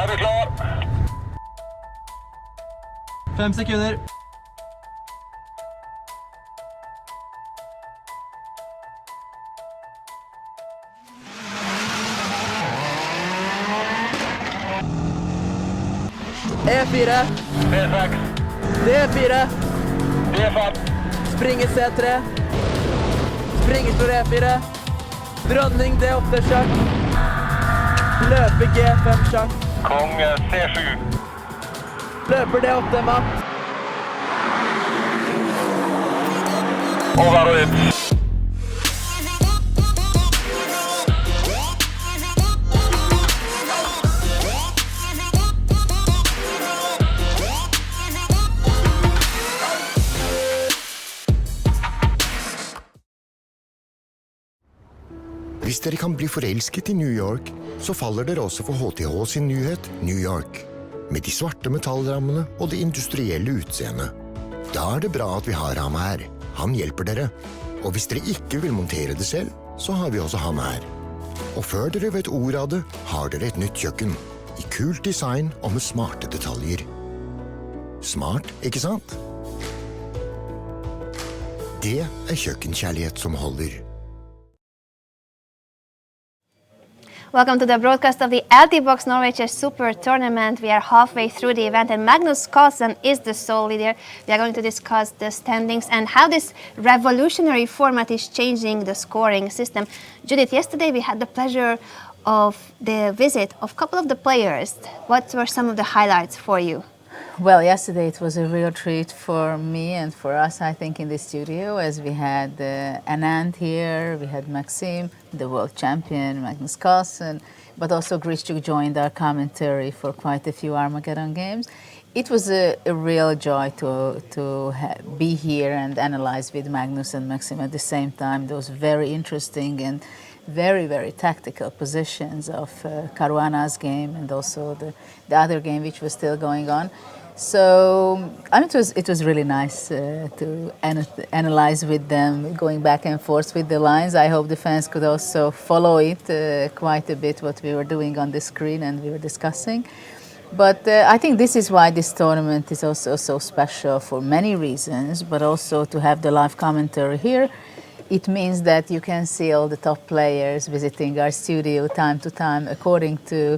Da er vi klar. 5 sekunder. E4, D6, D4, D5, springer C3, springer slår E4, dronning D8 sjakk, løper G5 sjakk, kong C7, løper D8 matt, over og ut. Hvis dere kan bli forelsket i New York, så faller dere også for HTH sin nyhet New York. Med de svarte metallrammene og det industrielle utseendet. Da er det bra at vi har ham her. Han hjelper dere. Og hvis dere ikke vil montere det selv, så har vi også ham her. Og før dere vet ordet av det, har dere et nytt kjøkken. I kult design og med smarte detaljer. Smart, ikke sant? Det er kjøkkenkjærlighet som holder. Welcome to the broadcast of the Altibox Norway Chess Super Tournament. We are halfway through the event and Magnus Carlsen is the sole leader. We are going to discuss the standings and how this revolutionary format is changing the scoring system. Judith, yesterday we had the pleasure of the visit of a couple of the players. What were some of the highlights for you? Well, yesterday it was a real treat for me and for us, I think, in the studio, as we had Anand here, we had Maxime, the world champion, Magnus Carlsen, but also Grischuk joined our commentary for quite a few Armageddon games. It was a real joy to be here and analyze with Magnus and Maxime at the same time those very interesting and very, very tactical positions of Caruana's game and also the other game which was still going on. So it was really nice to analyze with them, going back and forth with the lines. I hope the fans could also follow it quite a bit, what we were doing on the screen and we were discussing. But I think this is why this tournament is also so special for many reasons, but also to have the live commentary here. It means that you can see all the top players visiting our studio time to time according to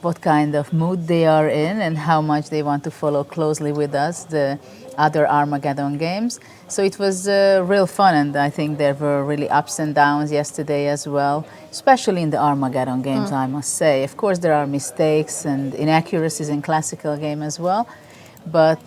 what kind of mood they are in and how much they want to follow closely with us the other Armageddon games. So it was real fun, and I think there were really ups and downs yesterday as well, especially in the Armageddon games, I must say. Of course, there are mistakes and inaccuracies in classical game as well, but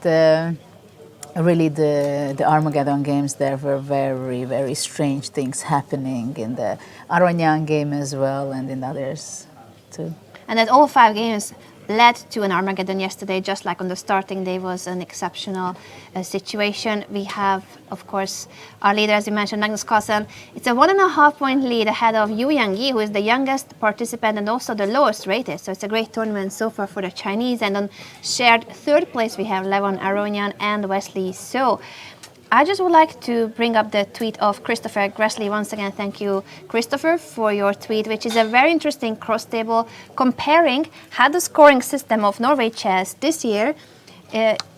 really the Armageddon games, there were very, very strange things happening in the Aronian game as well and in others too. And that all 5 games led to an Armageddon yesterday, just like on the starting day was an exceptional situation. We have, of course, our leader, as you mentioned, Magnus Carlsen. It's a 1.5 point lead ahead of Yu Yangyi, who is the youngest participant and also the lowest rated. So it's a great tournament so far for the Chinese. And on shared 3rd place, we have Levon Aronian and Wesley So. I just would like to bring up the tweet of Christopher Gressley. Once again, thank you, Christopher, for your tweet, which is a very interesting cross-table comparing how the scoring system of Norway chess this year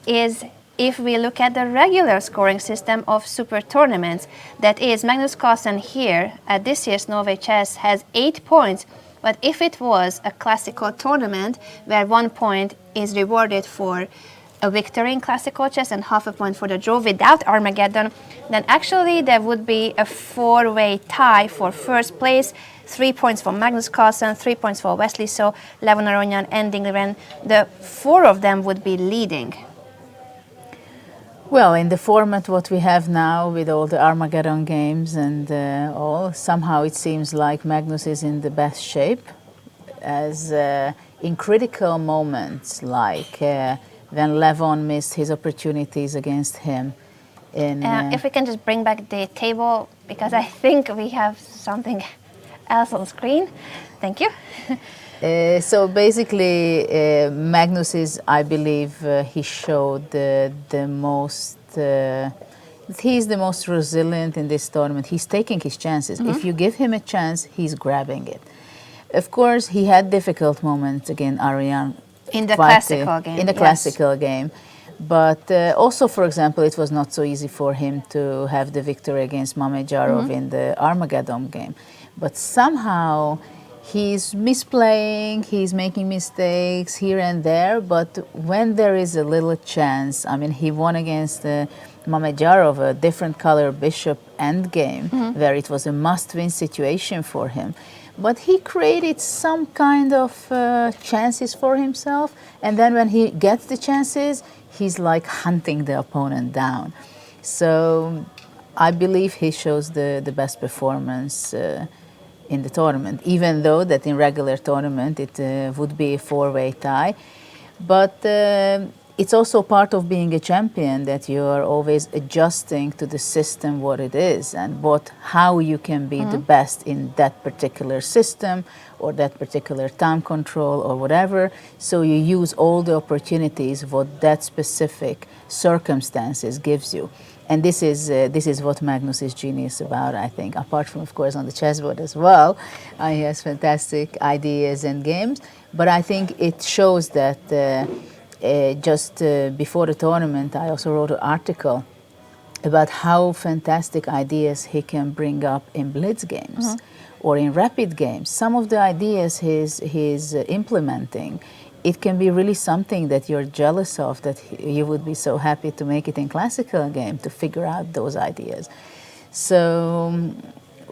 is if we look at the regular scoring system of super tournaments. That is, Magnus Carlsen here at this year's Norway chess has 8 points, but if it was a classical tournament where 1 point is rewarded for a victory in classical chess and half a point for the draw without Armageddon, then actually there would be a 4-way tie for first place. 3 points for Magnus Carlsen, 3 points for Wesley So, Levon Aronian ending the run. The 4 of them would be leading. Well, in the format what we have now with all the Armageddon games and somehow it seems like Magnus is in the best shape, as in critical moments like when Levon missed his opportunities against him. If we can just bring back the table, because I think we have something else on screen. Thank you. So basically, Magnus is, I believe, he showed the most, he's the most resilient in this tournament. He's taking his chances. If you give him a chance, he's grabbing it. Of course, he had difficult moments against In the quite, classical game, in the yes. classical game. But also, for example, it was not so easy for him to have the victory against Mamedyarov in the Armageddon game. But somehow he's misplaying, he's making mistakes here and there. But when there is a little chance, I mean, he won against Mamedyarov, a different color bishop endgame, where it was a must-win situation for him. But he created some kind of chances for himself, and then when he gets the chances, he's like hunting the opponent down. So I believe he shows the best performance in the tournament, even though that in regular tournament it would be a four-way tie. But it's also part of being a champion that you are always adjusting to the system what it is and how you can be the best in that particular system or that particular time control or whatever. So you use all the opportunities what that specific circumstances gives you. And this is what Magnus is genius about, I think, apart from, of course, on the chessboard as well. He has fantastic ideas and games. But I think it shows that just before the tournament, I also wrote an article about how fantastic ideas he can bring up in blitz games or in rapid games. Some of the ideas he's implementing, it can be really something that you're jealous of, that you would be so happy to make it in classical game, to figure out those ideas. So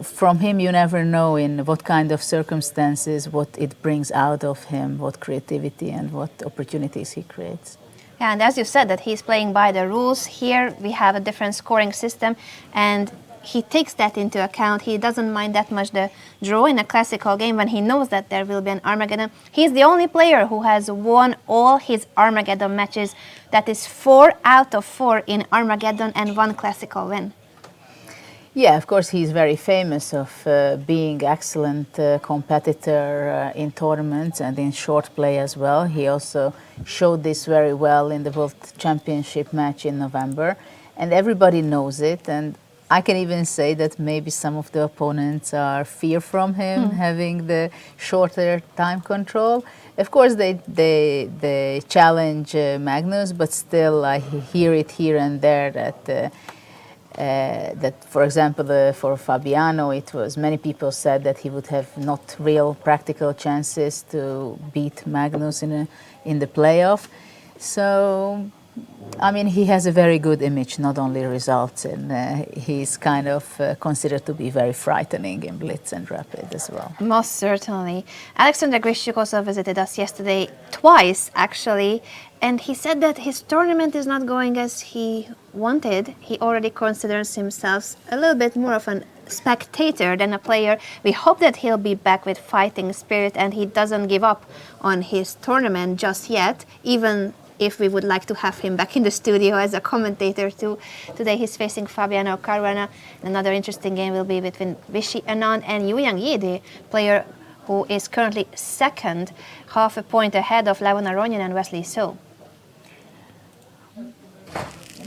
from him, you never know in what kind of circumstances, what it brings out of him, what creativity and what opportunities he creates. Yeah, and as you said, that he's playing by the rules. Here we have a different scoring system, and he takes that into account. He doesn't mind that much the draw in a classical game when he knows that there will be an Armageddon. He's the only player who has won all his Armageddon matches. That is 4 out of 4 in Armageddon and 1 classical win. Yeah, of course, he's very famous of being excellent competitor in tournaments and in short play as well. He also showed this very well in the World Championship match in November, and everybody knows it. And I can even say that maybe some of the opponents are fear from him having the shorter time control. Of course, they challenge Magnus, but still I hear it here and there that, for example, for Fabiano, it was many people said that he would have not real practical chances to beat Magnus in the playoff. So, I mean, he has a very good image, not only results, and he's kind of considered to be very frightening in blitz and rapid as well. Most certainly. Alexander Grischuk also visited us yesterday, twice actually, and he said that his tournament is not going as he wanted. He already considers himself a little bit more of a spectator than a player. We hope that he'll be back with fighting spirit and he doesn't give up on his tournament just yet, even if we would like to have him back in the studio as a commentator too. Today he's facing Fabiano Caruana. Another interesting game will be between Vishy Anand and Youyang Yi, the player who is currently second, half a point ahead of Levon Aronian and Wesley So.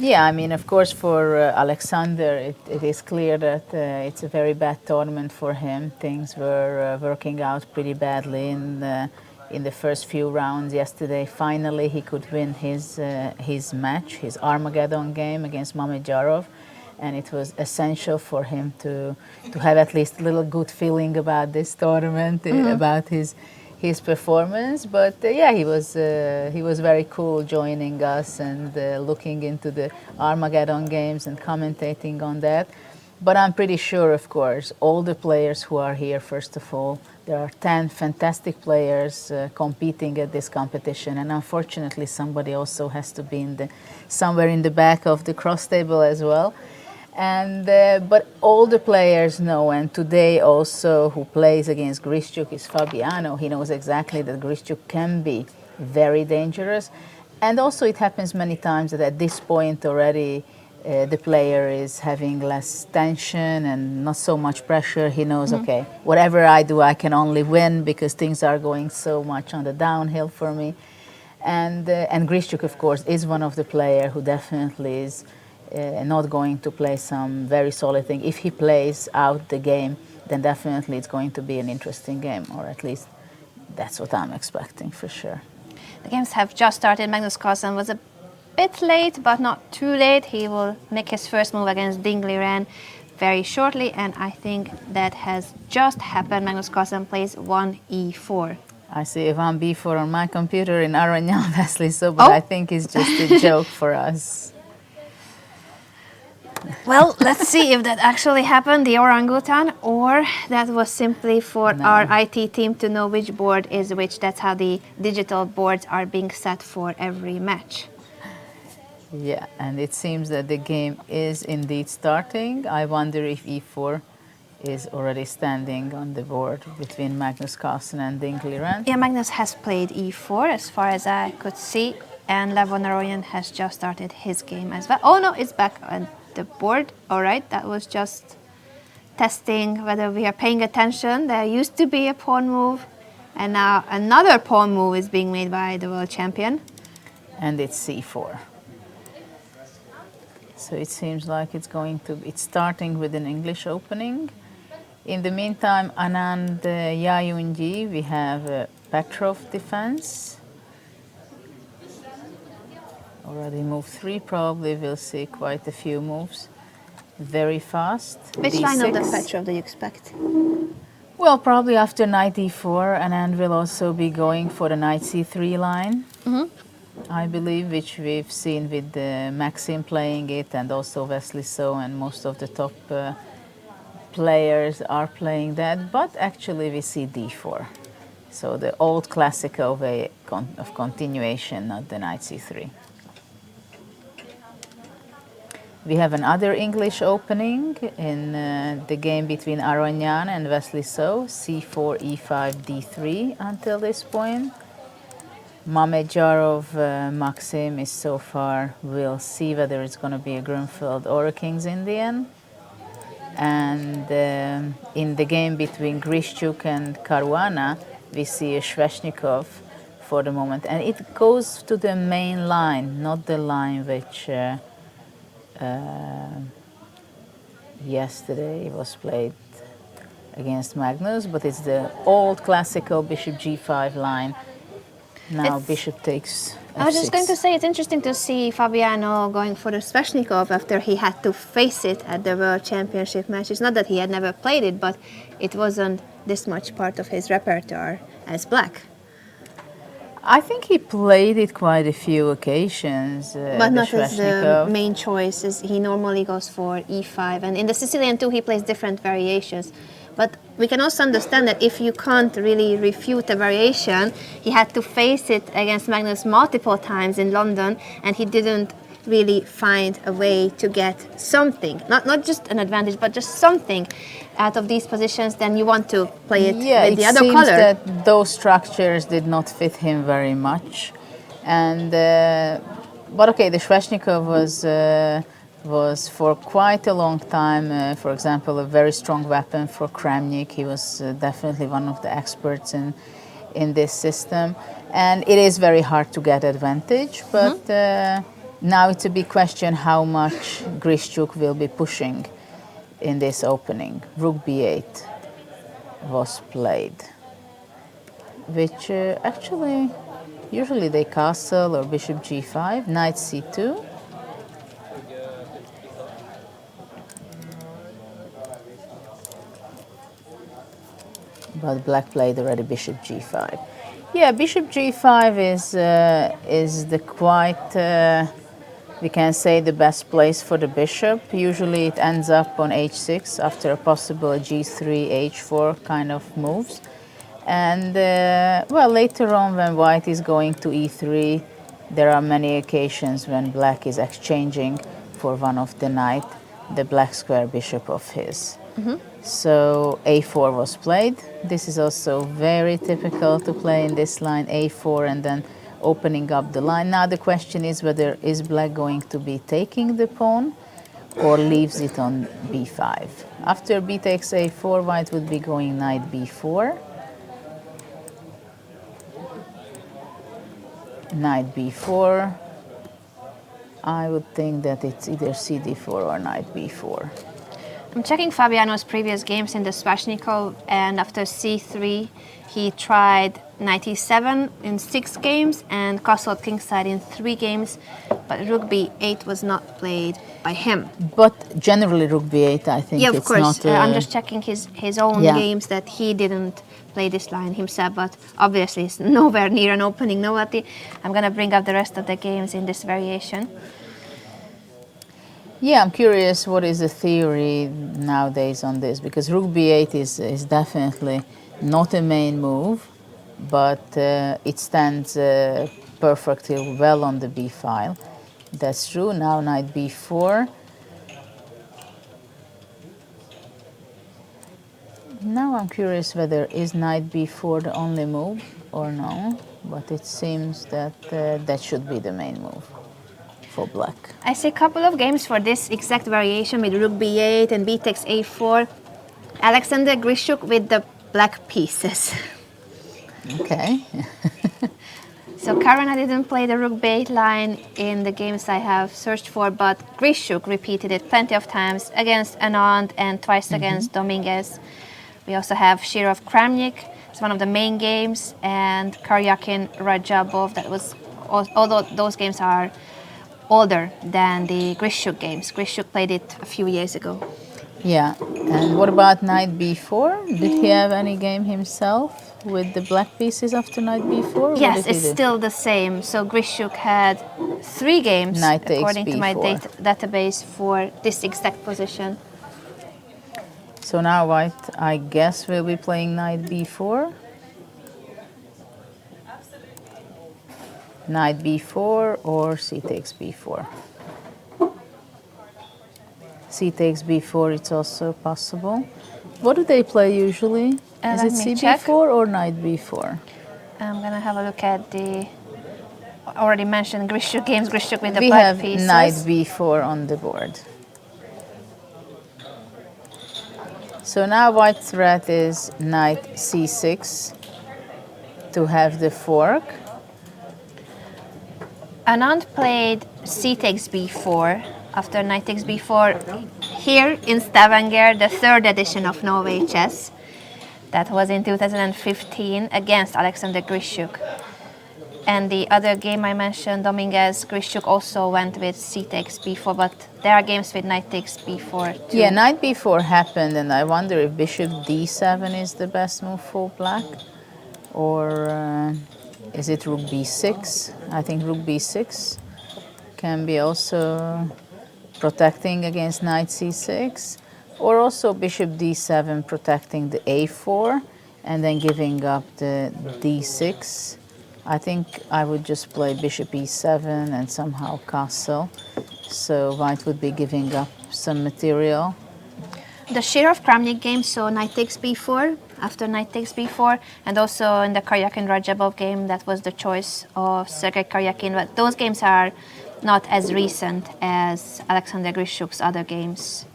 Yeah, I mean, of course, for Alexander, it is clear that it's a very bad tournament for him. Things were working out pretty badly in the first few rounds yesterday. Finally, he could win his match, his Armageddon game against Mamedyarov, and it was essential for him to have at least a little good feeling about this tournament, about his performance. But yeah, he was very cool joining us and looking into the Armageddon games and commentating on that. But I'm pretty sure, of course, all the players who are here, first of all, there are 10 fantastic players competing at this competition, and unfortunately somebody also has to be somewhere in the back of the cross table as well. And but all the players know, and today also who plays against Grischuk is Fabiano. He knows exactly that Grischuk can be very dangerous, and also it happens many times that at this point already the player is having less tension and not so much pressure. He knows, okay, whatever I do, I can only win because things are going so much on the downhill for me. And Grischuk, of course, is one of the players who definitely is not going to play some very solid thing. If he plays out the game, then definitely it's going to be an interesting game, or at least that's what I'm expecting for sure. The games have just started. Magnus Carlsen was a bit late, but not too late. He will make his first move against Ding Liren very shortly, and I think that has just happened. Magnus Carlsen plays 1e4. I see 1b4 on my computer in Aranyal Vasily, but Oh. I think it's just a joke for us. Well, let's see if that actually happened, the orangutan, or that was simply for No. our IT team to know which board is which. That's how the digital boards are being set for every match. Yeah, and it seems that the game is indeed starting. I wonder if e4 is already standing on the board between Magnus Carlsen and Ding Liren. Yeah, Magnus has played e4 as far as I could see, and Levon Aroyan has just started his game as well. Oh no, it's back on the board. All right, that was just testing whether we are paying attention. There used to be a pawn move, and now another pawn move is being made by the world champion. And it's c4. So it seems like it's starting with an English opening. In the meantime, Anand Yayunji, we have Petrov defense. Already move 3, probably we'll see quite a few moves very fast. Which line of the D6. Petrov do you expect? Well, probably after knight d4, Anand will also be going for the knight c3 line, I believe, which we've seen with Maxim playing it, and also Vasily So, and most of the top players are playing that. But actually we see d4. So the old classical way of continuation, not the knight c3. We have another English opening in the game between Aronyan and Vasily So, c4, e5, d3 until this point. Mamedyarov, Maxim is so far, we'll see whether it's going to be a Grunfeld or a King's Indian. And in the game between Grishchuk and Caruana, we see a Sveshnikov for the moment. And it goes to the main line, not the line which yesterday was played against Magnus, but it's the old classical bishop g5 line. Now bishop takes f6. I was just going to say, it's interesting to see Fabiano going for the Sveshnikov after he had to face it at the World Championship match. It's not that he had never played it, but it wasn't this much part of his repertoire as black. I think he played it quite a few occasions, But the not as the Sveshnikov. main choice. He normally goes for e5. And in the Sicilian too, he plays different variations. But we can also understand that if you can't really refute a variation, he had to face it against Magnus multiple times in London, and he didn't really find a way to get something, not just an advantage, but just something out of these positions. Then you want to play it with the other seems color. that those structures did not fit him very much. And but okay, the Sveshnikov was for quite a long time, for example, a very strong weapon for Kramnik. He was definitely one of the experts in this system. And it is very hard to get advantage, but now it's a big question how much Grishchuk will be pushing in this opening. Rook b8 was played, which actually, usually they castle or bishop g5, knight c2. But black played already bishop g5. Yeah, bishop g5 is the quite, we can say, the best place for the bishop. Usually it ends up on h6 after a possible g3, h4 kind of moves. And well, later on when white is going to e3, there are many occasions when black is exchanging for one of the knight, the black square bishop of his. So a4 was played. This is also very typical to play in this line, a4, and then opening up the line. Now the question is whether is black going to be taking the pawn or leaves it on b5. After b takes a4, white would be going knight b4. Knight b4. I would think that it's either cd4 or knight b4. I'm checking Fabiano's previous games in the Sveshnikov, and after c3, he tried knight e7 in 6 games and castle kingside in 3 games, but rook b8 was not played by him. But generally, rook b8, I think Yeah, of it's course. not. I'm just checking his own Yeah. games that he didn't play this line himself, but obviously it's nowhere near an opening novelty. I'm going to bring up the rest of the games in this variation. Yeah, I'm curious what is the theory nowadays on this, because rook b8 is definitely not a main move, but it stands perfectly well on the b file. That's true. Now knight b4. Now I'm curious whether is knight b4 the only move or no, but it seems that that should be the main move for black. I see a couple of games for this exact variation with rook b8 and b takes a4. Alexander Grishuk with the black pieces. Okay. So Karana didn't play the rook b8 line in the games I have searched for, but Grishuk repeated it plenty of times against Anand and twice against Dominguez. We also have Shirov Kramnik, it's one of the main games, and Karyakin Rajabov. That was, although those games are older than the Grishuk games. Grishuk played it a few years ago. Yeah, and what about knight b4? Did he have any game himself with the black pieces after knight b4? What Yes, did he it's do? still the same. So Grishuk had 3 games, Knight takes according to my b4. database, for this exact position. So now white, I guess, will be playing knight b4. Knight b4 or c takes b4. C takes b4, it's also possible. What do they play usually? Is Let it me c check. b4 or knight b4? I'm gonna have a look at the already mentioned Grishuk games. Grishuk with the We black have pieces. knight b4 on the board. So now white's threat is knight c6 to have the fork. Anand played c takes b4 after knight takes b4 here in Stavanger, the 3rd edition of Norway Chess. That was in 2015 against Alexander Grishuk. And the other game I mentioned, Dominguez, Grishuk also went with c takes b4, but there are games with knight takes b4 too. Yeah, knight b4 happened, and I wonder if bishop d7 is the best move for black, or is it rook b6? I think rook b6 can be also protecting against knight c6, or also bishop d7 protecting the a4 and then giving up the d6. I think I would just play bishop e7 and somehow castle, so white would be giving up some material. The Shirov Kramnik game, so knight takes b4 after knight takes b4, and also in the Karyakin Rajabov game, that was the choice of Sergei Karyakin. But those games are not as recent as Alexander Grishuk's other games.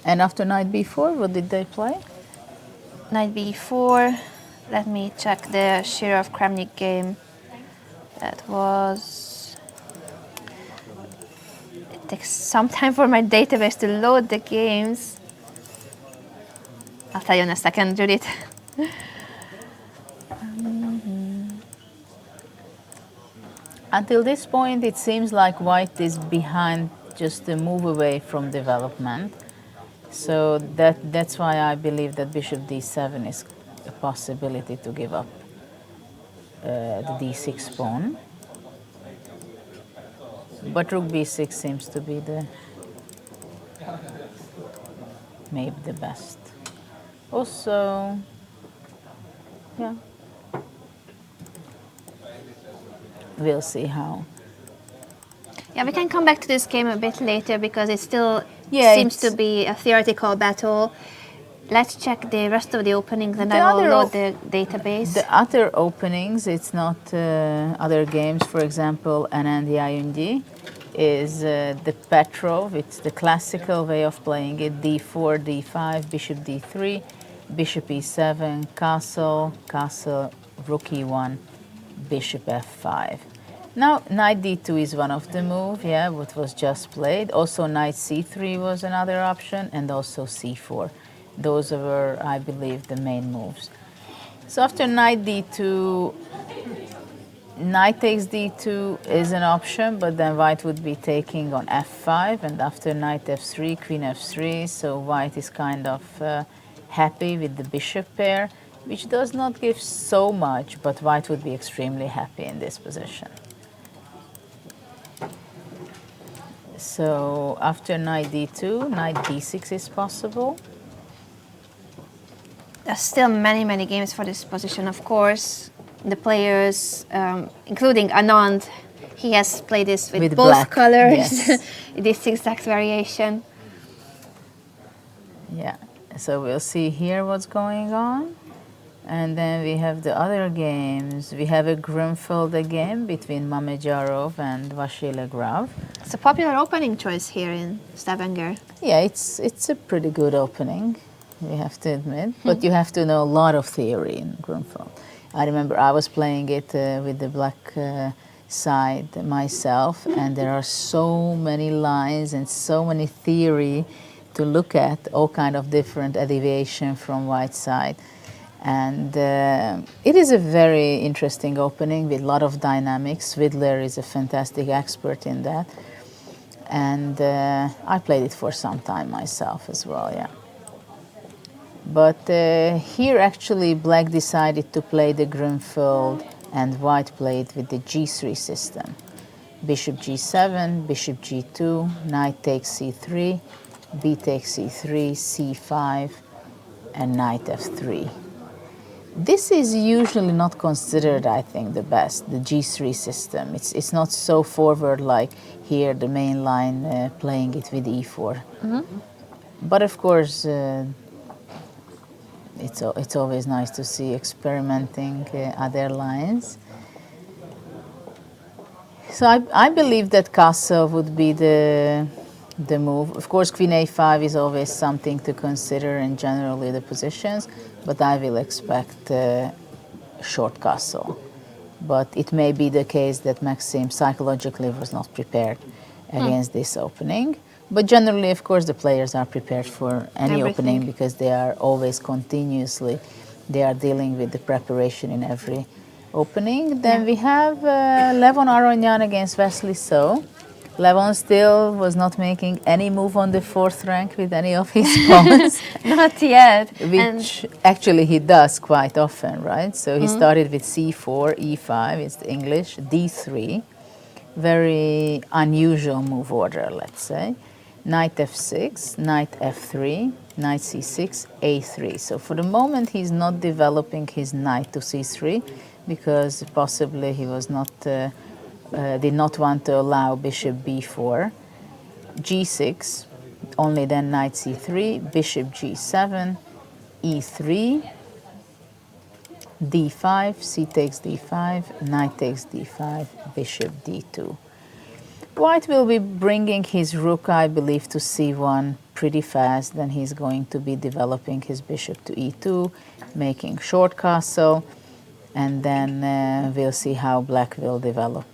And after knight b4, what did they play? Knight b4. Let me check the Shirov Kramnik game. That was. It takes some time for my database to load the games. I'll tell you in a second, Judith. Until this point, it seems like white is behind just a move away from development. So that's why I believe that bishop d7 is a possibility to give up the d6 pawn. But rook b6 seems to be maybe the best. Also, yeah, we'll see how. Yeah, we can come back to this game a bit later because it still Yeah, seems to it's- be a theoretical battle. Let's check the rest of the openings and The I will other load op- the database. The other openings, it's not other games. For example, Anand Yayundi is the Petrov. It's the classical way of playing it. d4, d5, bishop d3, bishop e7, castle, castle, rook e1, bishop f5. Now, knight d2 is one of the moves, yeah, what was just played. Also, knight c3 was another option, and also c4. Those were, I believe, the main moves. So after knight d2, knight takes d2 is an option, but then white would be taking on f5, and after knight f3, queen f3, so white is kind of happy with the bishop pair, which does not give so much, but white would be extremely happy in this position. So after knight d2, knight d6 is possible. There's still many, many games for this position, of course. The players, including Anand, he has played this with both black, colors, yes. this exact variation. Yeah, so we'll see here what's going on. And then we have the other games. We have a Grunfeld again between Mamedyarov and Vasily Graf. It's a popular opening choice here in Stavanger. Yeah, it's a pretty good opening, we have to admit. But you have to know a lot of theory in Grunfeld. I remember I was playing it with the black side myself, and there are so many lines and so many theory to look at, all kind of different deviation from white side. And it is a very interesting opening with a lot of dynamics. Widler is a fantastic expert in that. And I played it for some time myself as well, yeah. But here actually black decided to play the Grunfeld and white played with the g3 system. Bishop g7, bishop g2, knight takes c3, b takes c3, c5, and knight f3. This is usually not considered, I think, the best, the g3 system. It's not so forward like here, the main line playing it with e4. But of course, it's always nice to see experimenting other lines. So I believe that castle would be the move. Of course, queen a5 is always something to consider in generally the positions, but I will expect short castle. But it may be the case that Maxim psychologically was not prepared against this opening. But generally, of course, the players are prepared for any opening because they are always continuously, they are dealing with the preparation in every opening. Then we have Levon Aronian against Wesley So. Levon still was not making any move on the fourth rank with any of his pawns. Not yet. Which actually he does quite often, right? So he started with c4, e5, it's the English, d3. Very unusual move order, let's say. Knight f6, knight f3, knight c6, a3. So for the moment he's not developing his knight to c3 because possibly he was not did not want to allow bishop b4, g6, only then knight c3, bishop g7, e3, d5, c takes d5, knight takes d5, bishop d2. White will be bringing his rook, I believe, to c1 pretty fast. Then he's going to be developing his bishop to e2, making short castle, and then we'll see how black will develop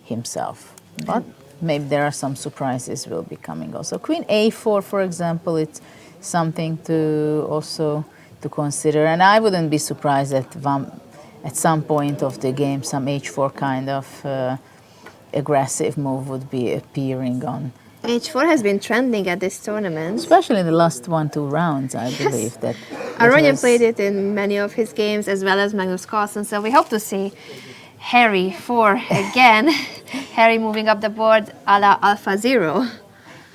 himself. But maybe there are some surprises will be coming also. Queen a4, for example, it's something to also to consider. And I wouldn't be surprised that at some point of the game, some h4 kind of aggressive move would be appearing on. H4 has been trending at this tournament. Especially in the last 1-2 rounds, I believe that. Aronian played it in many of his games as well as Magnus Carlsen, so we hope to see Harry 4 again. Harry moving up the board a la Alpha Zero.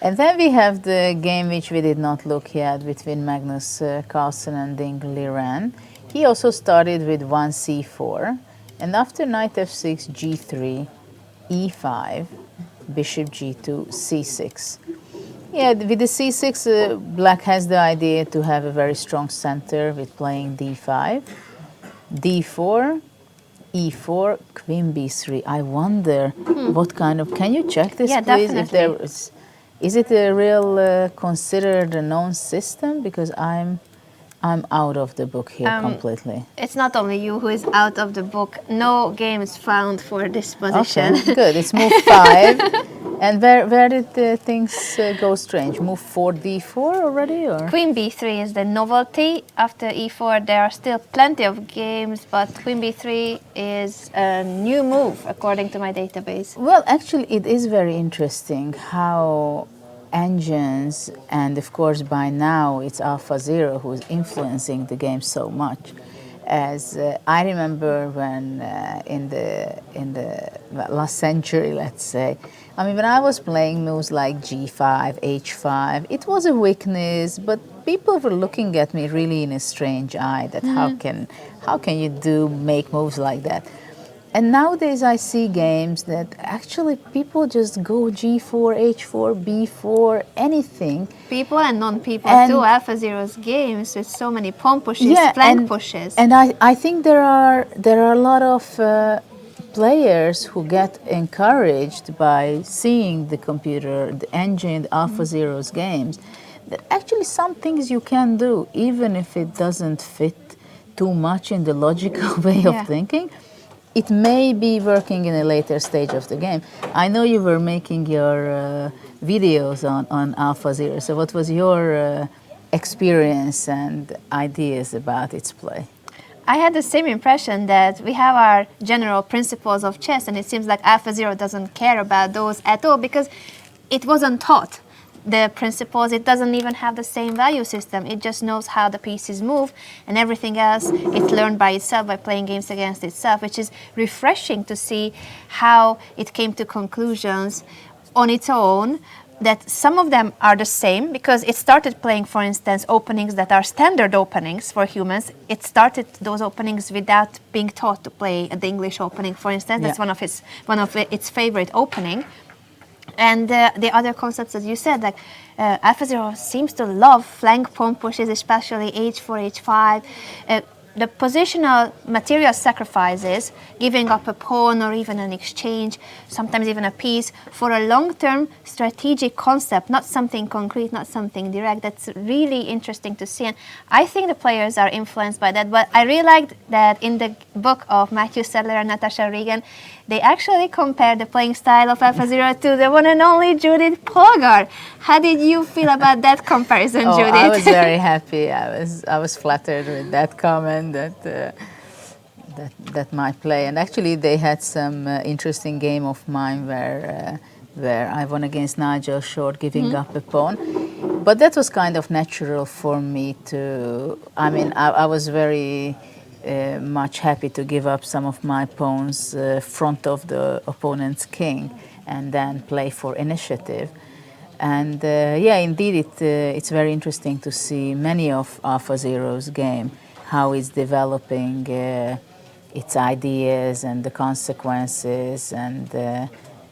And then we have the game which we did not look yet between Magnus Carlsen and Ding Liren. He also started with 1c4, and after knight f6, g3, e5, bishop g2, c6. Yeah, with the c6, black has the idea to have a very strong center with playing d5, d4, e4, queen b3. I wonder what kind of, can you check this, please? Definitely. If there is it a real considered a known system? Because I'm I'm out of the book here completely. It's not only you who is out of the book. No games found for this position. Okay, good. It's move 5. And where did the things go strange? Move 4, d4 already, or? Queen b3 is the novelty. After e4, there are still plenty of games, but Queen b3 is a new move according to my database. Well, actually, it is very interesting how engines, and of course by now it's AlphaZero who's influencing the game so much. As I remember when in the last century, let's say, I mean, when I was playing moves like g5, h5, it was a weakness, but people were looking at me really in a strange eye. That how can you make moves like that? And nowadays I see games that actually people just go g4, h4, b4, anything. People and non-people And- too. AlphaZero's games with so many pawn pushes, flank and, pushes. And I think there are a lot of players who get encouraged by seeing the computer, the engine, AlphaZero's games, that actually some things you can do, even if it doesn't fit too much in the logical way Yeah. of thinking. It may be working in a later stage of the game. I know you were making your videos on AlphaZero. So what was your experience and ideas about its play? I had the same impression that we have our general principles of chess, and it seems like AlphaZero doesn't care about those at all because it wasn't taught. The principles, it doesn't even have the same value system. It just knows how the pieces move, and everything else it learned by itself, by playing games against itself, which is refreshing to see how it came to conclusions on its own, that some of them are the same because it started playing, for instance, openings that are standard openings for humans. It started those openings without being taught to play the English opening, for instance. That's one of its favorite opening. And the other concepts, as you said, like AlphaZero seems to love flank pawn pushes, especially h4, h5. The positional material sacrifices, giving up a pawn or even an exchange, sometimes even a piece, for a long-term strategic concept, not something concrete, not something direct. That's really interesting to see. And I think the players are influenced by that. But I really liked that in the book of Matthew Sadler and Natasha Regan, they actually compared the playing style of AlphaZero to the one and only Judith Polgar. How did you feel about that comparison, Judith? I was very happy. I was flattered with that comment that my play. And actually, they had some interesting game of mine where I won against Nigel Short, giving up a pawn. But that was kind of natural for me to. I mean, I was very. Much happy to give up some of my pawns front of the opponent's king and then play for initiative. And yeah, indeed, it's very interesting to see many of AlphaZero's game, how it's developing its ideas and the consequences, and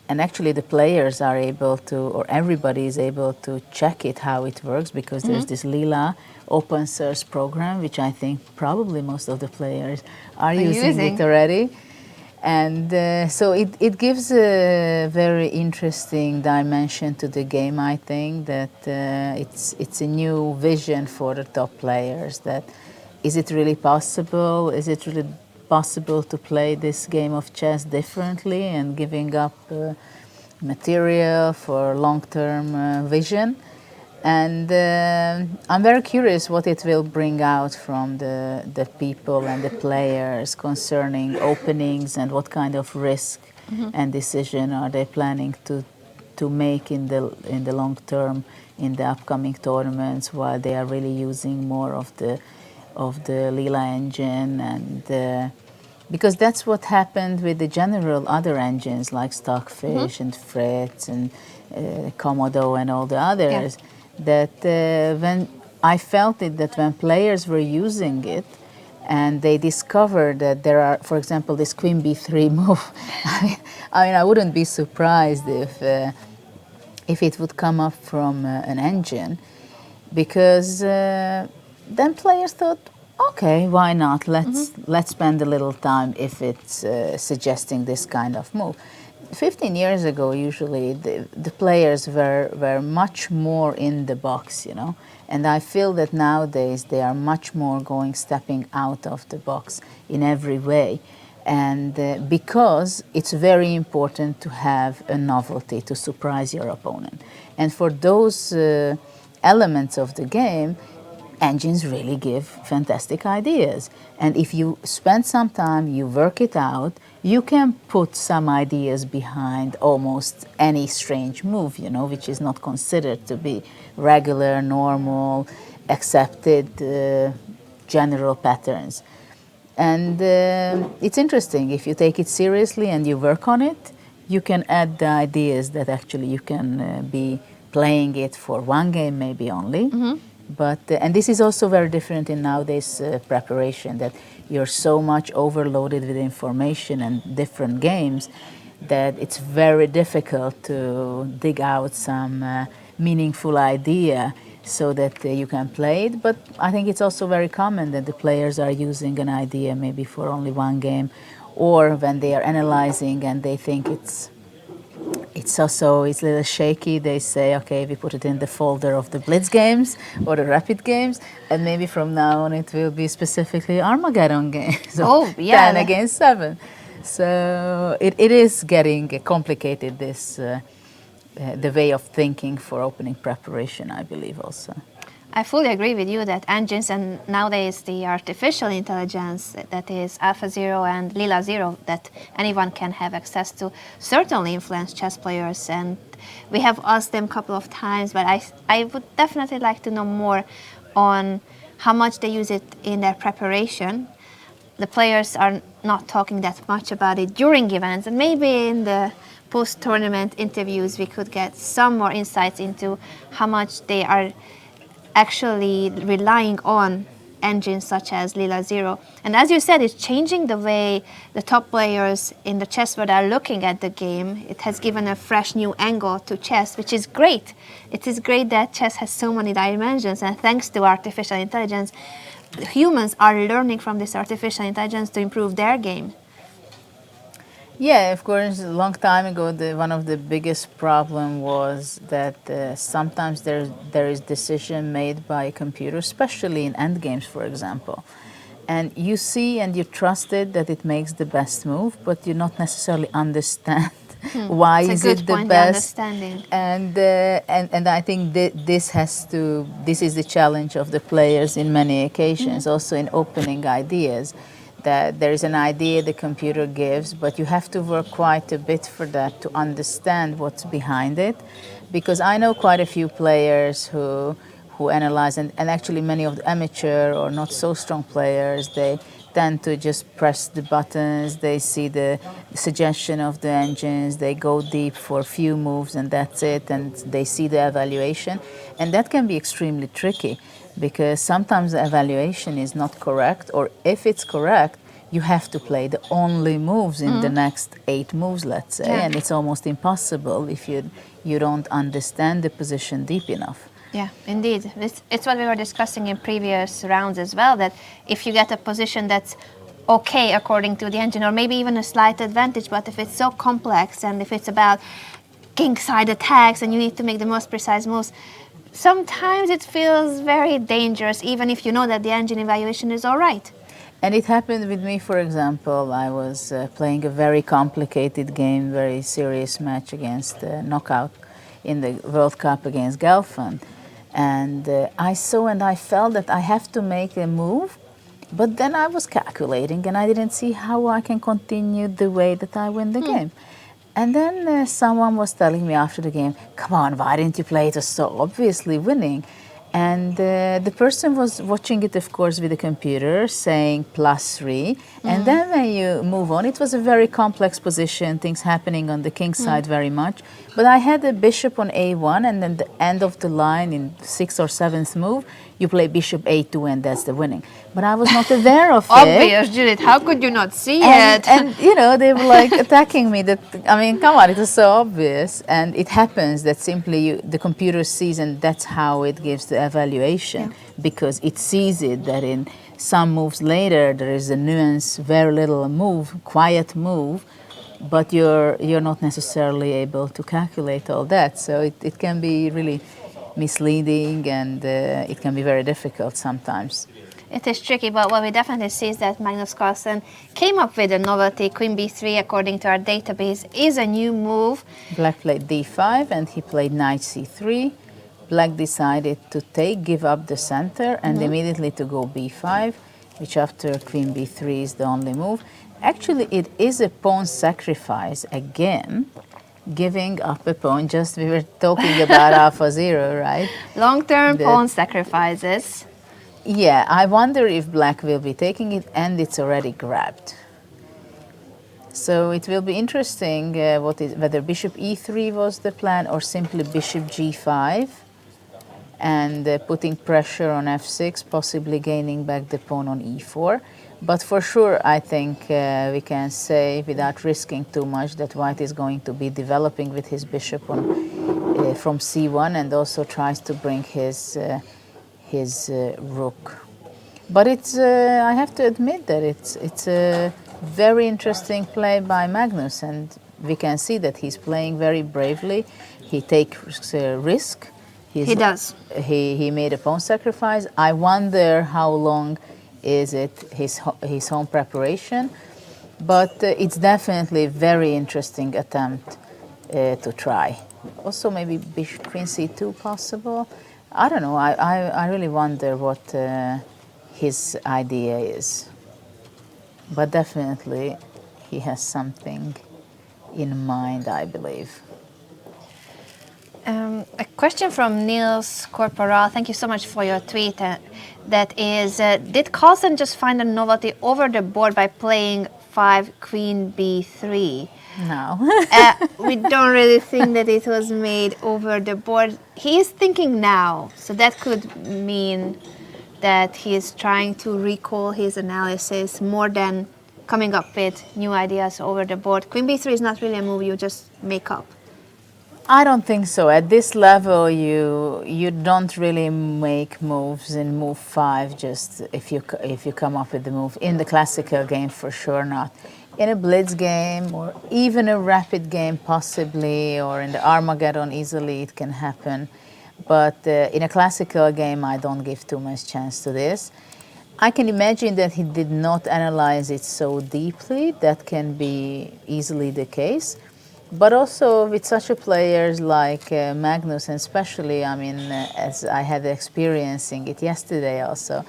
actually the players are able to, or everybody is able to check it, how it works, because there's this Lila open source program, which I think probably most of the players are using it already. And so it gives a very interesting dimension to the game, I think, that it's a new vision for the top players, that is it really possible? Is it really possible to play this game of chess differently and giving up material for long-term vision? And I'm very curious what it will bring out from the people and the players concerning openings and what kind of risk and decision are they planning to make in the long term in the upcoming tournaments, while they are really using more of the Lila engine, and because that's what happened with the general other engines like Stockfish and Fritz and Komodo and all the others. Yeah. That when I felt it, that when players were using it and they discovered that there are, for example, this Queen b3 move, I mean, I wouldn't be surprised if it would come up from an engine, because then players thought, okay, why not? Let's spend a little time if it's suggesting this kind of move. 15 years ago, usually the players were much more in the box, you know. And I feel that nowadays they are much more stepping out of the box in every way. And because it's very important to have a novelty to surprise your opponent. And for those elements of the game, engines really give fantastic ideas. And if you spend some time, you work it out, you can put some ideas behind almost any strange move, you know, which is not considered to be regular, normal, accepted general patterns. And it's interesting, if you take it seriously and you work on it, you can add the ideas that actually you can be playing it for one game maybe only. Mm-hmm. But and this is also very different in nowadays preparation, that you're so much overloaded with information and different games that it's very difficult to dig out some meaningful idea so that you can play it. But I think it's also very common that the players are using an idea maybe for only one game, or when they are analyzing and they think it's also a little shaky, they say, okay, we put it in the folder of the Blitz games or the Rapid games, and maybe from now on it will be specifically Armageddon games. Oh, yeah. 10 against 7. So it is getting complicated, this the way of thinking for opening preparation, I believe also. I fully agree with you that engines and nowadays the artificial intelligence that is AlphaZero and LilaZero that anyone can have access to certainly influence chess players, and we have asked them a couple of times, but I would definitely like to know more on how much they use it in their preparation. The players are not talking that much about it during events, and maybe in the post-tournament interviews we could get some more insights into how much they are actually relying on engines such as LilaZero. And as you said, it's changing the way the top players in the chess world are looking at the game. It has given a fresh new angle to chess, which is great. It is great that chess has so many dimensions, and thanks to artificial intelligence, humans are learning from this artificial intelligence to improve their game. Yeah, of course, a long time ago, one of the biggest problem was that sometimes there is decision made by a computer, especially in endgames, for example. And you see and you trust it that it makes the best move, but you not necessarily understand why it's is a good it the point, best. the understanding. And I think this is the challenge of the players in many occasions, also in opening ideas. That there is an idea the computer gives, but you have to work quite a bit for that to understand what's behind it. Because I know quite a few players who analyze, and actually many of the amateur or not so strong players, they tend to just press the buttons, they see the suggestion of the engines, they go deep for a few moves and that's it, and they see the evaluation. And that can be extremely tricky, because sometimes the evaluation is not correct, or if it's correct, you have to play the only moves in the next 8 moves, let's say, and it's almost impossible if you don't understand the position deep enough. Yeah, indeed. It's what we were discussing in previous rounds as well, that if you get a position that's okay according to the engine, or maybe even a slight advantage, but if it's so complex and if it's about kingside attacks and you need to make the most precise moves, sometimes it feels very dangerous, even if you know that the engine evaluation is all right. And it happened with me, for example. I was playing a very complicated game, very serious match against Knockout in the World Cup against Gelfand. And I saw and I felt that I have to make a move, but then I was calculating and I didn't see how I can continue the way that I win the game. And then someone was telling me after the game, come on, why didn't you play it? It was so obviously winning. And the person was watching it, of course, with the computer, saying +3. And then when you move on, it was a very complex position, things happening on the king side very much. But I had a bishop on A1, and then the end of the line in 6th or 7th move, you play bishop A2, and that's the winning. But I was not aware of it. Obvious, Judith. How could you not see it? And you know, they were like attacking me. That, I mean, come on, it was so obvious. And it happens that simply the computer sees, and that's how it gives the evaluation, because it sees it that in some moves later there is a nuance, very little move, quiet move, but you're not necessarily able to calculate all that. So it can be really misleading, and it can be very difficult sometimes. It is tricky, but what we definitely see is that Magnus Carlsen came up with a novelty. Queen b3, according to our database, is a new move. Black played d5 and he played knight c3. Black decided to give up the center and immediately to go b5, which after queen b3 is the only move. Actually, it is a pawn sacrifice again, giving up a pawn. Just we were talking about AlphaZero, right? Long-term pawn sacrifices. Yeah, I wonder if black will be taking it, and it's already grabbed. So it will be interesting whether bishop e3 was the plan or simply bishop g5 and putting pressure on f6, possibly gaining back the pawn on e4. But for sure, I think we can say without risking too much that white is going to be developing with his bishop on, from c1 and also tries to bring his rook. But it's I have to admit that it's a very interesting play by Magnus, and we can see that he's playing very bravely. He takes a risk. He does. He made a pawn sacrifice. I wonder how long is it his home preparation, but it's definitely a very interesting attempt to try. Also maybe bishop queen c2 possible. I don't know. I really wonder what his idea is. But definitely he has something in mind, I believe. A question from Niels Corporal. Thank you so much for your tweet. That is, did Carlsen just find a novelty over the board by playing 5 queen b3? No. We don't really think that it was made over the board. He is thinking now, so that could mean that he is trying to recall his analysis more than coming up with new ideas over the board. Queen b3 is not really a move you just make up. I don't think so. At this level, you don't really make moves in move 5 just if you come up with the move. In the classical game, for sure not. In a blitz game or even a rapid game possibly, or in the Armageddon easily it can happen. But in a classical game, I don't give too much chance to this. I can imagine that he did not analyze it so deeply. That can be easily the case. But also with such a players like Magnus, and especially, I mean, as I had experiencing it yesterday also,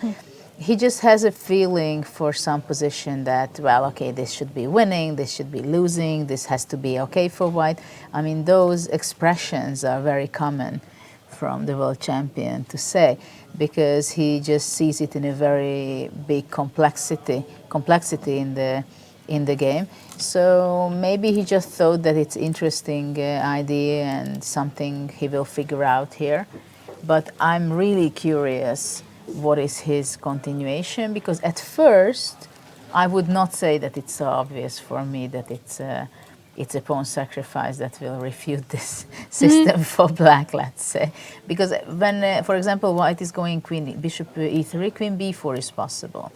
he just has a feeling for some position that, well, okay, this should be winning, this should be losing, this has to be okay for white. I mean, those expressions are very common from the world champion to say, because he just sees it in a very big complexity in the game. So maybe he just thought that it's interesting idea and something he will figure out here. But I'm really curious what is his continuation, because at first I would not say that it's so obvious for me that it's a pawn sacrifice that will refute this system for black, let's say. Because when, for example, white is going bishop e3, queen b4 is possible,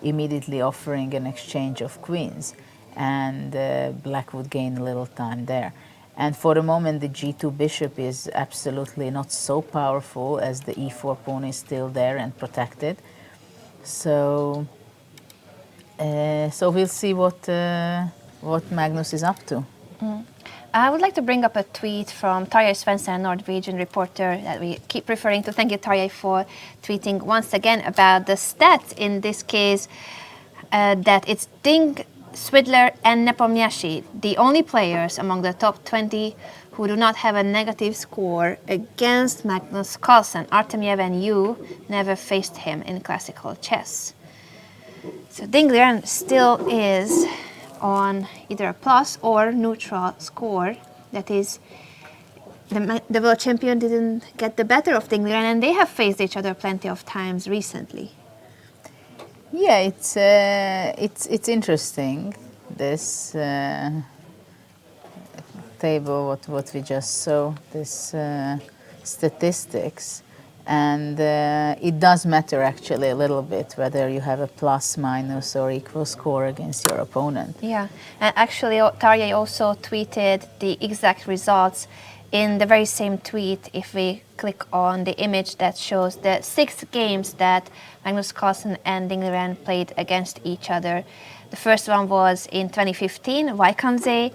immediately offering an exchange of queens, and black would gain a little time there. And for the moment, the g2 bishop is absolutely not so powerful, as the e4 pawn is still there and protected. So, so we'll see what Magnus is up to. I would like to bring up a tweet from Tarjei Svensson, a Norwegian reporter that we keep referring to. Thank you, Tarjei, for tweeting once again about the stats. In this case, that it's Ding, Swidler, and Nepomniachtchi, the only players among the top 20 who do not have a negative score against Magnus Carlsen. Artemiev and Yu never faced him in classical chess. So Ding Liren still is on either a plus or neutral score. That is, the world champion didn't get the better of Ding Liren, and they have faced each other plenty of times recently. Yeah, it's interesting, this table, what we just saw, this statistics. And it does matter actually a little bit whether you have a plus, minus, or equal score against your opponent. Yeah, and actually Tarjei also tweeted the exact results in the very same tweet. If we click on the image that shows the 6 games that Magnus Carlsen and Ding Liren played against each other. The first one was in 2015, Vaikanze,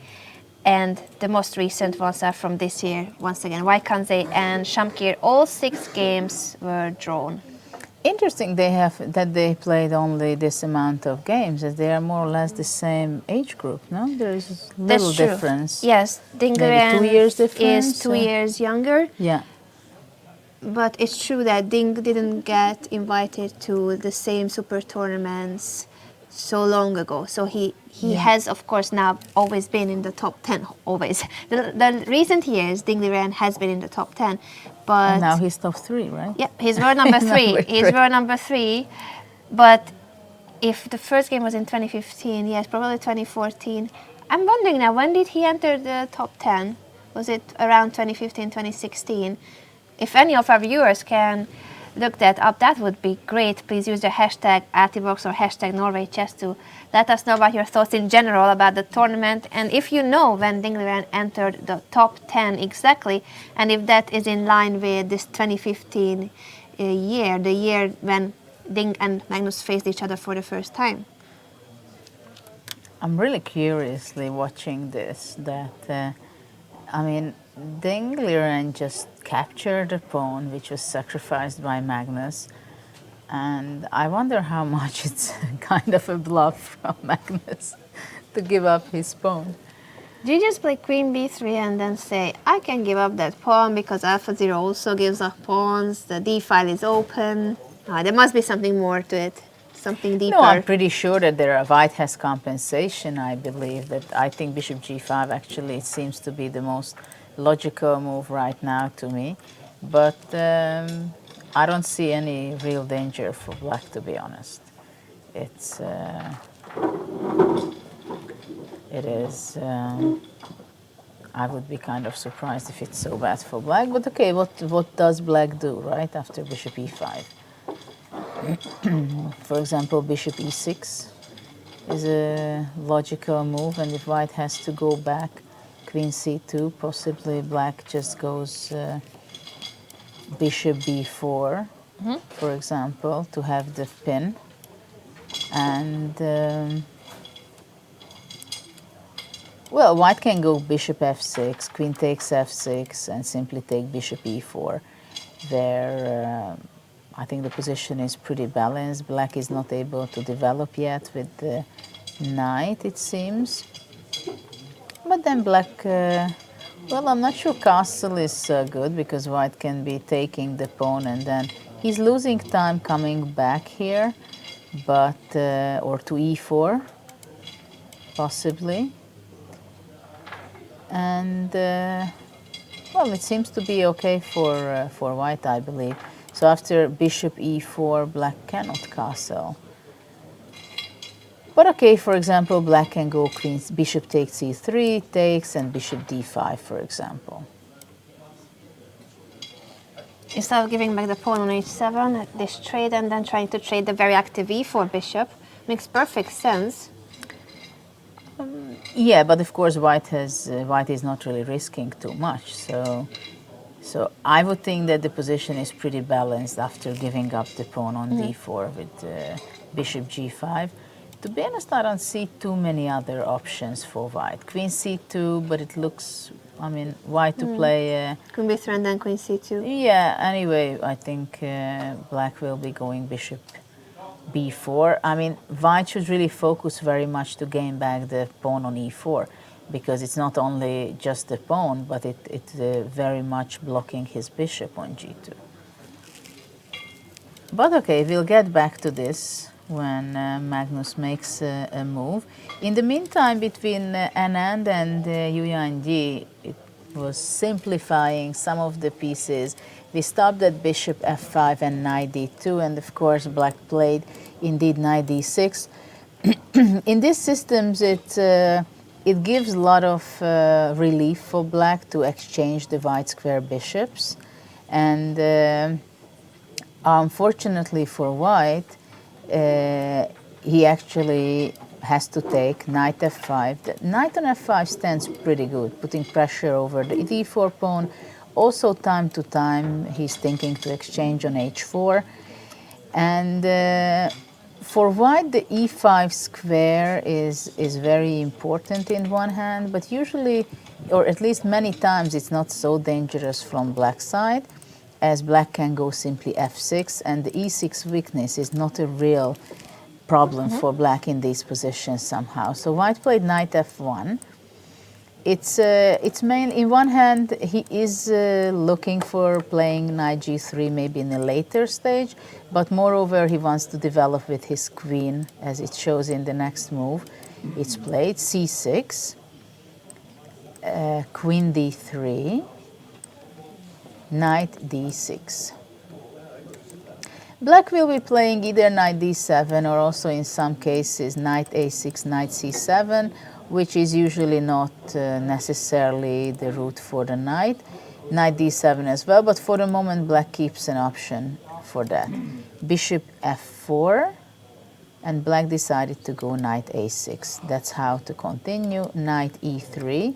and the most recent ones are from this year. Once again, Vaikanze and Shamkir. All 6 games were drawn. Interesting that they played only this amount of games, as they are more or less the same age group, no? There is little That's true. difference. Yes, Ding Maybe Liren 2 years difference, is 2 years younger. Yeah. But it's true that Ding didn't get invited to the same super tournaments so long ago. So he has, of course, now always been in the top 10, always. The recent years, Ding Liren has been in the top 10. But And now he's top 3, right? yeah, he's world number 3. He's world number 3. But if the first game was in 2015, yes, probably 2014. I'm wondering now, when did he enter the top 10? Was it around 2015, 2016? If any of our viewers can look that up, that would be great. Please use the hashtag Altibox or hashtag Norway Chess to let us know about your thoughts in general about the tournament. And if you know when Ding Liren entered the top 10 exactly, and if that is in line with this 2015 year, the year when Ding and Magnus faced each other for the first time. I'm really curiously watching this, that, I mean, Ding Liren just captured a pawn which was sacrificed by Magnus, and I wonder how much it's kind of a bluff from Magnus to give up his pawn. Do you just play queen b3 and then say, I can give up that pawn because AlphaZero also gives up pawns, the d file is open? There must be something more to it, something deeper. No, I'm pretty sure that White has compensation. I believe that. I think bishop g5 actually seems to be the most logical move right now to me, but I don't see any real danger for black, to be honest. It is. I would be kind of surprised if it's so bad for black. But okay, what does black do right after bishop e5? For example, bishop e6 is a logical move, and if white has to go back, queen c2, possibly black just goes bishop b4, for example, to have the pin. And well, white can go bishop f6, queen takes f6, and simply take bishop e4. There, I think the position is pretty balanced. Black is not able to develop yet with the knight, it seems. But then black, well, I'm not sure castle is good, because white can be taking the pawn, and then he's losing time coming back here, but or to e4, possibly. And well, it seems to be okay for white, I believe. So after bishop e4, black cannot castle. But okay, for example, black can go queen, bishop takes c3, takes, and bishop d5, for example. Instead of giving back the pawn on h7, this trade and then trying to trade the very active e4 bishop makes perfect sense. Yeah, but of course white is not really risking too much. So I would think that the position is pretty balanced after giving up the pawn on d4 with bishop g5. To be honest, I don't see too many other options for white. Queen c2, but it looks, I mean, white to play... Queen b3 and then queen c2. Yeah, anyway, I think black will be going bishop b4. I mean, white should really focus very much to gain back the pawn on e4, because it's not only just the pawn, but it's very much blocking his bishop on g2. But okay, we'll get back to this when Magnus makes a move. In the meantime, between Anand and Yu Yangyi, it was simplifying some of the pieces. We stopped at bishop f5 and knight d2, and of course black played indeed knight d6. In these systems, it gives a lot of relief for black to exchange the white square bishops, and Unfortunately for white, he actually has to take knight f5. The knight on f5 stands pretty good, putting pressure over the d4 pawn. Also, time to time, he's thinking to exchange on h4. And for white, the e5 square is very important in one hand, but usually, or at least many times, it's not so dangerous from black side, as black can go simply f6, and the e6 weakness is not a real problem for black in these positions somehow. So white played knight f1. It's mainly, in one hand, he is looking for playing knight g3 maybe in a later stage, but moreover, he wants to develop with his queen, as it shows in the next move. It's played c6, queen d3, knight d6. Black will be playing either knight d7 or also in some cases knight a6, knight c7, which is usually not necessarily the route for the knight. Knight d7 as well, but for the moment black keeps an option for that. Bishop f4, and black decided to go knight a6. That's how to continue. Knight e3.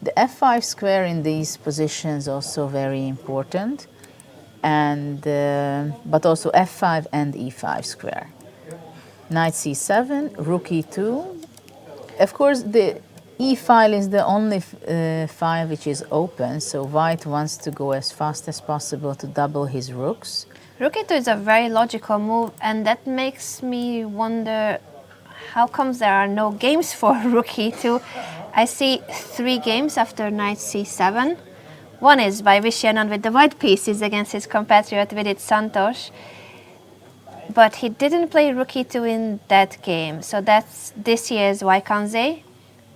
The f5 square in these positions also very important, and but also f5 and e5 square. Knight c7, rook e2. Of course, the e file is the only file which is open, so white wants to go as fast as possible to double his rooks. Rook e2 is a very logical move, and that makes me wonder how comes there are no games for rook e2. I see 3 games after knight c7. One is by Vishy Anand with the white pieces against his compatriot Vidit Santosh. But he didn't play rook e2 in that game. So that's this year's Vaikanze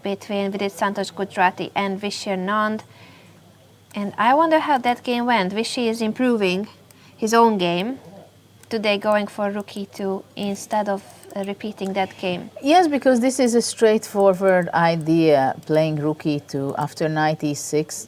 between Vidit Santosh Gujarati and Vishy Anand. And I wonder how that game went. Vishy is improving his own game. Today going for rook e2 instead of repeating that game. Yes, because this is a straightforward idea, playing rook e2 after knight e6,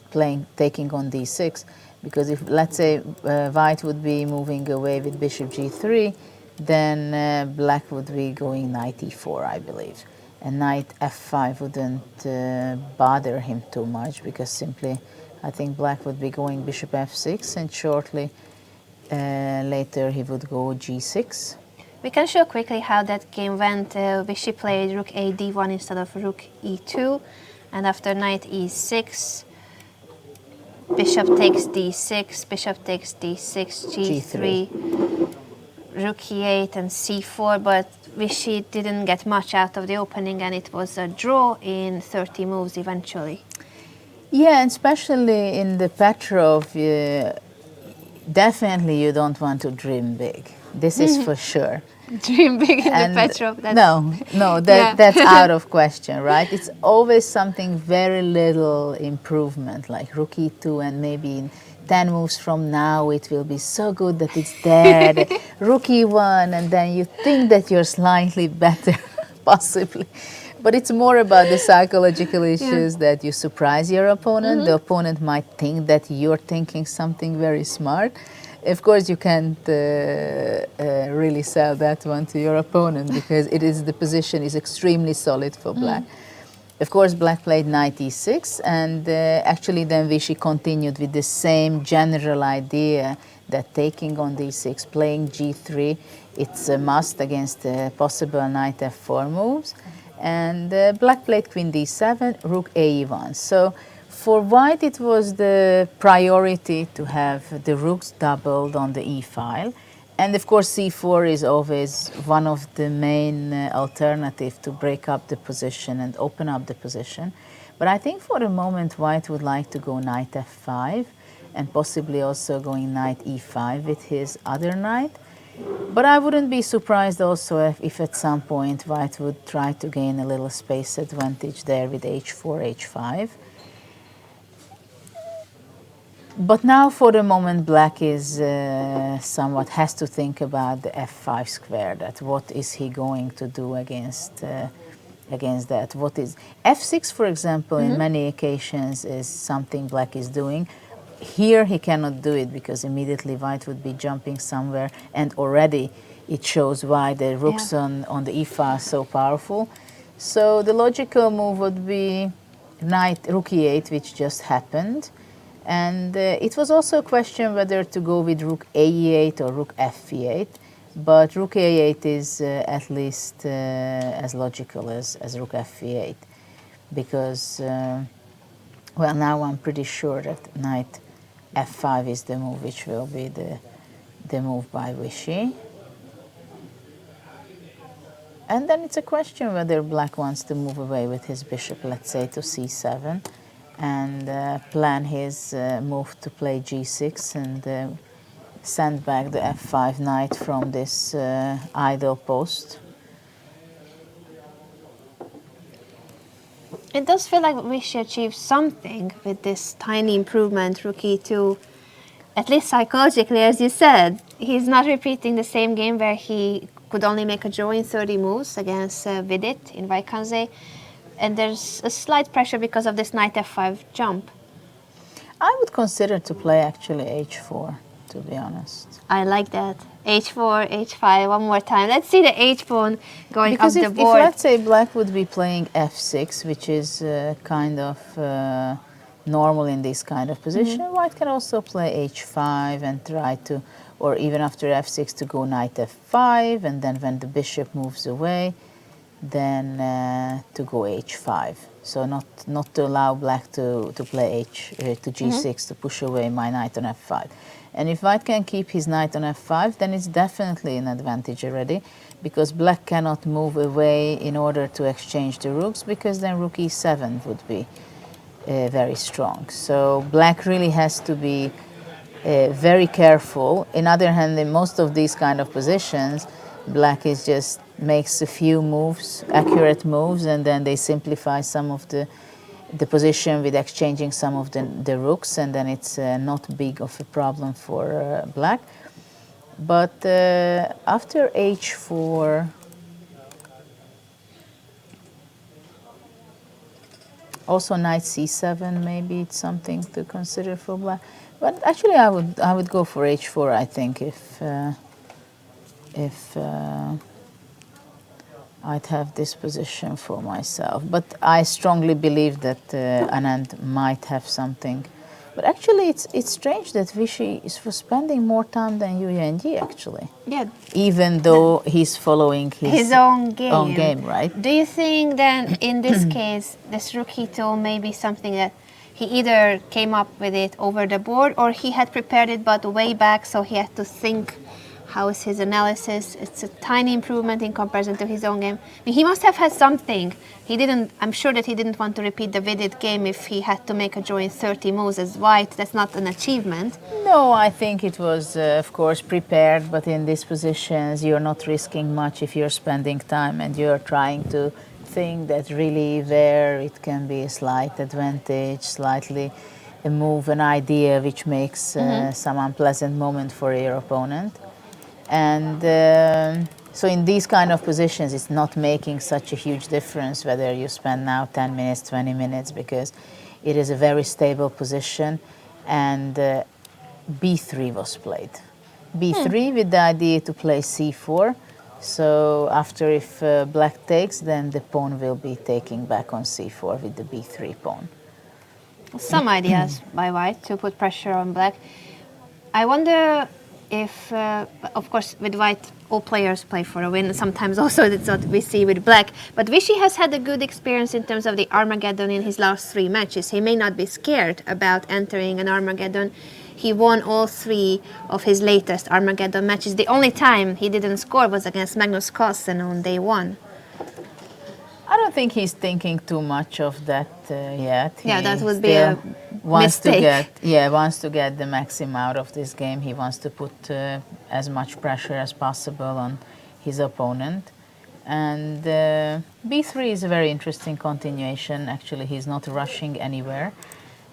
taking on d6. Because if, let's say, white would be moving away with bishop g3, then black would be going knight e4, I believe. And knight f5 wouldn't bother him too much, because simply, I think black would be going bishop f6, and shortly later he would go g6. We can show quickly how that game went. Vishy played rook a d1 instead of rook e2, and after knight e6, bishop takes d6, bishop takes d6, g3, rook e8 and c4, but Vishy didn't get much out of the opening, and it was a draw in 30 moves eventually. Yeah, and especially in the Petrov, definitely you don't want to dream big. This is for sure. Dream big in the Petrov. That's out of question, right? It's always something very little improvement, like rook e2, and maybe in 10 moves from now it will be so good that it's dead. Rook e1, and then you think that you're slightly better, possibly. But it's more about the psychological issues that you surprise your opponent. The opponent might think that you're thinking something very smart. Of course, you can't really sell that one to your opponent, because the position is extremely solid for black. Of course, black played knight e6, and actually then Vishy continued with the same general idea that taking on d6, playing g3, it's a must against possible knight f4 moves. And black played queen d7, rook a1. So for white, it was the priority to have the rooks doubled on the e file. And of course, c4 is always one of the main alternatives to break up the position and open up the position. But I think for the moment, white would like to go knight f5, and possibly also going knight e5 with his other knight. But I wouldn't be surprised also if at some point white would try to gain a little space advantage there with h4, h5. But now for the moment black is somewhat has to think about the f5 square, that what is he going to do against that. What is f6, for example, in many occasions is something black is doing. here he cannot do it because immediately white would be jumping somewhere, and already it shows why the rooks on the e-file are so powerful. So the logical move would be knight rook e8, which just happened. And it was also a question whether to go with rook a8 or rook f8. But rook a8 is at least as logical as rook f8, because, well, now I'm pretty sure that knight f5 is the move which will be the move by Vishy. And then it's a question whether black wants to move away with his bishop, let's say, to c7, and plan his move to play g6 and send back the f5 knight from this idle post. It does feel like Vishy achieved something with this tiny improvement, rook e2, at least psychologically, as you said. He's not repeating the same game where he could only make a draw in 30 moves against Vidit in Vaikanze. And there's a slight pressure because of this knight f5 jump. I would consider to play actually h4, to be honest. I like that. h4, h5, one more time. Let's see the h pawn going Because up if, the board. if let's say black would be playing f6, which is kind of normal in this kind of position, white can also play h5 and try to, or even after f6 to go knight f5, and then when the bishop moves away, then to go h5. So not to allow black to play to g6 to push away my knight on f5. And if white can keep his knight on f5, then it's definitely an advantage already, because black cannot move away in order to exchange the rooks, because then rook e7 would be very strong. So black really has to be very careful. On the other hand, in most of these kind of positions, black is just makes a few moves, accurate moves, and then they simplify some of the position with exchanging some of the rooks, and then it's not big of a problem for black. But after h4, also knight c7, maybe it's something to consider for black. But actually, I would go for h4. I think if I'd have this position for myself. But I strongly believe that Anand might have something. But actually, it's strange that Vishy is for spending more time than Yu Yanji, actually. Yeah. Even though he's following His own game. Own game, right? Do you think then, in this case, this rook e2 may be something that he either came up with it over the board, or he had prepared it but way back, so he had to think how is his analysis. It's a tiny improvement in comparison to his own game. I mean, he must have had something. I'm sure that he didn't want to repeat the Vidit game if he had to make a draw in 30 moves as white. That's not an achievement. No, I think it was, of course, prepared, but in these positions you're not risking much if you're spending time and you're trying to think that really there it can be a slight advantage, slightly a move, an idea which makes some unpleasant moment for your opponent. And so in these kind of positions, it's not making such a huge difference whether you spend now 10 minutes, 20 minutes, because it is a very stable position. And b3 was played. b3 with the idea to play c4. So after if black takes, then the pawn will be taking back on c4 with the b3 pawn. Some ideas by white to put pressure on black. I wonder if, of course, with white, all players play for a win. Sometimes also that's what we see with black. But Vishy has had a good experience in terms of the Armageddon in his last 3 matches. He may not be scared about entering an Armageddon. He won all 3 of his latest Armageddon matches. The only time he didn't score was against Magnus Carlsen on day 1. I don't think he's thinking too much of that yet. Yeah, that would be a mistake. Wants to get the maximum out of this game. He wants to put as much pressure as possible on his opponent. And b3 is a very interesting continuation. Actually, he's not rushing anywhere.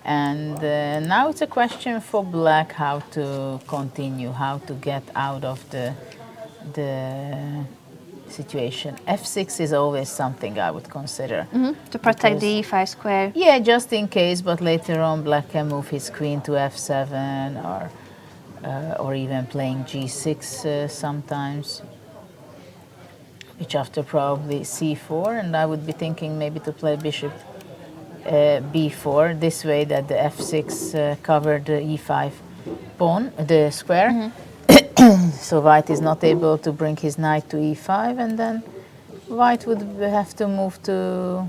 And now it's a question for black how to continue, how to get out of the situation. F6 is always something I would consider. To protect the Because- e5 square. Yeah, just in case, but later on Black can move his queen to f7 or even playing g6 sometimes, which after probably c4, and I would be thinking maybe to play bishop b4, this way that the f6 covered the e5 pawn, the square. So white is not able to bring his knight to e5, and then white would have to move to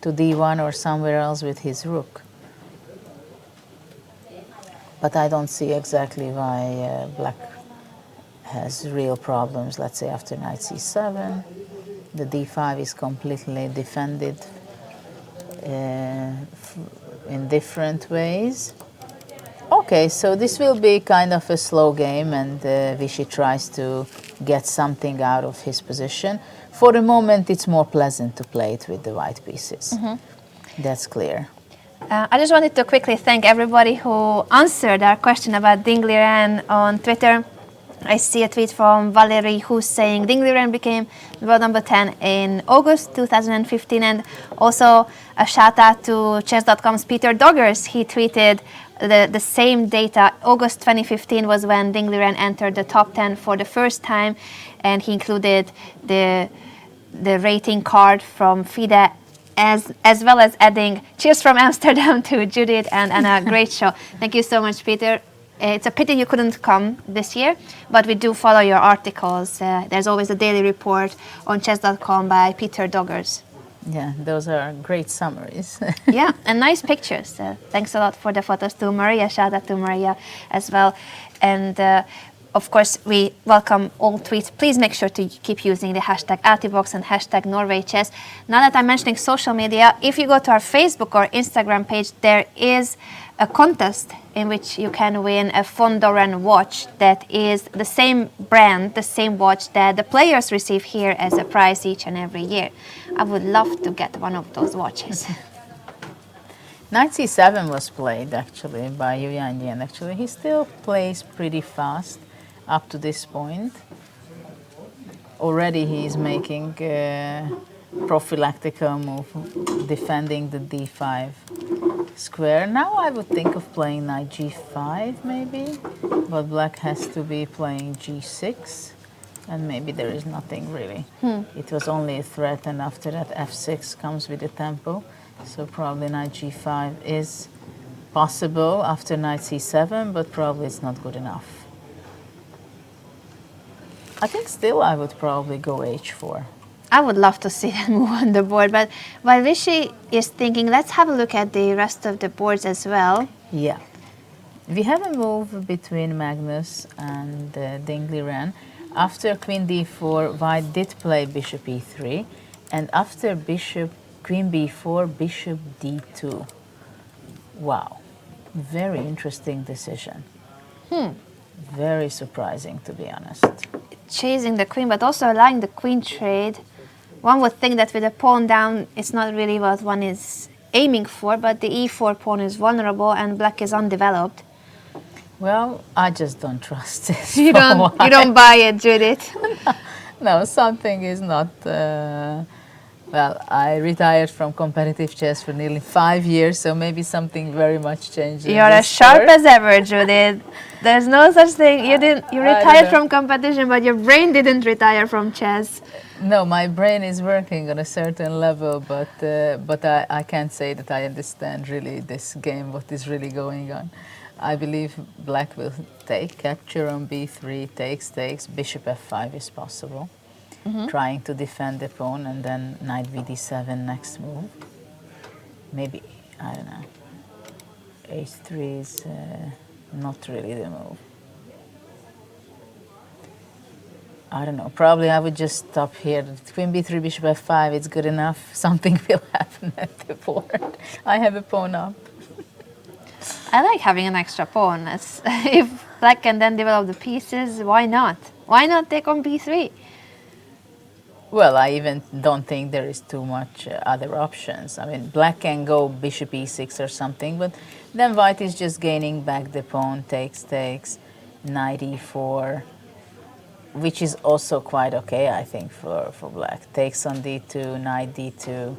d1 or somewhere else with his rook. But I don't see exactly why black has real problems, let's say after knight c7. The d5 is completely defended in different ways. Okay, so this will be kind of a slow game, and Vishy tries to get something out of his position. For the moment, it's more pleasant to play it with the white pieces. That's clear. I just wanted to quickly thank everybody who answered our question about Ding Liren on Twitter. I see a tweet from Valerie who's saying Ding Liren became world number 10 in August 2015, and also a shout out to chess.com's Peter Doggers. He tweeted the same data. August 2015 was when Ding Liren entered the top 10 for the first time, and he included the rating card from FIDE as well as adding cheers from Amsterdam to Judith and a great show. Thank you so much, Peter. It's a pity you couldn't come this year, but we do follow your articles. There's always a daily report on chess.com by Peter Doggers. Yeah, those are great summaries. Yeah, and nice pictures. Thanks a lot for the photos to Maria. Shout out to Maria as well. And of course, we welcome all tweets. Please make sure to keep using the hashtag Altibox and hashtag NorwayChess. Now that I'm mentioning social media, if you go to our Facebook or Instagram page, there is a contest in which you can win a von Doren watch that is the same brand, the same watch that the players receive here as a prize each and every year. I would love to get one of those watches. Knight c7 was played actually by Yu Yanjian. Actually, he still plays pretty fast up to this point. Already he is making a prophylactical move, defending the d5 square. Now I would think of playing knight g5 maybe, but black has to be playing g6, and maybe there is nothing really. It was only a threat, and after that f6 comes with the tempo, so probably knight g5 is possible after knight c7, but probably it's not good enough. I think still I would probably go h4. I would love to see that move on the board, but while Vishy is thinking, let's have a look at the rest of the boards as well. Yeah. We have a move between Magnus and Ding Liren. After queen d4, white did play bishop e3, and after queen b4, bishop d2. Wow. Very interesting decision. Very surprising, to be honest. Chasing the queen, but also allowing the queen trade. One would think that with a pawn down, it's not really what one is aiming for, but the e4 pawn is vulnerable and black is undeveloped. Well, I just don't trust this. You don't buy it, Judith. No, something is not... well, I retired from competitive chess for nearly 5 years, so maybe something very much changed. You're as sharp as ever, Judith. There's no such thing. You retired from competition, but your brain didn't retire from chess. No, my brain is working on a certain level, but I can't say that I understand really this game, what is really going on. I believe black will take, capture on b3, takes, bishop f5 is possible. Trying to defend the pawn, and then knight vd7 next move. Maybe, I don't know, h3 is not really the move. I don't know, probably I would just stop here. Queen b3, bishop f5, it's good enough. Something will happen at the board. I have a pawn up. I like having an extra pawn. If black can then develop the pieces, why not? Why not take on b3? Well, I even don't think there is too much other options. I mean, black can go bishop e6 or something, but then white is just gaining back the pawn, takes, knight e4. which is also quite okay, I think, for black. Takes on d2, knight d2.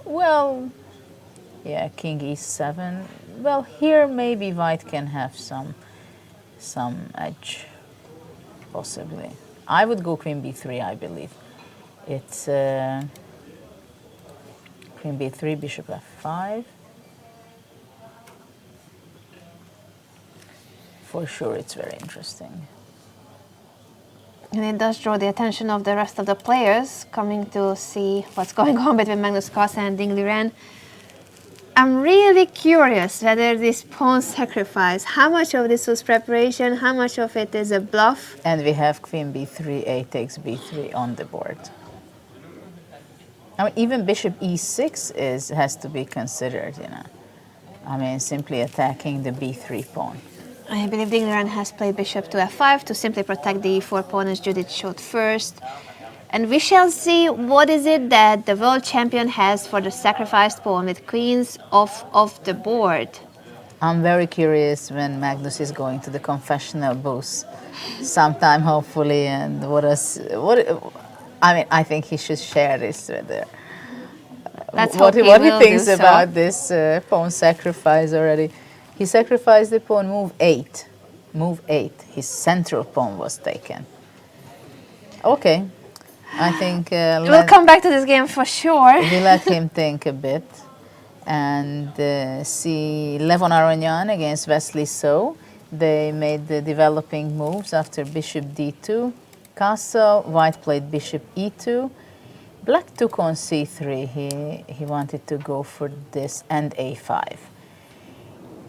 Well, yeah, king e7. Well, here maybe white can have some edge, possibly. I would go queen b3, I believe. It's queen b3, bishop f5. For sure, it's very interesting. And it does draw the attention of the rest of the players coming to see what's going on between Magnus Carlsen and Ding Liren. I'm really curious whether this pawn sacrifice, how much of this was preparation, how much of it is a bluff? And we have queen b3, a takes b3 on the board. I mean, even bishop e6 has to be considered, you know. I mean, simply attacking the b3 pawn. I believe Ding Liren has played bishop to f5 to simply protect the e4 pawn, as Judith showed first. And we shall see what is it that the world champion has for the sacrificed pawn with queens off the board. I'm very curious when Magnus is going to the confessional booth sometime, hopefully, and I mean, I think he should share this with her. Let's What hope he will thinks do so. about this pawn sacrifice already. He sacrificed the pawn, move 8. Move 8. His central pawn was taken. Okay. I think We'll come back to this game for sure. we let him think a bit and see Levon Aronian against Wesley So. They made the developing moves after bishop d2. Castle, white played bishop e2. Black took on c3. He wanted to go for this and a5.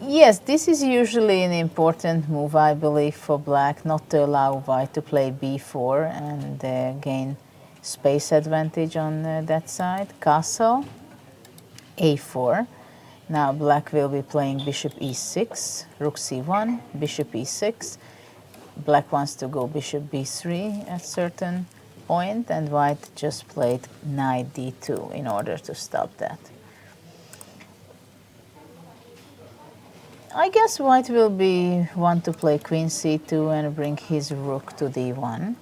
Yes, this is usually an important move, I believe, for black, not to allow white to play b4 and gain space advantage on that side. Castle, a4. Now black will be playing bishop e6, rook c1, bishop e6. Black wants to go bishop b3 at certain point, and white just played knight d2 in order to stop that. I guess white will want to play queen c2 and bring his rook to d1,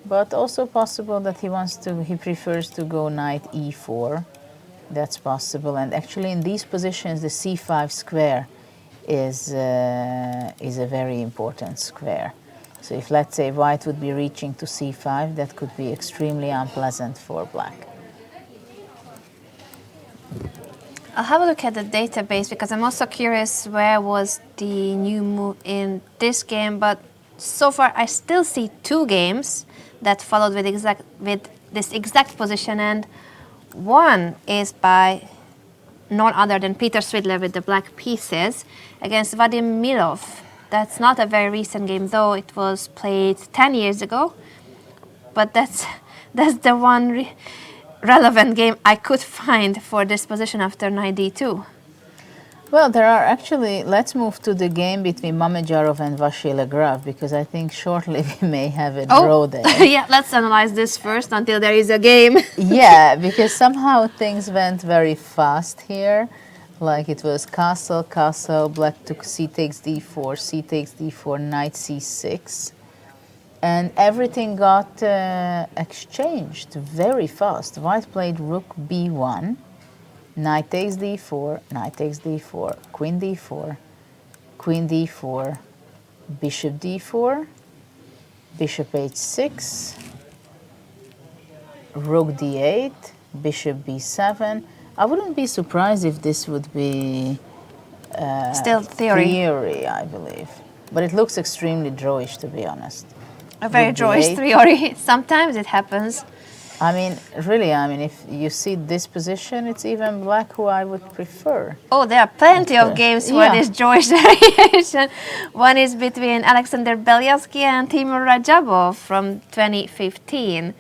but also possible that he prefers to go knight e4. That's possible, and actually in these positions the c5 square is a very important square. So if, let's say, white would be reaching to c5, that could be extremely unpleasant for black. I'll have a look at the database because I'm also curious where was the new move in this game, but so far I still see 2 games that followed with this exact position, and one is by none other than Peter Svidler with the black pieces against Vadim Milov. That's not a very recent game, though. It was played 10 years ago, but that's the one relevant game I could find for this position after knight d2. Well, there are actually, let's move to the game between Mamedyarov and Vasyl Agraf, because I think shortly we may have a draw there. Yeah, let's analyze this first until there is a game. Yeah, because somehow things went very fast here. Like it was castle, castle, black took c takes d4, c takes d4, knight c6. And everything got exchanged very fast. White played rook b1, knight takes d4, knight takes d4, queen d4, queen d4, bishop d4, bishop h6, rook d8, bishop b7. I wouldn't be surprised if this would be Still theory. I believe. But it looks extremely drawish, to be honest. A very Rook drawish d8. theory. Sometimes it happens. I mean, really, if you see this position, it's even black who I would prefer. Oh, there are plenty of games for Yeah. this drawish variation. One is between Alexander Belyavsky and Timur Rajabov from 2015.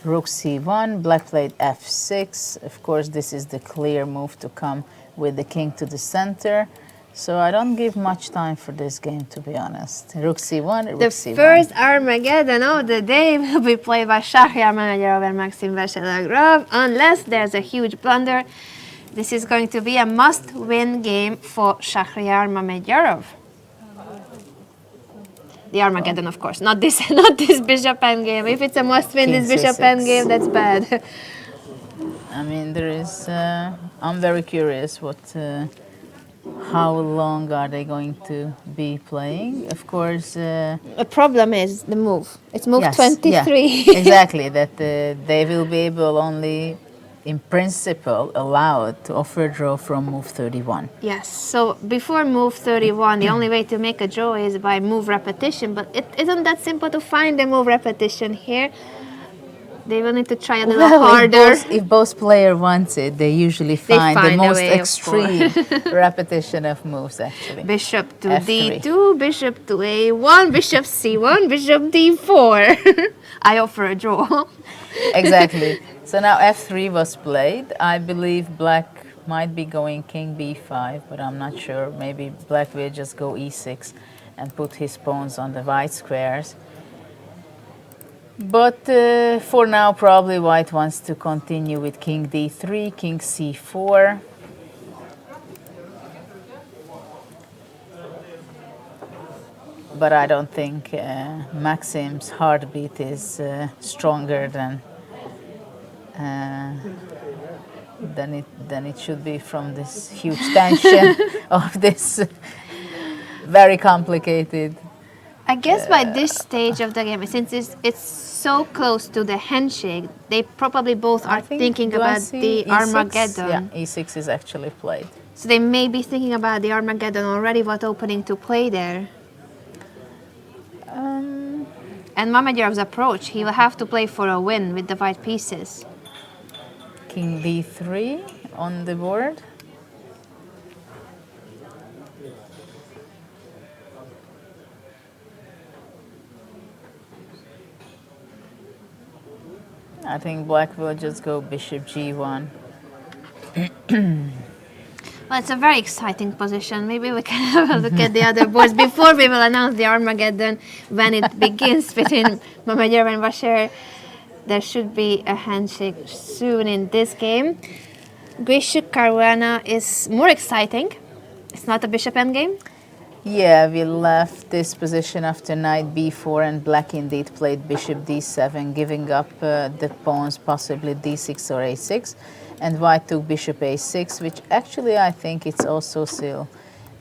Rook c1, black played f6. Of course, this is the clear move to come with the king to the center. So I don't give much time for this game, to be honest. Rook c1, rook The c1. first Armageddon of the day will be played by Shahryar Mamedyarov and Maxim Vasyl-Agraf, unless there's a huge blunder. This is going to be a must-win game for Shahryar Mamedyarov. the Armageddon, of course, not this, not this bishop endgame. If it's a must-win, King this bishop C6. endgame, that's bad. I mean, there is. I'm very curious what. How long are they going to be playing? Of course. The problem is the move. It's move Yes, 23. yeah, exactly. That they will be able only, in principle, allowed to offer a draw from move 31. Yes, so before move 31, the only way to make a draw is by move repetition, but it isn't that simple to find the move repetition here. They will need to try a little Well, harder. if both player wants it, they usually They find the find a most way, of extreme repetition of moves, actually. Bishop to F3. D2, bishop to A1, bishop C1, bishop D4. I offer a draw. Exactly. So now F3 was played. I believe black might be going king B5, but I'm not sure. Maybe black will just go E6 and put his pawns on the white squares. But for now, probably white wants to continue with king D3, king C4. But I don't think Maxim's heartbeat is stronger than it should be from this huge tension of this very complicated. I guess by this stage of the game, since it's so close to the handshake, they probably both I are think, thinking do I about see the E6? Armageddon. Yeah, E6 is actually played. So they may be thinking about the Armageddon already, what opening to play there. And Mamedyrov's approach, he will have to play for a win with the white pieces. King B3 on the board. I think black will just go bishop G1. Well, it's a very exciting position. Maybe we can have a look at the other boards before we will announce the Armageddon when it begins between Mamedyarov and Vasher. There should be a handshake soon in this game. Grischuk Caruana is more exciting. It's not a bishop endgame. Yeah, we left this position after knight b4 and black indeed played bishop d7, giving up the pawns, possibly d6 or a6. And white took bishop a6, which actually I think it's also still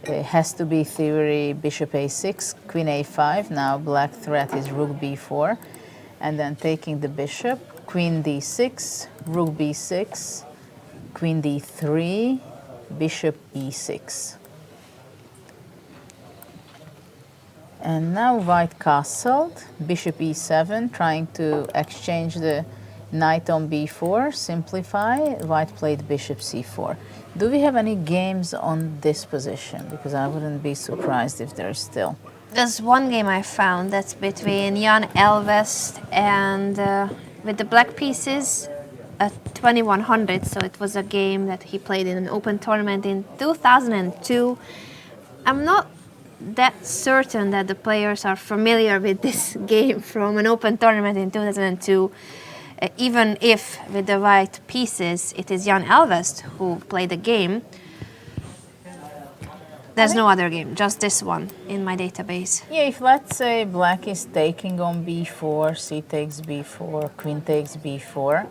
has to be theory bishop a6, queen a5. Now black threat is rook b4. And then taking the bishop, queen d6, rook b6, queen d3, bishop e6. And now white castled, bishop e7, trying to exchange the knight on b4, simplify. White played bishop c4. Do we have any games on this position? Because I wouldn't be surprised if there's still. There's one game I found that's between Jan Elvest and with the black pieces at 2100. So it was a game that he played in an open tournament in 2002. I'm not that certain that the players are familiar with this game from an open tournament in 2002. Even if with the white pieces it is Jan Elvest who played the game, there's no other game, just this one in my database. Yeah, if let's say black is taking on b4, c takes b4, queen takes b4,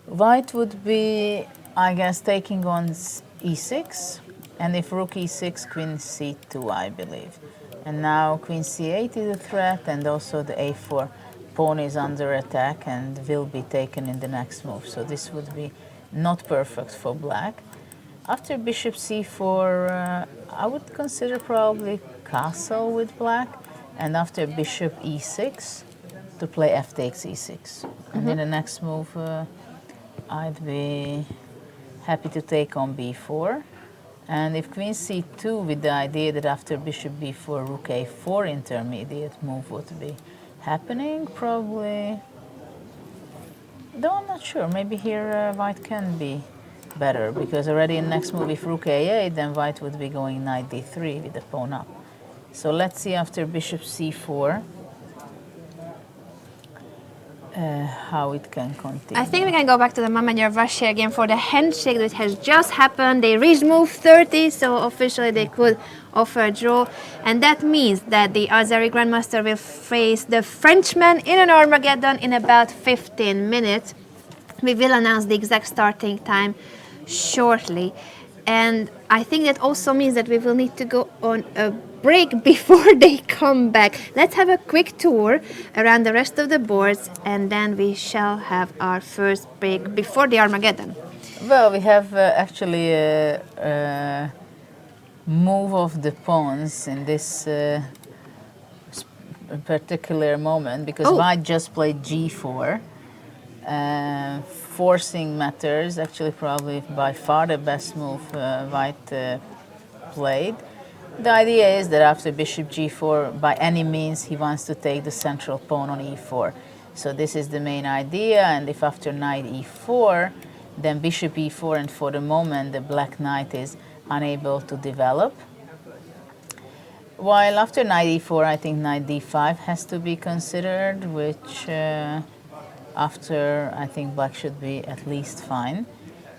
white would be, I guess, taking on e6, and if rook e6, queen c2, I believe. And now queen c8 is a threat, and also the a4 pawn is under attack and will be taken in the next move. So this would be not perfect for black. After bishop c4, I would consider probably castle with black, and after bishop e6 to play f takes e6. And in the next move, I'd be happy to take on b4. And if queen c2, with the idea that after bishop b4, rook a4 intermediate move would be happening, probably, though I'm not sure, maybe here white can be better, because already in next move, if rook a8, then white would be going knight d3 with the pawn up. So let's see after bishop c4. how it can continue. I think we can go back to the Mamager of Russia again for the handshake that has just happened. They reached move 30, so officially they could offer a draw. And that means that the Azeri Grandmaster will face the Frenchman in an Armageddon in about 15 minutes. We will announce the exact starting time shortly. And I think that also means that we will need to go on a break before they come back. Let's have a quick tour around the rest of the boards, and then we shall have our first break before the Armageddon. Well, we have actually a move of the pawns in this particular moment, because White just played g4. Forcing matters, actually probably by far the best move White played. The idea is that after bishop g4, by any means, he wants to take the central pawn on e4. So this is the main idea, and if after knight e4, then bishop e4, and for the moment the black knight is unable to develop. While after knight e4, I think knight d5 has to be considered, which after I think black should be at least fine.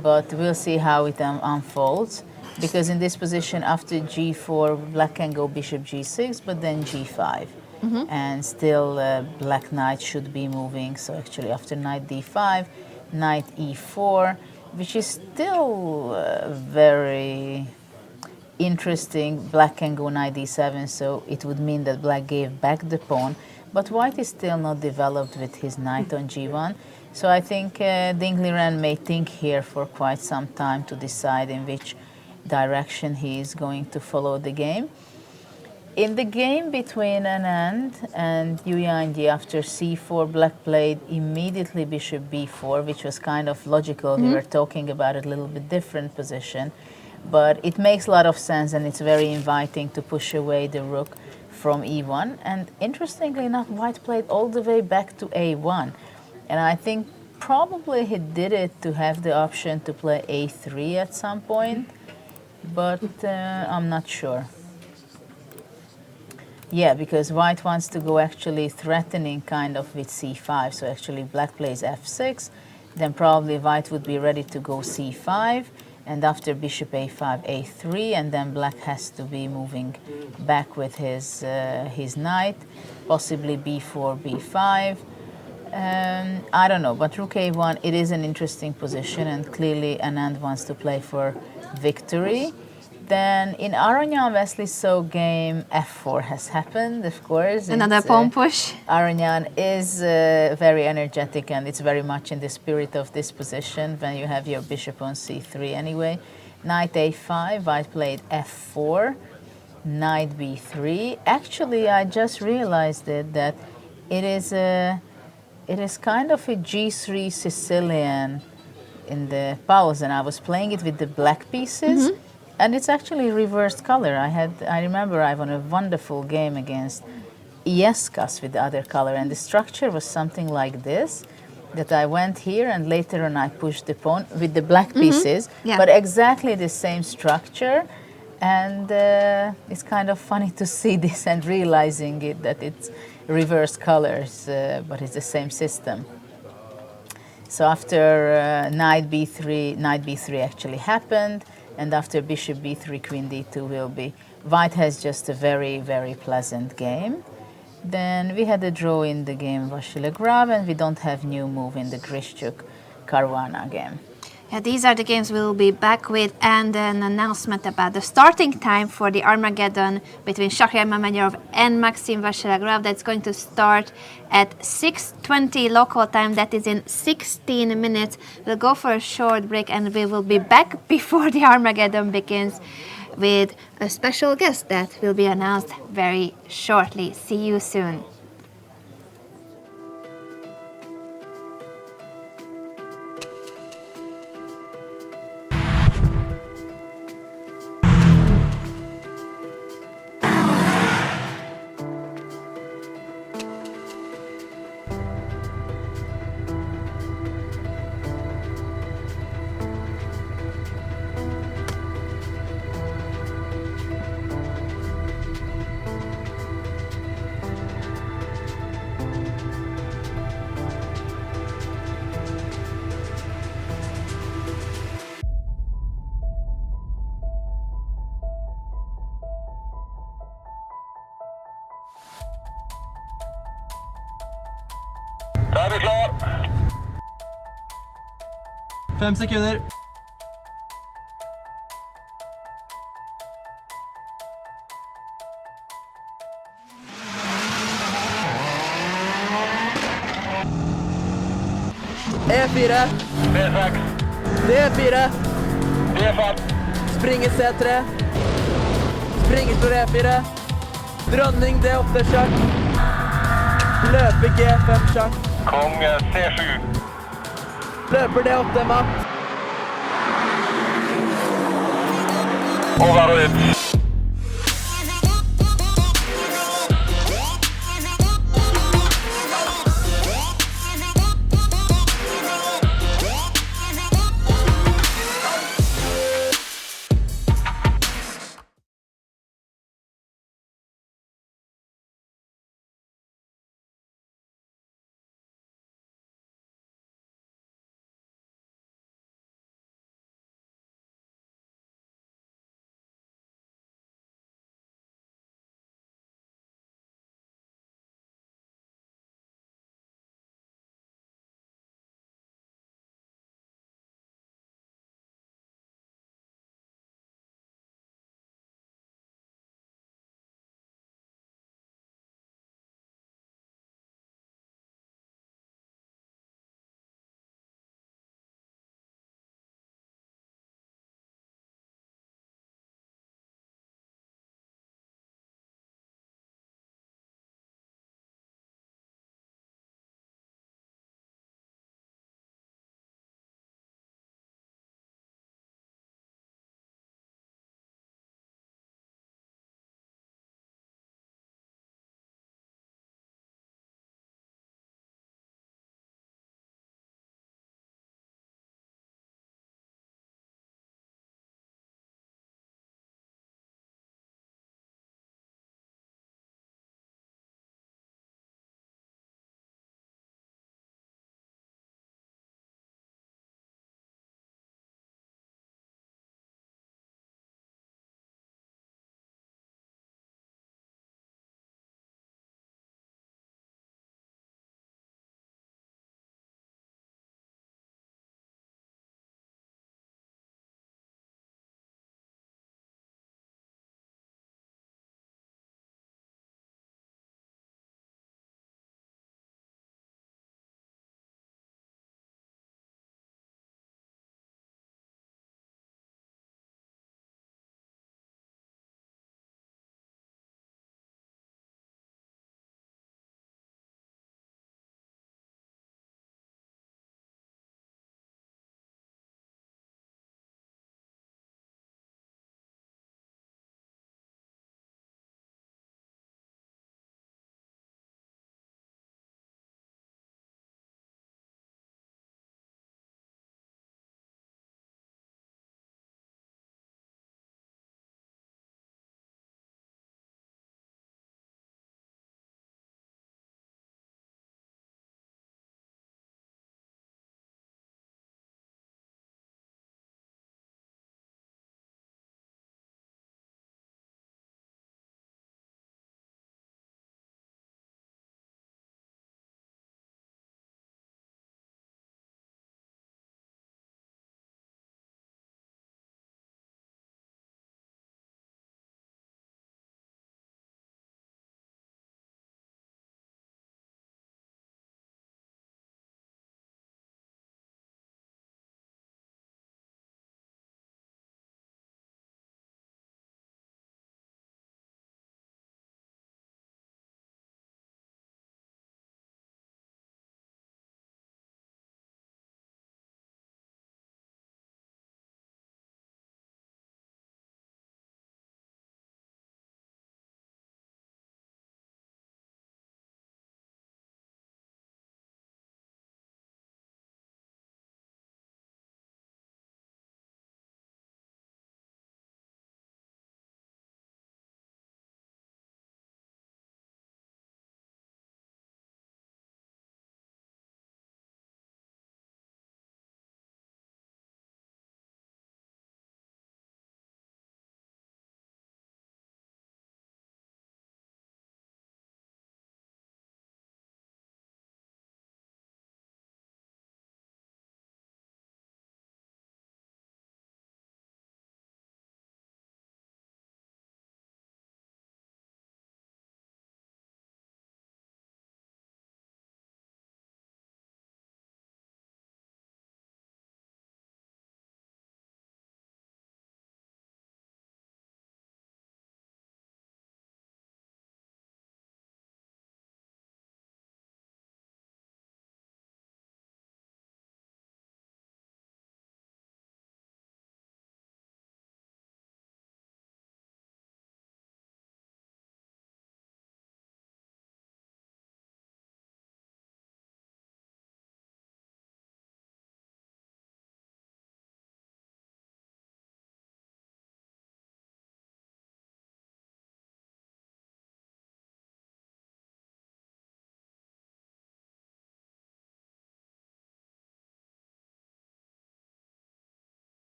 But we'll see how it unfolds, because in this position after g4, black can go bishop g6, but then g5. And still black knight should be moving. So actually after knight d5, knight e4, which is still very interesting. Black can go knight d7, so it would mean that black gave back the pawn, but white is still not developed with his knight on g1. So I think Ding Liren may think here for quite some time to decide in which direction he is going to follow the game. In the game between Anand and Yu Yangyi after c4, black played immediately bishop b4, which was kind of logical. We were talking about a little bit different position, but it makes a lot of sense, and it's very inviting to push away the rook from e1. And interestingly enough, white played all the way back to a1. And I think probably he did it to have the option to play a3 at some point, but I'm not sure. Yeah, because white wants to go actually threatening kind of with c5. So actually black plays f6, then probably white would be ready to go c5, and after bishop a5, a3, and then black has to be moving back with his knight, possibly b4, b5. I don't know, but rook a1, it is an interesting position, and clearly Anand wants to play for victory. Then in Aronian Wesley So game, f4 has happened, of course. Another pawn push. Aronian is very energetic, and it's very much in the spirit of this position when you have your bishop on c3 anyway. Knight a5, white played f4, knight b3. Actually, I just realized that it is kind of a g3 Sicilian in the pause, and I was playing it with the black pieces. And it's actually reversed color. I remember I won a wonderful game against Iescas with the other color, and the structure was something like this, that I went here and later on I pushed the pawn with the black pieces, but exactly the same structure. And it's kind of funny to see this and realizing it, that it's reversed colors, but it's the same system. So after knight b3 actually happened. And after bishop b3, queen d2 will be. White has just a very, very pleasant game. Then we had a draw in the game Vachier-Lagrave, and we don't have new move in the Grischuk-Caruana game. Yeah, these are the games we'll be back with, and an announcement about the starting time for the Armageddon between Shahriar Mammadov and Maxime Vachier-Lagrave. That's going to start at 6:20 local time. That is in 16 minutes. We'll go for a short break, and we will be back before the Armageddon begins with a special guest that will be announced very shortly. See you soon. er vi klar. 5 sekunder. E4, D6, D4, D5, springer C3, springer E4, dronning D8 sjakk, løper G5 sjakk, konge C7, løper D8 matt, over og ut.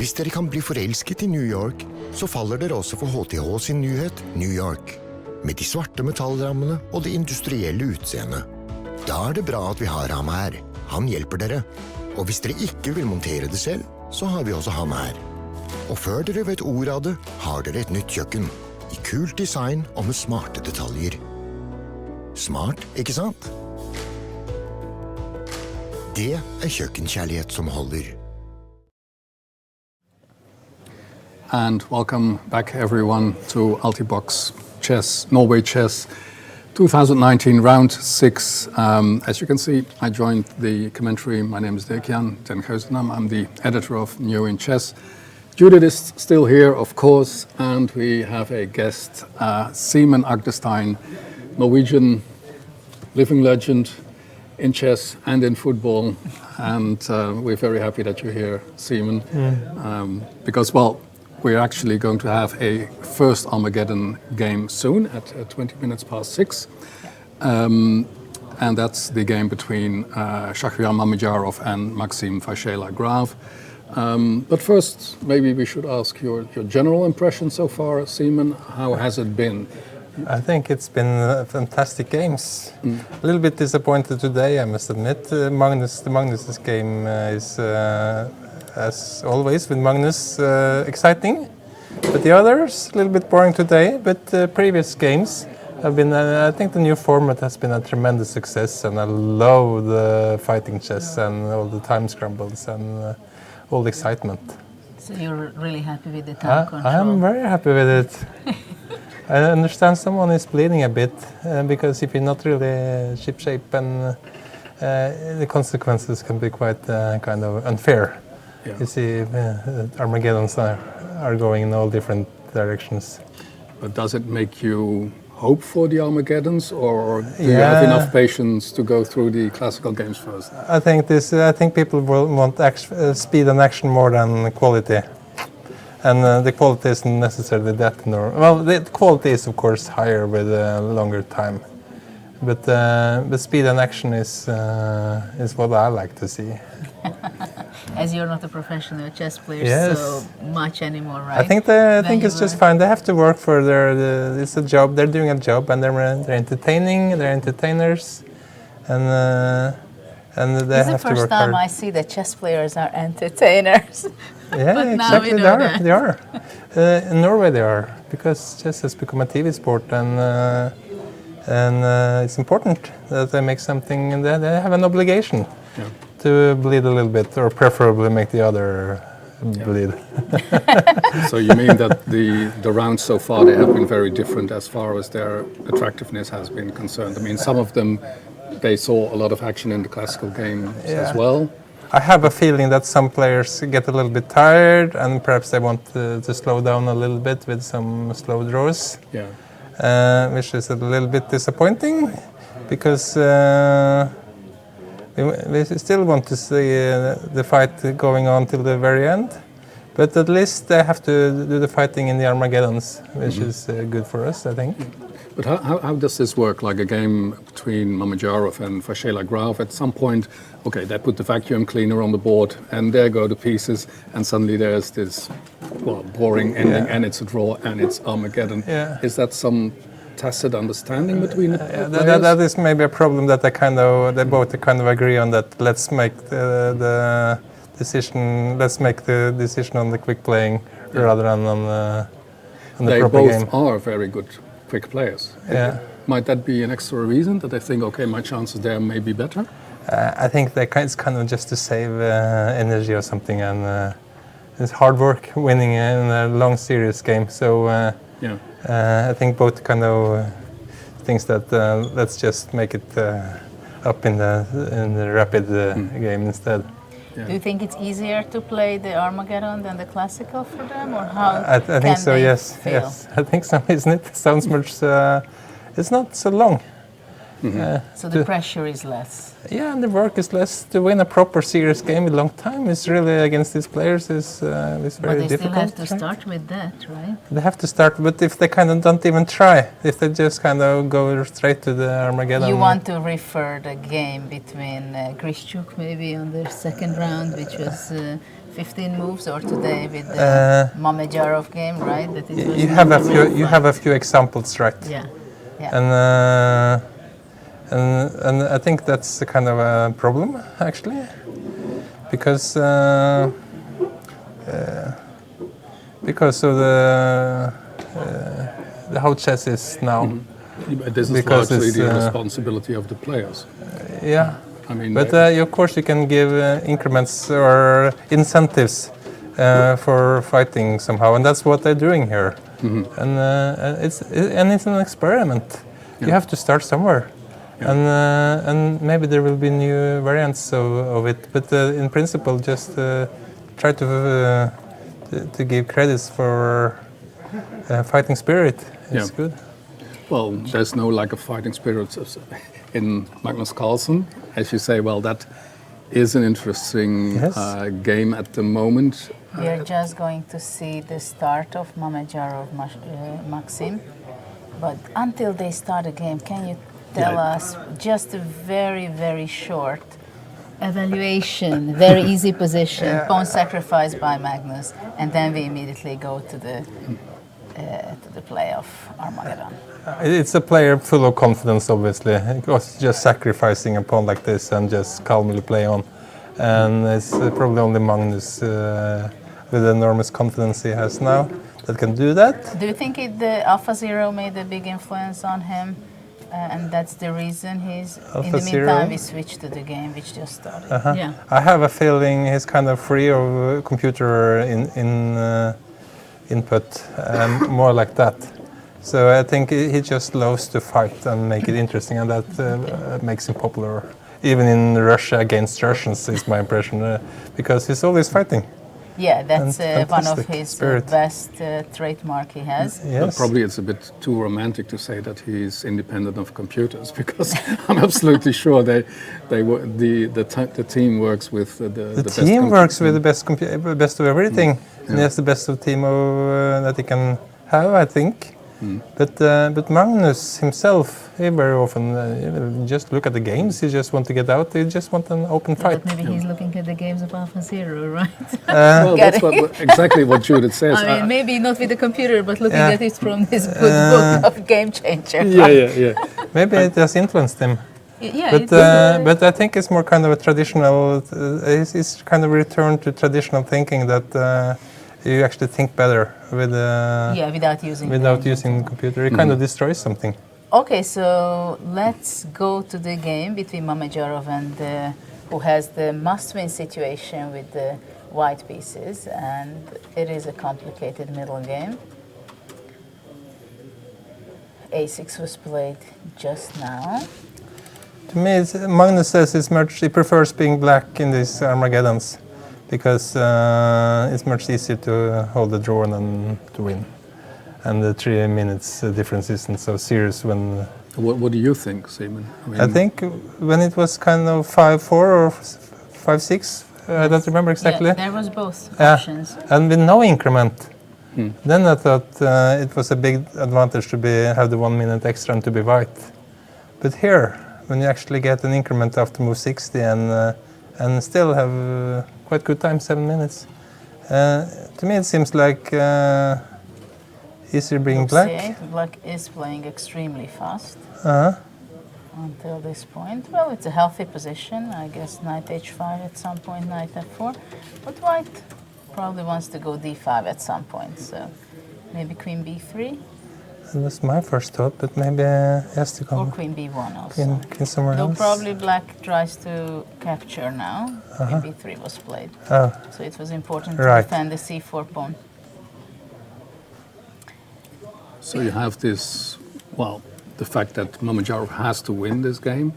Hvis dere kan bli forelsket i New York, så faller dere også for HTH sin nyhet New York. Med de svarte metallrammene og det industrielle utseendet. Da er det bra at vi har ham her. Han hjelper dere. Og hvis dere ikke vil montere det selv, så har vi også han her. Og før dere vet ordet av det, har dere et nytt kjøkken. I kult design og med smarte detaljer. Smart, ikke sant? Det er kjøkkenkjærlighet som holder. And welcome back everyone to Altibox Chess, Norway Chess 2019 round 6. As you can see, I joined the commentary. My name is Dirk-Jan den Geuzenam. I'm the editor of New in Chess. Judith is still here, of course, and we have a guest, Simen Agdestein, Norwegian living legend in chess and in football. And we're very happy that you're here, Simen, because, well, we're actually going to have a first Armageddon game soon at 20 minutes past 6. And that's the game between Shahryar Mamedyarov and Maxim Vachier-Lagrave. But first, maybe we should ask your general impression so far, Simen. How has it been? I think it's been fantastic games. A little bit disappointed today, I must admit. The Magnus's game is, as always with Magnus, exciting. But the others, a little bit boring today. But previous games have been, I think the new format has been a tremendous success. And I love the fighting chess and all the time scrambles and all the excitement. So you're really happy with the time control? I'm very happy with it. I understand someone is bleeding a bit because if you're not really ship-shape and the consequences can be quite kind of unfair. Yeah. You see Armageddons are going in all different directions. But does it make you hope for the Armageddons, or do you have enough patience to go through the classical games first? I think people will want speed and action more than quality. And the quality isn't necessarily that normal. Well, the quality is of course higher with a longer time, but speed and action is what I like to see. As you're not a professional chess player so much anymore, right? I think it's just fine. They have to work for it's a job. They're doing a job, and they're entertaining. They're entertainers, and they have to work hard. It's the first time I see that chess players are entertainers. Yeah, but exactly. Now we know They are. In Norway, they are, because chess has become a TV sport, and it's important that they make something, and they have an obligation to bleed a little bit, or preferably make the other bleed. So you mean that the rounds so far, they have been very different as far as their attractiveness has been concerned? I mean, some of them, they saw a lot of action in the classical games as well. I have a feeling that some players get a little bit tired, and perhaps they want to slow down a little bit with some slow draws, which is a little bit disappointing, because we still want to see the fight going on till the very end. But at least they have to do the fighting in the Armageddons, which is good for us, I think. But how does this work? Like a game between Mamedyarov and Vachier-Lagrave, at some point, okay, they put the vacuum cleaner on the board, and there go the pieces, and suddenly there's this boring ending, and it's a draw, and it's Armageddon. Yeah. Is that some tacit understanding between the players? That is maybe a problem that they both kind of agree on, that let's make the decision on the quick playing rather than on the proper game. They both are very good quick players. Yeah. Might that be an extra reason that they think, okay, my chances there may be better? I think it's kind of just to save energy or something, and it's hard work winning in a long, serious game. So I think both kind of thinks that let's just make it up in the rapid game instead. Yeah. Do you think it's easier to play the Armageddon than the classical for them, or how? I think so. Yes, I think so. Isn't it? It sounds much. It's not so long. So the pressure is less. Yeah, and the work is less. To win a proper serious game in a long time is really against these players is very But they difficult. still have to right? start with that, right? They have to start, but if they kind of don't even try, if they just kind of go straight to the Armageddon. You want to refer the game between Grischuk maybe on the second round, which was 15 moves, or today with the Mamedyarov game, right? That it was You have a not few. really You fun. have a few examples, right? Yeah. And I think that's the kind of a problem actually, because of the how chess is now. This is Because largely it's, the responsibility of the players. Yeah. I mean, But of course, you can give increments or incentives for fighting somehow, and that's what they're doing here. And it's an experiment. You have to start somewhere, and maybe there will be new variants of it. But in principle, just try to give credits for fighting spirit. It's good. Well, there's no lack of fighting spirit in Magnus Carlsen. As you say, well, that is an interesting game at the moment. We are just going to see the start of Mamedyarov Maxim. But until they start a game, can you tell us just a very, very short evaluation, very easy position, pawn sacrifice by Magnus, and then we immediately go to the play of Armageddon. It's a player full of confidence, obviously. It was just sacrificing a pawn like this and just calmly play on. And it's probably only Magnus with the enormous confidence he has now that can do that. Do you think the AlphaZero made a big influence on him? And that's the reason he's... In the meantime, we switched to the game, which just started. Yeah. I have a feeling he's kind of free of computer input, more like that. So I think he just loves to fight and make it interesting, and that makes him popular. Even in Russia against Russians, is my impression, because he's always fighting. Yeah, that's one of his spirit. best trademark he has. Yes. But probably it's a bit too romantic to say that he's independent of computers, because I'm absolutely sure the team works with the best team works with the best of everything, and he has the best of team that he can have, I think. But Magnus himself, he very often just look at the games. He just want to get out. He just want an open fight. But maybe he's looking at the games of AlphaZero, right? Well, that's exactly what Judith says. I mean, maybe not with the computer, but looking at it from this good book of Game Changer. Yeah. Maybe it has influenced him. Yeah, But I think it's more kind of a traditional. It's kind of return to traditional thinking that you actually think better with without using the computer. It kind of destroys something. Okay, so let's go to the game between Mamedyarov and who has the must-win situation with the white pieces, and it is a complicated middle game. A6 was played just now. To me, Magnus says he prefers being black in these Armageddons, because it's much easier to hold the draw than to win. And the 3 minutes difference isn't so serious when... What do you think, Simon? I think when it was kind of 5-4 or 5-6, I don't remember exactly. Yeah, there was both options. And with no increment. Then I thought it was a big advantage to have the 1 minute extra and to be white. But here, when you actually get an increment after move 60 and still have quite good time, 7 minutes. To me, it seems like easier being black. Black is playing extremely fast until this point. Well, it's a healthy position. I guess knight h5 at some point, knight f4. But white probably wants to go d5 at some point. So maybe queen b3. That was my first thought, but maybe he has to come. Or queen b1 also. Queen somewhere else. Probably black tries to capture now. Queen b3 was played. Oh. So it was important to defend the c4 pawn. So you have this, well, the fact that Mamedyarov has to win this game.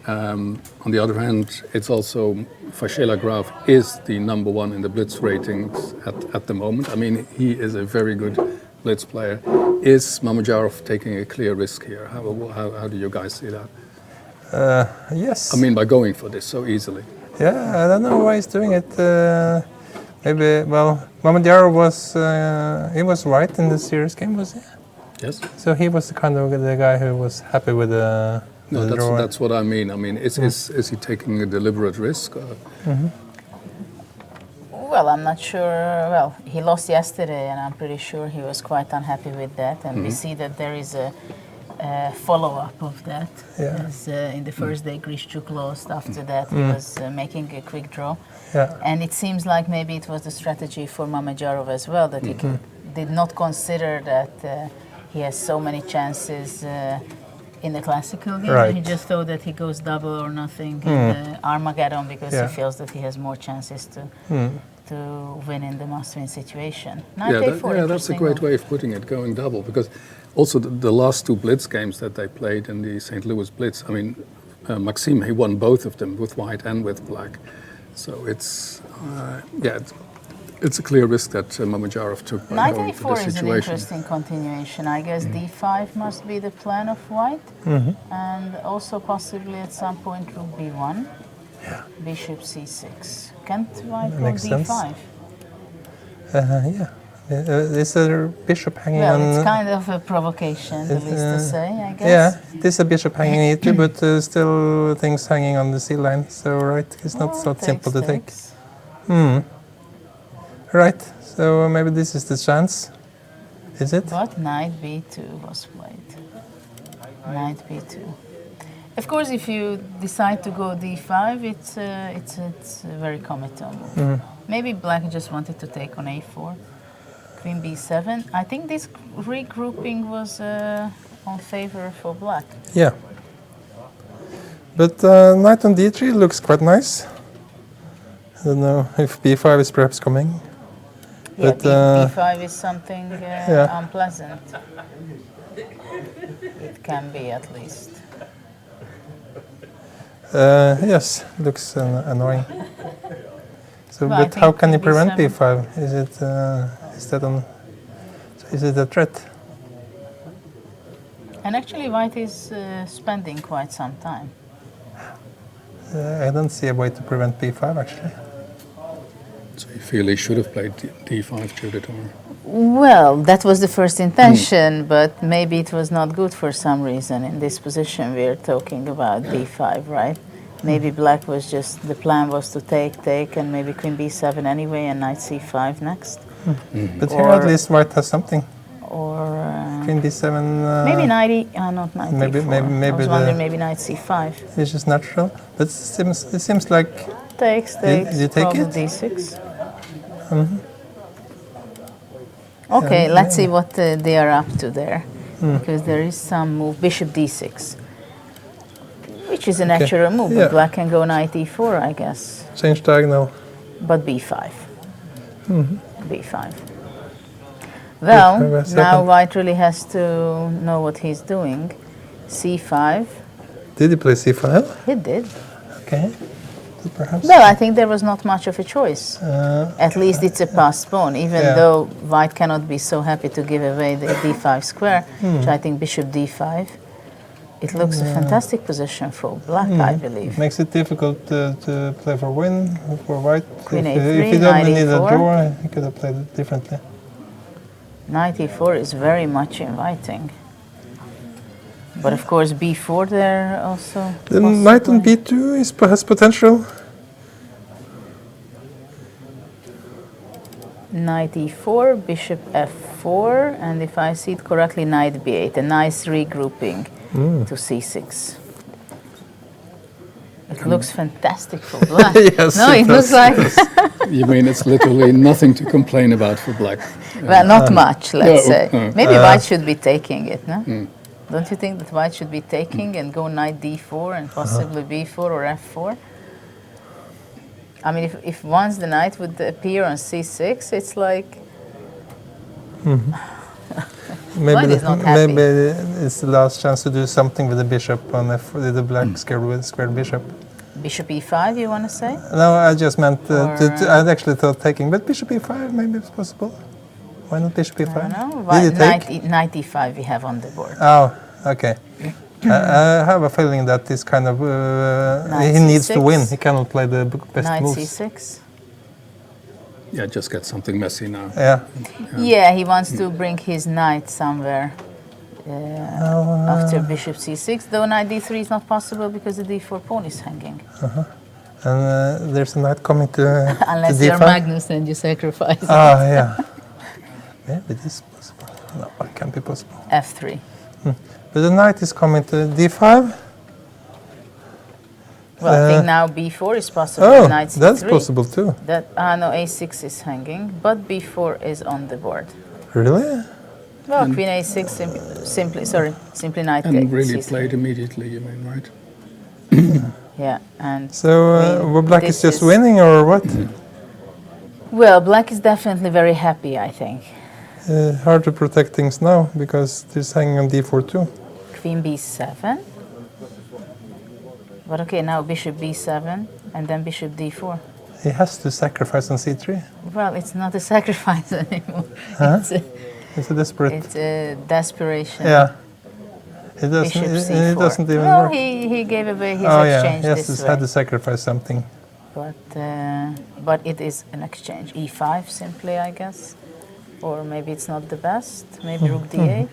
On the other hand, it's also, Vasyl Graf is the #1 in the Blitz ratings at the moment. I mean, he is a very good Blitz player. Is Mamedyarov taking a clear risk here? How do you guys see that? Yes. I mean, by going for this so easily. Yeah, I don't know why he's doing it. Maybe, well, Mamadjarov was, he was right in the series game, was he? Yes. So he was the kind of the guy who was happy with the No, draw. that's what I mean. I mean, is he taking a deliberate risk? Well, I'm not sure. Well, he lost yesterday, and I'm pretty sure he was quite unhappy with that. And we see that there is a follow-up of that. Yeah. As, in the first day, Grishchuk lost. After that, he was making a quick draw. Yeah. And it seems like maybe it was the strategy for Mamadjarov as well, that he did not consider that he has so many chances in the classical game. Right. He just thought that he goes double or nothing in the Armageddon because Yeah. he feels that he has more chances to win in the must-win situation. Yeah, that's a interesting great move. way of putting it, going double. Because also the last two Blitz games that they played in the St. Louis Blitz, I mean, Maxime, he won both of them with white and with black. So it's, it's a clear risk that Mamadjarov took by Knight going for a4 this is an situation. interesting continuation. I guess d5 must be the plan of white, and also possibly at some point rook b1, bishop c6. Can't white go Makes d5? sense. Yeah. There's a bishop hanging Well, on. it's kind of a provocation, the least to say, I guess. Yeah, there's a bishop hanging e2, but still things hanging on the c line. So right, it's not so simple to take. Takes. Right. So maybe this is the chance. Is it? But knight b2 was played. Knight b2. Of course, if you decide to go d5, it's a very committal move. Maybe black just wanted to take on a4. Queen b7. I think this regrouping was on favor for black. Yeah. But knight on d3 looks quite nice. I don't know if b5 is perhaps coming. Yeah, But, d5 is something yeah. unpleasant. It can be, at least. Yes, looks annoying. So, Well, I but how think can you prevent b7 b5? Is it is it a threat? And actually, white is spending quite some time. I don't see a way to prevent b5 actually. So you feel he should have played d5, Judith, or? Well, that was the first intention, but maybe it was not good for some reason. In this position, we're talking about b5, right? Maybe black was just, the plan was to take, and maybe queen b7 anyway, and knight c5 next. But here at Or- least white has something. Or Queen b7. maybe knight not knight maybe- e4. maybe I was the- wondering maybe knight c5. Which is natural, but it seems like Takes, you take probably it? d6. Okay, let's see what they are up to there. Because there is some move, bishop d6. Which is a natural move, Yeah. but black can go knight e4, I guess. change diagonal. But b5. b5. Well, what's now happened? white really has to know what he's doing. c5. Did he play c5? He did. Okay. So perhaps. Well, I think there was not much of a choice. At least it's a passed pawn, even Yeah. though white cannot be so happy to give away the d5 square, which I think bishop d5. It looks a fantastic position for black, I believe. Makes it difficult to play for win for white. Queen if, a3, if he knight only need a e4. draw, he could have played it differently. Knight e4 is very much inviting. But of course b4 there also. The knight on possibly. b2 has potential. Knight e4, bishop f4, and if I see it correctly, knight b8, a nice regrouping to c6. It looks fantastic for black. Yes, no, it it looks does, like, You mean it's literally nothing to complain about for black? well, not much, let's no, say. no. Maybe white should be taking it, no? Don't you think that white should be taking and go knight d4 and possibly b4 or f4? I mean, if once the knight would appear on c6, it's like, Maybe, White is not happy. maybe it's the last chance to do something with the bishop on f with the black squared bishop. bishop e5, you want to say? No, I just meant Or, I actually thought taking, but bishop e5 maybe it's possible. Why not bishop e5? I don't know. Did you take? Knight e5 we have on the board. Oh, okay. I have a feeling that this kind of Knight he needs to C6. win. He cannot play the best Knight moves. c6. Yeah, just get something messy now. Yeah. Yeah, he wants to bring his knight somewhere after bishop c6. Though knight d3 is not possible because the d4 pawn is hanging. And there's a knight coming to Unless to you're d5. Magnus and you sacrifice Ah, yeah. Maybe this is possible. No, it can't be possible. f3. But the knight is coming to d5. Well, I think now b4 is possible. Oh, knight c3. that's possible too. That no, a6 is hanging, but b4 is on the board. Really? Well, queen a6 simply knight And really c3. played immediately, you mean, right? Yeah, and So well, black is this just winning, or what? well, black is definitely very happy, I think. Hard to protect things now because it's hanging on d4 too. Queen b7. But okay, now bishop b7 and then bishop d4. He has to sacrifice on c3. Well, it's not a sacrifice anymore. Huh? It's It's a desperate. it's a desperation. Yeah. It doesn't. Bishop It c4. doesn't even no, work. he gave away his Oh yeah. exchange He has this to, had way. to sacrifice something. But it is an exchange. e5 simply, I guess. Or maybe it's not the best. Maybe rook d8.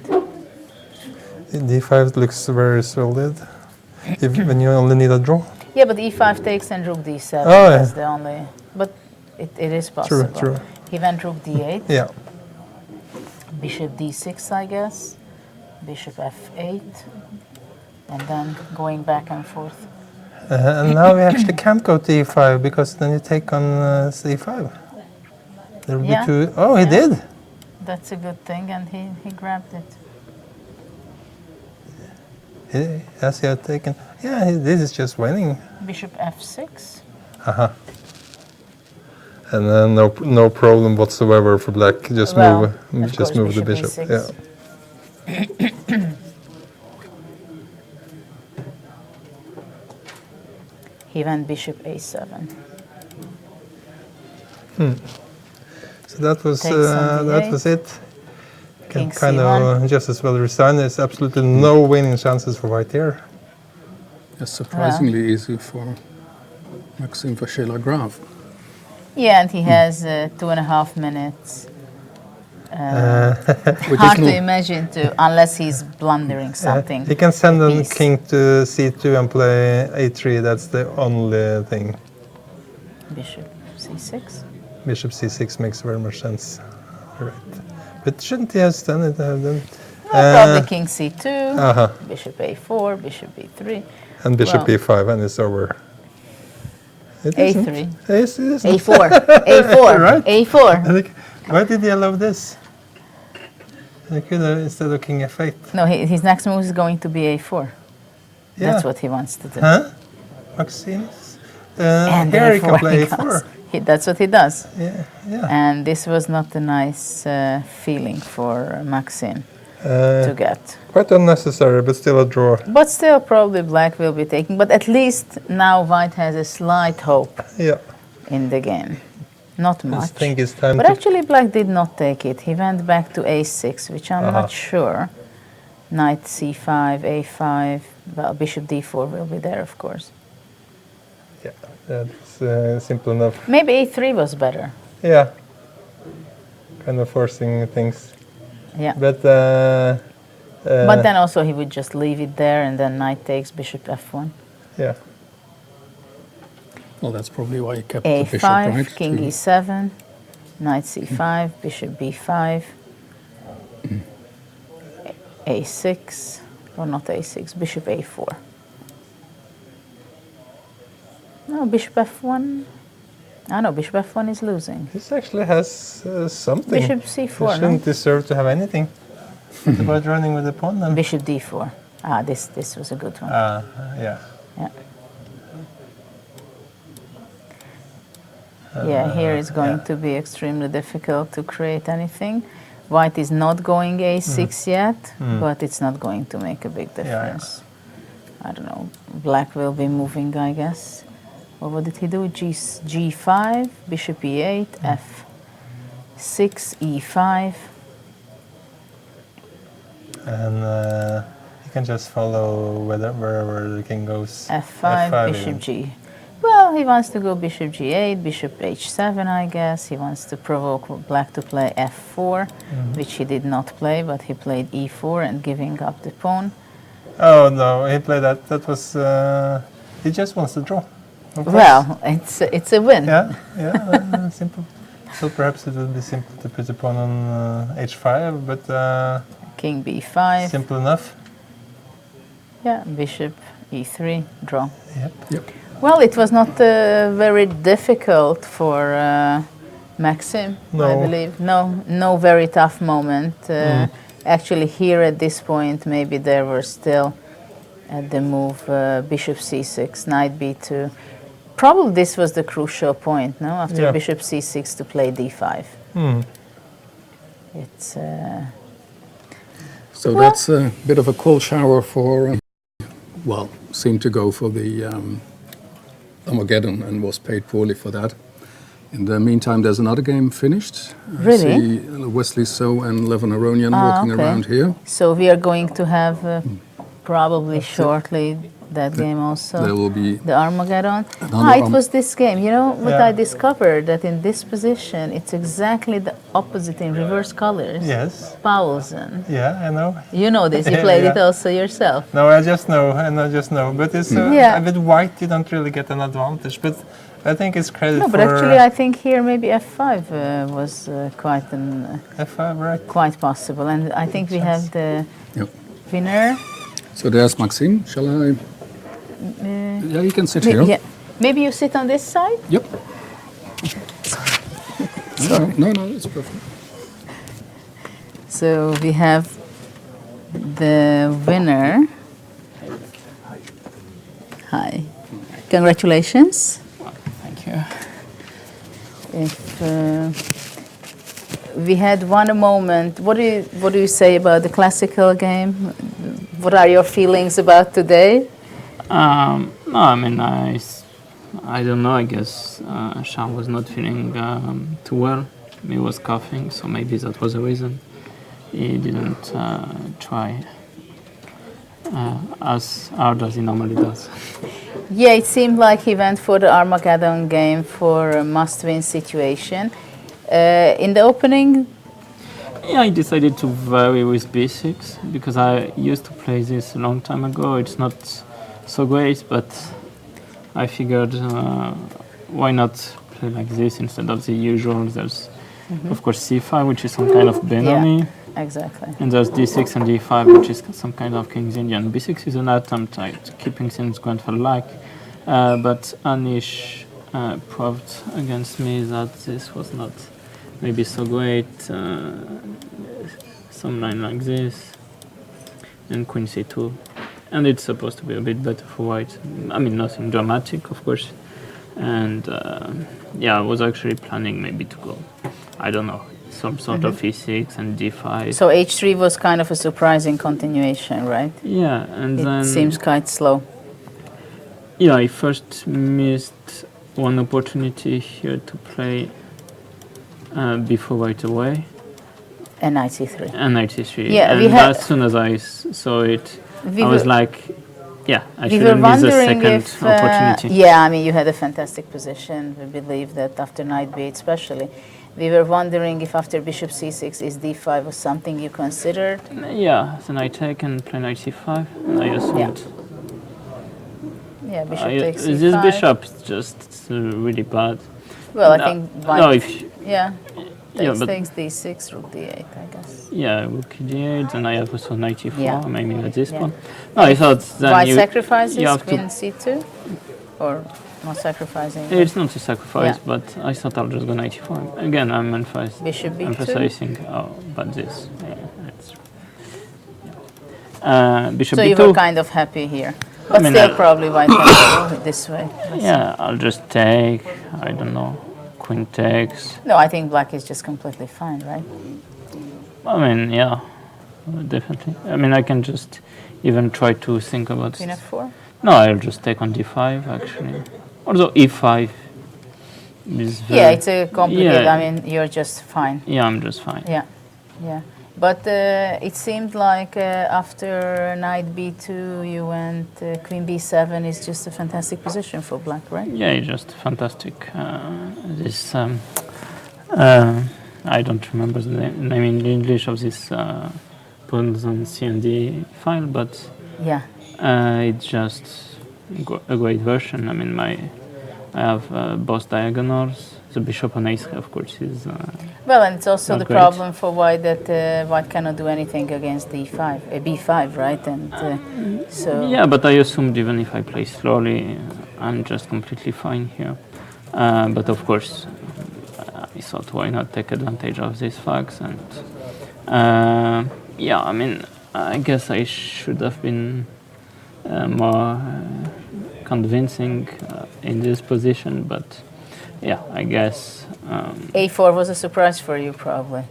d5 looks very solid. When you only need a draw. Yeah, but e5 takes and rook d7. Oh, yeah. That's the only. But it is possible. True. He went rook d8. Yeah. Bishop d6, I guess. Bishop f8. And then going back and forth. And now we actually can't go to e5 because then you take on c5. There will Yeah. be two. Oh, he did. That's a good thing, and he grabbed it. Yes, he had taken. Yeah, this is just winning. Bishop f6. And then no problem whatsoever for black. Just Well, move, of just course, move the bishop bishop. e6. Yeah. He went bishop a7. So that was Takes on that d8. was it. Can King kind c1. of just as well resign. There's absolutely no winning chances for white here. It's surprisingly easy for Maxim Vachier-Lagrave. Yeah, and he has 2.5 minutes. Which Hard is to not, imagine unless he's blundering something. He can send a Piece. king to c2 and play a3. That's the only thing. Bishop c6. Bishop c6 makes very much sense. Right. But shouldn't he have done it? Well, probably king c2, Uh-huh. bishop a4, bishop b3, And bishop Well. e5, and it's over. It isn't. a3, Yes, it isn't. a4, a4, Right. a4. I think, why did he allow this? He could have, instead of king f8. No, his next move is going to be a4. Yeah. That's what he wants to do. Huh? Maximus? And Here he a4 can play he a4. goes. That's what he does. Yeah, yeah. And this was not a nice feeling for Maxim Uh, to get. quite unnecessary, but still a draw. But still, probably black will be taking. But at least now white has a slight hope Yeah. in the game. Not I much. think it's time But to... actually, black did not take it. He went back to a6, which I'm not sure. Knight c5, a5. Well, bishop d4 will be there, of course. Yeah, that's simple enough. Maybe a3 was better. Yeah. Kind of forcing things. Yeah. But But then also he would just leave it there, and then knight takes bishop f1. yeah. well, that's probably why he kept the bishop, a5, right? king to- e7, knight c5, bishop b5, a6, or not a6, bishop a4. No, bishop f1. Ah, no, bishop f1 is losing. This actually has something. Bishop He c4, no? shouldn't deserve to have anything. What about running with the pawn then? Bishop d4. Ah, this was a good one. Yeah. Yeah. Yeah, here it's going to be extremely difficult to create anything. White is not going a6 yet, but it's not going to make a big difference. I don't know. Black will be moving, I guess. Or what did he do? G5, bishop e8, f6, e5. And he can just follow wherever the king goes. F5, bishop even. G. Well, he wants to go bishop G8, bishop H7, I guess. He wants to provoke black to play F4, which he did not play, but he played E4 and giving up the pawn. Oh no, he played that. That was. He just wants to draw. Of course. Well, it's a win. Yeah, simple. So perhaps it would be simple to put the pawn on H5, but King B5. simple enough. Yeah, bishop E3, draw. Yep. Well, it was not very difficult for Maxim, I No. believe. No very tough moment. Actually, here at this point, maybe there were still the move bishop c6, knight b2. Probably this was the crucial point, no? After Yeah. bishop c6 to play d5. It's So that's a bit of a cold shower for, well, seemed to go for the Armageddon and was paid poorly for that. In the meantime, there's another game finished. Really? I see Wesley So and Levin Aronian walking okay. around here. So we are going to have probably shortly that game also. There will be The Armageddon. Another It was this game. You know what Yeah. I discovered? That in this position, it's exactly the opposite in reverse colors. Yes. Paulsen. Yeah, I know. You know this. You played it Yeah. also yourself. No, I just know. But it's Yeah. a bit white. You don't really get an advantage. But I think it's credit No, for but actually, I think here maybe F5 was quite F5, right? quite possible, and I think we have the Yep. winner. So there's Maxime. Shall I? Yeah, you can sit here. Yeah. Maybe you sit on this side. Yep. No, it's perfect. So we have the winner. Hi. Congratulations. Thank you. If we had one moment, what do you say about the classical game? What are your feelings about today? No, I mean, I don't know. I guess Sean was not feeling too well. He was coughing, so maybe that was the reason he didn't try as hard as he normally does. Yeah, it seemed like he went for the Armageddon game for a must-win situation. In the opening, Yeah, I decided to vary with b6 because I used to play this a long time ago. It's not so great, but I figured why not play like this instead of the usual. There's, of course, c5, which is some kind of Benoni, exactly. and there's d6 and d5, which is some kind of King's Indian. b6 is an attempt at keeping things grandfather-like, but Anish proved against me that this was not maybe so great. Some line like this, and queen c2. And it's supposed to be a bit better for white. I mean, nothing dramatic, of course. And yeah, I was actually planning maybe to go, I don't know, some sort of e6 and d5. So h3 was kind of a surprising continuation, right? Yeah, and It then seems quite slow. yeah, I first missed one opportunity here to play before right away, And knight c3. and knight c3. Yeah, and we had- as soon as I saw it, We I was were- like, yeah, I We were shouldn't miss the wondering second if, opportunity. yeah, I mean, you had a fantastic position. We believe that after knight b8 especially. We were wondering if after bishop c6 is d5 was something you considered. Yeah, then I take and play knight c5, and I assumed. Yeah, bishop takes c5. This bishop is just really bad. Well, I No, think white, no, if yeah, yeah, but takes d6, rook d8, I guess. yeah, rook d8, and I have also knight e4. Yeah. Maybe at this Yeah. one. No, I thought then White you sacrifices, you have queen to. c2, or not sacrificing. It's not a sacrifice, Yeah. but I thought I'll just go knight e4. Again, I'm Bishop b2. emphasizing. Oh, but this. Yeah, it's, bishop So b2. you were kind of happy here. But mean, still probably white wants to go this way. Yeah, I'll just take. I don't know. Queen takes. No, I think black is just completely fine, right? I mean, yeah, definitely. I mean, I can just even try to think about. Queen f4? No, I'll just take on d5 actually. Although e5 is very. Yeah, it's a complicated, Yeah. I mean, you're just fine. Yeah, I'm just fine. Yeah, yeah. But it seemed like after knight b2 you went queen b7 is just a fantastic position for black, right? Yeah, just fantastic. This I don't remember the name in English of this pawns on C and D file, but Yeah. it's just a great version. I mean, I have both diagonals. The bishop on a3, of course, is Well, and it's also Not the great. problem for white that white cannot do anything against d5, b5, right? And so yeah. But I assumed even if I play slowly, I'm just completely fine here. But of course, I thought why not take advantage of these facts and yeah. I mean, I guess I should have been more convincing in this position, but yeah, I guess. a4 was a surprise for you, probably.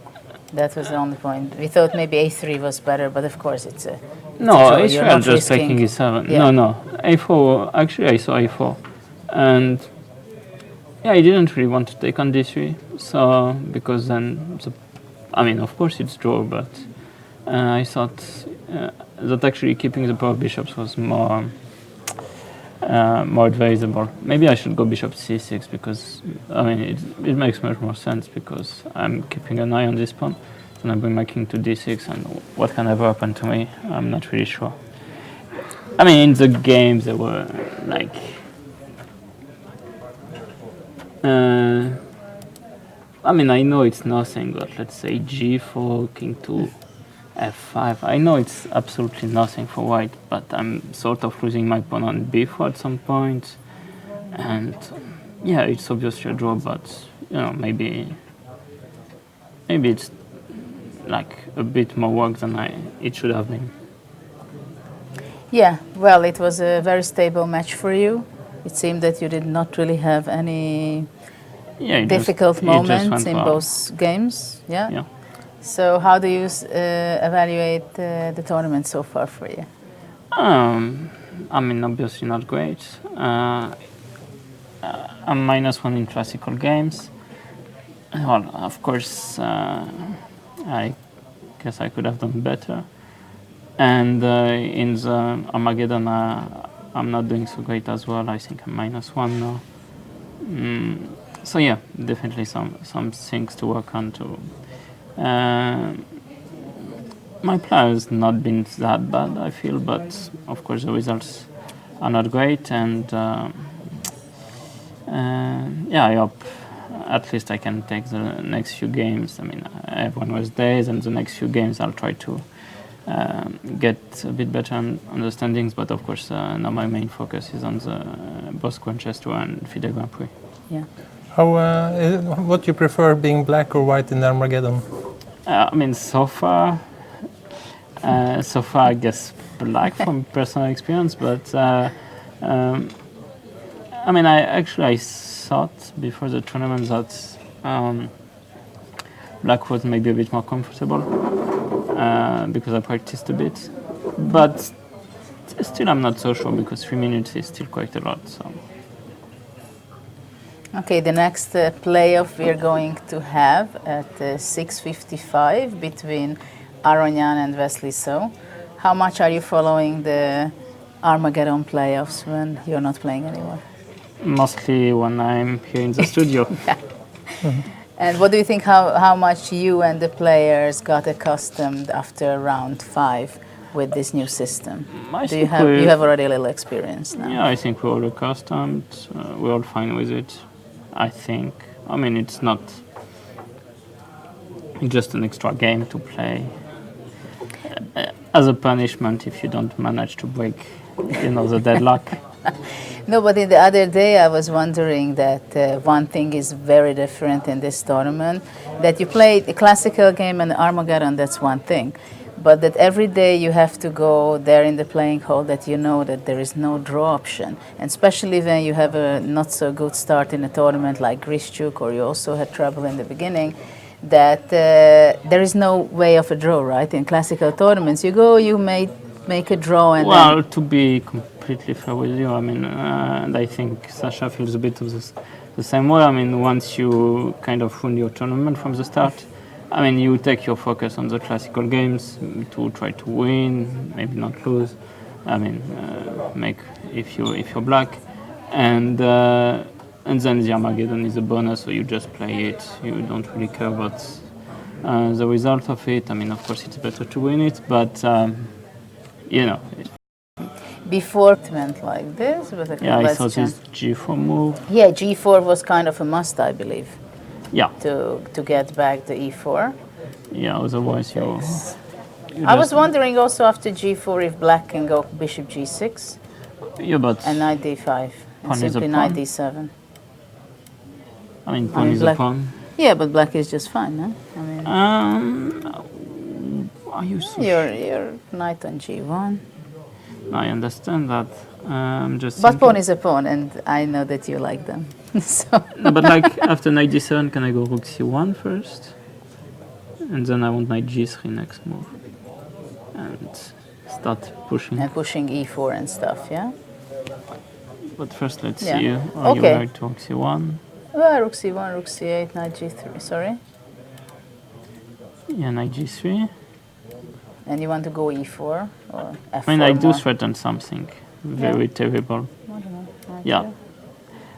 That was the only point. We thought maybe a3 was better, but of course it's a No, draw. A3 You're I'm not just taking risking- e7. Yeah. No, a4. Actually, I saw a4, and yeah, I didn't really want to take on d3. So because then, I mean, of course it's draw, but I thought that actually keeping the power bishops was more advisable. Maybe I should go bishop c6 because I mean it makes much more sense because I'm keeping an eye on this pawn. Then I bring my king to d6, and what can ever happen to me? I'm not really sure. I mean, in the games there were like I mean, I know it's nothing, but let's say g4, king to f5. I know it's absolutely nothing for white, but I'm sort of losing my pawn on b4 at some point. And yeah, it's obviously a draw, but you know, maybe it's like a bit more work than it should have been. Yeah, well, it was a very stable match for you. It seemed that you did not really have any Yeah, it difficult just went moments in well. both games. Yeah. Yeah. So how do you evaluate the tournament so far for you? I mean, obviously not great. I'm -1 in classical games. Well, of course, I guess I could have done better. And in the Armageddon, I'm not doing so great as well. I think I'm -1 now. So yeah, definitely some things to work on too. My play has not been that bad, I feel, but of course the results are not great, and yeah, I hope at least I can take the next few games. I mean, I have 1 worse days, and the next few games I'll try to get a bit better understandings, but of course now my main focus is on the both Grand Chess Tour and FIDE Grand Prix. Yeah. How, what do you prefer, being black or white in Armageddon? I mean, so far, I guess black from personal experience, but I mean, I thought before the tournament that black was maybe a bit more comfortable because I practiced a bit, but still I'm not so sure because 3 minutes is still quite a lot. So. Okay, the next playoff we're going to have at 6:55 between Aronian and Wesley So. How much are you following the Armageddon playoffs when you're not playing anymore? Mostly when I'm here in the studio. And what do you think, how much you and the players got accustomed after round 5 with this new system? I You think have already a little experience now. Yeah, I think we're all accustomed. We're all fine with it. I think. I mean, it's not just an extra game to play as a punishment if you don't manage to break, the deadlock. No, but the other day I was wondering that one thing is very different in this tournament, that you play a classical game and Armageddon, that's one thing. But that every day you have to go there in the playing hall, that you know that there is no draw option. And especially when you have a not so good start in a tournament like Grischuk, or you also had trouble in the beginning, that there is no way of a draw, right? In classical tournaments, you go, you make a draw, and Well, to be completely fair with you, I mean, and I think Sasha feels a bit of the same way. I mean, once you kind of win your tournament from the start, I mean, you take your focus on the classical games to try to win, maybe not lose. I mean, make if you're black, and then the Armageddon is a bonus, so you just play it. You don't really care about the result of it. I mean, of course, it's better to win it, but you know. Before it went like this with a Yeah, I saw question. this G4 move. Yeah, G4 was kind of a must, I believe, Yeah, to get back the E4. yeah. Otherwise, you I was wondering also after G4 if black can go bishop G6 yeah, but and knight D5 Pawn and is a simply knight pawn. D7. I mean, pawn is a black- pawn. Yeah, but black is just fine, no? I mean, Are you so your knight on G1. I understand that. Just But thinking- pawn is a pawn, and I know that you like them. So No, but like after knight d7, can I go rook c1 first? And then I want knight g3 next move. And start pushing. and pushing E4 and stuff, yeah. But first, let's Yeah. see. Are Okay. you right to rook c1? Well, rook C1, rook C8, knight G3. Sorry, Yeah, knight g3. and you want to go E4 or F4? I mean, I do more? threaten something very terrible. I don't know, knight Yeah. here.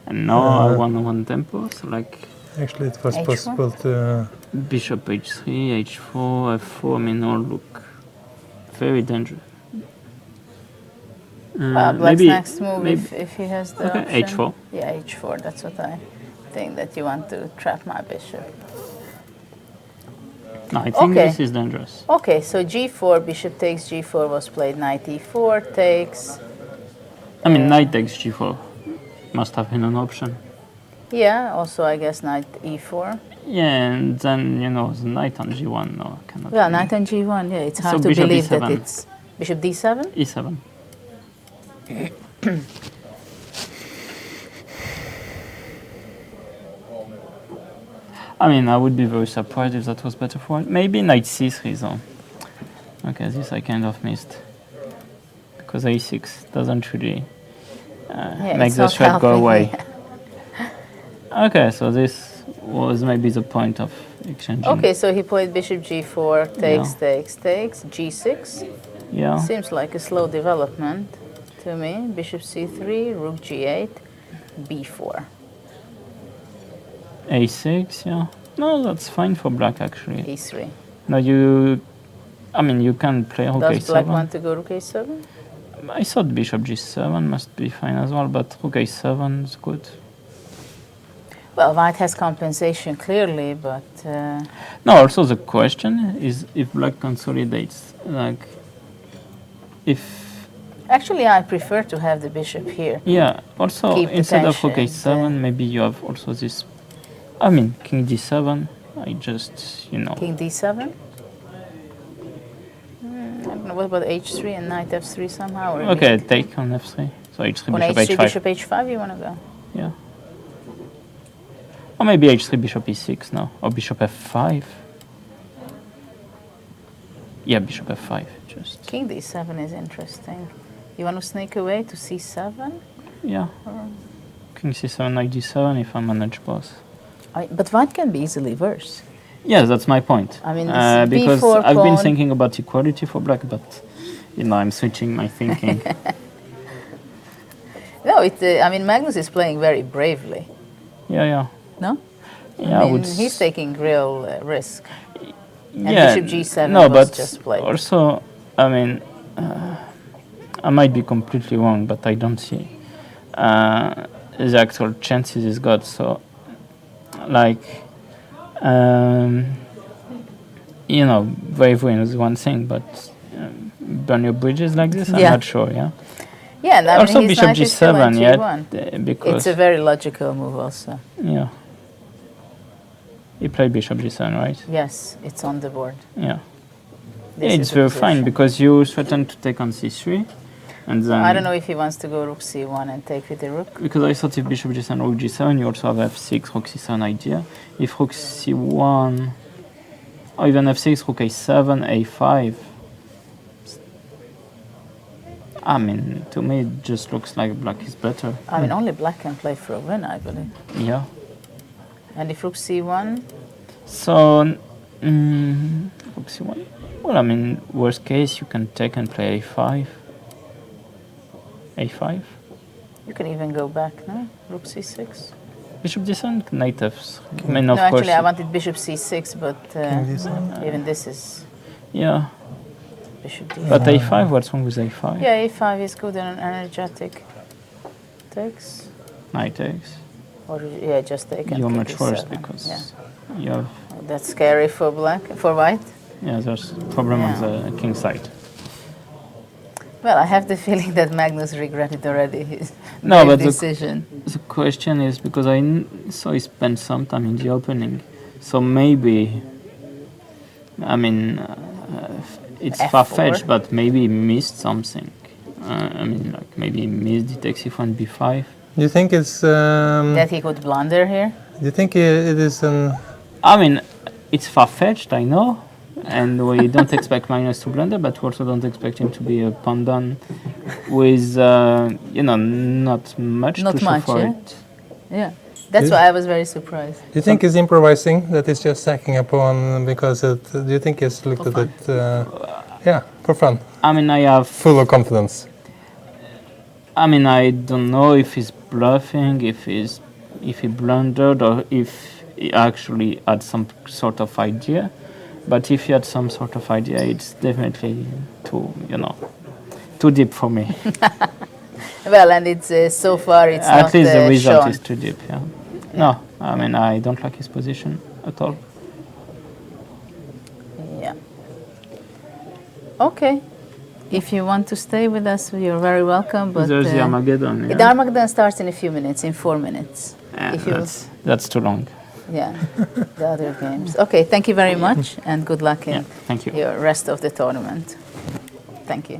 And now I want one tempo, so like Actually, it was H1? possible to. bishop h3, h4, f4. I mean, all look very dangerous. Black's maybe next move, maybe if he has the okay, option. h4. Yeah, H4. That's what I think, that you want to trap my bishop. No, I think Okay. this is dangerous. Okay, so G4, bishop takes G4 was played, knight E4 takes. I mean, knight takes g4 must have been an option. Yeah, also I guess knight E4. Yeah, and then you know the knight on g1. No, I cannot. Well, really. knight on G1. Yeah, it's So hard to bishop believe that E7. it's bishop D7. e7. I mean, I would be very surprised if that was better for it. Maybe knight c3 though. Okay, this I kind of missed. Because a6 doesn't really Yeah, make it's the not threat go helping. away. Okay, so this was maybe the point of exchanging. Okay, so he played bishop G4, takes, Yeah. takes, G6. Yeah. Seems like a slow development to me. Bishop C3, rook G8, B4. a6, yeah. No, that's fine for black actually. E3. Now you, I mean, you can play rook Does black a7. want to go rook A7? I thought bishop g7 must be fine as well, but rook a7 is good. Well, white has compensation clearly, but No, also the question is if black consolidates, like, if, actually I prefer to have the bishop here. yeah, also Keep the instead of rook tension, a7, maybe you have also this, I mean, king d7, I just, you know, King D7? I don't know, what about H3 and knight F3 somehow? Or okay, take on f3, so h3, on bishop H3, h5, bishop H5 you want to go? yeah. Or maybe h3, bishop e6 now, or bishop f5. Yeah, bishop f5, just, King D7 is interesting. You want to sneak away to C7? yeah. King c7, knight d7 if I manage both. But white can be easily worse. Yes, that's my point. I mean, this because B4 I've been pawn- thinking about equality for black, but you know, I'm switching my thinking. No, I mean, Magnus is playing very bravely, Yeah. no? Yeah, I I mean, would. he's taking real risk. Yeah, bishop G7 no, was but just played. also, I mean, I might be completely wrong, but I don't see the actual chances he's got. So, like, you know, brave win is one thing, but burn your bridges like this, I'm Yeah. not sure. Yeah. Yeah, and I Also, mean, his bishop knight is still on g7, yeah, G1. because It's a very logical move also. yeah. He played bishop g7, right? Yes, it's on the board. Yeah. This Yeah, is it's the very fine position. because you threatened to take on c3, and then I don't know if he wants to go rook C1 and take with the rook. because I thought if bishop g7, rook g7, you also have f6, rook c7 idea. If rook c1, or even f6, rook a7, a5. I mean, to me, it just looks like black is better. I mean, only black can play for a win, I believe. Yeah. And if rook C1, So Rook c1. Well, I mean, worst case, you can take and play a5. a5. You can even go back, no? Rook c6. Bishop d7, knight f3. I mean, of No, course. actually, I wanted bishop c6, but d7. even this is Yeah, bishop d5. but a5, what's wrong with a5? Yeah, a5 is good and energetic. Takes. Knight takes. Or, yeah, just take and You're take much worse d7. because Yeah. you have, That's scary for white. yeah, there's problem Yeah. on the king side. Well, I have the feeling that Magnus regretted already his No, brave but the- decision. The question is because I saw he spent some time in the opening, so maybe, I mean, it's F4. far-fetched, but maybe he missed something. I mean, like maybe he missed the takes c1, b5. You think it's? That he could blunder here. You think it is an? I mean, it's far-fetched, I know, and we don't expect Magnus to blunder, but we also don't expect him to be a pawn down with, not much Not to show much, for yeah. it. Yeah, that's why I was very surprised. You think he's improvising? That he's just sacking a pawn because it? Do you think he's looked For at it? Yeah, for fun, I mean, I have full of confidence. I mean, I don't know if he's bluffing, if he blundered, or if he actually had some sort of idea. But if he had some sort of idea, it's definitely too deep for me. Well, and it's so far it's At not least the result shown. is too deep. Yeah. No, I mean, I don't like his position at all. Yeah. Okay. If you want to stay with us, you're very welcome. But There's the Armageddon. the Armageddon starts in a few minutes, in 4 minutes. Yeah, if you, that's too long. yeah, the other games. Okay, thank you very much, and good luck in Yeah, thank you. your rest of the tournament. Thank you.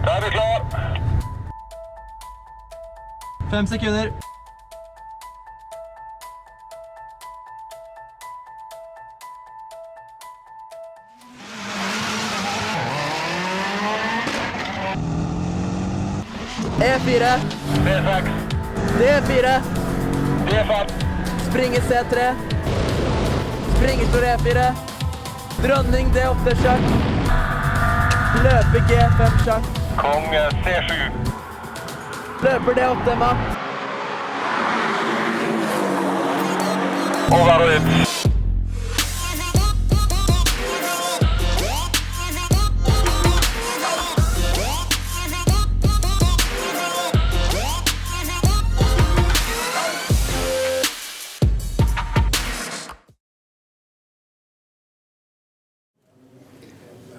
Da er vi klar. 5 sekunder. E4, D6, D4, D5, springer C3, springer slår E4, dronning D8 sjakk, løper G5 sjakk, konge C7, løper D8 matt, over og ut.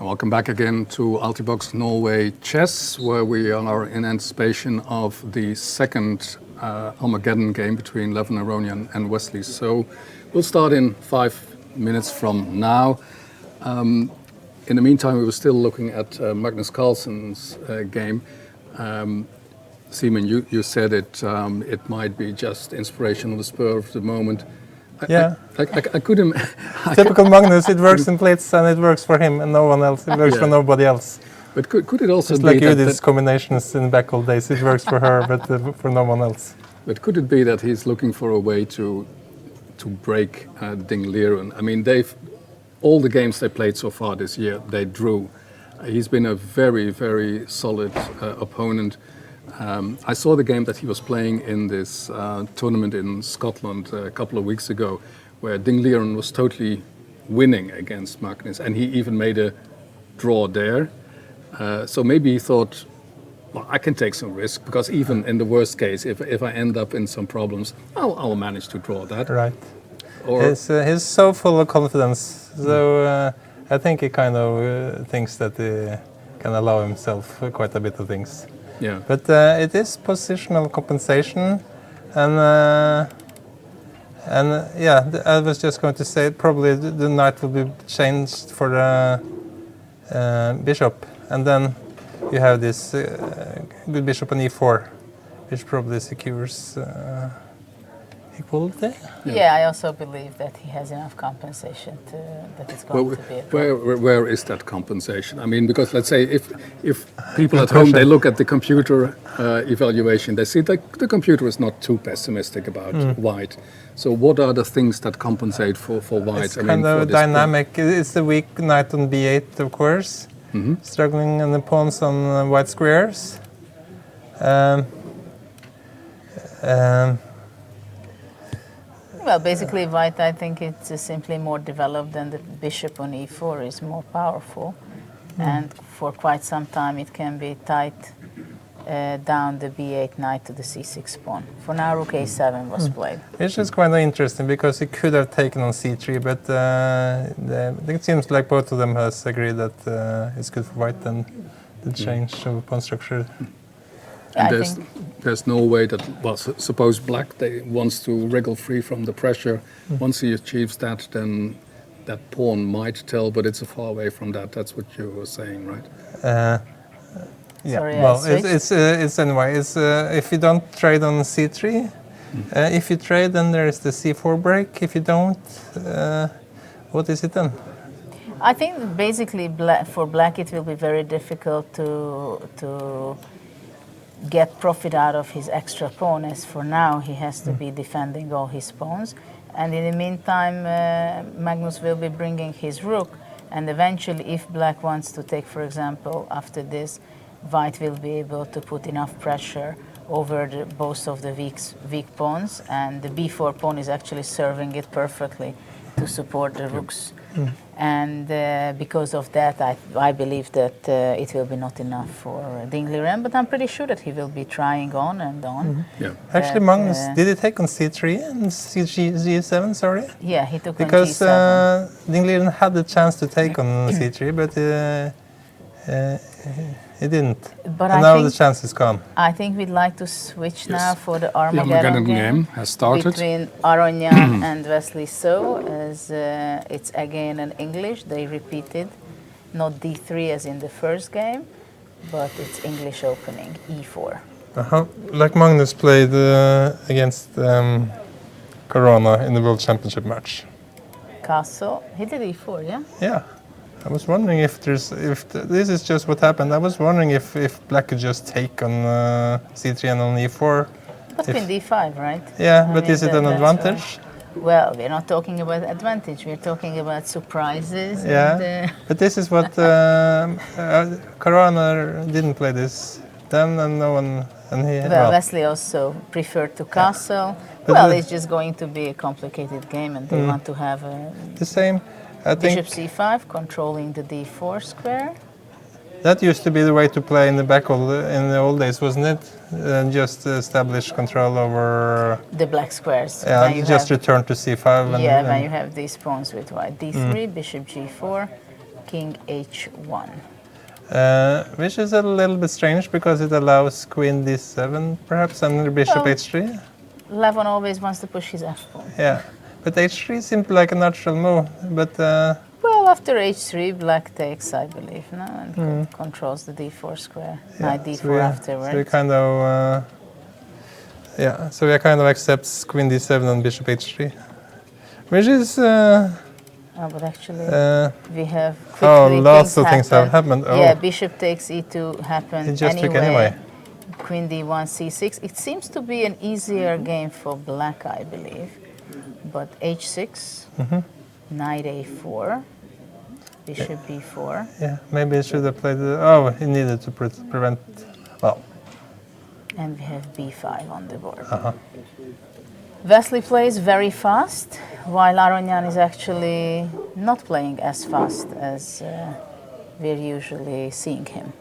Welcome back again to Altibox Norway Chess, where we are in anticipation of the second Armageddon game between Levin Aronian and Wesley. So we'll start in 5 minutes from now. In the meantime, we were still looking at Magnus Carlsen's game. Simon, you said it might be just inspiration on the spur of the moment. Yeah. I couldn't. Typical Magnus, it works in plates and it works for him and no one else. It works for Yeah. nobody else. But could it also It's be like that, Judith's combinations in back old days. It works for her, but for no one else. but could it be that he's looking for a way to break Ding Liren? I mean, all the games they played so far this year, they drew. He's been a very, very solid opponent. I saw the game that he was playing in this tournament in Scotland a couple of weeks ago, where Ding Liren was totally winning against Magnus, and he even made a draw there. So maybe he thought, well, I can take some risk, because even in the worst case, if I end up in some problems, I'll manage to draw that. Right. Or He's so full of confidence. So I think he kind of thinks that he can allow himself quite a bit of things. yeah. But it is positional compensation, and yeah, I was just going to say probably the knight will be changed for the bishop, and then you have this good bishop on e4, which probably secures equality. Yeah, I also believe that he has enough compensation that it's going Well, to be a draw. where is that compensation? I mean, because let's say if people at home, they look at the computer evaluation, they see that the computer is not too pessimistic about white. So what are the things that compensate for white? It's kind of dynamic. It's the weak knight on b8, of course, struggling on the pawns on white squares. Well, basically, white, I think it's simply more developed, and the bishop on e4 is more powerful. And for quite some time, it can be tight down the b8 knight to the c6 pawn. For now, rook a7 was played. Which is kind of interesting because he could have taken on c3, but it seems like both of them has agreed that it's good for white and the change of pawn structure. I And think there's no way that, well, suppose black wants to wriggle free from the pressure. Once he achieves that, then that pawn might tell, but it's far away from that. That's what you were saying, right? Yeah. Sorry, I Well, switched. it's anyway. It's if you don't trade on c3, if you trade, then there is the c4 break. If you don't, what is it then? I think that basically for black it will be very difficult to get profit out of his extra pawn, as for now he has to be defending all his pawns. And in the meantime, Magnus will be bringing his rook, and eventually if black wants to take, for example, after this, white will be able to put enough pressure over both of the weak pawns, and the b4 pawn is actually serving it perfectly to support the rooks. And because of that, I believe that it will be not enough for Ding Liren, but I'm pretty sure that he will be trying on and on. Yeah. Actually, Magnus, did he take on c3 and g7? Sorry. Yeah, he took Because on g7. Ding Liren had the chance to take on c3, but he didn't. But And I now think- the chance is gone. I think we'd like to switch now for the The Armageddon Armageddon game game has started. between Aronian and Wesley So, as it's again in English. They repeated, not d3 as in the first game, but it's English opening, e4. Like Magnus played against Corona in the World Championship match. Castle, he did e4, yeah? Yeah. I was wondering if this is just what happened. I was wondering if black could just take on c3 and on e4. But queen d5, right? Yeah, I but mean, is it an that's advantage? Well, we're not talking about advantage. We're talking about surprises. Yeah, And, but this is what Corona didn't play this then, and no one, and he. well, Wesley also preferred to castle. But Well, the- it's just going to be a complicated game, and they want to have a the same. I think bishop c5 controlling the d4 square. that used to be the way to play in the back in the old days, wasn't it? Just establish control over. The black squares. Yeah, When you just have, return to c5. And, yeah, when you have these pawns with white. d3, bishop g4, king h1. Which is a little bit strange because it allows queen d7 perhaps and the bishop Well- h3. Levon always wants to push his f pawn. Yeah, but h3 seemed like a natural move. But Well, after h3, black takes, I believe, no, and controls the d4 square. Knight d4 so we afterwards. kind of so we kind of accepts queen d7 and bishop h3, which is Oh, but actually, we have oh, quickly lots of things have happened. Oh, Yeah, bishop takes e2 happened it just anyway. took anyway. Queen d1, c6. It seems to be an easier game for black, I believe. But h6, knight a4, bishop b4. Yeah, maybe it should have played. Oh, he needed to prevent. Well, And we have b5 on the board. Wesley plays very fast, while Aronian is actually not playing as fast as we're usually seeing him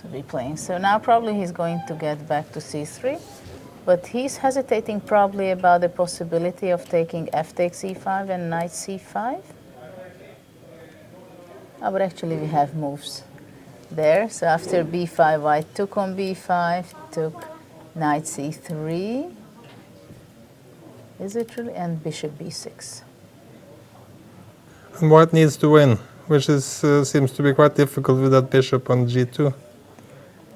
to be playing. So now probably he's going to get back to c3. But he's hesitating probably about the possibility of taking f takes e5 and knight c5. Oh, but actually we have moves there. So after b5, white took on b5, took knight c3. Is it really? And bishop b6. And white needs to win, which is seems to be quite difficult with that bishop on g2.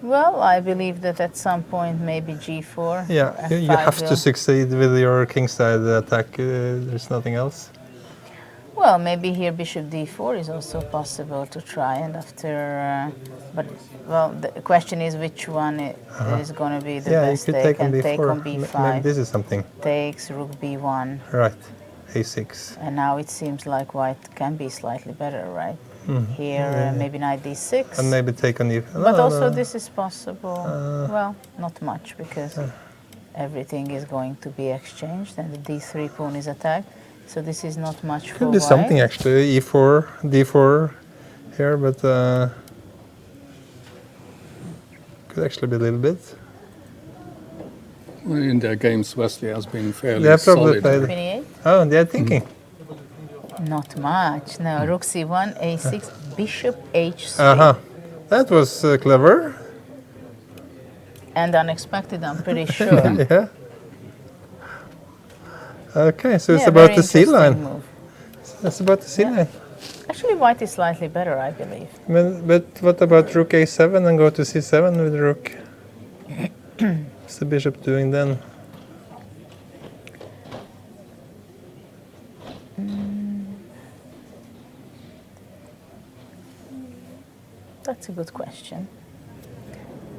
Well, I believe that at some point maybe g4. Yeah, or you f5 have to will- succeed with your kingside attack. There's nothing else. Well, maybe here bishop d4 is also possible to try, and after, but well, the question is which one is going to be the Yeah, you best could take, take on and b4. take on Maybe b5, this is something. takes rook b1, Right, a6. and now it seems like white can be slightly better, right? Here, maybe knight d6, And maybe take on e. but also this is possible. Well, not much because everything is going to be exchanged, and the d3 pawn is attacked. So this is not much for Could be white. something actually, e4, d4 here, but could actually be a little bit. In their games, Wesley has been fairly They have probably solid. played. Queen e8? Oh, they're thinking. Not much. No, rook c1, a6, bishop h3. Uh-huh. That was clever. And unexpected, I'm pretty sure. Yeah. Okay, so it's Yeah, about very the c interesting line. move. That's about the c line. Actually, white is slightly better, I believe. But what about rook a7 and go to c7 with rook? What's the bishop doing then? That's a good question.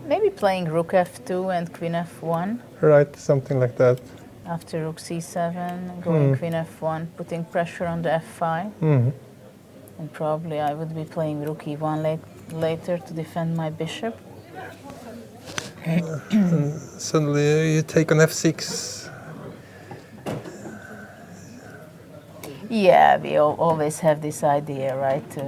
Maybe playing rook f2 and queen f1 Right, something like that. after rook c7, going queen f1, putting pressure on the f5. Mhm. And probably I would be playing rook e1 later to defend my bishop. Suddenly you take on f6. Yeah, we always have this idea, right, to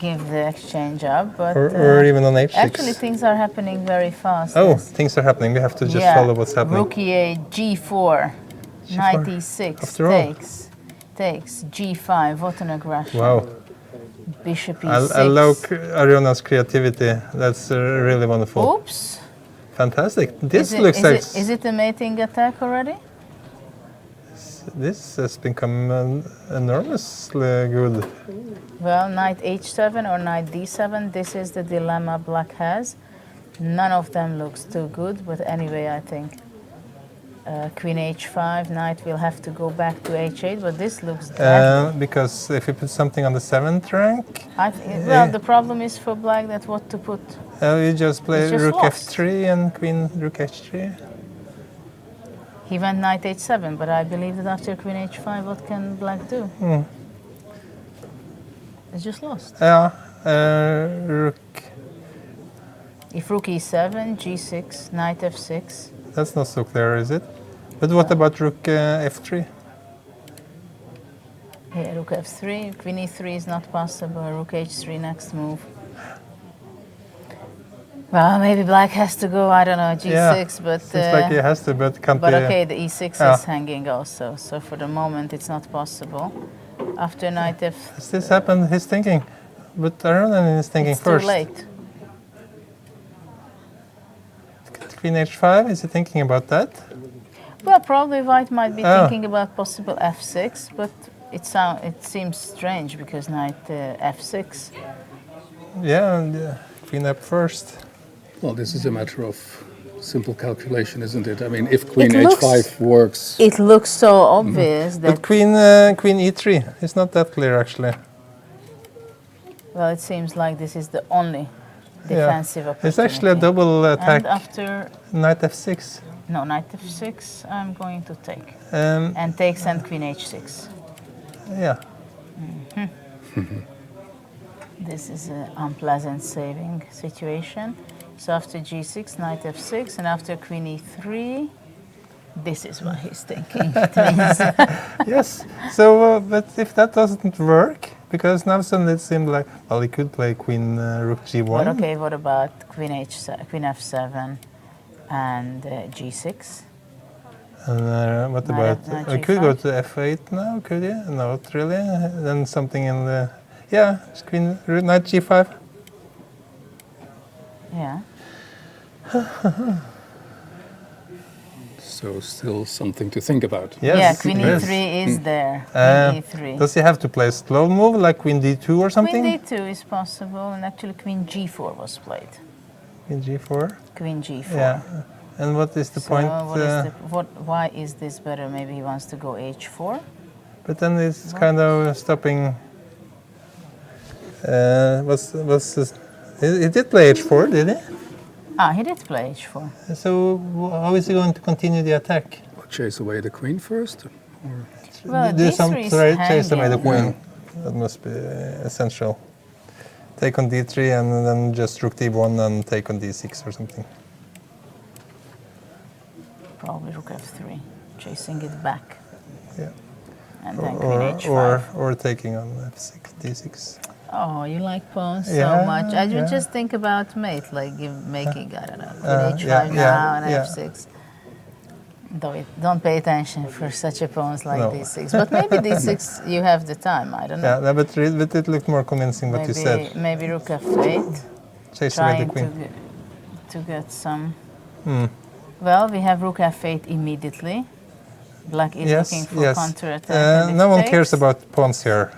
give the exchange up. But Or even on h6. actually, things are happening very fast. Oh, Yes. things are happening. We have to just Yeah, follow what's happening. Rook e8, g4, knight e6, After all. takes, g5, what an aggression. Wow. Bishop e6. I love Ariona's creativity. That's really wonderful. Oops. Fantastic. This Is it- looks is like it- is it a mating attack already? this has become enormously good. Well, knight h7 or knight d7, this is the dilemma black has. None of them looks too good, but anyway, I think queen h5, knight will have to go back to h8, but this looks deadly. Because if you put something on the 7th rank, Well, the problem is for black that what to put. you just play It's just rook lost. f3 and queen rook h3. He went knight h7, but I believe that after queen h5, what can black do? It's just lost. Yeah, rook. If rook e7, g6, knight f6, That's not so clear, is it? But what about rook f3? here rook f3, queen e3 is not possible, rook h3 next move. Well, maybe black has to go, I don't know, g6, but Seems like he has to, but can't but be. okay, the e6 Yeah. is hanging also, so for the moment it's not possible. After knight f, Has this happened? He's thinking. But Arona is thinking it's first. too late. Queen h5, is he thinking about that? Well, probably white might be Oh. thinking about possible f6, but it seems strange because knight f6. Yeah, and queen up first. Well, this is a matter of simple calculation, isn't it? I mean, if queen looks- h5 works, It looks so obvious that, But queen e3 is not that clear actually. well, it seems like this is the only defensive opportunity. It's actually a double attack. And after, Knight f6. no, knight f6, I'm going to take. Um, And takes and queen h6. yeah. This is an unpleasant saving situation. So after g6, knight f6, and after queen e3, this is what he's thinking. It means Yes. So, but if that doesn't work, because now suddenly it seemed like, well, he could play queen rook g1. But okay, what about queen h7, queen f7, and g6. And what Knight about? F- I knight could go G5. to f8 now, could you? Not really. Then something in the. Yeah, queen, knight g5. Yeah. So still something to think about. Yes. Yeah, queen yes. e3 is there. Uh, Queen e3. Does he have to play a slow move like queen d2 or something? Queen d2 is possible, and actually queen g4 was played. Queen g4. Queen g4. Yeah. And what is the So point? why is this better? Maybe he wants to go h4. But then it's kind of stopping. He did play h4, did he? Ah, he did play h4. So how is he going to continue the attack? Chase away the queen first? Well, Do d3 some is chase away the hanging. queen. That must be essential. Take on d3 and then just rook d1 and take on d6 or something. Probably rook f3, chasing it back. Yeah. And then queen h5. Or taking on f6, d6. Oh, you like pawns Yeah, so much. I would yeah. just think about mate, like making, I don't know, queen h5 yeah, now yeah, and yeah. f6. Don't pay attention for such a pawns like No. d6. But maybe d6, you have the time, I don't know. Yeah, but it looked more convincing what you said. Maybe rook f8, Chase away the trying queen. to get some. Hmm. Well, we have rook f8 immediately. Black is looking for counterattack. and it No one takes. cares about pawns here.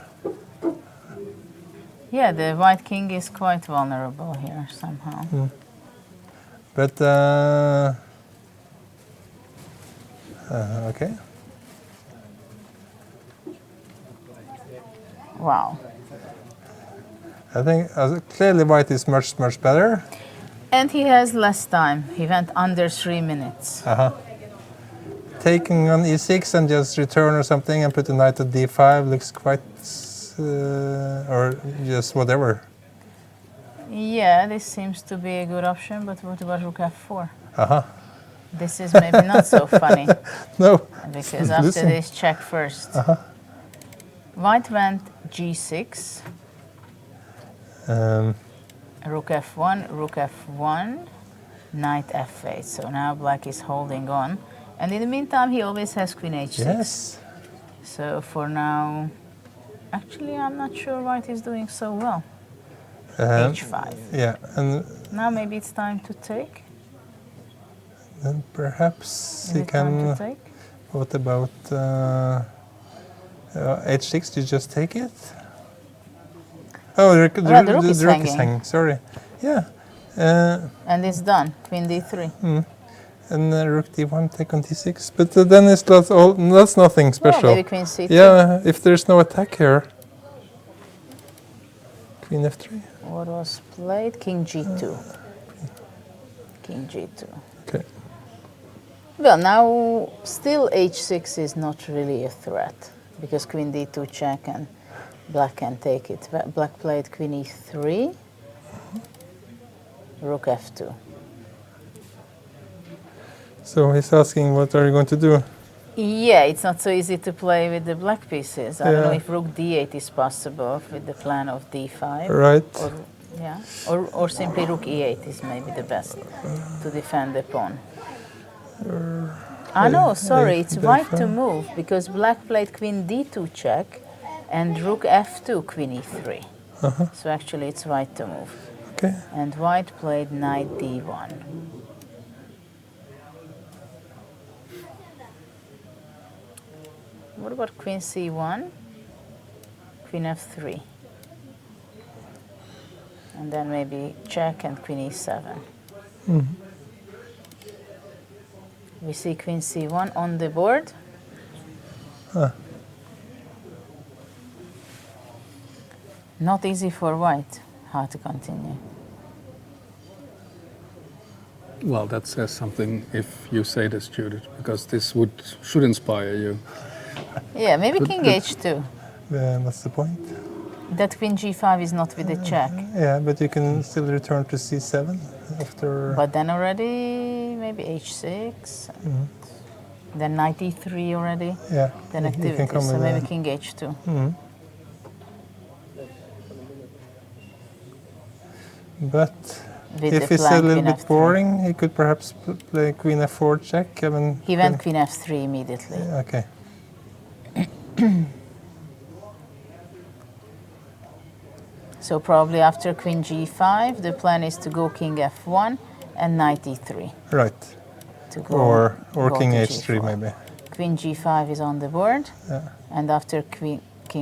Yeah, the white king is quite vulnerable here somehow. But okay. Wow. I think clearly white is much better. And he has less time. He went under 3 minutes. Taking on e6 and just return or something and put the knight at d5 looks quite, or just whatever. Yeah, this seems to be a good option, but what about rook f4? Uh-huh. This is maybe not so funny, No. because after Listen. this, check first. White went g6, rook f1, knight f8. So now black is holding on. And in the meantime, he always has queen h6. Yes. So for now, actually, I'm not sure white is doing so well. h5. Yeah, and Now maybe it's time to take. then perhaps Is he it time to can. take? What about h6? You just take it? Oh, the rook is hanging. hanging. Sorry. Yeah. And it's done. Queen d3. And rook d1 take on d6. But then it's that's nothing special. maybe queen c2. Yeah, if there's no attack here. Queen f3. What was played? King g2. King g2. Okay. Well, now still h6 is not really a threat because queen d2 check and black can take it. Black played queen e3, rook f2. So he's asking, what are you going to do? Yeah, it's not so easy to play with the black pieces. I don't know Yeah. if rook d8 is possible with the plan of d5. Right. Or, yeah, or simply rook e8 is maybe the best to defend the pawn. No, sorry, it's white to move because black played queen d2 check and rook f2, queen e3. So actually it's white to move. Okay. And white played knight d1. What about queen c1, queen f3? And then maybe check and queen e7. We see queen c1 on the board. Not easy for white. How to continue? Well, that says something if you say this, Judith, because this should inspire you. Yeah, maybe king h2. What's the point? That queen g5 is not with the check. Yeah, but you can still return to c7 after. But then already maybe h6. Then knight e3 already. Yeah. Then you can activity. come So with maybe a- king h2. But with If the it's a plan little queen bit f3. boring, he could perhaps play queen f4 check. I mean, He went queen f3 immediately. Okay. So probably after queen g5, the plan is to go king f1 and knight e3. Right. To go, Or go king to h3 g4. maybe. Queen g5 is on the board, Yeah. and after king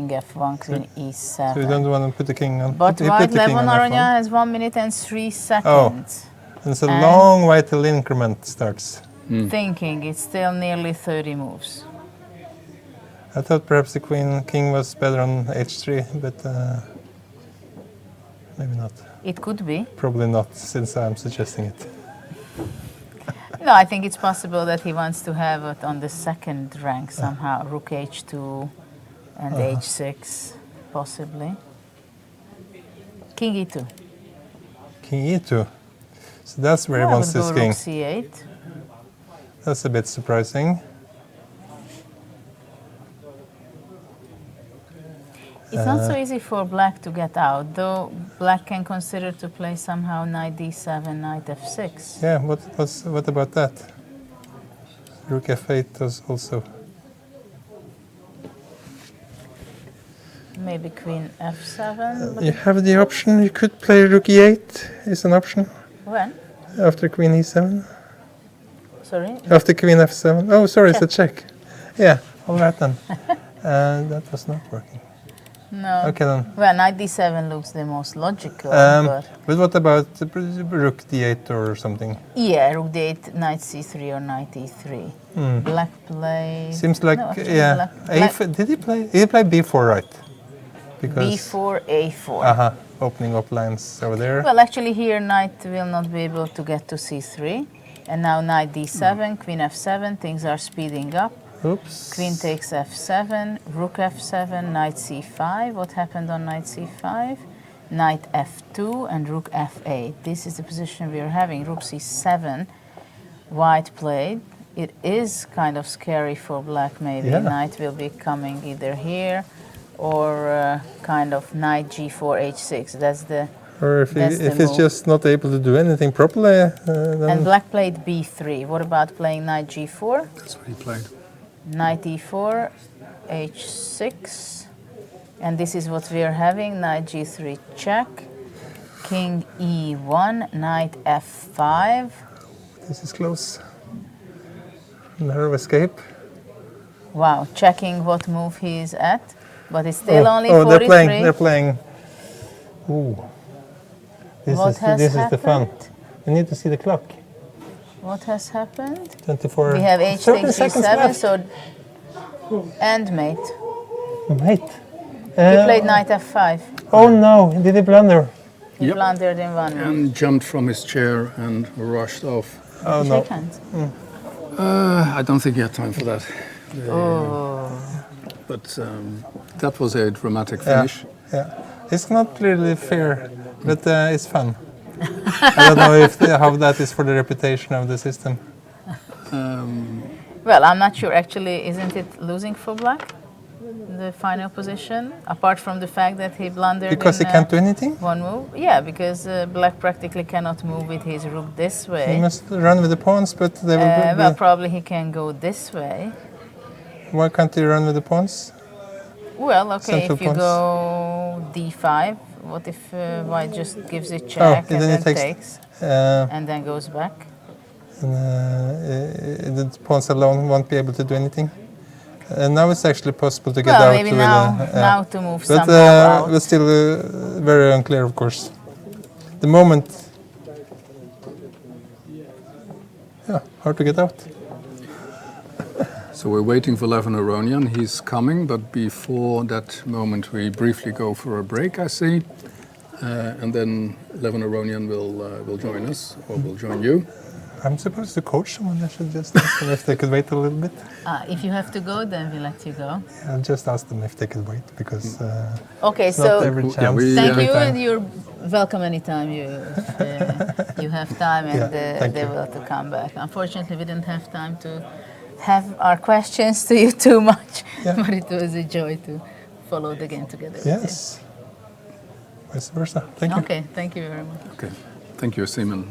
f1, queen e7. So you don't want to put the king on. But you white put the king Levon on Aronian f1. has 1 minute and 3 seconds. And it's a And- long white till increment starts. Thinking it's still nearly 30 moves. I thought perhaps the king was better on h3, but maybe not. It could be. Probably not, since I'm suggesting it. No, I think it's possible that he wants to have it on the second rank somehow. Rook h2 and h6, possibly. King e2. King e2. So that's where he I wants would this go king. rook c8. That's a bit surprising. It's not so easy for black to get out, though black can consider to play somehow knight d7, knight f6. Yeah, what about that? Rook f8 was also. Maybe queen f7. But You have the option. You could play rook e8 is an option when? after queen e7. Sorry? After queen f7. Oh, sorry, it's a check. Yeah, all right then. That was not working. No. Okay then. Well, knight d7 looks the most logical, But but what about rook d8 or something? yeah, rook d8, knight c3 or knight e3. Black plays. Seems like no, actually yeah. Did he play? Did he play b4 right? Because b4, a4. opening up lines over there. Well, actually here knight will not be able to get to c3. And now knight d7, queen f7, things are speeding up. Oops. Queen takes f7, rook f7, knight c5. What happened on knight c5? Knight f2 and rook f8. This is the position we are having. Rook c7, white played. It is kind of scary for black maybe. Yeah. Knight will be coming either here or kind of knight g4, h6. That's the... Or if That's the he's move. just not able to do anything properly, then And black played b3. What about playing knight g4? That's what he played. Knight e4, h6, and this is what we are having, knight g3 check, king e1, knight f5. this is close. Narrow escape. Wow, checking what move he is at, but it's still only oh, 43. they're playing. Ooh. What has this is the fun. happened? You need to see the clock. What has happened? 24. We have h 30 takes seconds g7, left. so, and mate. Wait. He played knight f5. Oh no, did he blunder? He Yep. blundered in one move. And jumped from his chair and rushed off. Oh Shake no. hands. I don't think he had time for that. Oh. But that was a dramatic Yeah. finish. Yeah. It's not really fair, but it's fun. I don't know if how that is for the reputation of the system. Well, I'm not sure. Actually, isn't it losing for black? The final position, apart from the fact that he blundered Because he in, can't do anything? one move. Yeah, because black practically cannot move with his rook this He way. must run with the pawns, but they will Well, probably he can go this way. why can't he run with the pawns? Well, okay, Central if you points. go d5, what if white just gives it check and then he then takes- takes and then goes back? And the pawns alone won't be able to do anything. Now it's actually possible to get Well, out maybe with now to move but somehow out. but still very unclear, of course. The moment, yeah, hard to get out. So we're waiting for Levon Aronian. He's coming, but before that moment, we briefly go for a break, I see. And then Levon Aronian will join us, or will join you. I'm supposed to coach someone. I should just ask them if they could wait a little bit. If you have to go, then we let you go. I'll just ask them if they could wait because Okay, it's not so every Yeah, chance. we- thank every you, time. and you're welcome anytime you have time and thank they you. will to come back. Unfortunately, we didn't have time to have our questions to you too much, Yeah. but it was a joy to follow the game together with Yes. Vice versa. Thank you. you. Okay, thank you very much. Okay. Thank you, Simon.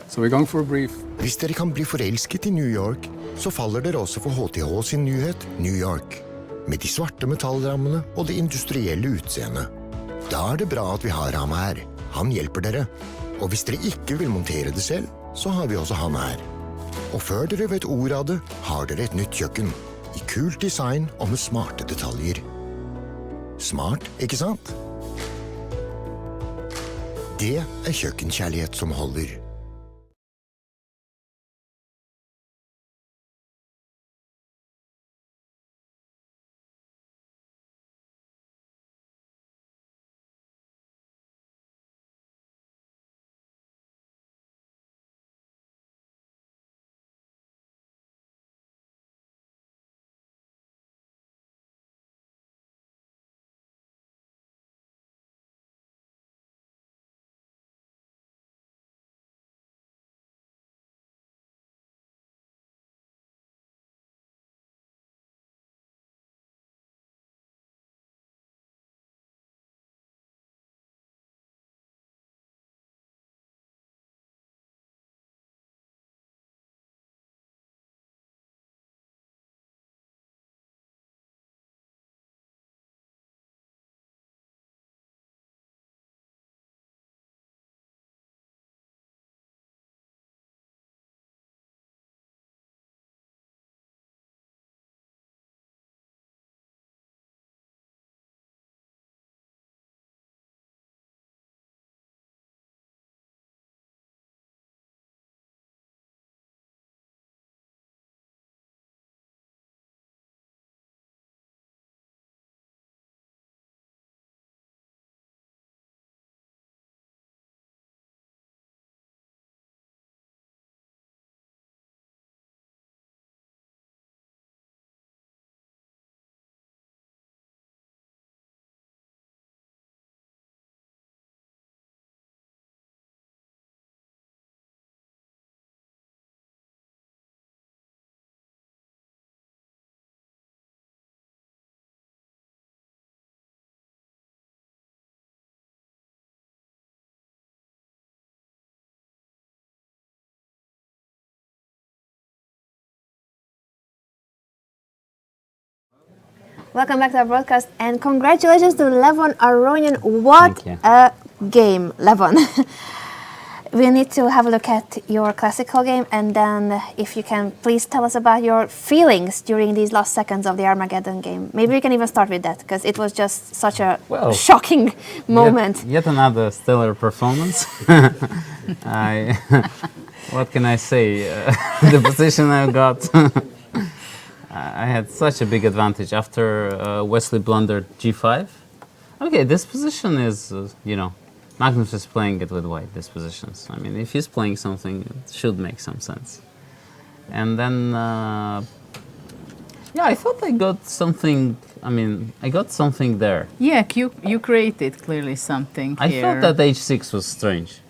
So we're going for a brief. Hvis dere kan bli forelsket i New York, så faller dere også for HTH sin nyhet New York. Med de svarte metallrammene og det industrielle utseendet. Da er det bra at vi har ham her. Han hjelper dere. Og hvis dere ikke vil montere det selv, så har vi også han her. Og før dere vet ordet av det, har dere et nytt kjøkken. I kult design og med smarte detaljer. Smart, ikke sant? Det er kjøkkenkjærlighet som holder. Welcome back to our broadcast, and congratulations to Levon Aronian. What Thank you. a game, Levon. We need to have a look at your classical game, and then if you can please tell us about your feelings during these last seconds of the Armageddon game. Maybe we can even start with that, because it was just such a Well, shocking moment. Yet another stellar performance. What can I say? The position I got, I had such a big advantage after Wesley blundered g5. Okay, this position is, Magnus is playing it with white, these positions. I mean, if he's playing something, it should make some sense. And then, I thought I got something, I got something there. Yeah, you created clearly something I here. thought that h6 was strange.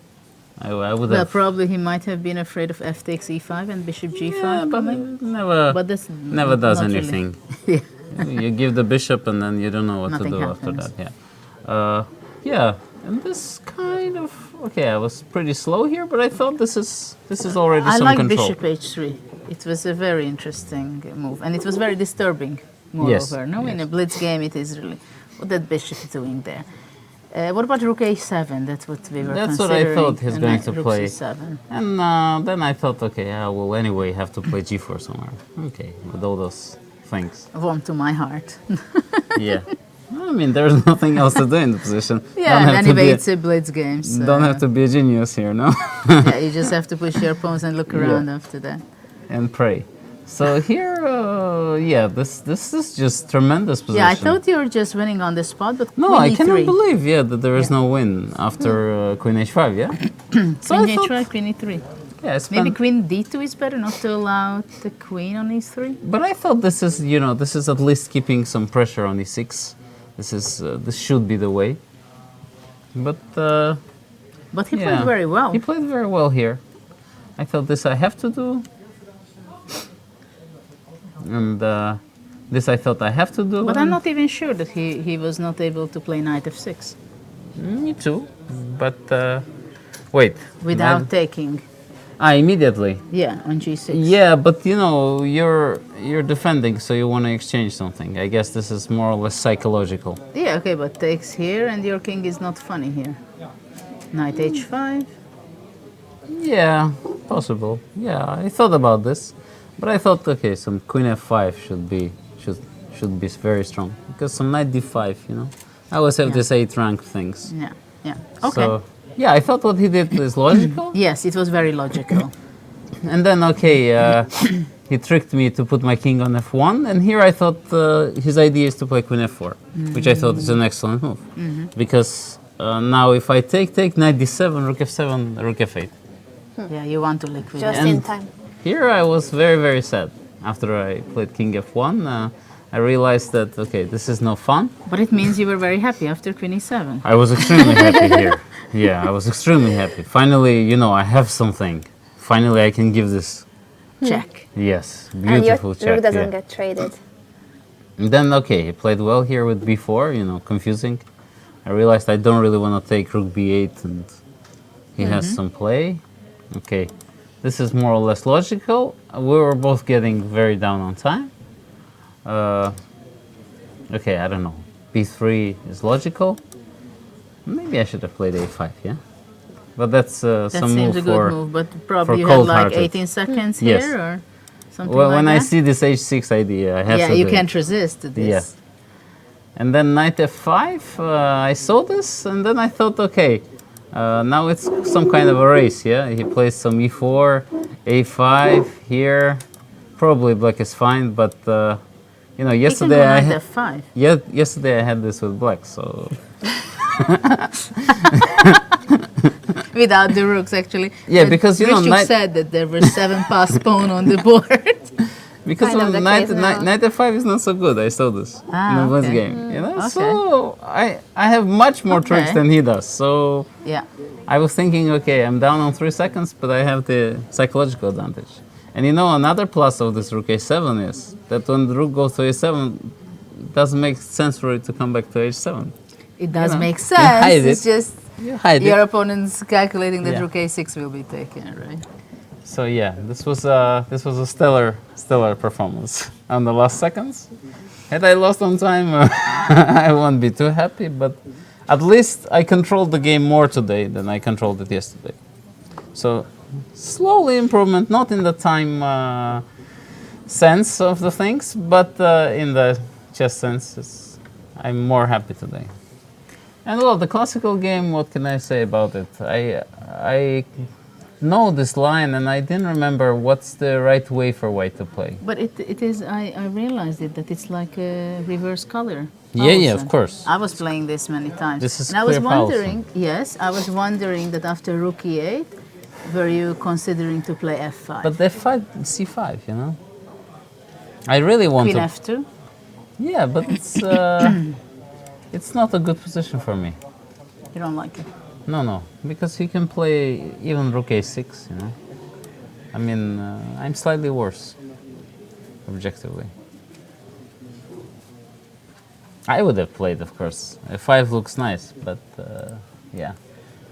I would Well, have... probably he might have been afraid of f takes e5 and bishop g5 Yeah, but coming. it never, But this never does not really. anything. Yeah. You give the bishop and then you don't know what Nothing to do happens. after that. Yeah, and this kind of I was pretty slow here, but I thought this is already I some like control. bishop h3. It was a very interesting move, and it was very disturbing. Yes, Moreover, no, in yes. a blitz game, it is really what that bishop is doing there. What about rook a7? That's what we were That's what considering. I thought he's and going to rook play. c7. And then I thought, okay, I will anyway have to play g4 somewhere. Okay, with all those things. Warm to my heart. Yeah. I mean, there's nothing else to do in the position. Yeah, Don't and have to anyway, be- it's a blitz game. So Don't have to be a genius here, no? yeah, you just have to push your pawns and look around after that. And pray. So here, this is just tremendous position. Yeah, I thought you were just winning on the spot, but No, queen I e3. cannot believe, that there is no win after queen h5, yeah? So I Queen thought- h5, queen e3. Yeah, I Maybe spent, queen d2 is better, not to allow the queen on e3. but I thought this is at least keeping some pressure on e6. This should be the way. But But he yeah, played very well. He played very well here. I thought this I have to do, and this I thought I have to do. But and I'm not even sure that he was not able to play knight f6. Me too, but Wait. without taking. Immediately. Yeah, on g6. Yeah, but you know, you're defending, so you want to exchange something. I guess this is more or less psychological. Yeah, okay, but takes here, and your king is not funny here. Knight h5. Yeah, possible. Yeah, I thought about this, but I thought, okay, some queen f5 should be very strong because some knight d5. You know, I always have Yeah. this 8 rank things. Yeah, yeah. Okay. So yeah, I thought what he did is logical. Yes, it was very logical. And then, okay, he tricked me to put my king on f1, and here I thought his idea is to play queen f4, which I thought is an excellent move. Because now if I take knight d7, rook f7, rook f8. Yeah, you want to liquidate. Just in time. Here I was very, very sad. After I played king f1, I realized that, okay, this is no fun. But it means you were very happy after queen e7. I was extremely happy here. Yeah, I was extremely happy. Finally, you know, I have something. Finally, I can give this. Check. Yes, And your beautiful check. rook doesn't yeah. get traded. And then, okay, he played well here with b4, you know, confusing. I realized I don't really want to take rook b8, and he has some play. Okay, this is more or less logical. We were both getting very down on time. Okay, I don't know. b3 is logical. Maybe I should have played a5, yeah? But that's That some seems move a good for... move, but probably you for had like cold-hearted. 18 seconds Yes. here or something Well, like when that. I see this h6 idea, I have yeah, to you do it. can't resist this. Yeah. And then knight f5, I saw this, and then I thought, okay, now it's some kind of a race, yeah? He plays some e4, a5 here. Probably black is fine, but, you know, You can yesterday go I... knight f5. Yesterday I had this with black, so... Without the rooks, actually. Yeah, But because, you know, Richard knight- said that there were 7 passed pawn on the board. Because Kind of the knight, case now. knight f5 is not so good, I saw this in the first okay. game, you know? Okay. So I have much more tricks Okay. than he does, so... Yeah. I was thinking, okay, I'm down on 3 seconds, but I have the psychological advantage. And you know, another plus of this rook a7 is that when the rook goes to a7, it doesn't make sense for it to come back to h7. It does know, make you hide sense. It's it. just You hide your it. opponent's calculating that Yeah. rook a6 will be taken, right? So yeah, this was a stellar performance on the last seconds. Had I lost on time, I won't be too happy, but at least I controlled the game more today than I controlled it yesterday. So slowly improvement, not in the time sense of the things, but in the chess sense, I'm more happy today. And well, the classical game, what can I say about it? I know this line, and I didn't remember what's the right way for white to play. But it is, I realized it, that it's like a reverse color. Yeah, of Paulsen. course. I was playing this many times. This is and I was clear Paulsen. wondering, yes, I was wondering that after rook e8, were you considering to play f5? But f5, c5, you know? I really want Queen to... f2? Yeah, but it's not a good position for me. You don't like it? No, because he can play even rook a6, you know? I mean, I'm slightly worse, objectively. I would have played, of course. f5 looks nice, but yeah.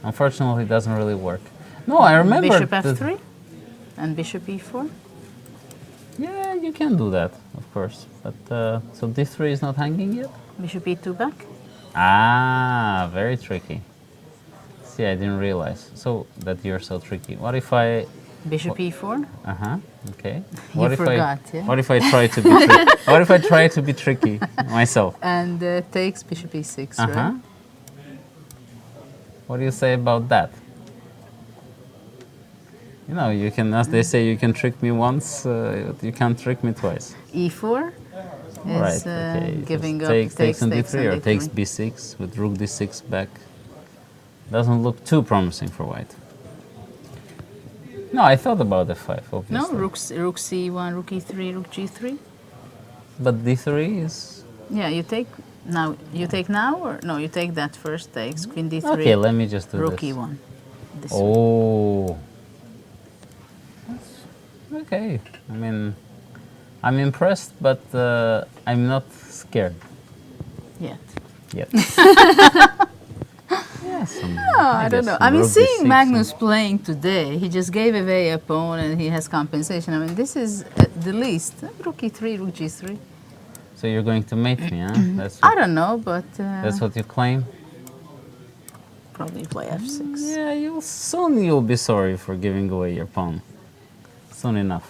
Unfortunately, it doesn't really work. No, I remember... Bishop that- f3? And bishop e4? Yeah, you can do that, of course. But, so d3 is not hanging yet? Bishop e2 back? Ah, very tricky. See, I didn't realize. So, that you're so tricky. What if I... Bishop e4? Uh-huh, okay. You What if forgot, yeah? What if I try to be What if I try to be tricky myself? And takes bishop e6, Uh-huh. right? What do you say about that? You know, you can, as they say, you can trick me once, you can't trick me twice. e4 is Right, okay. giving Just up, takes on d3 or takes b6 with rook d6 back. Doesn't look too promising for white. No, I thought about f5, No, obviously. rook c1, rook e3, rook g3. But d3 is... Yeah, you take now. You take now, or no? You take that first. Takes queen d3. Okay, let me just do rook this. e1. This way. Oh. Okay. I mean, I'm impressed, but I'm not scared Yet. yet. Yeah, Yes. I don't know. I mean, seeing Magnus playing today, he just gave away a pawn and he has compensation. I mean, this is at the least rook e3, rook g3. So you're going to mate me, huh? That's I don't know, but that's what you claim. probably play f6. Yeah, you'll be sorry for giving away your pawn. Soon enough.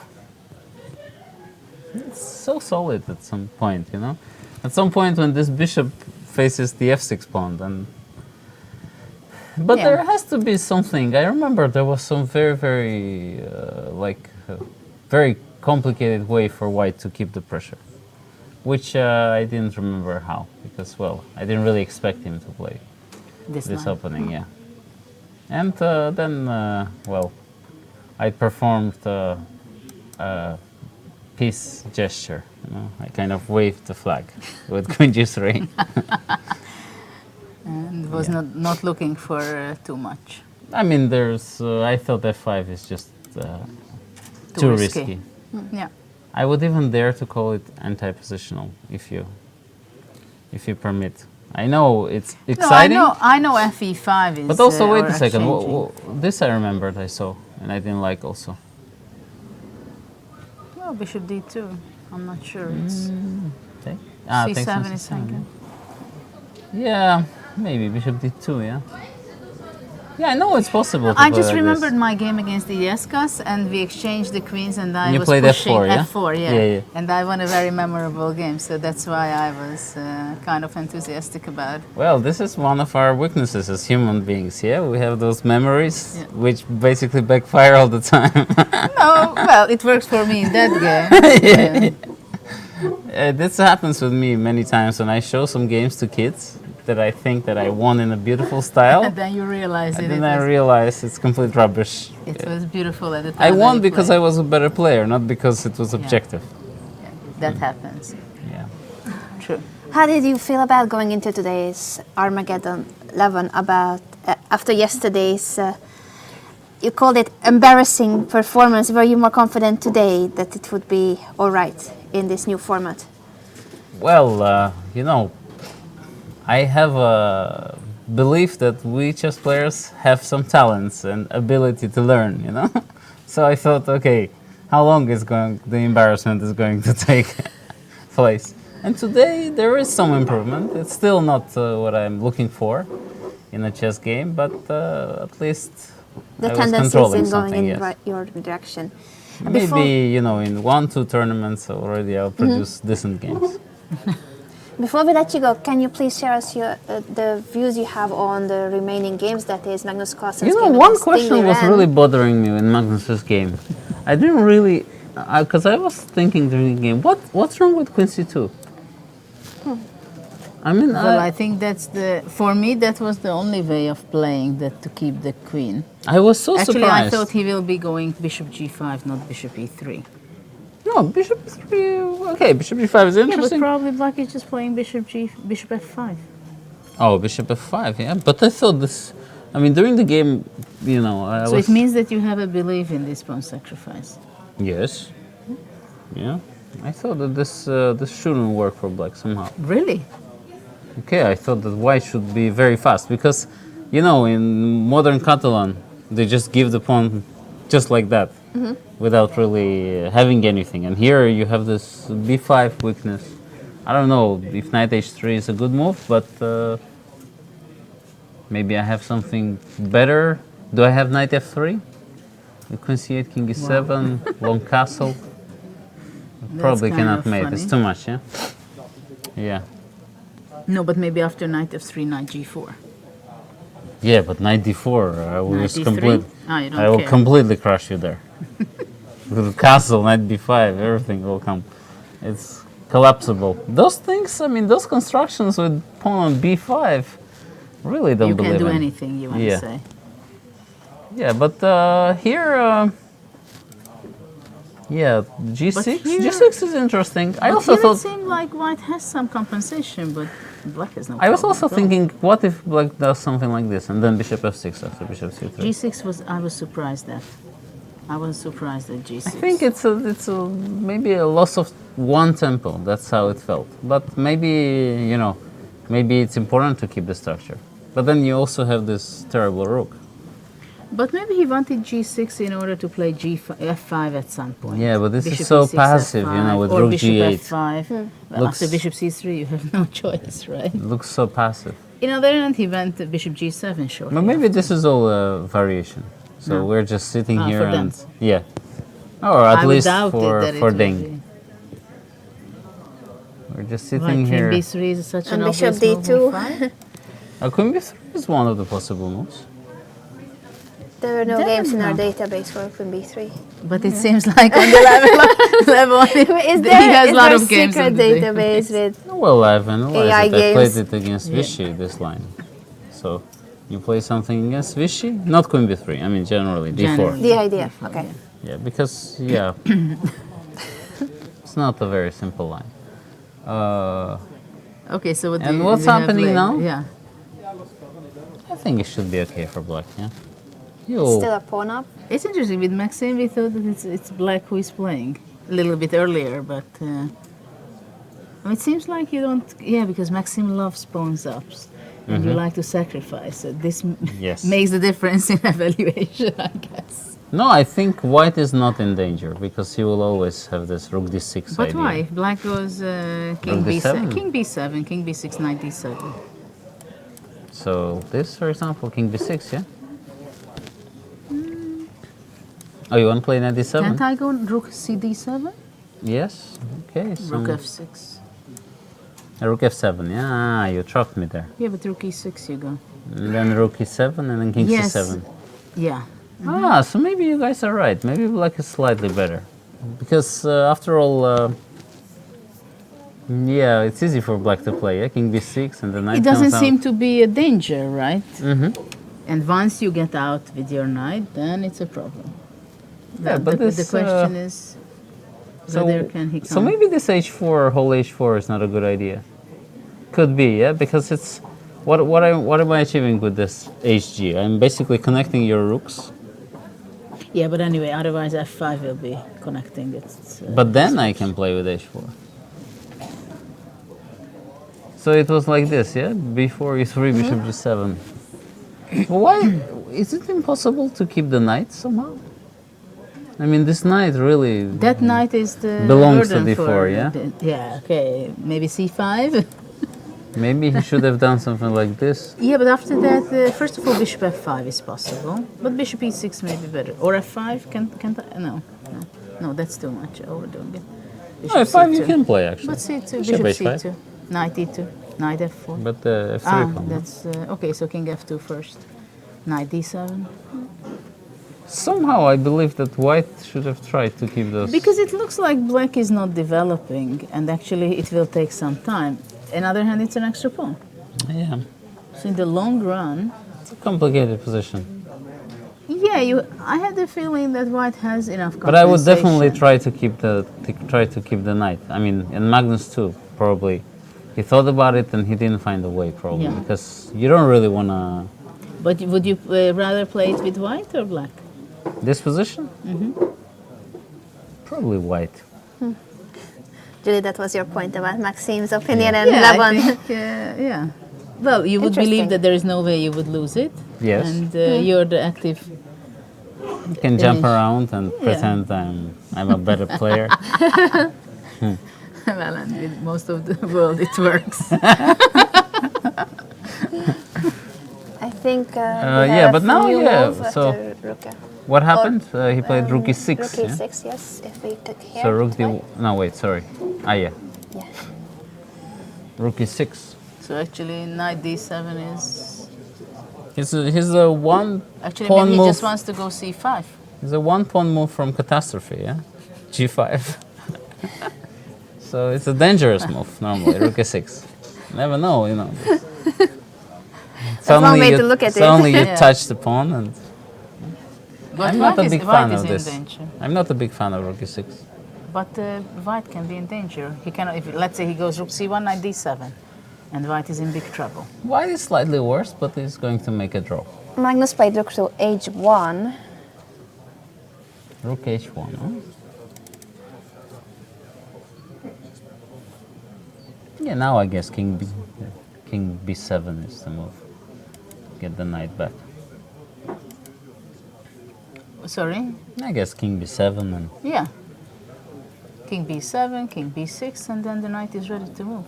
It's so solid at some point, you know. At some point when this bishop faces the f6 pawn, then. But Yeah. there has to be something. I remember there was some very, very complicated way for white to keep the pressure, which I didn't remember how, because, well, I didn't really expect him to play This this line. opening, yeah. And then, well, I performed a peace gesture, you know. I kind of waved the flag with queen g3. And was not looking for too much. I mean, I thought f5 is just too risky. Yeah. I would even dare to call it anti-positional, if you permit. I know it's exciting. No, I know fe5 is. But also, wait or a second. exchanging. This I remembered I saw, and I didn't like also. Well, bishop d2. I'm not sure. It's Okay. c7 thanks, is C7, thinking. Yeah, maybe bishop d2. Yeah. Yeah, I know it's possible. To I play just like remembered this. my game against Iliescas, and we exchanged the queens, and I You was played pushing f4, yeah? f4, yeah. Yeah, yeah. And I won a very memorable game, so that's why I was kind of enthusiastic about. Well, this is one of our weaknesses as human beings. Yeah, we have those memories Yeah. which basically backfire all the time. No, well, it works for me in that game. This happens with me many times when I show some games to kids that I think that I won in a beautiful style. And then you realize And it, then it, I was, realize it's complete rubbish. it was beautiful at the time. I that won you because played. I was a better player, not because it was objective. That happens. Yeah. True. How did you feel about going into today's Armageddon 11 about after yesterday's you called it embarrassing performance? Were you more confident today that it would be all right in this new format? Well, you know, I have a belief that we chess players have some talents and ability to learn, you know? So I thought, okay, how long is the embarrassment is going to take place? And today there is some improvement. It's still not what I'm looking for in a chess game, but at least The I was tendency is controlling in going something, in yes. your direction. Maybe, you know, in 1-2 tournaments already I'll produce decent games. Before we let you go, can you please share us the views you have on the remaining games, that is Magnus Carlsen's You know, game one against question Ding was Liren? really bothering me in Magnus's game. I didn't really, because I was thinking during the game, what's wrong with Queen C2? I mean, Well, I think that's for me, that was the only way of playing that, to keep the queen. I was so Actually, surprised. I thought he will be going bishop g5, not bishop e3. No, bishop 3, okay, bishop g5 is Yeah, but interesting. probably black is just playing bishop f5. Oh, bishop f5, yeah. But I thought this, I mean, during the game, you know, I So was... it means that you have a belief in this pawn sacrifice. Yes. Yeah. I thought that this shouldn't work for black somehow. Really? Okay, I thought that white should be very fast because, you know, in modern Catalan, they just give the pawn just like that without really having anything. And here you have this b5 weakness. I don't know if knight h3 is a good move, but maybe I have something better. Do I have knight f3? Queen c8, king e7, long castle. Probably kind cannot of mate. funny. It's too much, yeah? Yeah. No, but maybe after knight f3, knight g4. Yeah, but knight d4, I will Knight just d3? Ah, you don't I will care. completely crush you there. With castle, knight b5, everything will come. It's collapsible. Those things, I mean, those constructions with pawn on b5, really don't You believe can do in. anything, you want Yeah. to say. Yeah, but here, yeah, g6. here- G6 is interesting. I But also here it thought. seemed like white has some compensation, but black has no I was problem also at all. thinking, what if black does something like this and then bishop f6 after bishop c3? G6 I was surprised at. I was surprised at G6. I think it's maybe a loss of one tempo. That's how it felt. But maybe, you know, maybe it's important to keep the structure. But then you also have this terrible rook. But maybe he wanted g6 in order to play f5 at some point. Yeah, but this is Bishop so e6, passive, you know, f5, with or rook bishop g8. f5. Well, Looks- after bishop c3, you have no choice, right? It looks so passive. In other hand, he went bishop g7 shortly. But maybe this is all a variation. So No. we're just sitting Ah, here for them. and yeah, or at I would least doubt for it that for it Ding. will be. We're just Right, sitting queen here. b3 is such an And bishop obvious move on d2. file. Queen b3 is one of the possible moves. There were no There games in our no. database for Queen B3. But it seems like on the level Is he there, has is a lot there of games secret on the database with Well, I've analyzed AI it. I played games. it against Vichy, this line. So you play something against Vichy? Not Queen b3, I mean generally, d4. Generally. the idea? Okay. Yeah, because, yeah, it's not a very simple line. Okay, so what do And you- what's we have happening later? now? Yeah. I think it should be okay for black, yeah? Still a pawn up. It's interesting. With Maxim, we thought that it's black who is playing a little bit earlier, but it seems like you don't. Yeah, because Maxim loves pawns ups, and you like to sacrifice. So this Yes. makes the difference in evaluation, I guess. No, I think white is not in danger because he will always have this rook d6 But idea. why? If black goes king Rook b7, d7. king b7, king b6, knight d7. So this, for example, king b6, yeah? Oh, you want to play knight d7? Can't I go rook cd7? Yes. Okay. So Rook f6. rook f7. Yeah, you trapped me there. Yeah, but rook e6 you go. And then rook e7 and then king Yes. c7. Yeah. Ah, so maybe you guys are right. Maybe black is slightly better. Because after all, yeah, it's easy for black to play, yeah? King b6 and the knight It doesn't comes seem out. to be a danger, right? Mm-hmm. And once you get out with your knight, then it's a problem. Yeah, but the this, question is whether can he come. So maybe this h4, whole h4 is not a good idea. Could be, yeah, because it's what am I achieving with this hg? I'm basically connecting your rooks, Yeah, but anyway, otherwise f5 will be connecting it. but then I can play with h4. So it was like this, yeah. Before e3, bishop g7. Why is it impossible to keep the knight somehow? I mean, this knight really. That knight is the Belongs to burden d4, for yeah? Yeah, okay, maybe c5. Maybe he should have done something like this. Yeah, but after that, first of all, bishop f5 is possible, but bishop e6 may be better. Or f5, no, that's too much, overdoing it. No, f5 you can play actually. But c2, Bishop bishop h5. c2, knight e2, knight f4. But f3 pawn. That's okay. So king f2 first, knight d7. Somehow I believe that white should have tried to keep those. Because it looks like black is not developing, and actually it will take some time. On the other hand, it's an extra pawn. Yeah, So in the long run, it's a complicated position. yeah, I have the feeling that white has enough. But I would definitely compensation. try to keep the knight. I mean, and Magnus too. Probably, he thought about it and he didn't find a way. Probably Yeah. because you don't really wanna But would you rather play it with white or black? this position. Probably white. Julie, that was your point about Maxim's opinion and Yeah, I Laban. think, yeah. Well, you would believe Interesting. that there is no way you would lose it. Yes. And you're the active. You can jump Finish. around and pretend I'm a better player. Well, and with most of the world, it works. I think. Yeah, but now, yeah, so- Rook, What happened? He played rook e6. Rook yeah? e6, yes. If we took here. So rook d. white. No, wait, sorry. Ah, yeah. Yeah. Rook e6. So actually, knight d7 is. He's a one Actually, pawn maybe he move. just wants to go c5. He's a one pawn move from catastrophe, yeah? G5. So it's a dangerous move normally, rook e6. Never know, you know. one way to look at it. Suddenly you Yeah. touch the pawn and But I'm not a white big is, fan white of is this. in danger. I'm not a big fan of rook e6. But white can be in danger. He cannot. If let's say he goes rook c1, knight d7, and white is in big trouble. White is slightly worse, but he's going to make a draw. Magnus played rook to h1. Rook h1, huh? Yeah, now I guess king b7 is the move. get the knight back. Sorry? I guess king b7 and Yeah. King b7, king b6, and then the knight is ready to move.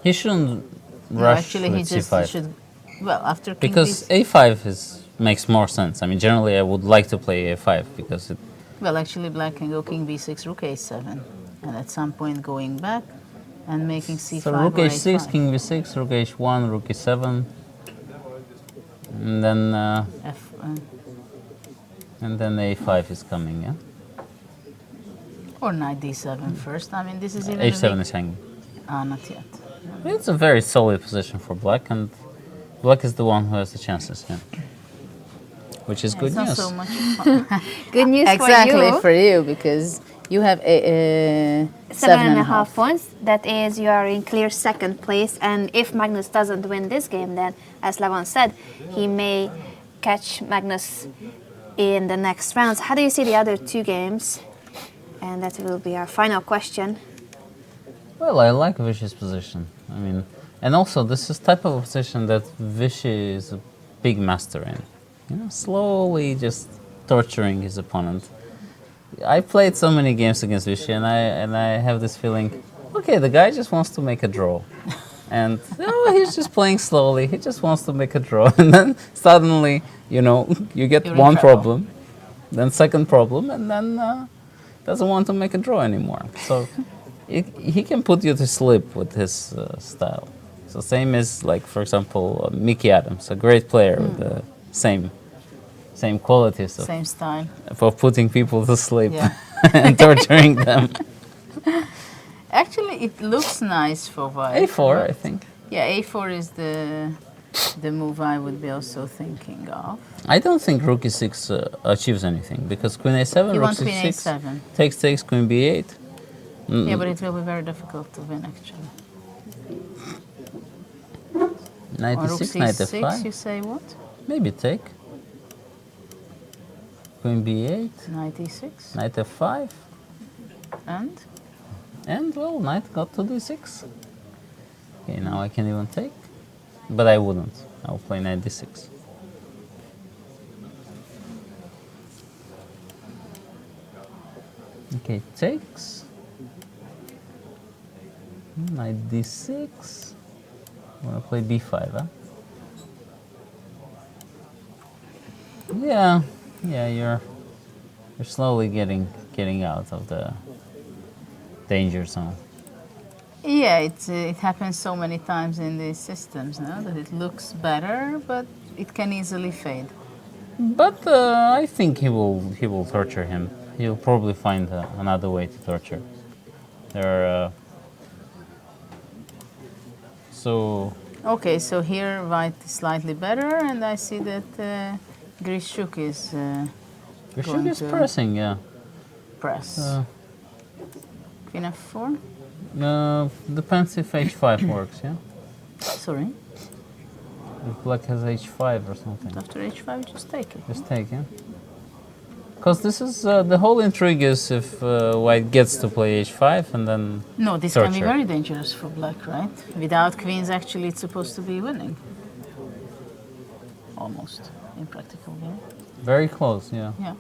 he shouldn't No, rush actually, with he just c5 should. Well, after king because b6. a5 makes more sense. I mean, generally I would like to play a5 because it, Well, actually, black can go king b6, rook a7, and at some point going back and making c5 so rook or h6, a5. king b6, rook h1, rook e7, and then F, a5 is coming. Yeah, or knight d7 first. I mean, this is even h7 a big, is hanging. not yet. It's a very solid position for black, and black is the one who has the chances. Yeah, which is good It's not news. so much fun. Good news Exactly for for you, because you have a 7.5 points. That is, you are in clear second place. And if Magnus doesn't win this game, then, as Levon said, he may catch Magnus in the next rounds. How do you see the other two games? And that will be our final question. Well, I like Vishy's position. I mean, and also this is type of a position that Vishy is a big master in. You know, slowly just torturing his opponent. I played so many games against Vishy, and I have this feeling, okay, the guy just wants to make a draw, and he's just playing slowly. He just wants to make a draw, and then suddenly, you know, you get You're in one trouble. problem, then second problem, and then doesn't want to make a draw anymore. So he can put you to sleep with his style. So same as, like, for example, Mickey Adams, a great player with the same qualities of, Same style. for putting people to sleep Yeah. and torturing them. Actually, it looks nice for white. A4, I think. Yeah, a4 is the move I would be also thinking of. I don't think rook e6 achieves anything because queen a7, You rook want queen c6, a7. takes queen b8. Yeah, but it will be very difficult to win actually. Knight On rook e6, knight c6, f5. you say what? Maybe take. Queen b8, Knight e6. knight f5, And well, knight got to d6. Okay, now I can even take, but I wouldn't. I'll play knight d6. Okay, takes. Knight d6. I'm gonna play b5, huh? Yeah, you're slowly getting out of the danger zone. yeah, it happens so many times in these systems, no? That it looks better, but it can easily fade. But I think he will torture him. He'll probably find another way to torture. There are so Okay, so here white is slightly better, and I see that Grishuk is Grishuk is to pressing, yeah. press. Queen f4? Depends if h5 works, yeah. Sorry, If black has h5 or something, after h5 just take it. just take, yeah. Because this is the whole intrigue is if white gets to play h5 and then No, this can be torture. very dangerous for black, right? Without queens, actually, it's supposed to be winning. Almost, in practical game. Very close, yeah. Yeah.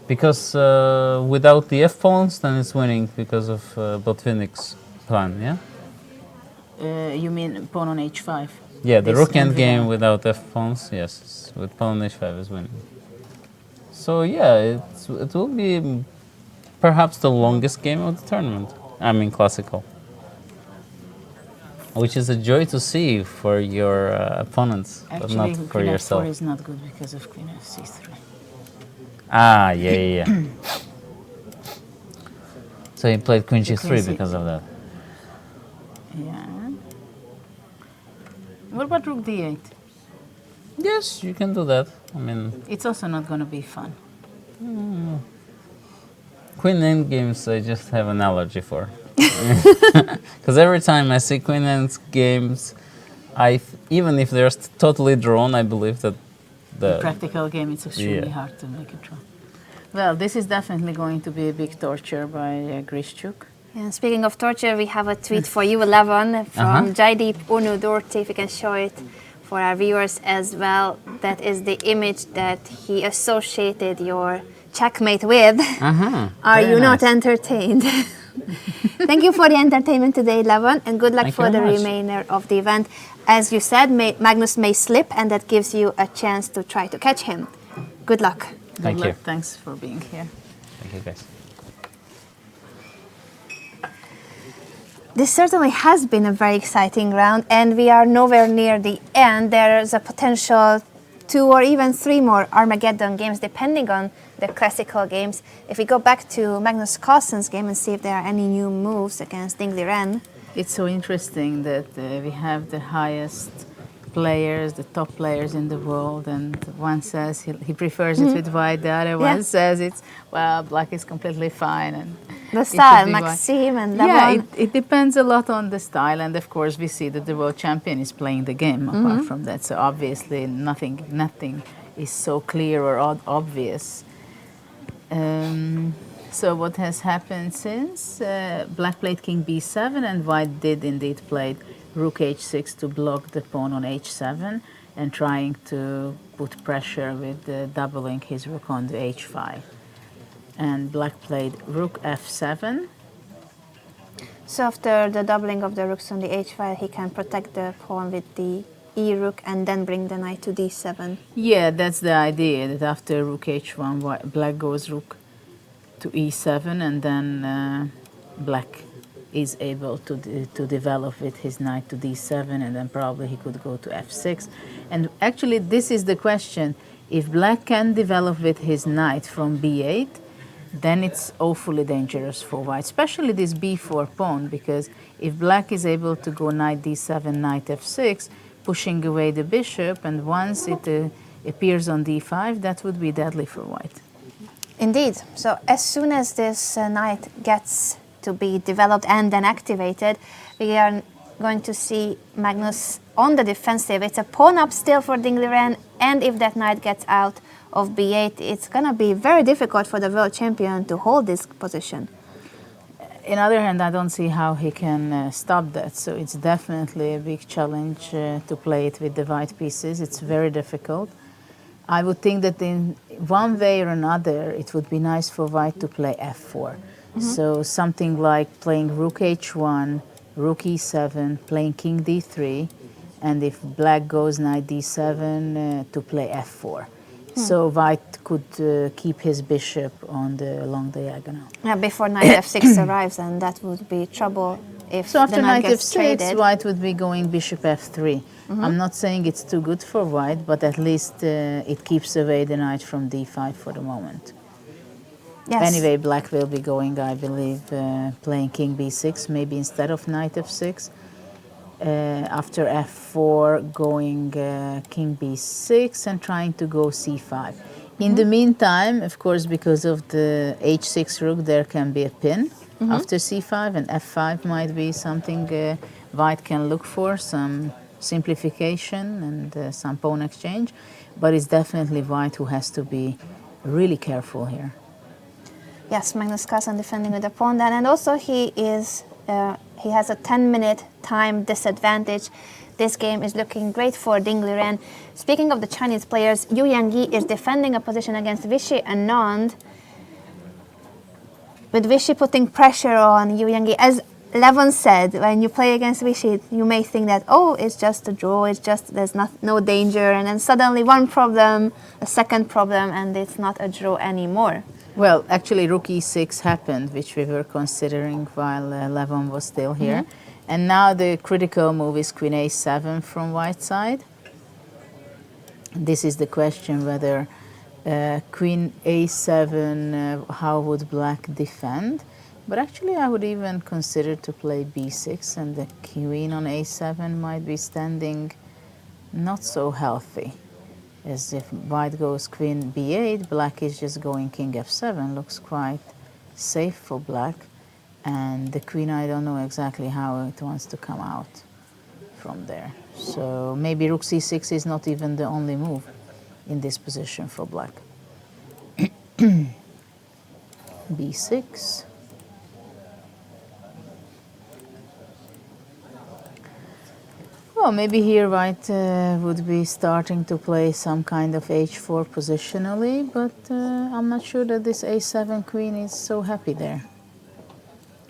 Because without the f pawns, then it's winning because of Botvinnik's plan, yeah. You mean pawn on h5? Yeah, the This rook end and game without. without f pawns, yes, with pawn on h5 is winning. So yeah, it will be perhaps the longest game of the tournament. I mean, classical, which is a joy to see for your opponents, but Actually, not for queen yourself. f4 is not good because of queen fc3. Ah, yeah. So he played queen g3 queen because of that. Yeah. What about rook d8? Yes, you can do that. I mean, It's also not going to be fun. queen end games I just have an allergy for. Because every time I see queen end games, even if they're totally drawn, I believe that the Practical game, it's extremely yeah. hard to make it draw. Well, this is definitely going to be a big torture by Grishchuk. And speaking of torture, we have a tweet for you, Levon, from Jaideep Unudurti, if you can show it for our viewers as well. That is the image that he associated your checkmate with. Are Very you not nice. entertained? Thank you for the entertainment today, Levon, and good luck Thank for you the very much. remainder of the event. As you said, Magnus may slip, and that gives you a chance to try to catch him. Good luck. Thank Good you. luck. Thanks for being here. Thank you, guys. This certainly has been a very exciting round, and we are nowhere near the end. There is a potential 2 or even 3 more Armageddon games, depending on the classical games. If we go back to Magnus Carlsen's game and see if there are any new moves against Ding Liren. It's so interesting that we have the highest players, the top players in the world, and one says he prefers it with white, the other one says it's, well, black is completely fine. And The it should style, be white. Maxime and Levon. Yeah, it depends a lot on the style, and of course we see that the world champion is playing the game apart from that. So obviously nothing is so clear or obvious. So what has happened since? Black played king b7 and white did indeed play rook h6 to block the pawn on h7 and trying to put pressure with doubling his rook on the h5. And black played rook f7. So after the doubling of the rooks on the h5, he can protect the pawn with the e-rook and then bring the knight to d7. Yeah, that's the idea, that after rook h1, black goes rook to e7, and then black is able to develop with his knight to d7, and then probably he could go to f6. And actually, this is the question. If black can develop with his knight from b8, then it's awfully dangerous for white, especially this b4 pawn, because if black is able to go knight d7, knight f6, pushing away the bishop, and once it appears on d5, that would be deadly for white. Indeed. So as soon as this knight gets to be developed and then activated, we are going to see Magnus on the defensive. It's a pawn up still for Ding Liren, and if that knight gets out of b8, it's going to be very difficult for the world champion to hold this position. On the other hand, I don't see how he can stop that. So it's definitely a big challenge to play it with the white pieces. It's very difficult. I would think that in one way or another, it would be nice for white to play f4. So something like playing rook h1, rook e7, playing king d3, and if black goes knight d7, to play f4. So white could keep his bishop on the long diagonal. Yeah, before knight f6 arrives, and that would be trouble if So after the knight knight gets f6, traded. white would be going bishop f3. I'm not saying it's too good for white, but at least it keeps away the knight from d5 for the moment. Yes. Anyway, black will be going, I believe, playing king b6, maybe instead of knight f6. After f4, going king b6 and trying to go c5. In the meantime, of course, because of the h6 rook, there can be a pin after c5, and f5 might be something white can look for, some simplification and some pawn exchange, but it's definitely white who has to be really careful here. Yes, Magnus Carlsen defending with the pawn then, and also he has a 10-minute time disadvantage. This game is looking great for Ding Liren. Speaking of the Chinese players, Yu Yangyi is defending a position against Vishy Anand, with Vishy putting pressure on Yu Yangyi. As Levon said, when you play against Vishy, you may think that, oh, it's just a draw, it's just, there's no danger, and then suddenly one problem, a second problem, and it's not a draw anymore. Well, actually, rook e6 happened, which we were considering while Levon was still here. And now the critical move is queen a7 from white side. This is the question whether queen a7, how would black defend? But actually, I would even consider to play b6, and the queen on a7 might be standing not so healthy. As if white goes queen b8, black is just going king f7, looks quite safe for black. And the queen, I don't know exactly how it wants to come out from there. So maybe rook c6 is not even the only move in this position for black. b6. Well, maybe here White would be starting to play some kind of h4 positionally, but I'm not sure that this a7 queen is so happy there.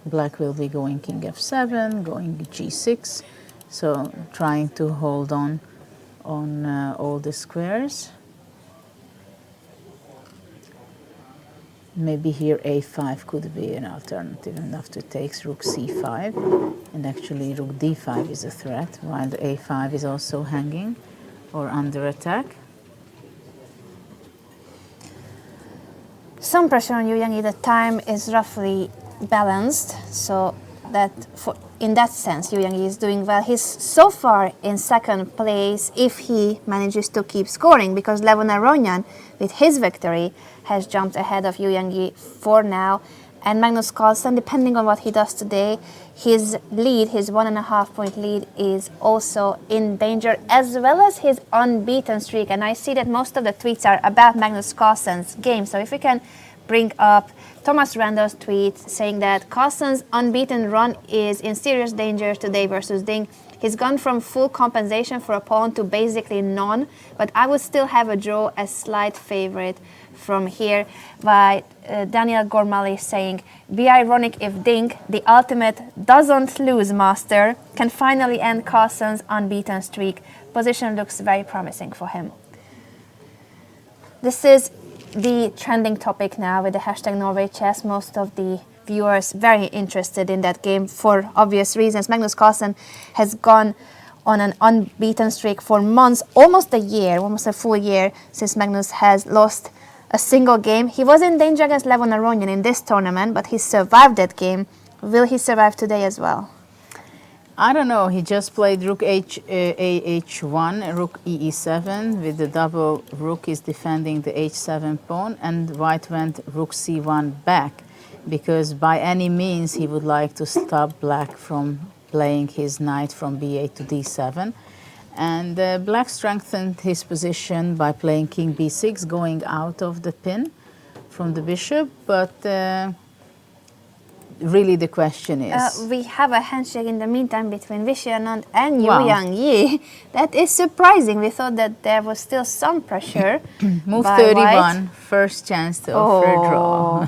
Black will be going king f7, going g6, so trying to hold on all the squares. Maybe here a5 could be an alternative enough to take rook c5, and actually rook d5 is a threat, while the a5 is also hanging or under attack. Some pressure on Yu Yangyi. The time is roughly balanced, so that in that sense Yu Yangyi is doing well. He's so far in second place if he manages to keep scoring, because Levon Aronian with his victory has jumped ahead of Yu Yangyi for now, and Magnus Carlsen, depending on what he does today, his lead, his 1.5 point lead, is also in danger, as well as his unbeaten streak. And I see that most of the tweets are about Magnus Carlsen's game, so if we can bring up Thomas Randall's tweet saying that Carlsen's unbeaten run is in serious danger today versus Ding. He's gone from full compensation for a pawn to basically none, but I would still have a draw, a slight favorite from here. By Daniel Gormali saying, be ironic if Ding, the ultimate doesn't lose master, can finally end Carlsen's unbeaten streak. Position looks very promising for him. This is the trending topic now with the hashtag Norway Chess. Most of the viewers very interested in that game for obvious reasons. Magnus Carlsen has gone on an unbeaten streak for months, almost a year, almost a full year since Magnus has lost a single game. He was in danger against Levon Aronian in this tournament, but he survived that game. Will he survive today as well? I don't know. He just played rook ah1, rook e7 with the double rook is defending the h7 pawn, and White went rook c1 back, because by any means he would like to stop Black from playing his knight from b8 to d7. And Black strengthened his position by playing king b6, going out of the pin from the bishop, but really the question is... we have a handshake in the meantime between Vishy Anand and Yu Wow. Yangyi. That is surprising. We thought that there was still some pressure. Move by 31, White. first chance to offer a draw.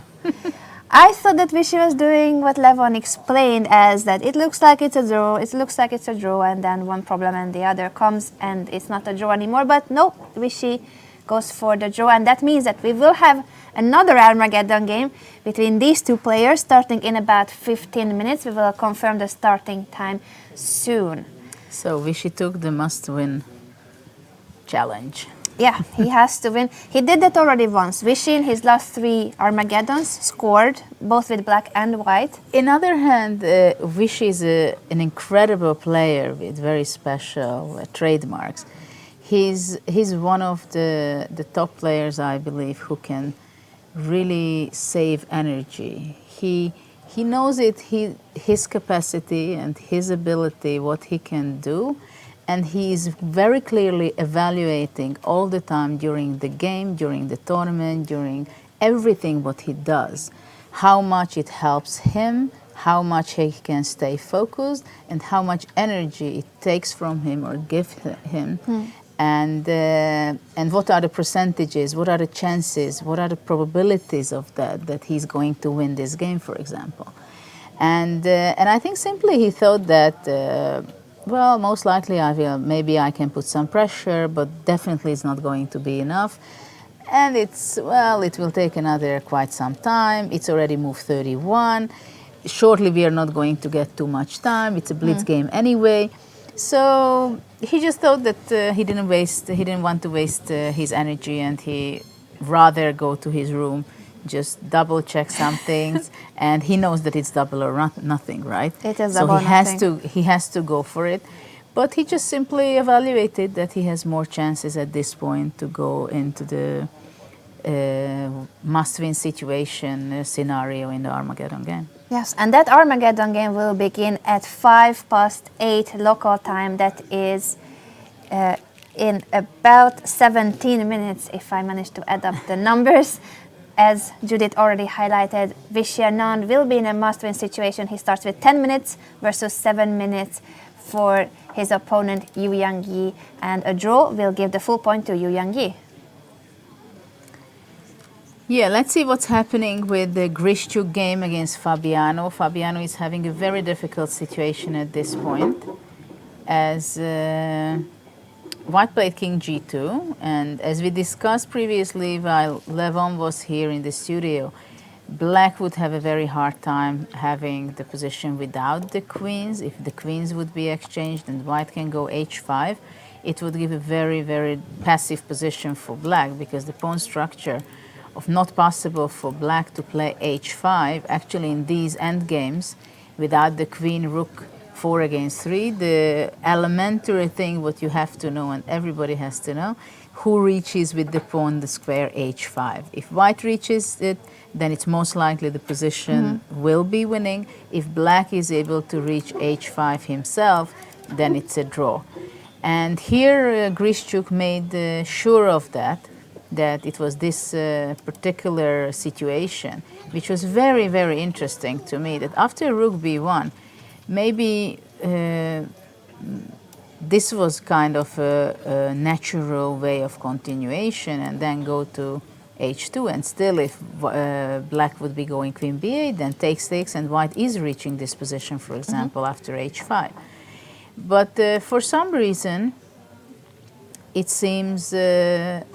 I thought that Vishy was doing what Levon explained as that it looks like it's a draw, it looks like it's a draw, and then one problem and the other comes and it's not a draw anymore. But no, Vishy goes for the draw, and that means that we will have another Armageddon game between these two players starting in about 15 minutes. We will confirm the starting time soon. So Vishy took the must-win challenge. Yeah, he has to win. He did that already once. Vishy in his last 3 Armageddons scored, both with Black and White. On other hand, Vishy is an incredible player with very special trademarks. He's one of the top players, I believe, who can really save energy. He knows it, his capacity and his ability, what he can do, and he is very clearly evaluating all the time during the game, during the tournament, during everything what he does, how much it helps him, how much he can stay focused, and how much energy it takes from him or gives him. And what are the percentages, what are the chances, what are the probabilities of that he's going to win this game, for example. And I think simply he thought that, well, most likely maybe I can put some pressure, but definitely it's not going to be enough. And it will take quite some time. It's already moved 31. Shortly we are not going to get too much time. It's a blitz game anyway. So he just thought that he didn't want to waste his energy, and he rather go to his room, just double check some things, and he knows that it's double or nothing, right? It is so double he has nothing. he has to go for it, but he just simply evaluated that he has more chances at this point to go into the must-win situation scenario in the Armageddon game. Yes, and that Armageddon game will begin at 8:05 local time. That is in about 17 minutes, if I manage to add up the numbers. As Judith already highlighted, Vishy Anand will be in a must-win situation. He starts with 10 minutes versus 7 minutes for his opponent Yu Yang-yi, and a draw will give the full point to Yu Yang-yi. Yeah, let's see what's happening with the Grischuk game against Fabiano. Fabiano is having a very difficult situation at this point, as White played King G2, and as we discussed previously while Levon was here in the studio, Black would have a very hard time having the position without the queens. If the queens would be exchanged and White can go H5, it would give a very, very passive position for Black, because the pawn structure of not possible for Black to play H5, actually in these endgames, without the queen rook 4 against 3, the elementary thing what you have to know and everybody has to know, who reaches with the pawn the square H5. If White reaches it, then it's most likely the position will be winning. If Black is able to reach H5 himself, then it's a draw. And here Grischuk made sure of that it was this particular situation, which was very, very interesting to me, that after rook b1, maybe this was kind of a natural way of continuation, and then go to h2, and still if Black would be going queen b8, then takes, and White is reaching this position, for example, after h5. But for some reason, it seems that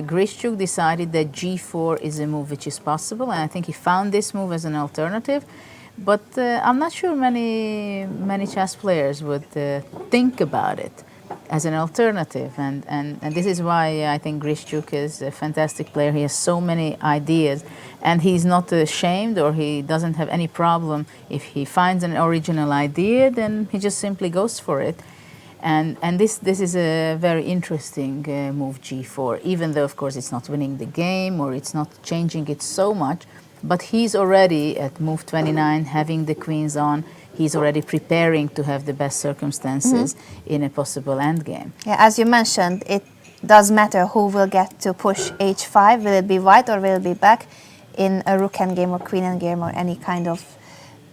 Grischuk decided that g4 is a move which is possible, and I think he found this move as an alternative. But I'm not sure many chess players would think about it as an alternative, and this is why I think Grischuk is a fantastic player. He has so many ideas, and he's not ashamed, or he doesn't have any problem if he finds an original idea, then he just simply goes for it. And this is a very interesting move, g4, even though, of course, it's not winning the game or it's not changing it so much. But he's already at move 29, having the queens on. He's already preparing to have the best circumstances in a possible endgame. Yeah, as you mentioned, it does matter who will get to push h5. Will it be White or will it be Black in a rook endgame or queen endgame or any kind of...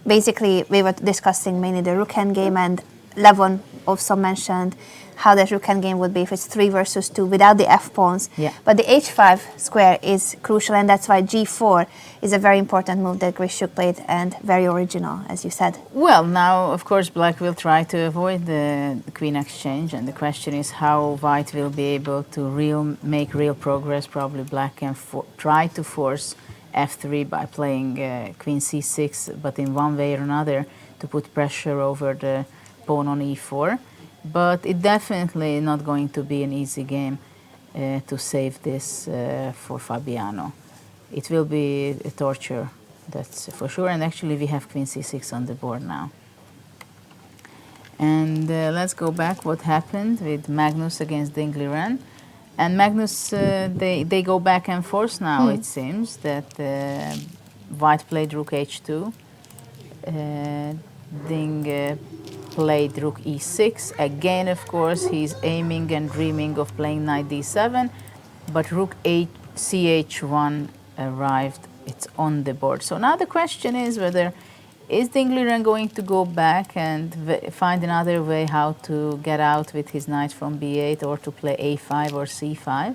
Basically, we were discussing mainly the rook endgame, and Levon also mentioned how the rook endgame would be if it's 3 versus 2 without the f-pawns. Yeah. But the h5 square is crucial, and that's why g4 is a very important move that Grischuk played, and very original, as you said. Well, now, of course, Black will try to avoid the queen exchange, and the question is how White will be able to make real progress. Probably Black can try to force f3 by playing queen c6, but in one way or another to put pressure over the pawn on e4. But it definitely not going to be an easy game to save this for Fabiano. It will be a torture, that's for sure. And actually we have queen c6 on the board now. And let's go back what happened with Magnus against Ding Liren. And Magnus, they go back and forth now, it seems, that White played rook h2. Ding played rook e6. Again, of course, he's aiming and dreaming of playing knight d7, but rook ch1 arrived. It's on the board. So now the question is whether is Ding Liren going to go back and find another way how to get out with his knight from b8, or to play a5 or c5,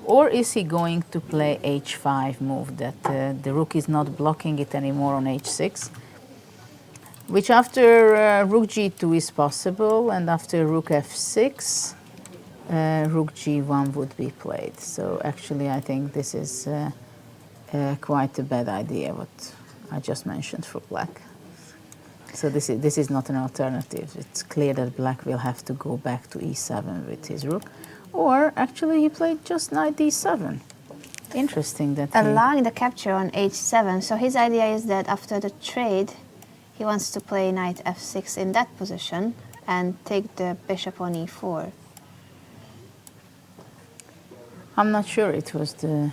or is he going to play h5 move, that the rook is not blocking it anymore on h6, which after rook g2 is possible, and after rook f6, rook g1 would be played. So actually I think this is quite a bad idea, what I just mentioned for Black. So this is not an alternative. It's clear that Black will have to go back to e7 with his rook, or actually he played just knight d7. Interesting that allowing the capture on h7. So his idea is that after the trade, he wants to play knight f6 in that position and take the bishop on e4. I'm not sure it was the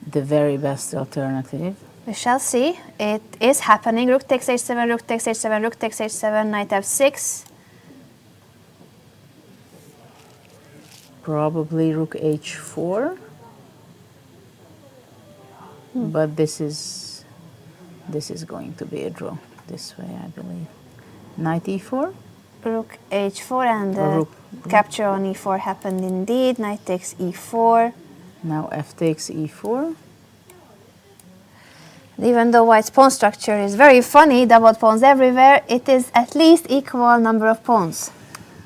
very best alternative. We shall see. It is happening. Rook takes h7, rook takes h7, rook takes h7, knight f6. Probably rook h4. But this is going to be a draw. this way, I believe. Knight e4? Rook h4 and the Rook. capture on e4 happened indeed. Knight takes e4. Now f takes e4. Even though white's pawn structure is very funny, double pawns everywhere, it is at least equal number of pawns.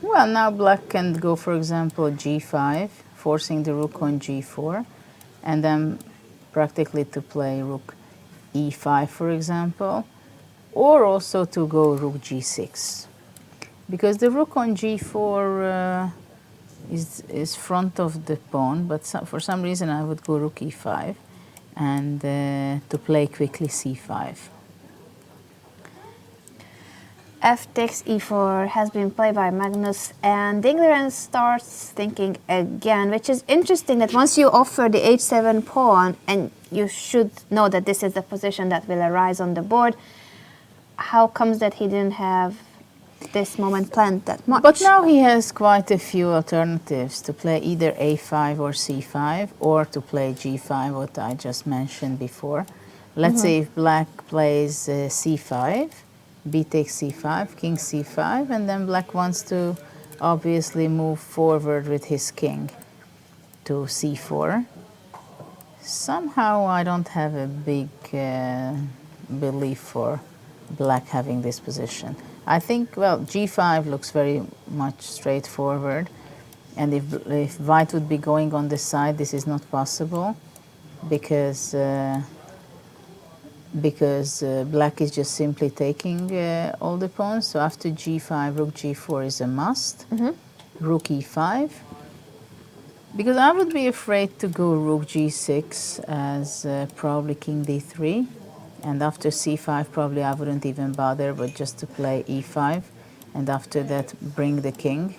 Well, now black can go, for example, g5, forcing the rook on g4, and then practically to play rook e5, for example, or also to go rook g6. Because the rook on g4 is front of the pawn, but for some reason I would go rook e5 and to play quickly c5. F takes e4 has been played by Magnus, and Dingleren starts thinking again, which is interesting that once you offer the h7 pawn, and you should know that this is the position that will arise on the board, how comes that he didn't have this moment planned that much? But now he has quite a few alternatives to play either a5 or c5, or to play g5, what I just mentioned before. Let's say if black plays c5, b takes c5, king c5, and then black wants to obviously move forward with his king to c4. Somehow I don't have a big belief for black having this position. I think, well, g5 looks very much straightforward, and if white would be going on this side, this is not possible, because black is just simply taking all the pawns. So after g5, rook g4 is a must. Rook e5. Because I would be afraid to go rook g6 as probably king d3. And after c5, probably I wouldn't even bother, but just to play e5. And after that, bring the king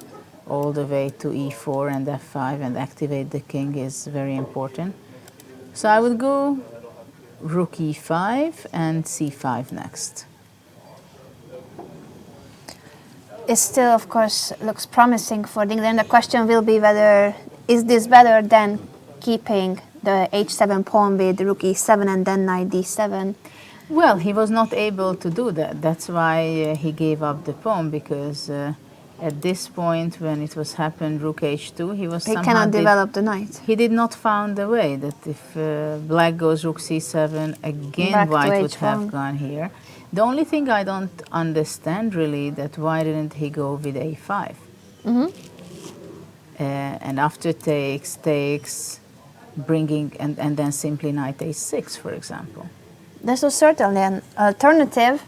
all the way to e4 and f5 and activate the king is very important. So I would go rook e5 and c5 next. It still, of course, looks promising for Dingleren. The question will be whether is this better than keeping the h7 pawn with rook e7 and then knight d7? Well, he was not able to do that. That's why he gave up the pawn, because at this point, when it was happened, rook h2, he was He somehow cannot develop the knight. He did not found a way that if black goes rook c7, again Back to white would h1. have gone here. The only thing I don't understand really that why didn't he go with a5? And after takes, bringing, and then simply knight a6, for example. This was certainly an alternative.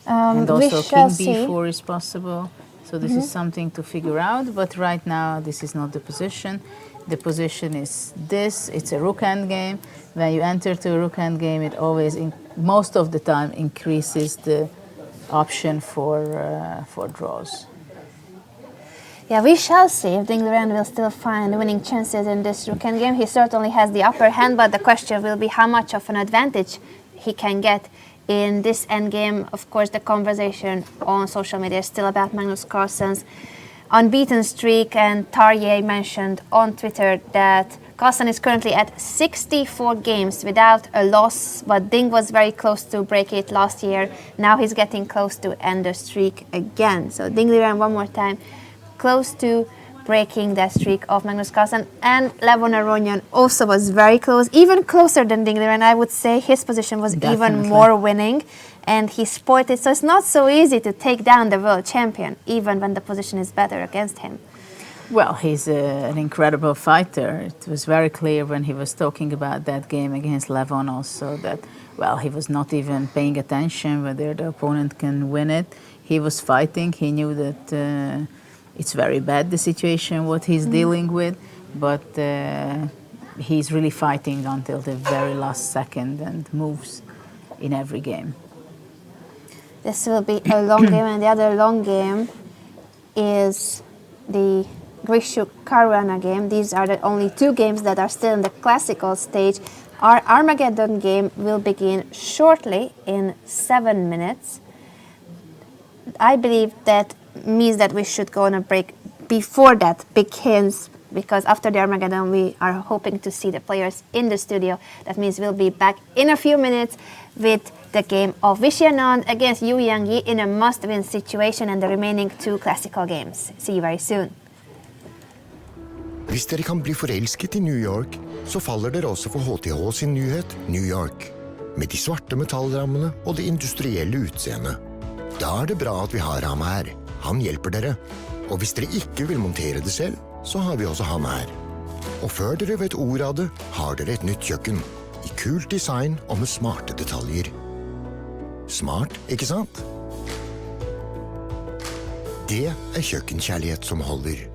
And We also shall king see. b4 is possible. So this is something to figure out, but right now this is not the position. The position is this, it's a rook endgame. When you enter to a rook endgame, it always, most of the time, increases the option for draws. Yeah, we shall see if Dingleren will still find winning chances in this rook endgame. He certainly has the upper hand, but the question will be how much of an advantage he can get in this endgame. Of course, the conversation on social media is still about Magnus Carlsen's unbeaten streak, and Tarjei mentioned on Twitter that Carlsen is currently at 64 games without a loss, but Ding was very close to break it last year. Now he's getting close to end the streak again. So Dingleren one more time, close to breaking that streak of Magnus Carlsen. And Levon Aronian also was very close, even closer than Dingleren. I would say his position was even more winning, and he spoiled it. So it's not so easy to take down the world champion, even when the position is better against him. Well, he's an incredible fighter. It was very clear when he was talking about that game against Levon also that, well, he was not even paying attention whether the opponent can win it. He was fighting. He knew that it's very bad, the situation, what he's dealing with, but he's really fighting until the very last second and moves in every game. This will be a long game, and the other long game is the Grishuk Caruana game. These are the only two games that are still in the classical stage. Our Armageddon game will begin shortly in 7 minutes. I believe that means that we should go on a break before that begins, because after the Armageddon we are hoping to see the players in the studio. That means we'll be back in a few minutes with the game of Vishy Anand against Yu Yang-yi in a must-win situation and the remaining 2 classical games. See you very soon. Hvis dere kan bli forelsket i New York, så faller dere også for HTH sin nyhet New York. Med de svarte metallrammene og det industrielle utseendet. Da er det bra at vi har ham her. Han hjelper dere. Og hvis dere ikke vil montere det selv, så har vi også ham her. Og før dere vet ordet av det, har dere et nytt kjøkken. I kult design og med smarte detaljer. Smart, ikke sant? Det er kjøkkenkjærlighet som holder.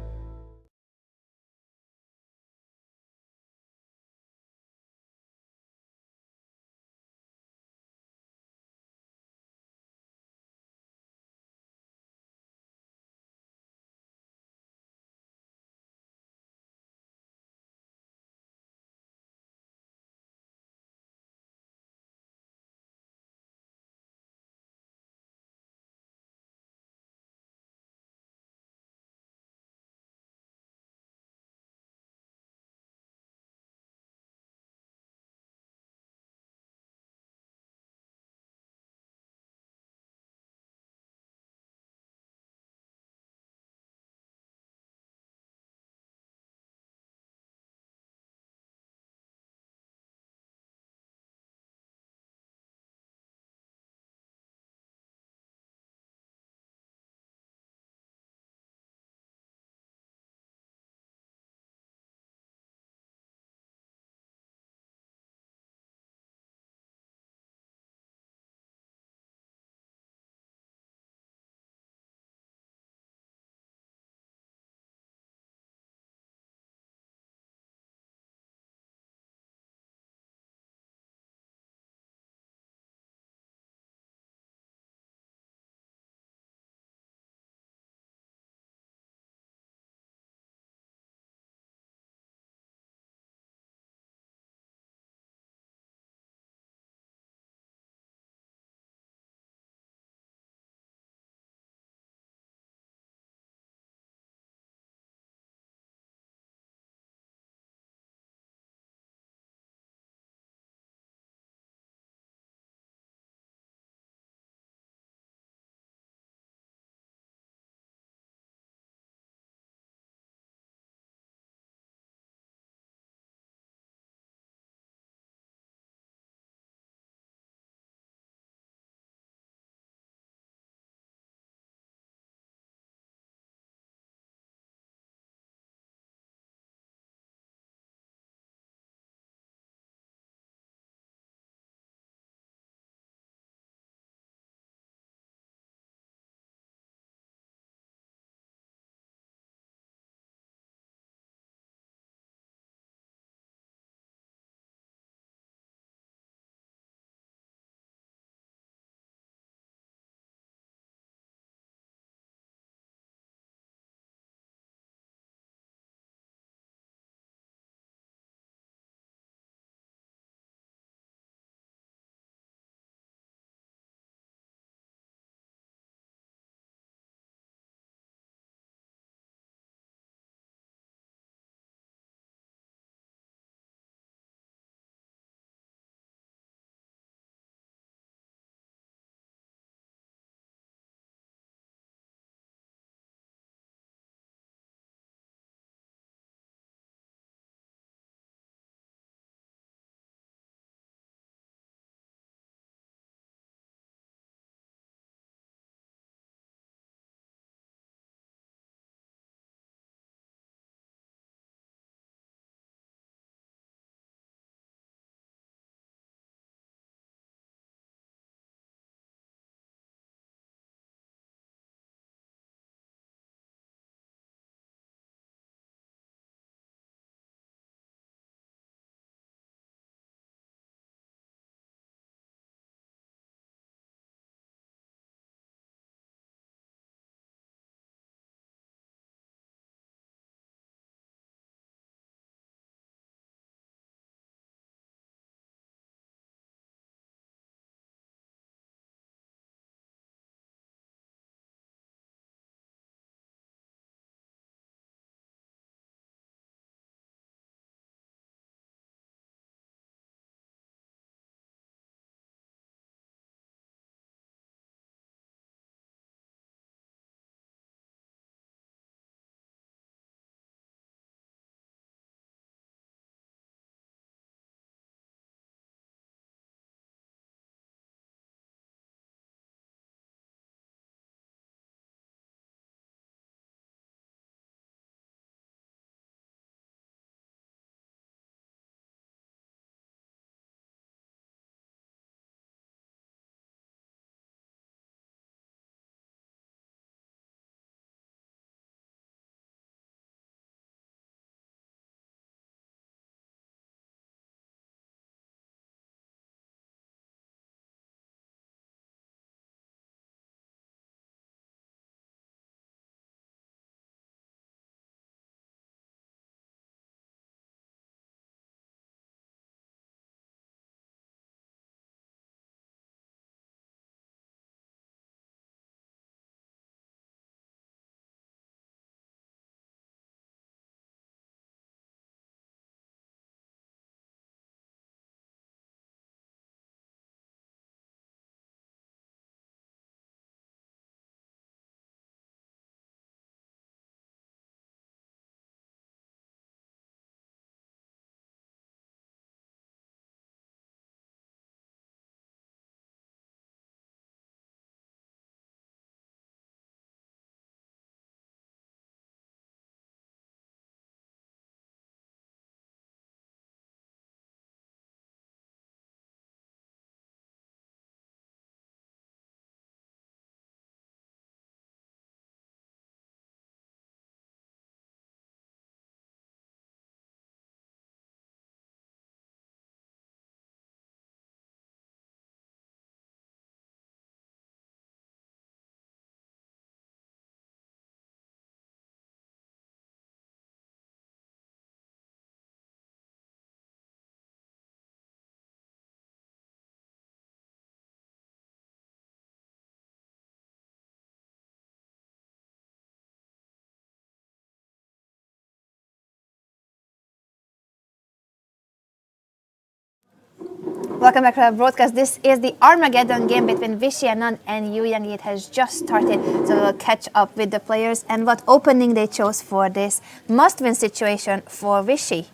Welcome back to our broadcast. This is the Armageddon game between Vishy Anand and Yu Yang. It has just started, so we'll catch up with the players and what opening they chose for this must-win situation for Vishy.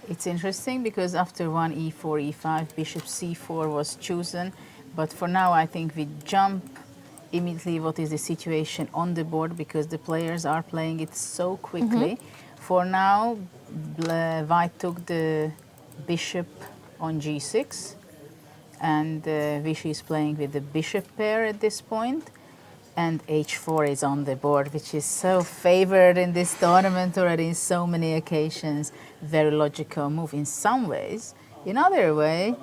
It's interesting because after one e4, e5, bishop c4 was chosen. But for now, I think we jump immediately what is the situation on the board because the players are playing it so quickly. For now, White took the bishop on g6. And Vishy is playing with the bishop pair at this point, and h4 is on the board, which is so favored in this tournament already in so many occasions. Very logical move in some ways. In other way,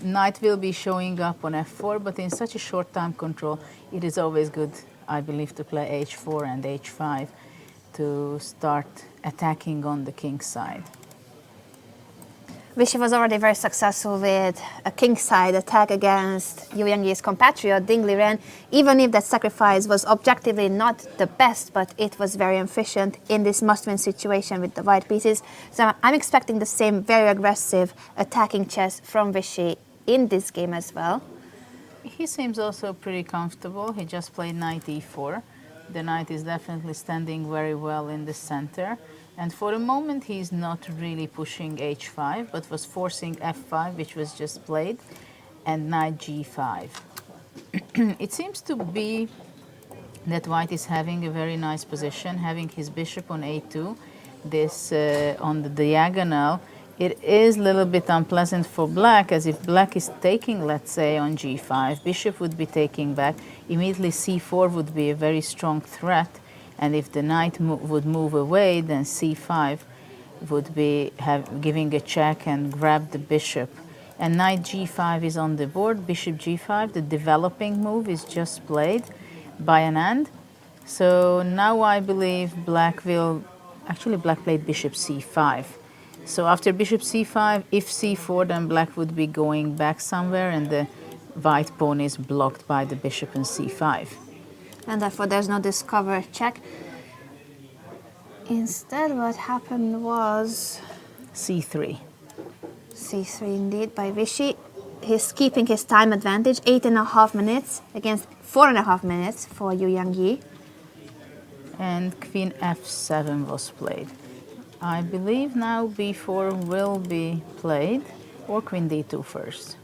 knight will be showing up on f4, but in such a short time control, it is always good, I believe, to play h4 and h5 to start attacking on the king side. Vishy was already very successful with a kingside attack against Yu Yang's compatriot Ding Liren, even if that sacrifice was objectively not the best, but it was very efficient in this must-win situation with the white pieces. So I'm expecting the same very aggressive attacking chess from Vishy in this game as well. He seems also pretty comfortable. He just played knight e4. The knight is definitely standing very well in the center. And for the moment, he's not really pushing h5, but was forcing f5, which was just played, and knight g5. It seems to be that White is having a very nice position, having his bishop on a2, this on the diagonal. It is a little bit unpleasant for Black, as if Black is taking, let's say, on g5, bishop would be taking back, immediately c4 would be a very strong threat. And if the knight would move away, then c5 would be giving a check and grab the bishop. And knight g5 is on the board, bishop g5, the developing move is just played by Anand. So now I believe Black played bishop c5. So after bishop c5, if c4, then Black would be going back somewhere and the white pawn is blocked by the bishop and c5. And therefore there's no discover check. Instead, what happened was c3. c3 indeed by Vishy. He's keeping his time advantage, 8.5 minutes against 4.5 minutes for Yu Yang. And queen f7 was played. I believe now b4 will be played, or queen d2 first.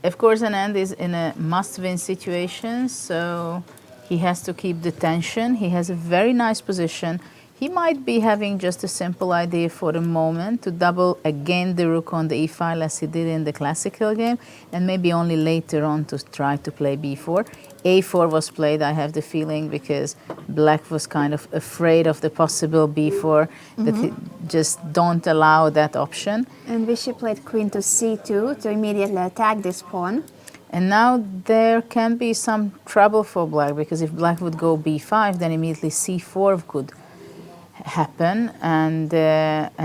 Of course, Anand is in a must-win situation, so he has to keep the tension. He has a very nice position. He might be having just a simple idea for the moment to double again the rook on the e file as he did in the classical game, and maybe only later on to try to play b4. a4 was played, I have the feeling, because Black was kind of afraid of the possible b4, that he just don't allow that option. And Vishy played queen to c2 to immediately attack this pawn. And now there can be some trouble for Black, because if Black would go b5, then immediately c4 could happen, and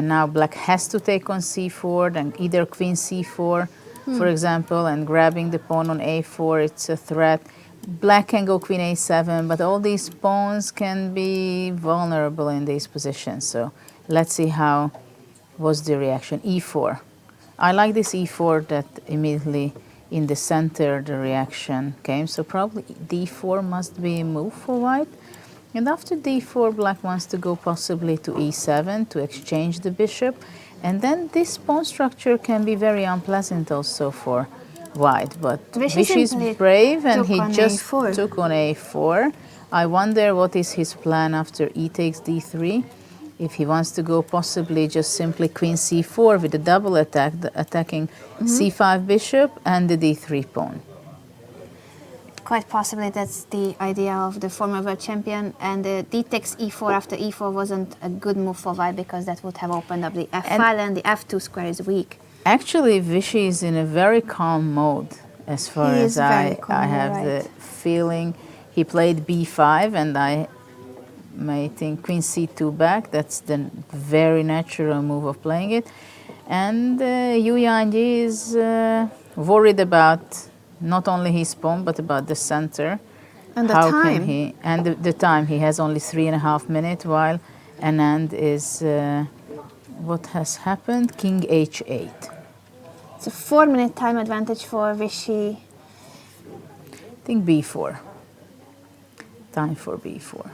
now Black has to take on c4, then either queen c4, for example, and grabbing the pawn on a4, it's a threat. Black can go queen a7, but all these pawns can be vulnerable in these positions. So let's see how was the reaction. e4. I like this e4 that immediately in the center the reaction came. So probably d4 must be a move for White. And after d4, Black wants to go possibly to e7 to exchange the bishop. And then this pawn structure can be very unpleasant also for White. But Vishy is brave and he just took on a4. I wonder what is his plan after e takes d3. If he wants to go possibly just simply queen c4 with a double attack, attacking c5 bishop and the d3 pawn. Quite possibly that's the idea of the former world champion, and the d takes e4 after e4 wasn't a good move for White because that would have opened up the f file, and the f2 square is weak. Actually, Vishy is in a very calm mode as far as I have the feeling. He played b5 and I may think queen c2 back. That's the very natural move of playing it. And Yu Yang is worried about not only his pawn, but about the center. And the time. The time. He has only 3.5 minutes, while Anand is what has happened? King h8. It's a 4-minute time advantage for Vichy. I think b4. Time for b4.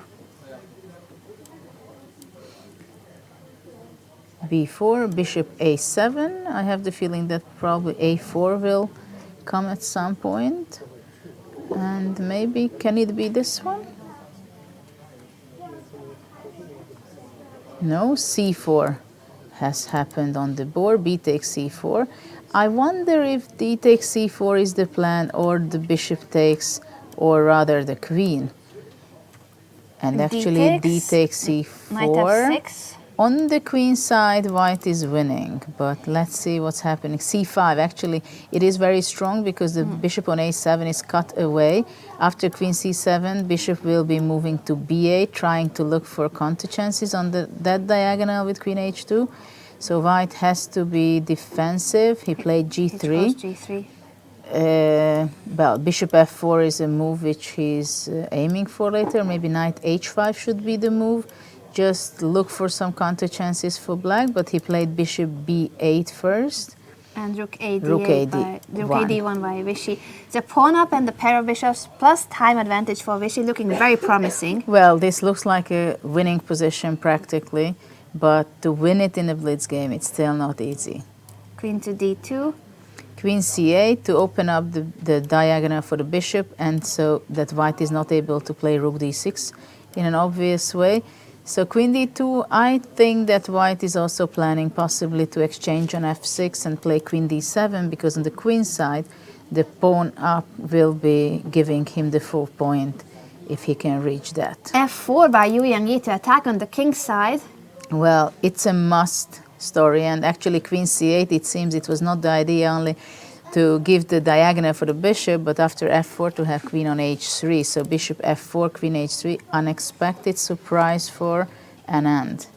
b4, bishop a7. I have the feeling that probably a4 will come at some point. And maybe, can it be this one? No, c4 has happened on the board. B takes c4. I wonder if d takes c4 is the plan, or the bishop takes, or rather the queen. And actually d takes c4. Knight f6. On the queen side, white is winning, but let's see what's happening. c5, actually, it is very strong because the bishop on a7 is cut away. After queen c7, bishop will be moving to b8, trying to look for counter chances on that diagonal with queen h2. So white has to be defensive. He played g3. G3. Well, bishop f4 is a move which he's aiming for later. Maybe knight h5 should be the move. Just look for some counter chances for black, but he played bishop b8 first. And rook ad1 Rook ad1 by Vichy. It's a pawn up and the pair of bishops plus time advantage for Vichy, looking very promising. Well, this looks like a winning position practically, but to win it in a blitz game, it's still not easy. Queen to d2. Queen c8 to open up the diagonal for the bishop, and so that white is not able to play rook d6 in an obvious way. So queen d2, I think that white is also planning possibly to exchange on f6 and play queen d7, because on the queen side, the pawn up will be giving him the full point if he can reach that. f4 by Yu Yangyi to attack on the king side. Well, it's a must story, and actually queen c8, it seems it was not the idea only to give the diagonal for the bishop, but after f4 to have queen on h3. So bishop f4, queen h3, unexpected surprise for Anand.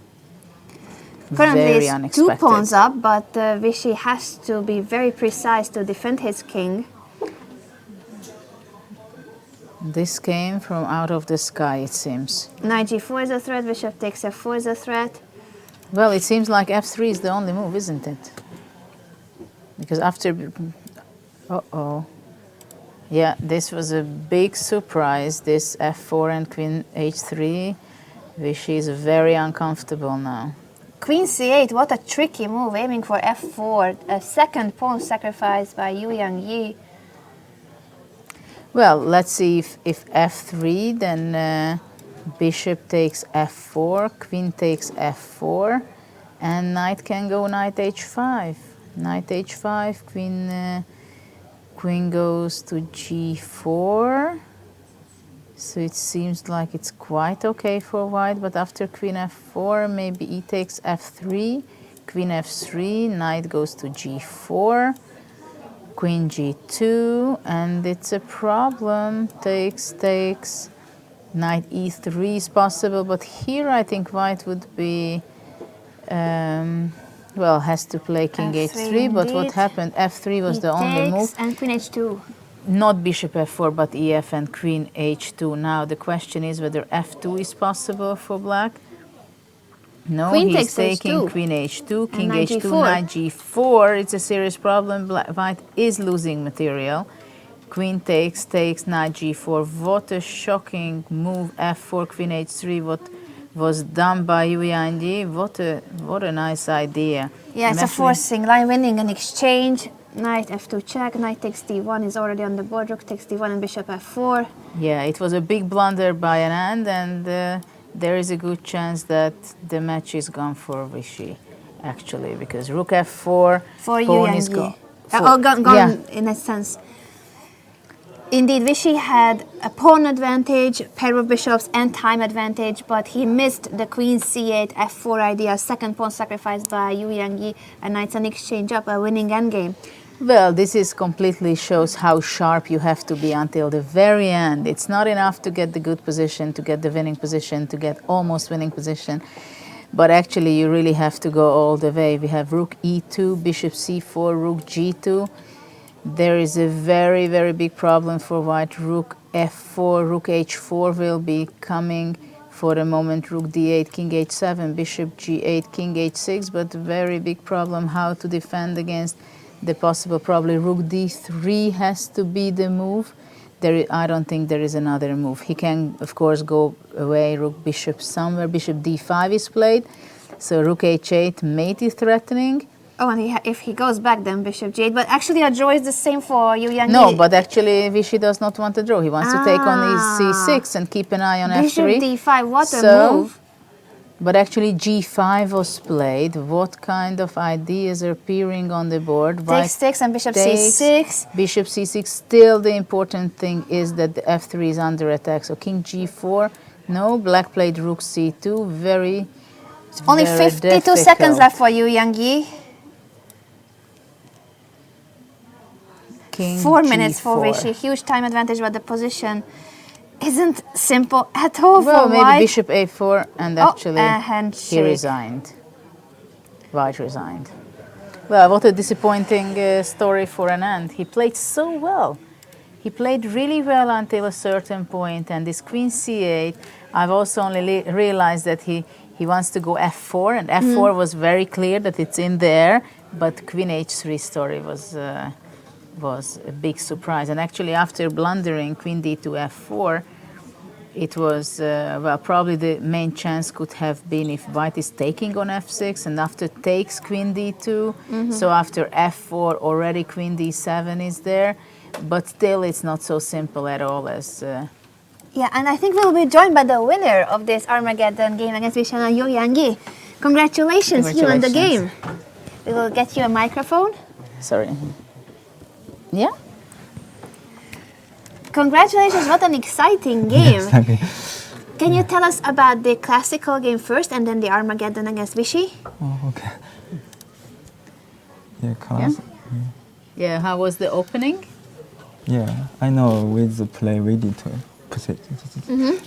Currently Very it's unexpected. 2 pawns up, but Vichy has to be very precise to defend his king. This came from out of the sky, it seems. Knight g4 is a threat, bishop takes f4 is a threat. Well, it seems like f3 is the only move, isn't it? Because after... Uh-oh. Yeah, this was a big surprise, this f4 and queen h3. Vichy is very uncomfortable now. Queen c8, what a tricky move, aiming for f4. A second pawn sacrificed by Yu Yangyi. Well, let's see if f3, then bishop takes f4, queen takes f4, and knight can go knight h5. Knight h5, queen goes to g4. So it seems like it's quite okay for white, but after queen f4, maybe e takes f3, queen f3, knight goes to g4, queen g2, and it's a problem. Takes, knight e3 is possible, but here I think white would be, well, has to play king h3, but what happened? f3 was the only move. And queen h2. Not bishop f4, but ef and queen h2. Now the question is whether f2 is possible for black. No, queen he's takes taking h2. queen h2, king knight h2, g4. knight g4. It's a serious problem. White is losing material. Queen takes, knight g4. What a shocking move. f4, queen h3. What was done by Yu Yangyi. What a nice idea. Yeah, it's a forcing line, winning an exchange. Knight f2 check, knight takes d1 is already on the board, rook takes d1 and bishop f4. Yeah, it was a big blunder by Anand, and there is a good chance that the match is gone for Vichy, actually, because rook f4, for Yu pawn is Yangyi. Gone yeah. In a sense. Indeed, Vichy had a pawn advantage, pair of bishops, and time advantage, but he missed the queen c8, f4 idea, second pawn sacrificed by Yu Yangyi, and knight's an exchange up, a winning endgame. Well, this is completely shows how sharp you have to be until the very end. It's not enough to get the good position, to get the winning position, to get almost winning position, but actually you really have to go all the way. We have rook e2, bishop c4, rook g2. There is a very, very big problem for white. Rook f4, rook h4 will be coming for a moment rook d8, king h7, bishop g8, king h6, but very big problem how to defend against the possible, probably rook d3 has to be the move. I don't think there is another move. He can, of course, go away, rook bishop somewhere, bishop d5 is played, so rook h8 mate is threatening. Oh, and if he goes back, then bishop g8. But actually, a draw is the same for Yu Yang. No, but actually Vichy does not want to draw. He wants to take on his c6 and keep an eye on bishop f3. d5, what a move. But actually g5 was played. What kind of ideas are appearing on the board? Takes 6 and bishop takes, c6. Bishop c6. Still the important thing is that the f3 is under attack. So king g4. No, black played rook c2. Very, Only very 52 difficult. seconds left for Yu Yang. King 4 minutes for g4. Vichy. Huge time advantage, but the position isn't simple at all Well, for maybe White. bishop a4 and actually a he handshake. resigned. White resigned. Well, what a disappointing story for Anand. He played so well. He played really well until a certain point, and this queen c8, I've also only realized that he wants to go f4, and f4 was very clear that it's in there, but queen h3 story was a big surprise. And actually after blundering queen d2 f4, it was, well, probably the main chance could have been if white is taking on f6 and after takes queen d2. So after f4 already queen d7 is there, but still it's not so simple at all as... Yeah, and I think we'll be joined by the winner of this Armageddon game against Viswana, Yu Yang. Congratulations, you won the game. We will get you a microphone. Sorry. Yeah? Congratulations, what an exciting game. Can you tell us about the classical game first and then the Armageddon against Vichy? Oh, okay. Yeah, class. Yeah, how was the opening? Yeah, I know with the play we did to put it.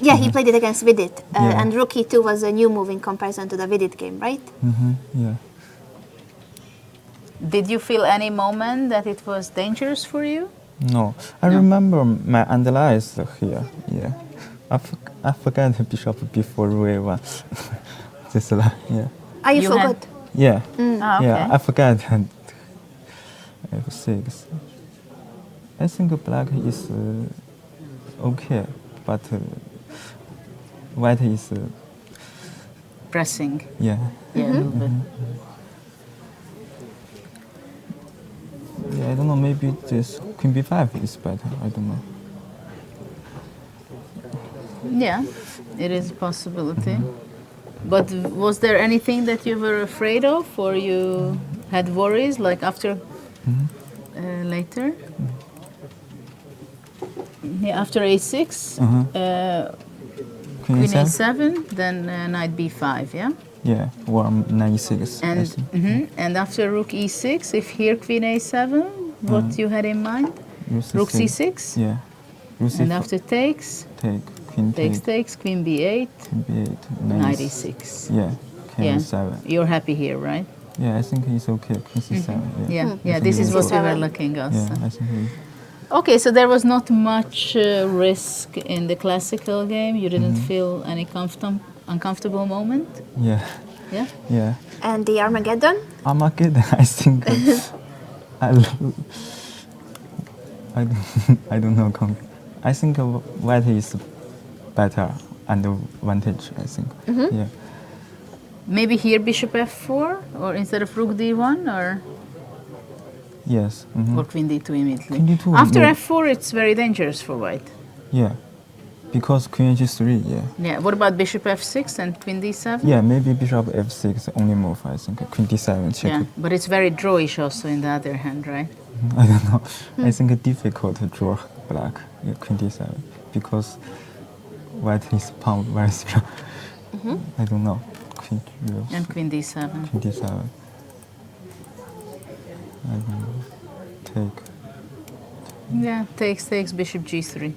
Yeah, he played it against Vidit. Yeah. And Rook E2 was a new move in comparison to the Vidit game, right? Yeah. Did you feel any moment that it was dangerous for you? No, I remember my analyze here. Yeah, I forgot the bishop before rook a1. This yeah. You You forgot? had- Yeah. Ah, okay. Yeah, I forgot that f6. I think black is okay, but white is Pressing. yeah. Yeah, a little bit. Yeah, I don't know. Maybe this queen b5 is better. I don't know. Yeah, it is a possibility. But was there anything that you were afraid of or you had worries like after later? Yeah, after a6, queen a7, then knight b5, yeah? Yeah, or knight e6. I And, think. and after rook e6, if here queen a7, what you had in mind? Rook c6? Yeah. Rook And c4, after takes, take queen takes, queen b8, queen b8, knight e6. e6. Yeah, king Yeah. e7. You're happy here, right? Yeah, I think it's okay. Queen c7. Yeah. Yeah, I this think is it's what we okay. were looking at. Yeah, I think. Okay, so there was not much risk in the classical game. You didn't feel any uncomfortable moment? Yeah. Yeah? Yeah. And the Armageddon? Armageddon, I think. I don't know. I think white is better and advantage. I think. Yeah. Maybe here bishop f4 or instead of rook d1 or Yes. or queen d2 immediately. Queen d2, After yeah. f4 it's very dangerous for white. Yeah. Because queen h3. Yeah. Yeah. What about bishop f6 and queen d7? Yeah. Maybe bishop f6 only move. I think queen d7 check. Yeah, but it's very drawish also in the other hand, right? I don't know. I think it's difficult to draw black. Yeah, queen d7 because white is palm very strong. I don't know. Queen And queen d7. queen d7. I don't know. Take. Yeah, takes bishop g3.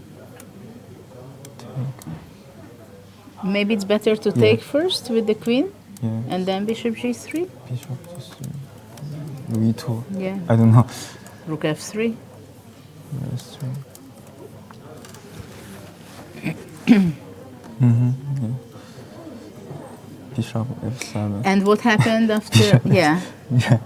Maybe it's better to take first with the queen Yeah. and then bishop g3. Bishop g3. Rook e2. Yeah. I don't know. Rook f3. Yeah. bishop f7. And what happened after? Yeah. Yeah.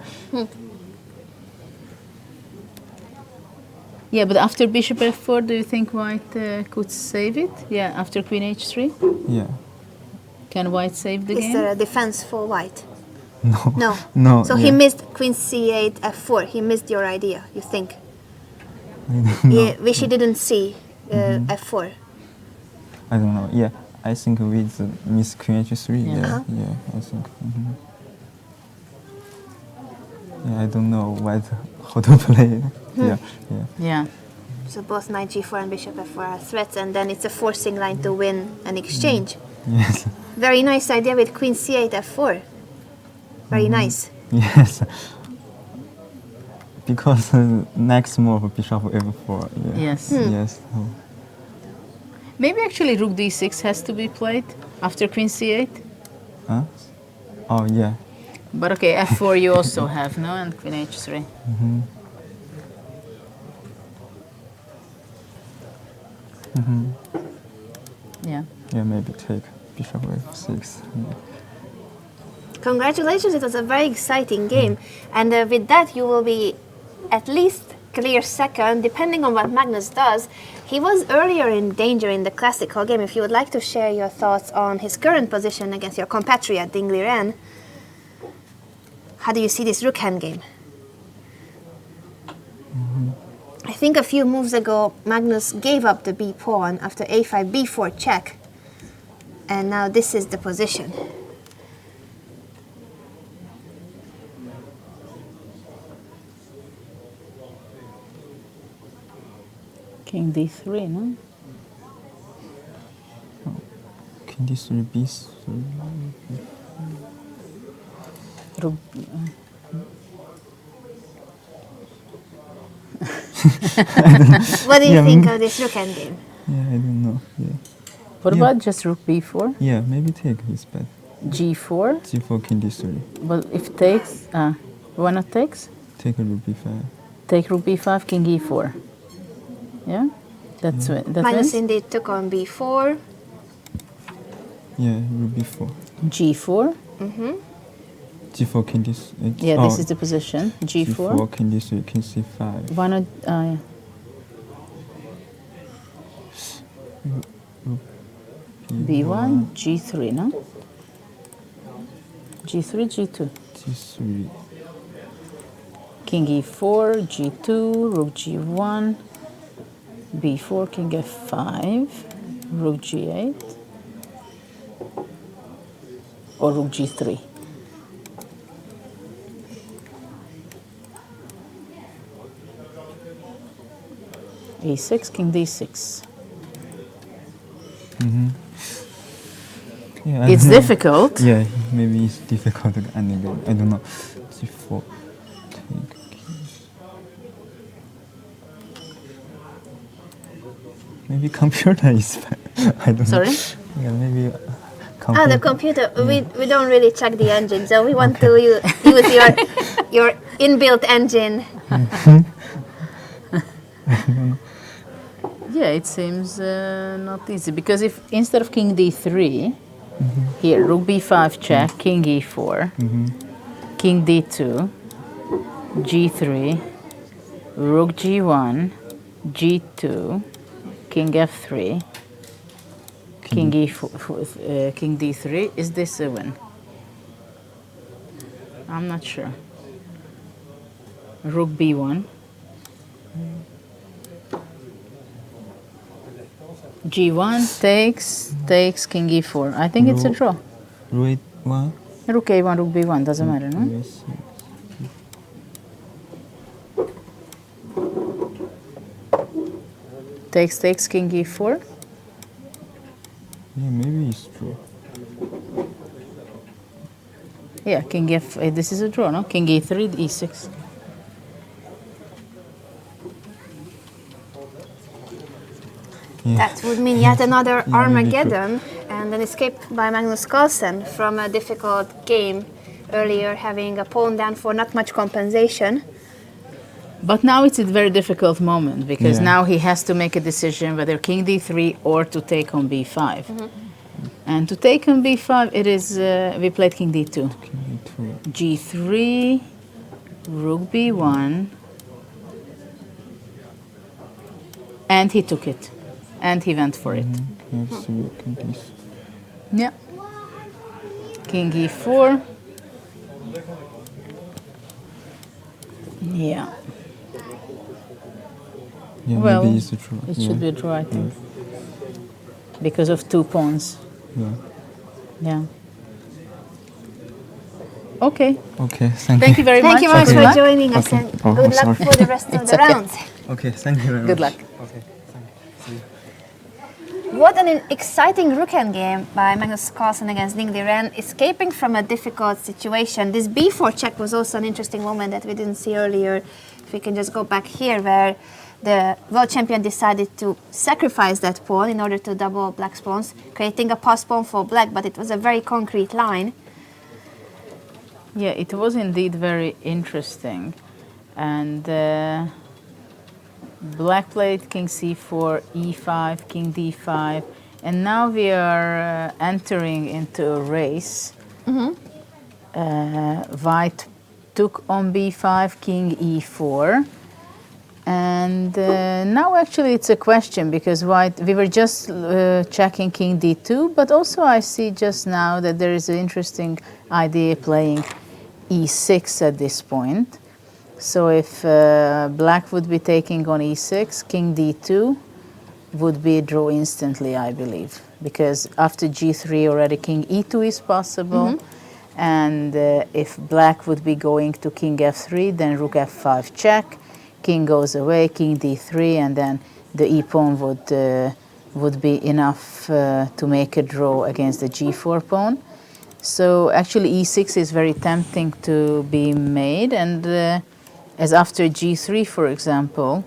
Yeah, but after bishop f4, do you think white could save it? Yeah, after queen h3? Yeah. Can white save the Is game? there a defense for white? No. No. No. So yeah. he missed queen c8, f4. He missed your idea, you think? I don't know. Yeah, Vichy didn't see f4. I don't know. Yeah. I think with Miss Queen H3. Yeah. Yeah. Uh-huh. Yeah. I think. Yeah. I don't know how to play. Yeah. Yeah. Yeah. So both knight g4 and bishop f4 are threats, and then it's a forcing line to win an exchange. Yes. Very nice idea with queen c8, f4. Very nice. Yes. Because next move bishop f4. Yeah. Yes. Yes. Oh. Maybe actually rook d6 has to be played after queen c8. Huh? Oh yeah. But okay, f4 you also have, no? And queen h3. Yeah. Yeah. Maybe take bishop f6. Yeah. Congratulations, it was a very exciting game. And with that, you will be at least clear second, depending on what Magnus does. He was earlier in danger in the classical game. If you would like to share your thoughts on his current position against your compatriot, Ding Liren, how do you see this rook hand game? I think a few moves ago, Magnus gave up the b pawn after a5, b4 check. And now this is the position. King d3, no? King d3, b3. Rook, What do you Yeah, think of this rook hand game? Yeah, I don't know. Yeah. what Yeah. about just rook b4? Yeah, maybe take is bad. g4? g4, king d3. Well, if takes, why not takes? Take a rook b5. Take rook b5, king e4. Yeah? That's that Magnus wins. indeed took on b4. Yeah, rook b4. g4. g4, king d3. Yeah, this is the position. g4. g4, king d3, king c5. Why not? Yeah. b1, g3, no? g3, g2. g3. King e4, g2, rook g1, b4, king f5, rook g8, or rook g3. e6, king d6. Yeah, I It's don't know. difficult. Yeah, maybe it's difficult to end again. I don't know. g4. Take king. Maybe computer is bad. I don't know. Sorry? Yeah, maybe Ah, the computer. We don't really check the engine, so we want to use your inbuilt engine. Yeah, it seems not easy because if instead of king d3, here rook b5 check, king e4, king d2, g3, rook g1, g2, king f3, king e4, king d3. Is this a win? I'm not sure. Rook b1. G1 takes king e4. I think it's a draw. Rook a1. Rook a1, rook b1, doesn't matter, no? Yes. Takes king e4. Yeah, maybe it's true. Yeah, king f. This is a draw, no? King e3, e6. That would mean yet another Armageddon and an escape by Magnus Carlsen from a difficult game earlier, having a pawn down for not much compensation. But now it's a very difficult moment because Yeah. now he has to make a decision whether king d3 or to take on b5. And to take on b5, it is, we played king d2. g3, rook b1, and he took it, and he went for it. Yes, you can this. Yeah. King e4. Yeah. Yeah, Well, maybe it's a draw. it yeah. should be a draw, I think. Because of 2 pawns. Yeah. Yeah. Okay. Okay, thank Thank you very much. Thank you very much Good for luck. joining us Okay. and Oh, good luck sorry. for the rest of It's the okay. rounds. Okay, thank you very much. Good luck. Okay, What an exciting rook game by Magnus Carlsen against Ding Liren, escaping from a difficult situation. This b4 check was also an interesting moment that we didn't see earlier. If we can just go back here, where the world champion decided to sacrifice that pawn in order to double black's pawns, creating a pass pawn for black, but it was a very concrete line. Yeah, it was indeed very interesting. And black played king c4, e5, king d5, and now we are entering into a race. White took on b5, king e4, and now actually it's a question because white, we were just checking king d2, but also I see just now that there is an interesting idea playing e6 at this point. So if black would be taking on e6, king d2 would be a draw instantly, I believe, because after g3 already king e2 is possible, and if black would be going to king f3, then rook f5 check, king goes away, king d3, and then the e pawn would be enough to make a draw against the g4 pawn. So actually e6 is very tempting to be made, and as after g3, for example,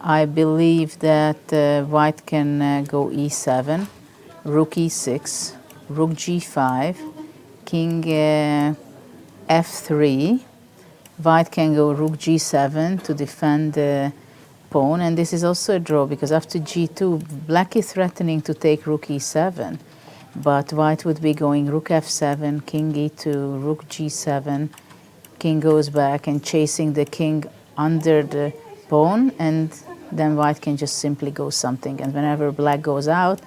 I believe that white can go e7, rook e6, rook g5, king f3. White can go rook g7 to defend the pawn, and this is also a draw because after g2, black is threatening to take rook e7, but white would be going rook f7, king e2, rook g7, king goes back and chasing the king under the pawn, and then white can just simply go something. And whenever black goes out,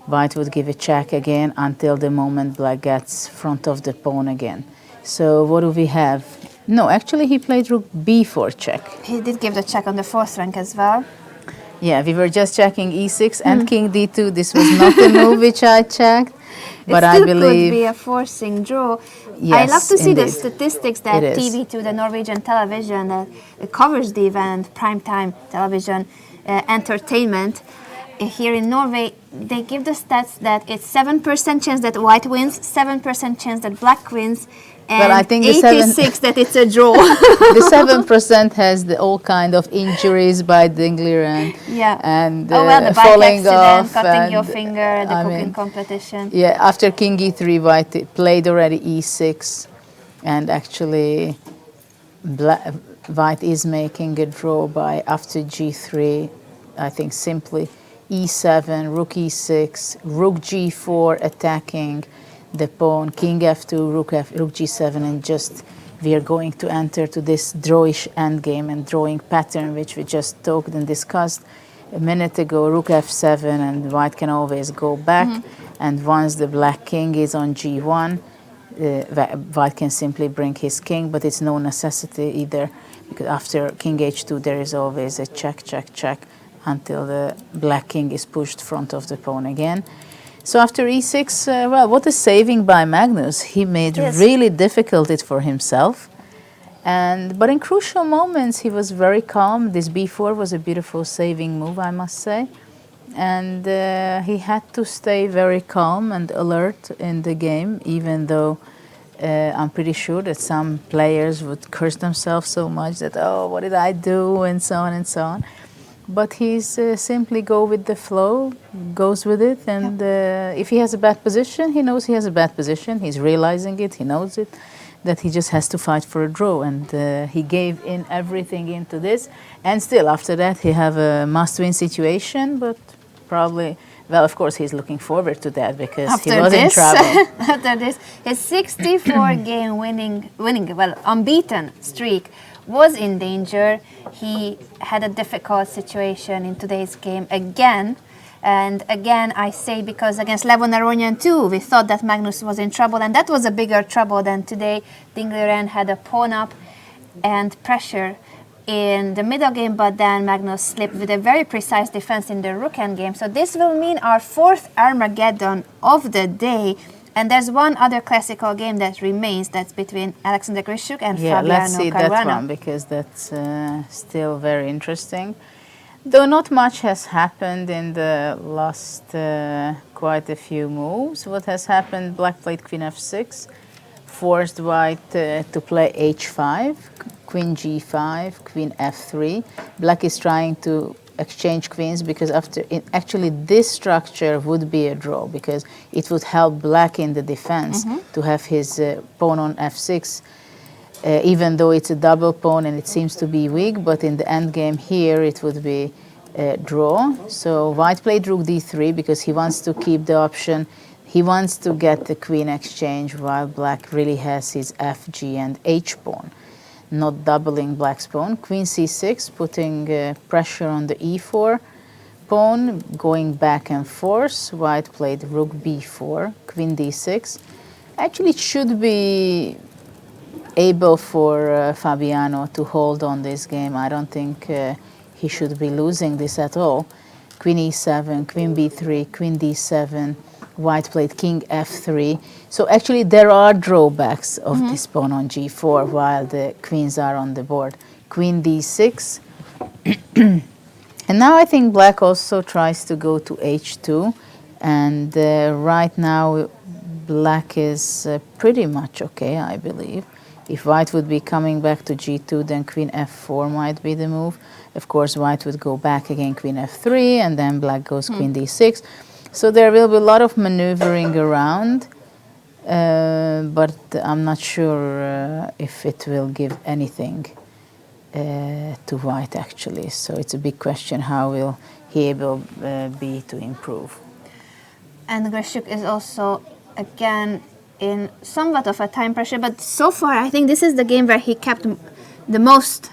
white would give a check again until the moment black gets front of the pawn again. So what do we have? No, actually he played rook b4 check. He did give the check on the 4th rank as well. Yeah, we were just checking e6 and king d2. This was not a move which I checked, but it I still believe could be a forcing draw. Yes, I love to see the indeed. statistics that It is. TV2, the Norwegian television that covers the event, primetime television entertainment. Here in Norway, they give the stats that it's 7% chance that white wins, 7% chance that black wins, and Well, I think the 86 that it's a draw. the 7% has the all kind of injuries by Ding Liren Yeah. and Oh well, the bike falling accident, off, cutting your and, finger, the I cooking mean, competition. Yeah, after king e3, white played already e6, and actually white is making a draw by after g3, I think simply e7, rook e6, rook g4 attacking the pawn, king f2, rook g7, and just we are going to enter to this drawish endgame and drawing pattern which we just talked and discussed a minute ago. Rook f7, and white can always go back, and once the black king is on g1, white can simply bring his king, but it's no necessity either, because after king h2 there is always a check, check, check until the black king is pushed front of the pawn again. So after e6, well, what a saving by Magnus. He made Yes. really difficult it for himself. But in crucial moments, he was very calm. This b4 was a beautiful saving move, I must say. And he had to stay very calm and alert in the game, even though I'm pretty sure that some players would curse themselves so much that, oh, what did I do, and so on and so on. But he's simply go with the flow, goes with it, and if he has a bad position, he knows he has a bad position. He's realizing it, he knows it, that he just has to fight for a draw, and he gave in everything into this. And still, after that, he have a must-win situation, but probably, well, of course, he's looking forward to that because he After was in this, trouble. after this, his 64-game unbeaten streak was in danger. He had a difficult situation in today's game again. And again, I say because against Levon Aronian too, we thought that Magnus was in trouble, and that was a bigger trouble than today. Ding Liren had a pawn up and pressure in the middle game, but then Magnus slipped with a very precise defense in the rook endgame. So this will mean our fourth Armageddon of the day. And there's one other classical game that remains, that's between Alexander Grischuk and Fabiano Let's see Caruana. that one because that's still very interesting. Though not much has happened in the last quite a few moves. What has happened, black played queen f6, forced white to play h5, queen g5, queen f3. Black is trying to exchange queens because actually this structure would be a draw because it would help black in the defense to have his pawn on f6. Even though it's a double pawn and it seems to be weak, but in the end game here it would be a draw. So white played rook d3 because he wants to keep the option. He wants to get the queen exchange while black really has his f, g and h pawn, not doubling black's pawn. Queen c6, putting pressure on the e4 pawn, going back and forth. White played rook b4, queen d6. Actually, it should be able for Fabiano to hold on this game. I don't think he should be losing this at all. Queen e7, queen b3, queen d7, white played king f3. So actually there are drawbacks of this pawn on g4 while the queens are on the board. Queen d6. And now I think black also tries to go to h2. And right now black is pretty much okay, I believe. If white would be coming back to g2, then queen f4 might be the move. Of course, white would go back again, queen f3, and then black goes queen d6. So there will be a lot of maneuvering around, but I'm not sure if it will give anything to white, actually. So it's a big question, how will he able be to improve? And Grischuk is also, again, in somewhat of a time pressure, but so far I think this is the game where he kept the most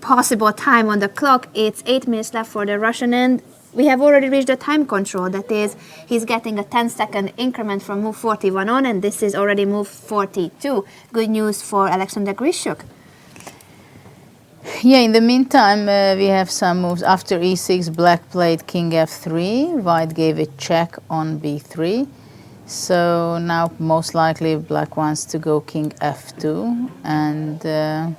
possible time on the clock. It's 8 minutes left for the Russian end. We have already reached the time control, that is, he's getting a 10-second increment from move 41 on, and this is already move 42. Good news for Alexander Grischuk. Yeah, in the meantime, we have some moves. After e6, black played king f3, white gave a check on b3. So now most likely black wants to go king f2, and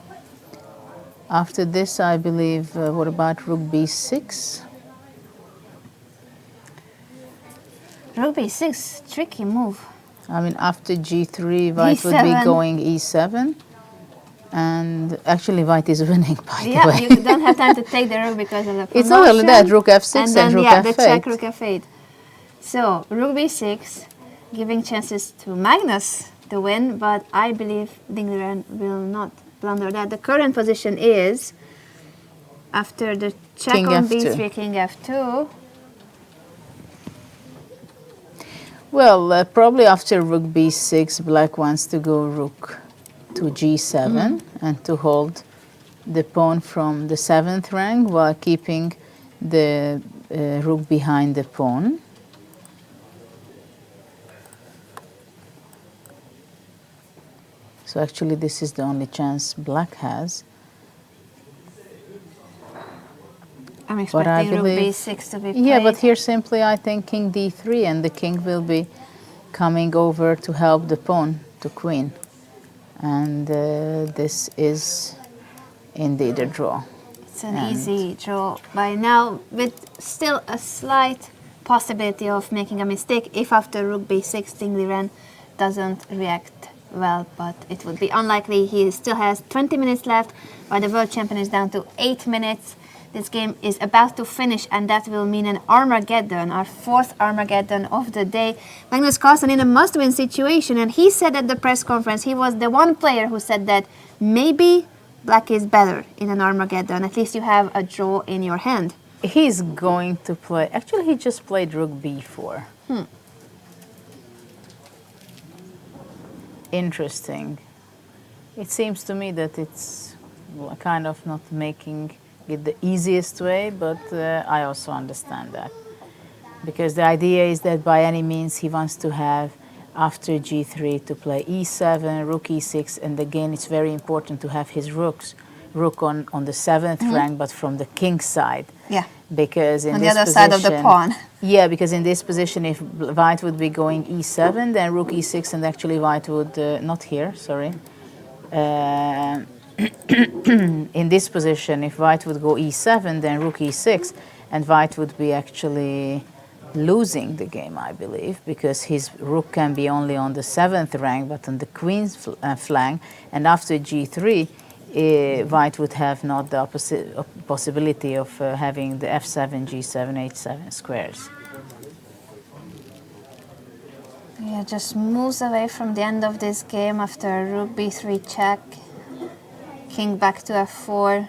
after this I believe, what about rook b6? Rook b6, tricky move. I mean, after g3, white would be going e7, and actually white is winning, by the way. Yeah, you don't have time to take the rook because of the promotion. It's not only that, rook f6 and rook f8. The check, rook f8. So, rook b6, giving chances to Magnus to win, but I believe Ding Liren will not blunder that. The current position is, after the check king on f2. b3, king f2. Well, probably after rook b6, black wants to go rook to g7 and to hold the pawn from the 7th rank while keeping the rook behind the pawn. So actually this is the only chance black has. I'm expecting rook b6 to be played. Yeah, but here simply I think king d3 and the king will be coming over to help the pawn to queen. And this is indeed a draw. It's an easy draw by now, with still a slight possibility of making a mistake if after rook b6 Ding Liren doesn't react well, but it would be unlikely. He still has 20 minutes left, while the world champion is down to 8 minutes. This game is about to finish, and that will mean an Armageddon, our fourth Armageddon of the day. Magnus Carlsen in a must-win situation, and he said at the press conference, he was the one player who said that maybe black is better in an Armageddon. At least you have a draw in your hand. He's going to play. Actually, he just played rook b4. Interesting. It seems to me that it's kind of not making it the easiest way, but I also understand that. Because the idea is that by any means he wants to have after g3 to play e7, rook e6, and again it's very important to have his rook on the 7th rank, but from the king side. Yeah. Because in on the this other position, side of the pawn. Yeah, because in this position, if white would be going e7, then rook e6, and actually white would not here. Sorry. In this position, if white would go e7, then rook e6, and white would be actually losing the game, I believe, because his rook can be only on the 7th rank, but on the queen's flank, and after g3, white would have not the possibility of having the f7, g7, h7 squares. Yeah, just moves away from the end of this game after rook b3 check, king back to f4.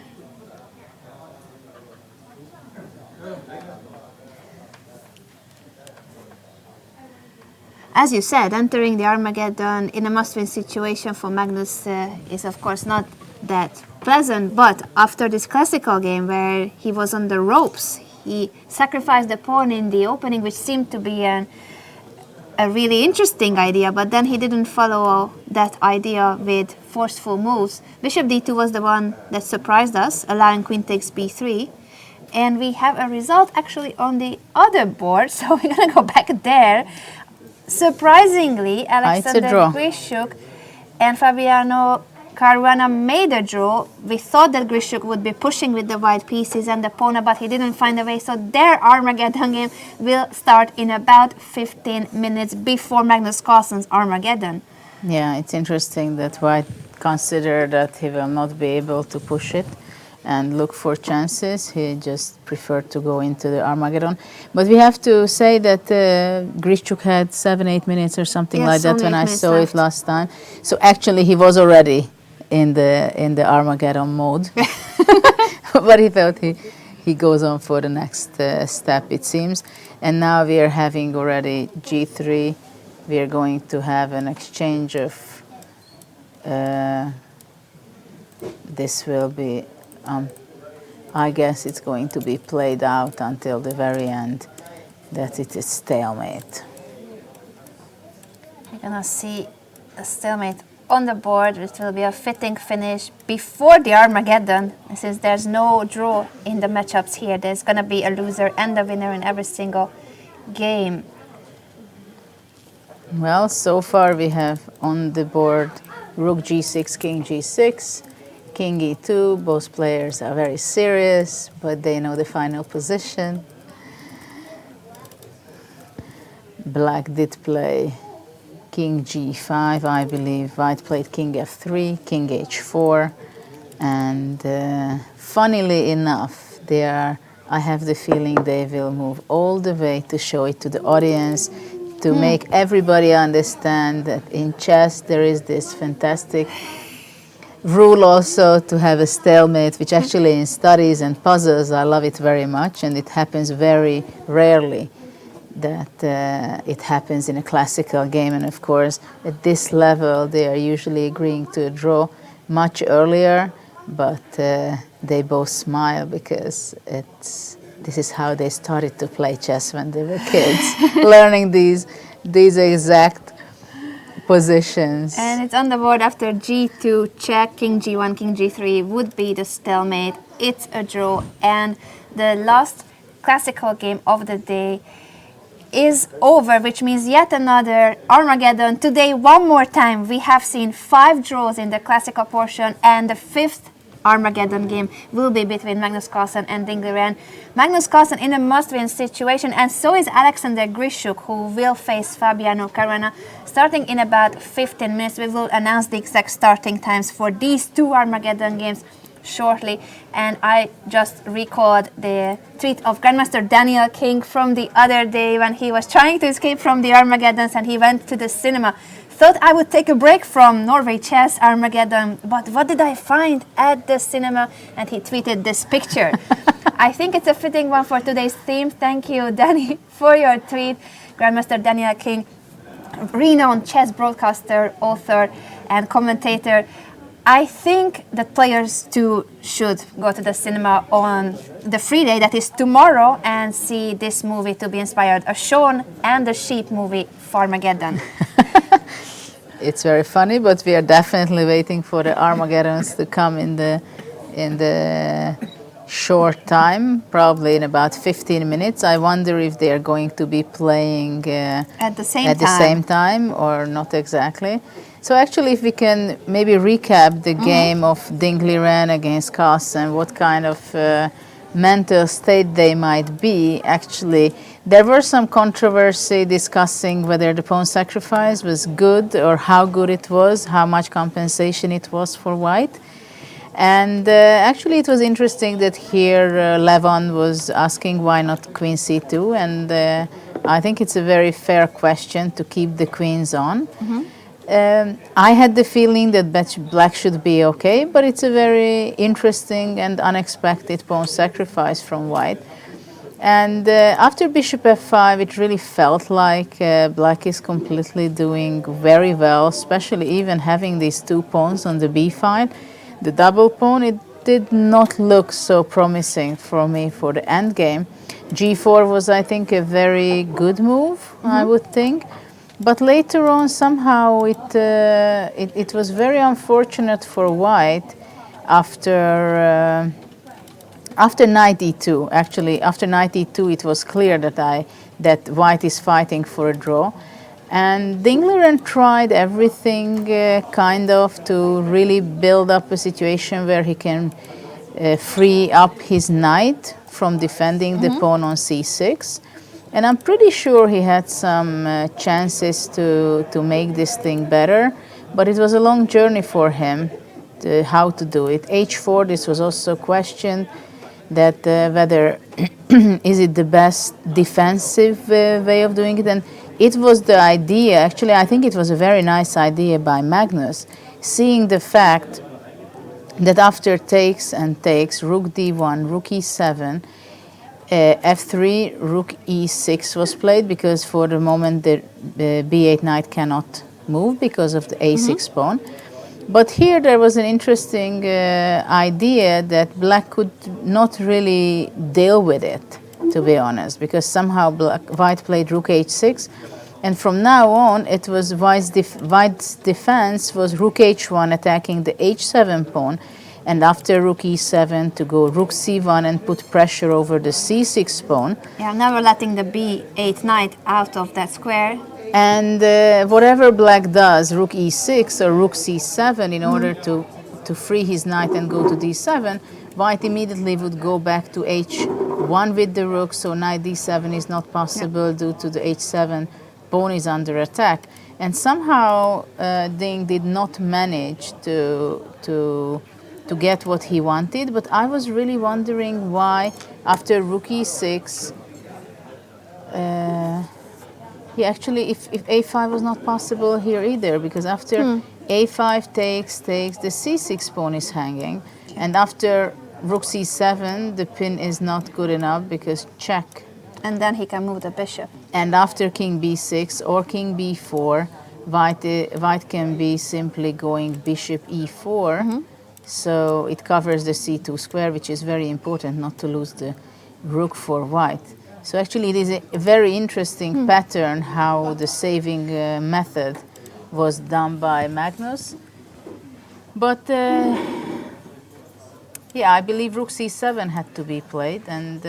As you said, entering the Armageddon in a must-win situation for Magnus is of course not that pleasant, but after this classical game where he was on the ropes, he sacrificed the pawn in the opening, which seemed to be a really interesting idea, but then he didn't follow that idea with forceful moves. Bishop d2 was the one that surprised us, allowing queen takes b3. And we have a result actually on the other board, so we're going to go back there. Surprisingly, Alexander Grischuk and Fabiano Caruana made a draw. We thought that Grischuk would be pushing with the white pieces and the pawn, but he didn't find a way. So their Armageddon game will start in about 15 minutes before Magnus Carlsen's Armageddon. Yeah, it's interesting that white considered that he will not be able to push it and look for chances. He just preferred to go into the Armageddon. But we have to say that Grischuk had 7-8 minutes or something like that when I saw it last time. So actually he was already in the Armageddon mode. But he thought he goes on for the next step, it seems. And now we are having already g3. We are going to have an exchange of this will be I guess it's going to be played out until the very end, that it is stalemate. We're gonna see a stalemate on the board, which will be a fitting finish before the Armageddon. And since there's no draw in the matchups here, there's gonna be a loser and a winner in every single game. Well, so far we have on the board rook g6, king g6, king e2. Both players are very serious, but they know the final position. Black did play king g5, I believe. White played king f3, king h4, and funnily enough, I have the feeling they will move all the way to show it to the audience, to make everybody understand that in chess there is this fantastic rule also to have a stalemate, which actually in studies and puzzles I love it very much, and it happens very rarely that it happens in a classical game. And of course at this level they are usually agreeing to a draw much earlier, but they both smile because this is how they started to play chess when they were kids, learning these exact positions. And it's on the board after g2 check, king g1, king g3 would be the stalemate. It's a draw, and the last classical game of the day is over, which means yet another Armageddon. Today, one more time, we have seen 5 draws in the classical portion, and the 5th Armageddon game will be between Magnus Carlsen and Ding Liren. Magnus Carlsen in a must-win situation, and so is Alexander Grischuk, who will face Fabiano Caruana. Starting in about 15 minutes, we will announce the exact starting times for these 2 Armageddon games shortly. And I just recalled the tweet of Grandmaster Daniel King from the other day when he was trying to escape from the Armageddons and he went to the cinema. Thought I would take a break from Norway Chess Armageddon, but what did I find at the cinema? And he tweeted this picture. I think it's a fitting one for today's theme. Thank you, Danny, for your tweet. Grandmaster Daniel King, renowned chess broadcaster, author, and commentator. I think that players too should go to the cinema on the free day, that is tomorrow, and see this movie to be inspired. A Shaun and the Sheep movie, Farmageddon. It's very funny, but we are definitely waiting for the Armageddons to come in the short time, probably in about 15 minutes. I wonder if they are going to be playing At the same time or not exactly. So actually, if we can maybe recap the game of Dingley Ren against Carlsen, what kind of mental state they might be. Actually, there were some controversy discussing whether the pawn sacrifice was good or how good it was, how much compensation it was for white. And actually, it was interesting that here Levon was asking why not queen c2, and I think it's a very fair question to keep the queens on. I had the feeling that black should be okay, but it's a very interesting and unexpected pawn sacrifice from white. And after bishop f5, it really felt like black is completely doing very well, especially even having these two pawns on the b file. The double pawn, it did not look so promising for me for the endgame. g4 was, I think, a very good move, I would think. But later on, somehow it was very unfortunate for white after knight e2. Actually, after knight e2, it was clear that white is fighting for a draw. And Dingley Ren tried everything kind of to really build up a situation where he can free up his knight from defending the pawn on c6. And I'm pretty sure he had some chances to make this thing better, but it was a long journey for him how to do it. h4, this was also questioned, that whether is it the best defensive way of doing it. And it was the idea, actually I think it was a very nice idea by Magnus, seeing the fact that after takes and takes, rook d1, rook e7, f3, rook e6 was played, because for the moment the b8 knight cannot move because of the a6 pawn. But here there was an interesting idea that black could not really deal with it, to be honest, because somehow white played rook h6, and from now on it was white's defense was rook h1 attacking the h7 pawn, and after rook e7 to go rook c1 and put pressure over the c6 pawn. Yeah, never letting the b8 knight out of that square. And whatever black does, rook e6 or rook c7, in order to free his knight and go to d7, white immediately would go back to h1 with the rook, so knight d7 is not possible due to the h7 pawn is under attack. And somehow Ding did not manage to get what he wanted, but I was really wondering why after rook e6, he actually, if a5 was not possible here either, because after a5 takes, the c6 pawn is hanging, and after rook c7, the pin is not good enough because check. And then he can move the bishop. And after king b6 or king b4, white can be simply going bishop e4, so it covers the c2 square, which is very important not to lose the rook for white. So actually it is a very interesting pattern how the saving method was done by Magnus. But yeah, I believe rook c7 had to be played, and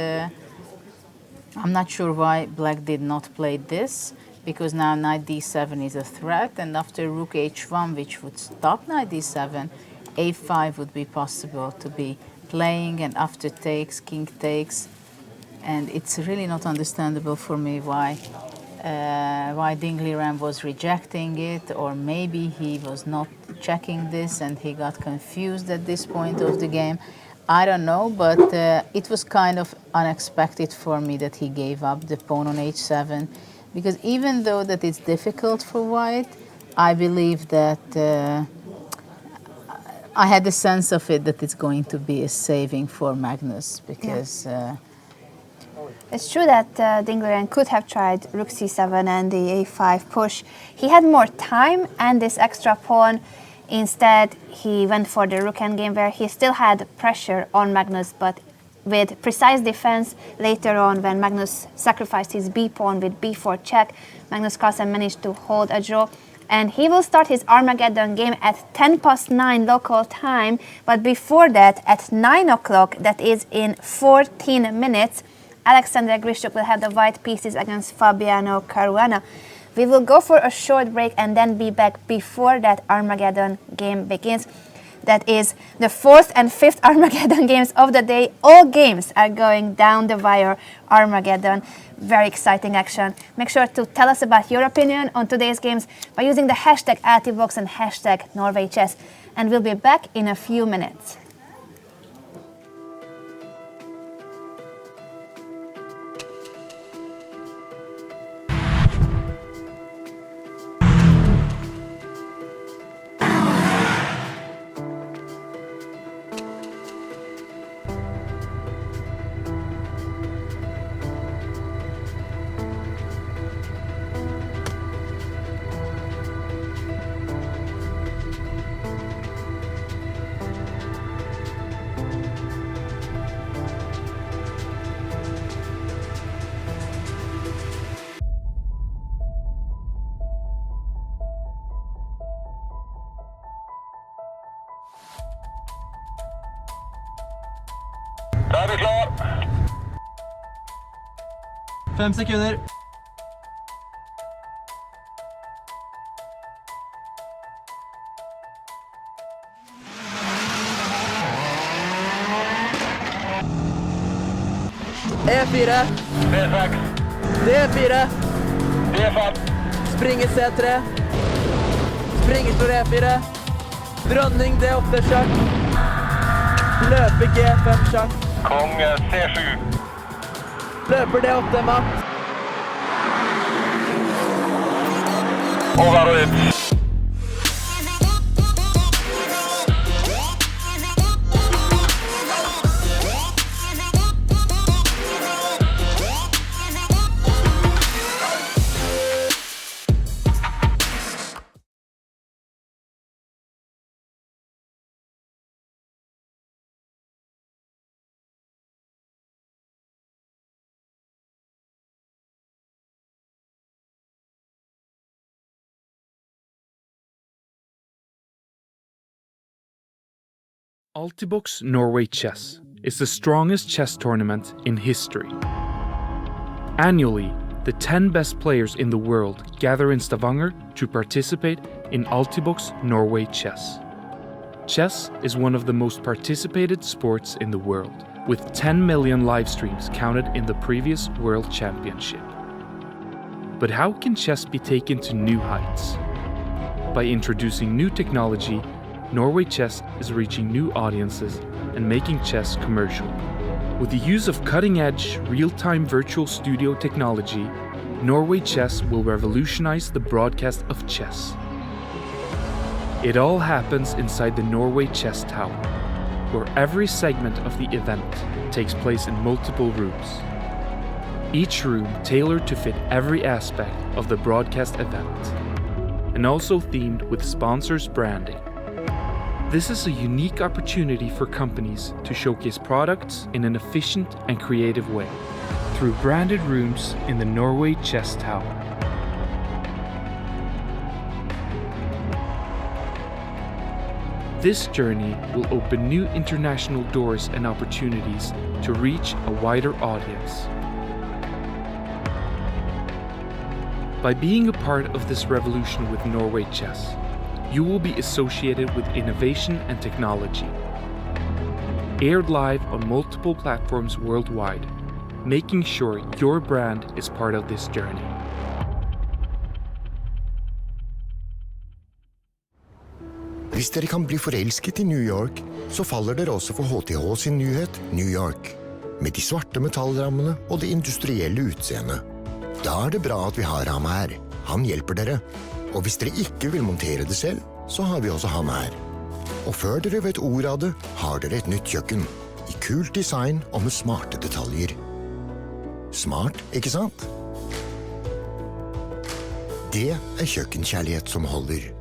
I'm not sure why black did not play this, because now knight d7 is a threat, and after rook h1, which would stop knight d7, a5 would be possible to be playing, and after takes, king takes. And it's really not understandable for me why Dingley Ren was rejecting it, or maybe he was not checking this and he got confused at this point of the game. I don't know, but it was kind of unexpected for me that he gave up the pawn on h7, because even though that it's difficult for white, I believe that I had the sense of it that it's going to be a saving for Magnus because It's true that Dingleren could have tried rook c7 and the a5 push. He had more time and this extra pawn. Instead, he went for the rook endgame where he still had pressure on Magnus, but with precise defense later on when Magnus sacrificed his b pawn with b4 check, Magnus Carlsen managed to hold a draw. And he will start his Armageddon game at 9:10 local time, but before that, at 9 o'clock, that is in 14 minutes, Alexander Grischuk will have the white pieces against Fabiano Caruana. We will go for a short break and then be back before that Armageddon game begins. That is the 4th and 5th Armageddon games of the day. All games are going down the wire Armageddon. Very exciting action. Make sure to tell us about your opinion on today's games by using the hashtag Altibox and hashtag Norway Chess. And we'll be back in a few minutes. Da er vi klar. 5 sekunder. E4, D6, D4, D5, springer C3, springer for E4, dronning D8 sjakk, løper G5 sjakk, kong C7, løper D8 matt, over og ut. Altibox Norway Chess is the strongest chess tournament in history. Annually, the 10 best players in the world gather in Stavanger to participate in Altibox Norway Chess. Chess is one of the most participated sports in the world, with 10 million live streams counted in the previous World Championship. But how can chess be taken to new heights? By introducing new technology, Norway Chess is reaching new audiences and making chess commercial. With the use of cutting-edge, real-time virtual studio technology, Norway Chess will revolutionize the broadcast of chess. It all happens inside the Norway Chess Tower, where every segment of the event takes place in multiple rooms. Each room tailored to fit every aspect of the broadcast event, and also themed with sponsors' branding. This is a unique opportunity for companies to showcase products in an efficient and creative way through branded rooms in the Norway Chess Tower. This journey will open new international doors and opportunities to reach a wider audience. By being a part of this revolution with Norway Chess, you will be associated with innovation and technology. Aired live on multiple platforms worldwide, making sure your brand is part of this journey. Hvis dere kan bli forelsket i New York, så faller dere også for HTH sin nyhet New York. Med de svarte metallrammene og det industrielle utseendet. Da er det bra at vi har ham her. Han hjelper dere. Og hvis dere ikke vil montere det selv, så har vi også han her. Og før dere vet ordet av det, har dere et nytt kjøkken. I kult design og med smarte detaljer. Smart, ikke sant? Det er kjøkkenkjærlighet som holder.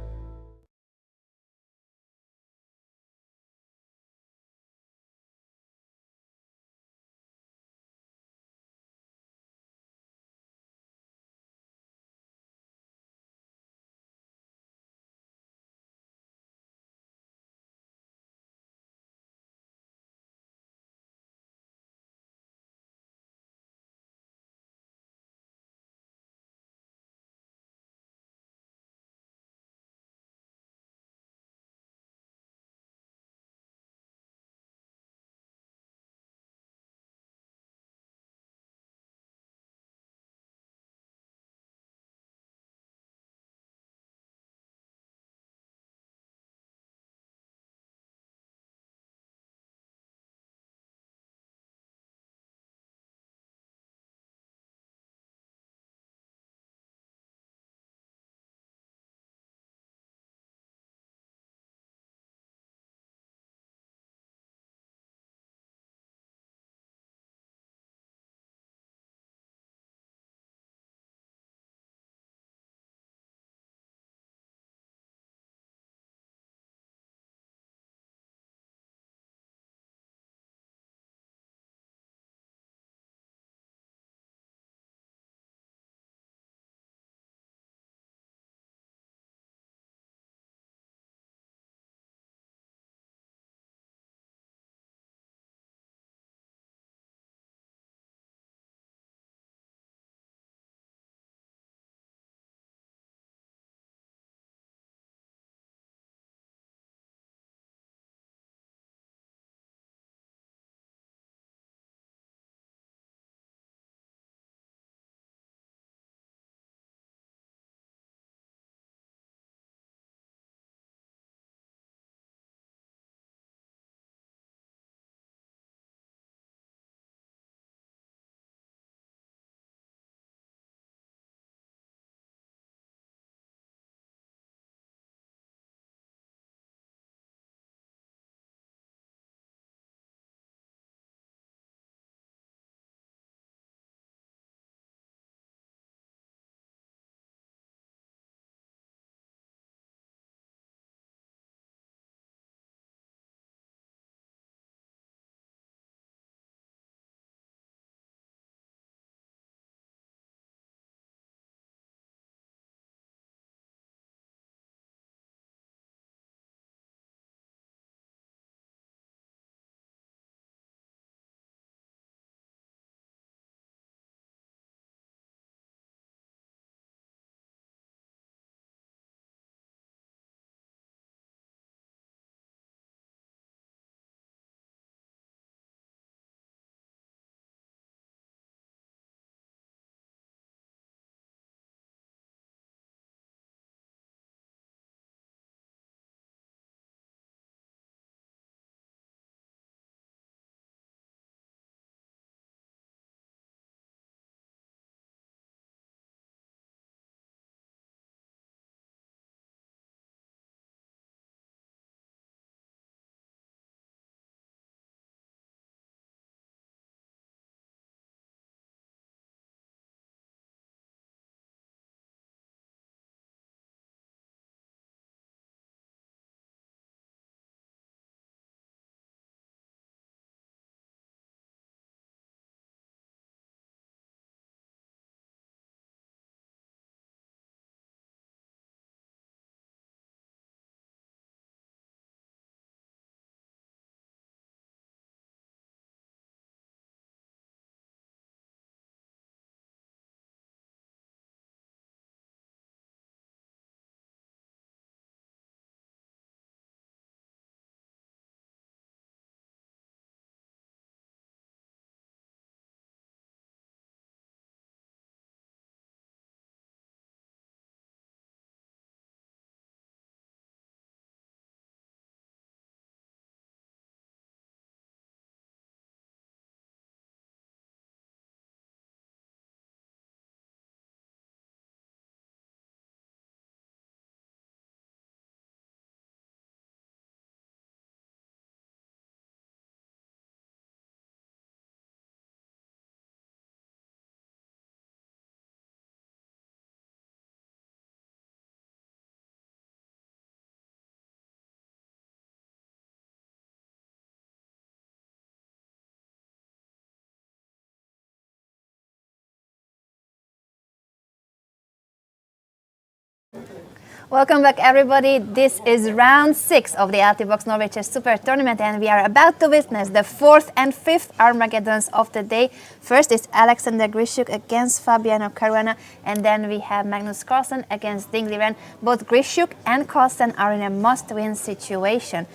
Welcome back, everybody. This is round 6 of the Altibox Norway Chess Super Tournament, and we are about to witness the 4th and 5th Armageddons of the day. First is Alexander Grischuk against Fabiano Caruana, and then we have Magnus Carlsen against Ding Liren. Both Grischuk and Carlsen are in a must-win situation.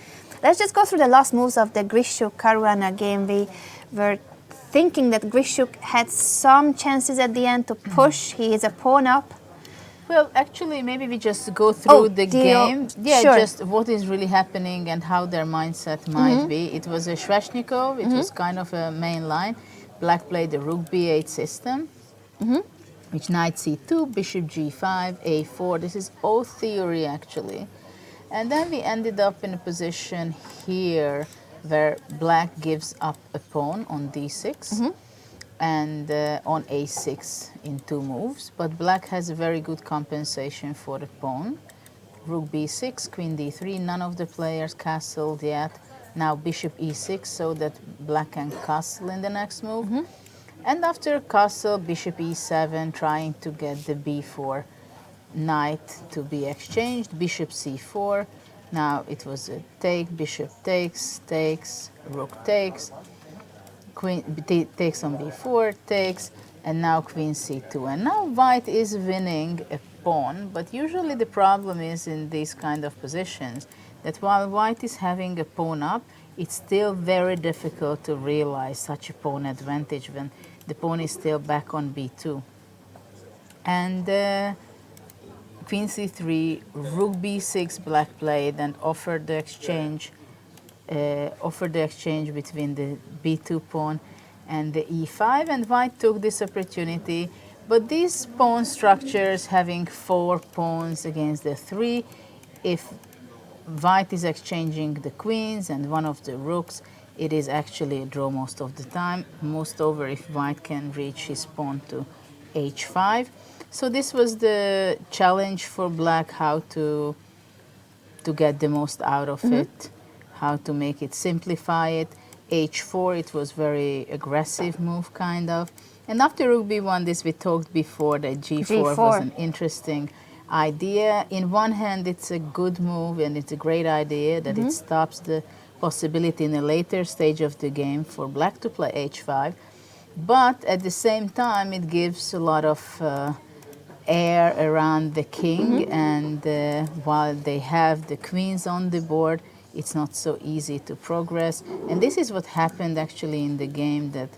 Let's just go through the last moves of the Grischuk-Caruana game. We were thinking that Grischuk had some chances at the end to push. He is a pawn up. Well, actually, maybe we just go through the game. Yeah, sure. Just what is really happening and how their mindset might be. It was a Sveshnikov. It was kind of a main line. Black played the rook b8 system, which knight c2, bishop g5, a4. This is all theory, actually. And then we ended up in a position here where black gives up a pawn on d6. And on a6 in 2 moves, but black has a very good compensation for the pawn. Rook b6, queen d3, none of the players castled yet. Now bishop e6, so that black can castle in the next move. And after castle, bishop e7, trying to get the b4 knight to be exchanged. Bishop c4, now it was a take, bishop takes, takes, rook takes. Queen takes on b4, takes, and now queen c2. And now white is winning a pawn, but usually the problem is in these kind of positions that while white is having a pawn up, it's still very difficult to realize such a pawn advantage when the pawn is still back on b2. And queen c3, rook b6 black played and offered the exchange between the b2 pawn and the e5, and white took this opportunity. But these pawn structures having 4 pawns against the 3, if white is exchanging the queens and one of the rooks, it is actually a draw most of the time, most over if white can reach his pawn to h5. So this was the challenge for black, how to get the most out of it. How to make it, simplify it. h4, it was very aggressive move, kind of. And after rook b1, this we talked before, that g4 was an interesting idea. In one hand, it's a good move and it's a great idea that it stops the possibility in a later stage of the game for black to play h5. But at the same time, it gives a lot of air around the king, and while they have the queens on the board, it's not so easy to progress. And this is what happened actually in the game, that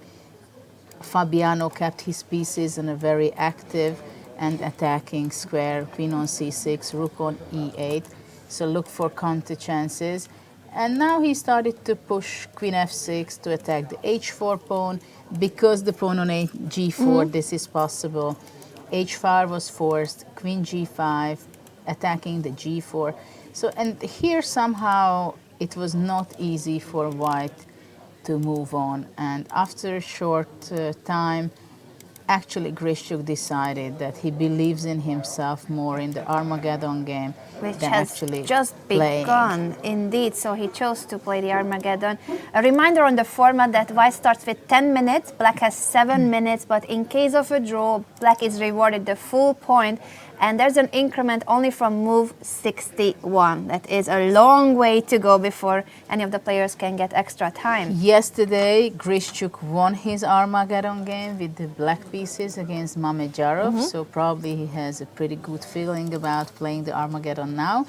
Fabiano kept his pieces in a very active and attacking square, queen on c6, rook on e8, so look for counter chances. And now he started to push queen f6 to attack the h4 pawn, because the pawn on g4, this is possible. h5 was forced, queen g5, attacking the g4. So, and here somehow it was not easy for white to move on. And after a short time, actually Grischuk decided that he believes in himself more in the Armageddon game, which than has actually just playing. begun, indeed. So he chose to play the Armageddon. A reminder on the format that white starts with 10 minutes, black has 7 minutes, but in case of a draw, black is rewarded the full point, and there's an increment only from move 61. That is a long way to go before any of the players can get extra time. Yesterday, Grischuk won his Armageddon game with the black pieces against Mamedyarov, so probably he has a pretty good feeling about playing the Armageddon now,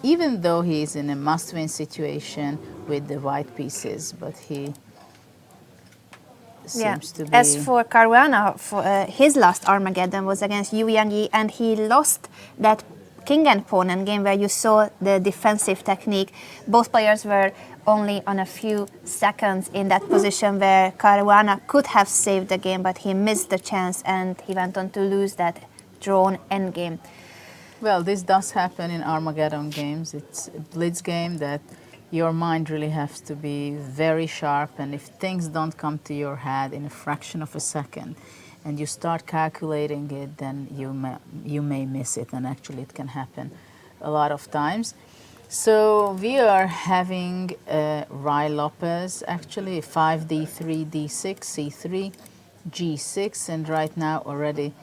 even though he is in a must-win situation with the white pieces, but he seems to be... As for Caruana, his last Armageddon was against Yu Yangyi, and he lost that king and pawn endgame where you saw the defensive technique. Both players were only on a few seconds in that position where Caruana could have saved the game, but he missed the chance and he went on to lose that drawn endgame. Well, this does happen in Armageddon games. It's a blitz game that your mind really has to be very sharp, and if things don't come to your head in a fraction of a second and you start calculating it, then you may miss it, and actually it can happen a lot of times. So we are having Ruy Lopez actually 5d3, d6, c3, g6, and right now already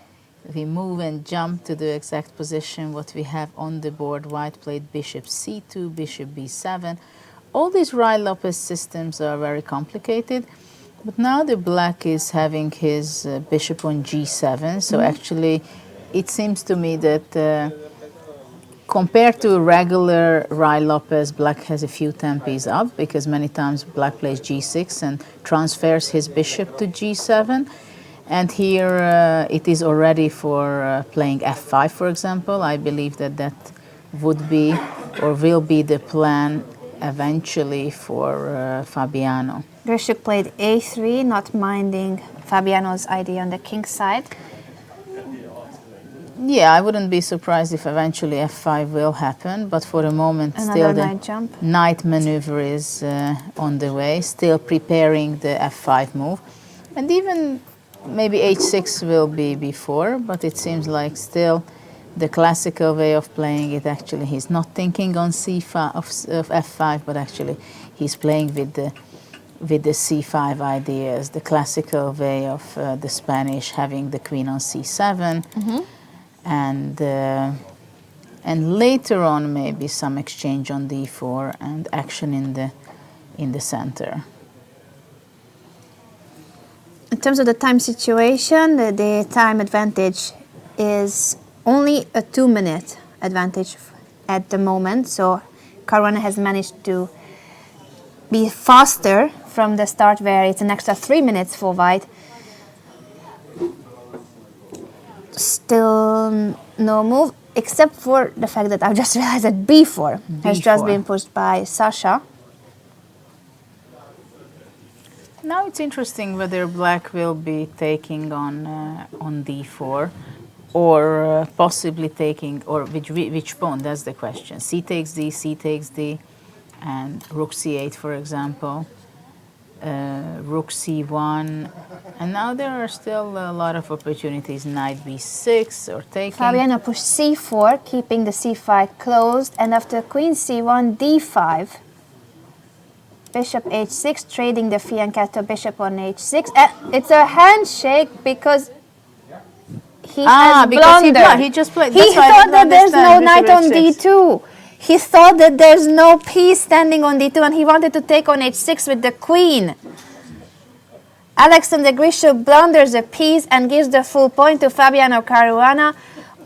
we move and jump to the exact position what we have on the board. White played bishop c2, bishop b7. All these Ruy-Lopez systems are very complicated, but now the black is having his bishop on g7, so actually it seems to me that compared to regular Ruy-Lopez, black has a few tempies up, because many times black plays g6 and transfers his bishop to g7. And here it is already for playing f5, for example. I believe that that would be or will be the plan eventually for Fabiano. Grischuk played a3, not minding Fabiano's idea on the king side. Yeah, I wouldn't be surprised if eventually f5 will happen, but for the moment still the knight jump. Knight maneuver is on the way, still preparing the f5 move. And even maybe h6 will be before, but it seems like still the classical way of playing it. Actually, he's not thinking on c5 of f5, but actually he's playing with the c5 ideas, the classical way of the Spanish, having the queen on c7, and later on maybe some exchange on d4 and action in the center. In terms of the time situation, the time advantage is only a 2-minute advantage at the moment. So Caruana has managed to be faster from the start, where it's an extra 3 minutes for white. Still no move, except for the fact that I've just realized that b4 has just been pushed by Sasha. Now it's interesting whether black will be taking on d4, or possibly taking, or which pawn, that's the question. C takes d, c takes d, and rook c8, for example, rook c1, and now there are still a lot of opportunities. Knight b6 or taking. Fabiano pushed c4, keeping the c5 closed, and after queen c1, d5. Bishop h6, trading the fianchetto bishop on h6. It's a handshake because he has blundered. He just played. He thought that there's no knight on d2. He thought that there's no piece standing on d2, and he wanted to take on h6 with the queen. Alexander Grischuk blunders a piece and gives the full point to Fabiano Caruana.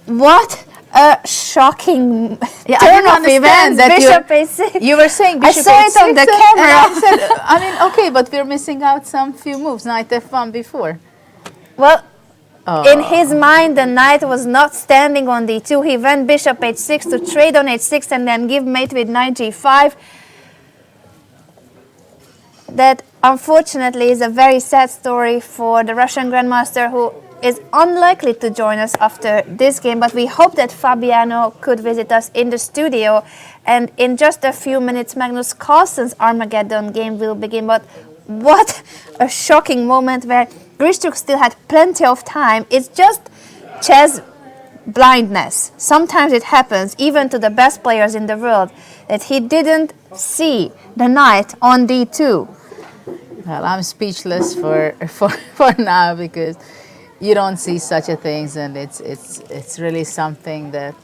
What a shocking turn of events! Bishop a6. You were saying bishop I saw a6, it on the camera. I mean, okay, but we're missing out some few moves. Knight f1 before. Well, in his mind, the knight was not standing on d2. He went bishop h6 to trade on h6 and then give mate with knight g5. That, unfortunately, is a very sad story for the Russian Grandmaster, who is unlikely to join us after this game, but we hope that Fabiano could visit us in the studio, and in just a few minutes Magnus Carlsen's Armageddon game will begin. But what a shocking moment where Grischuk still had plenty of time. It's just chess blindness. Sometimes it happens even to the best players in the world, that he didn't see the knight on d2. Well, I'm speechless for now, because you don't see such a things, and it's really something that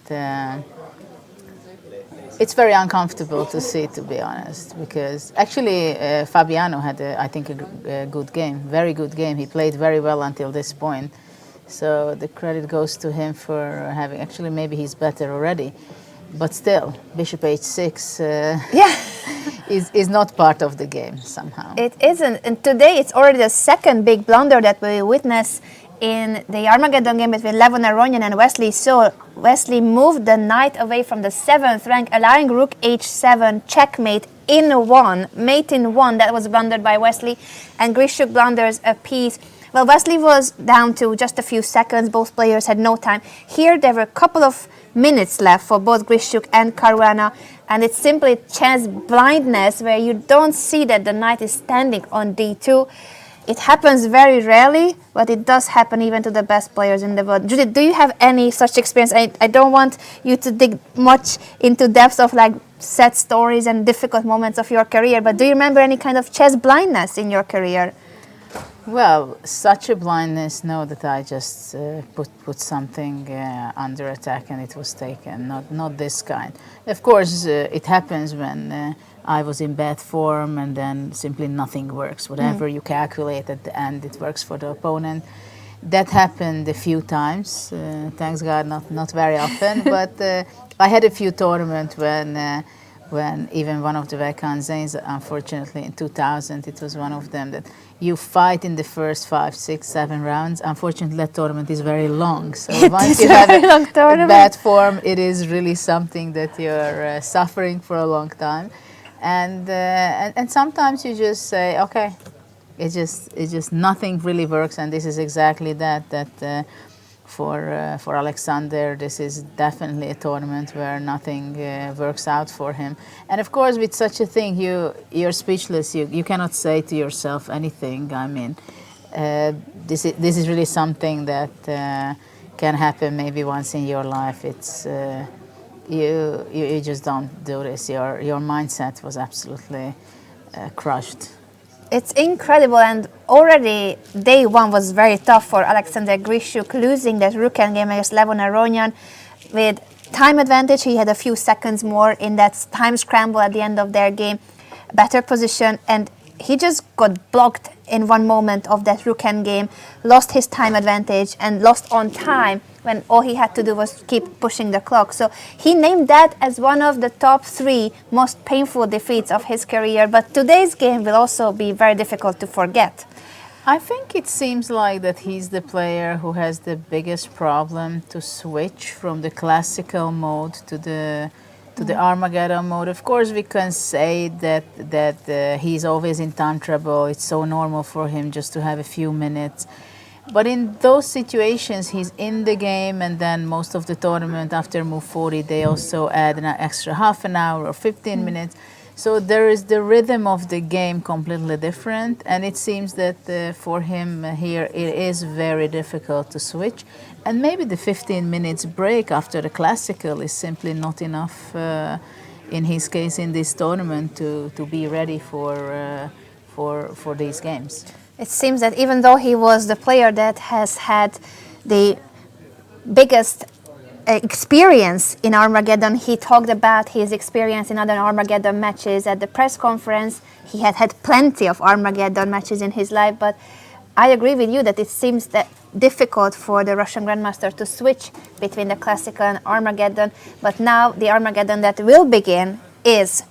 it's very uncomfortable to see, to be honest. Because actually Fabiano had, I think, a good game, very good game. He played very well until this point, so the credit goes to him for having. Actually, maybe he's better already, but still, bishop h6 is not part of the game somehow. It isn't, and today it's already the second big blunder that we witness in the Armageddon game between Levon Aronian and Wesley So. Wesley moved the knight away from the 7th rank, allowing rook h7, checkmate in 1, mate in 1. That was blundered by Wesley, and Grischuk blunders a piece. Well, Wesley was down to just a few seconds. Both players had no time. Here there were a couple of minutes left for both Grischuk and Caruana, and it's simply chess blindness, where you don't see that the knight is standing on d2. It happens very rarely, but it does happen even to the best players in the world. Judith, do you have any such experience? I don't want you to dig much into depths of like sad stories and difficult moments of your career, but do you remember any kind of chess blindness in your career? Well, such a blindness, no, that I just put something under attack and it was taken, not this kind. Of course, it happens when I was in bad form and then simply nothing works. Whatever you calculate at the end, it works for the opponent. That happened a few times, thanks God, not very often, but I had a few tournaments when even one of the Vacanzanes, unfortunately in 2000, it was one of them that you fight in the first 5, 6, 7 rounds. Unfortunately, that tournament is very long. So once you have a bad form, it is really something that you're suffering for a long time. And sometimes you just say, okay, it just nothing really works, and this is exactly that. For Alexander, this is definitely a tournament where nothing works out for him. And of course, with such a thing, you're speechless. You cannot say to yourself anything. I mean, this is really something that can happen maybe once in your life. It's you just don't do this. Your mindset was absolutely crushed. It's incredible, and already day one was very tough for Alexander Grischuk, losing that Rukkan game against Levon Aronian with time advantage. He had a few seconds more in that time scramble at the end of their game, better position, and he just got blocked in one moment of that Rukkan game, lost his time advantage and lost on time when all he had to do was keep pushing the clock. So he named that as one of the top 3 most painful defeats of his career. But today's game will also be very difficult to forget. I think it seems like that he's the player who has the biggest problem to switch from the classical mode to the Armageddon mode. Of course, we can say that he's always in time trouble. It's so normal for him just to have a few minutes. But in those situations, he's in the game, and then most of the tournament after move 40, they also add an extra half an hour or 15 minutes. So there is the rhythm of the game completely different, and it seems that for him here it is very difficult to switch. And maybe the 15 minutes break after the classical is simply not enough in his case in this tournament to be ready for these games. It seems that even though he was the player that has had the biggest experience in Armageddon, he talked about his experience in other Armageddon matches at the press conference. He had had plenty of Armageddon matches in his life, but I agree with you that it seems that difficult for the Russian Grandmaster to switch between the classical and Armageddon. But now the Armageddon that will begin is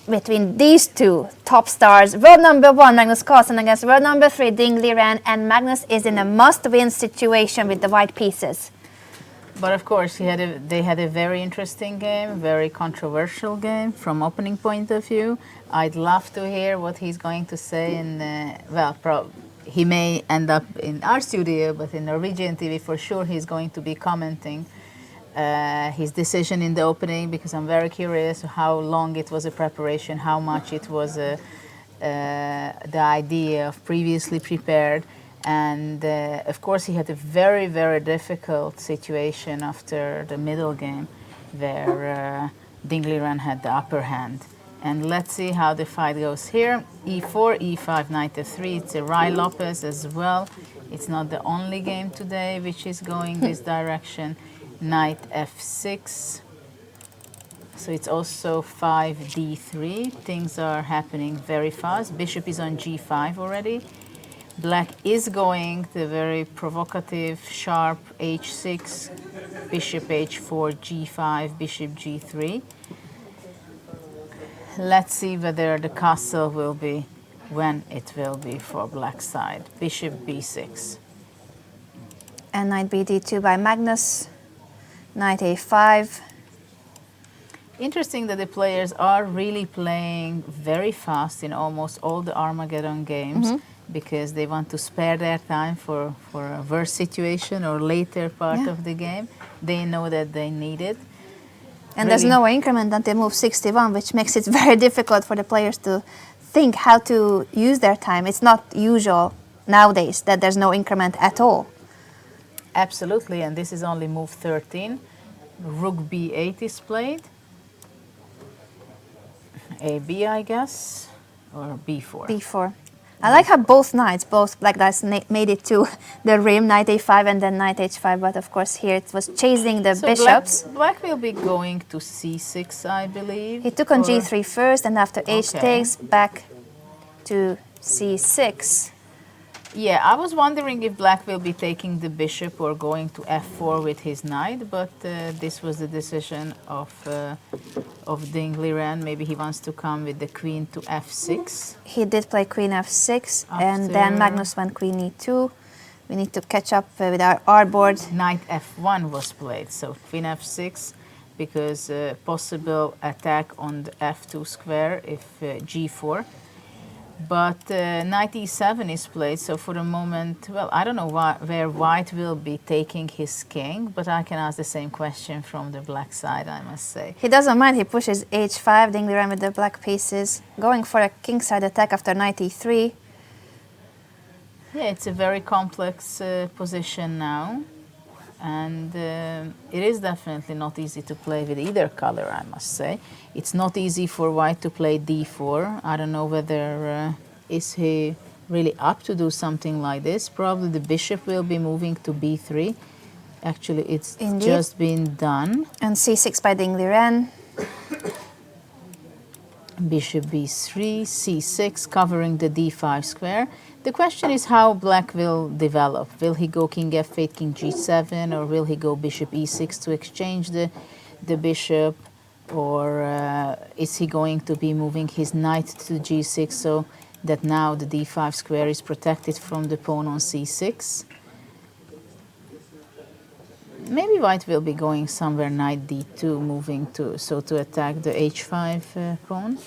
between these two top stars, world number 1 Magnus Carlsen against world number 3 Ding Liren, and Magnus is in a must-win situation with the white pieces. But of course, they had a very interesting game, very controversial game from opening point of view. I'd love to hear what he's going to say. He may end up in our studio, but in Norwegian TV for sure he's going to be commenting his decision in the opening, because I'm very curious how long it was a preparation, how much it was the idea of previously prepared. And of course he had a very, very difficult situation after the middle game where Ding Liren had the upper hand. And let's see how the fight goes here. E4, E5, Knight F3. It's a Rai Lopez as well. It's not the only game today which is going this direction. Knight F6. So it's also 5D3. Things are happening very fast. Bishop is on G5 already. Black is going the very provocative, sharp H6, Bishop H4, G5, Bishop G3. Let's see whether the castle will be, when it will be for black side. Bishop B6. And Knight BD2 by Magnus. Knight A5. Interesting that the players are really playing very fast in almost all the Armageddon games, because they want to spare their time for a worse situation or later part of the game. They know that they need it. And there's no increment until move 61, which makes it very difficult for the players to think how to use their time. It's not usual nowadays that there's no increment at all. Absolutely, and this is only move 13. Rook B8 is played. AB, I guess, or B4. B4. I like how both black dice made it to the rim, knight a5 and then knight h5, but of course here it was chasing the So bishops. Black will be going to c6, I believe. He took on or- g3 first, and after h Okay. takes, back to c6. Yeah, I was wondering if Black will be taking the bishop or going to f4 with his knight, but this was the decision of Ding Liren. Maybe he wants to come with the queen to f6. He did play queen f6, and After- then Magnus went queen e2. We need to catch up with our board. Knight f1 was played, so queen f6, because possible attack on the f2 square if g4. But knight e7 is played, so for the moment, well, I don't know where white will be taking his king, but I can ask the same question from the black side, I must say. He doesn't mind, he pushes h5, Ding Liren with the black pieces, going for a kingside attack after knight e3. Yeah, it's a very complex position now, and it is definitely not easy to play with either color, I must say. It's not easy for white to play d4. I don't know whether is he really up to do something like this. Probably the bishop will be moving to b3. Actually, it's Indeed. just been done. And c6 by Ding Liren. Bishop b3, c6, covering the d5 square. The question is how black will develop. Will he go king f8, king g7, or will he go bishop e6 to exchange the bishop? Or is he going to be moving his knight to g6 so that now the d5 square is protected from the pawn on c6? Maybe white will be going somewhere knight d2, moving to attack the h5 pawn.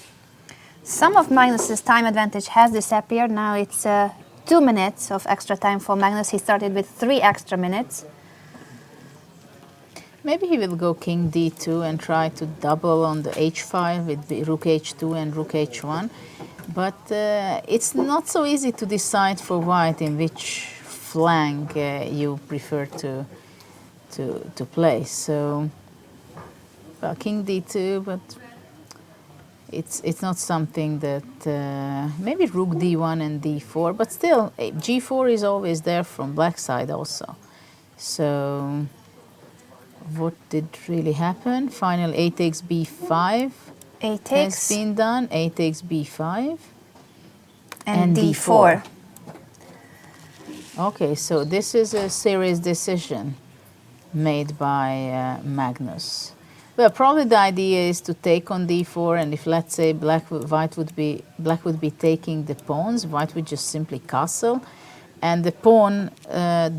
Some of Magnus's time advantage has disappeared. Now it's 2 minutes of extra time for Magnus. He started with 3 extra minutes. Maybe he will go king d2 and try to double on the h5 with the rook h2 and rook h1. But it's not so easy to decide for white in which flank you prefer to play. So, well, king d2, but it's not something that maybe rook d1 and d4. But still, g4 is always there from black side also. So, what did really happen? Final a takes b5 A takes has been done. A takes b5 and d4. Okay, so this is a serious decision made by Magnus. Well, probably the idea is to take on d4, and if, let's say, black would be taking the pawns, white would just simply castle. And the pawn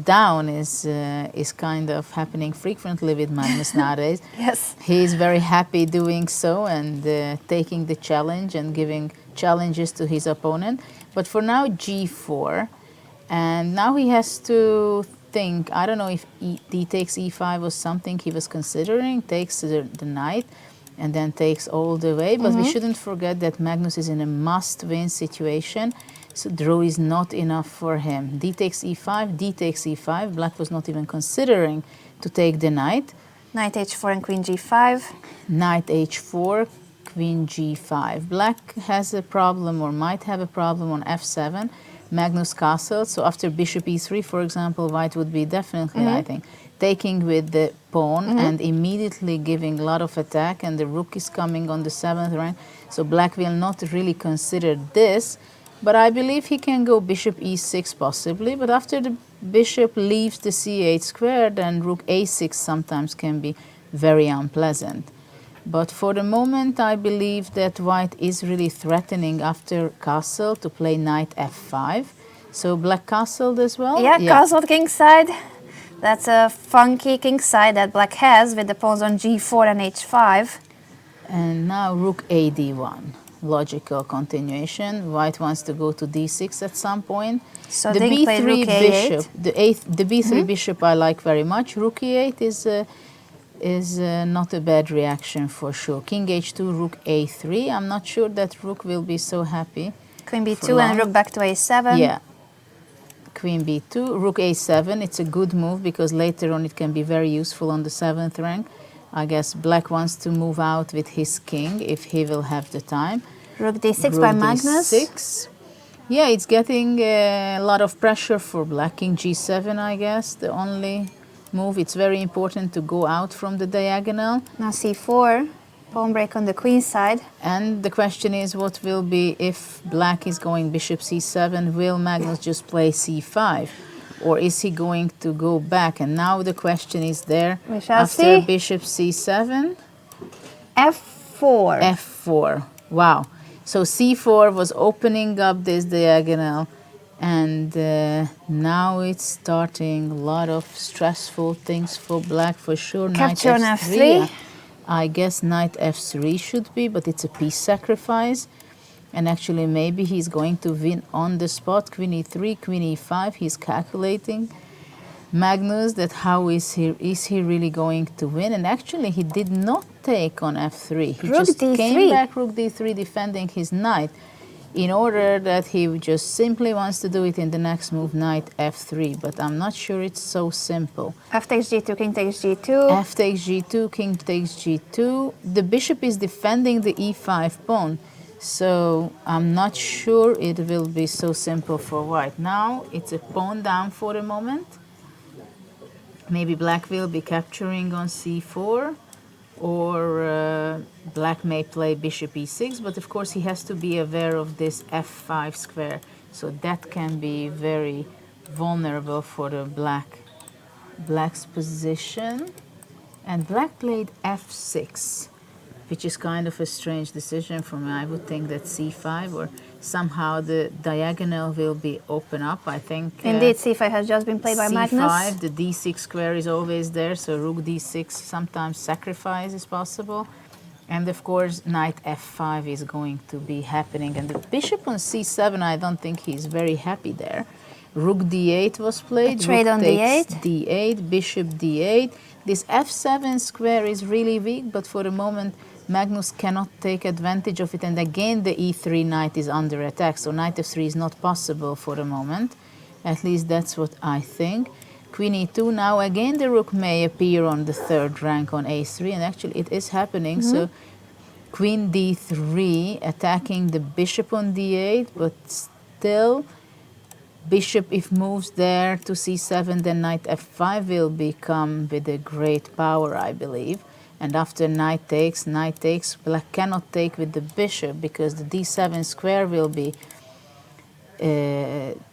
down is kind of happening frequently with Magnus nowadays. Yes. He is very happy doing so and taking the challenge and giving challenges to his opponent. But for now, g4. And now he has to think, I don't know if d takes e5 was something he was considering, takes the knight and then takes all the way. But we shouldn't forget that Magnus is in a must-win situation. So draw is not enough for him. D takes e5, D takes e5. Black was not even considering to take the knight. Knight h4 and queen g5. Knight h4, queen g5. Black has a problem or might have a problem on f7. Magnus castle. So after bishop e3, for example, white would be definitely, I think, taking with the pawn and immediately giving a lot of attack, and the rook is coming on the 7th rank. So black will not really consider this. But I believe he can go bishop e6 possibly, but after the bishop leaves the c8 square, then rook a6 sometimes can be very unpleasant. But for the moment, I believe that white is really threatening after castle to play knight f5. So black castled as well? Yeah, castled kingside. That's a funky kingside that black has with the pawns on g4 and h5. And now rook a d1. Logical continuation. White wants to go to d6 at some point. So the Ding played rook b3 a8. bishop, the b3 bishop I like very much. Rook e8 is not a bad reaction for sure. King h2, rook a3. I'm not sure that rook will be so happy. Queen b2 and rook back to a7. Yeah. Queen b2, rook a7. It's a good move because later on it can be very useful on the 7th rank. I guess black wants to move out with his king if he will have the time. Rook d6 by Magnus. D6. Yeah, it's getting a lot of pressure for black. King g7, I guess, the only move. It's very important to go out from the diagonal. Now c4, pawn break on the queen side. And the question is, what will be if black is going bishop c7? Will Magnus just play c5? Or is he going to go back? And now the question is there. We shall after see. bishop c7. f4. f4. Wow. So c4 was opening up this diagonal, and now it's starting a lot of stressful things for black for sure. Capture on knight f3. I guess knight f3 should be, but it's a piece sacrifice. And actually maybe he's going to win on the spot. Queen e3, queen e5. He's calculating, Magnus, that how is he really going to win? And actually he did not take on f3. He Rook just d3. came back rook d3 defending his knight in order that he just simply wants to do it in the next move, knight f3. But I'm not sure it's so simple. F takes g2, king takes g2. F takes g2, king takes g2. The bishop is defending the e5 pawn. So I'm not sure it will be so simple for white. Now it's a pawn down for the moment. Maybe black will be capturing on c4, or black may play bishop e6, but of course he has to be aware of this f5 square. So that can be very vulnerable for the black's position. And black played f6, which is kind of a strange decision for me. I would think that c5 or somehow the diagonal will be open up. I think Indeed, c5 has just been played by Magnus. c5, the d6 square is always there, so rook d6, sometimes sacrifice is possible. And of course, knight f5 is going to be happening. And the bishop on c7, I don't think he's very happy there. Rook d8 was played. A trade rook on takes d8. d8, bishop d8. This f7 square is really weak, but for the moment, Magnus cannot take advantage of it, and again the e3 knight is under attack, so knight f3 is not possible for the moment. At least that's what I think. Queen e2, now again the rook may appear on the third rank on a3, and actually it is happening. So queen d3 attacking the bishop on d8, but still bishop, if moves there to c7, then knight f5 will become with a great power, I believe. And after knight takes, black cannot take with the bishop because the d7 square will be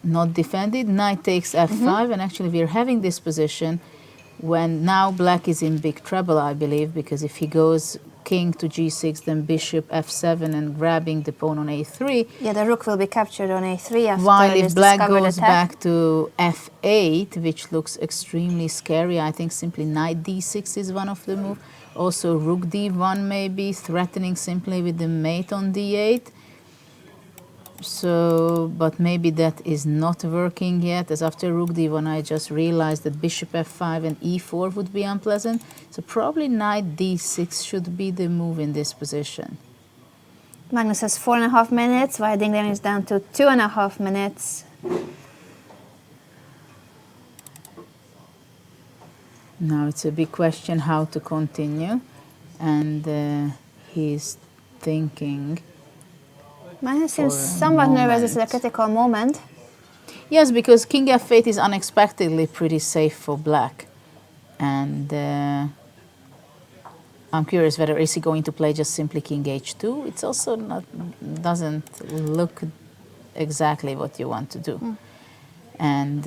not defended. Knight takes f5, and actually we're having this position when now black is in big trouble, I believe, because if he goes king to g6, then bishop f7 and grabbing the pawn on a3. Yeah, the rook will be captured on a3 after While this if black discovered goes attack. back to f8, which looks extremely scary, I think simply knight d6 is one of the moves. Also rook d1 may be threatening simply with the mate on d8. So, but maybe that is not working yet, as after rook d1 I just realized that bishop f5 and e4 would be unpleasant. So probably knight d6 should be the move in this position. Magnus has 4.5 minutes, while England is down to 2.5 minutes. Now it's a big question how to continue, and he's thinking. Magnus seems for a somewhat nervous. This is a moment. critical moment. Yes, because king f8 is unexpectedly pretty safe for black. And I'm curious whether is he going to play just simply king h2. It's also not, doesn't look exactly what you want to do. And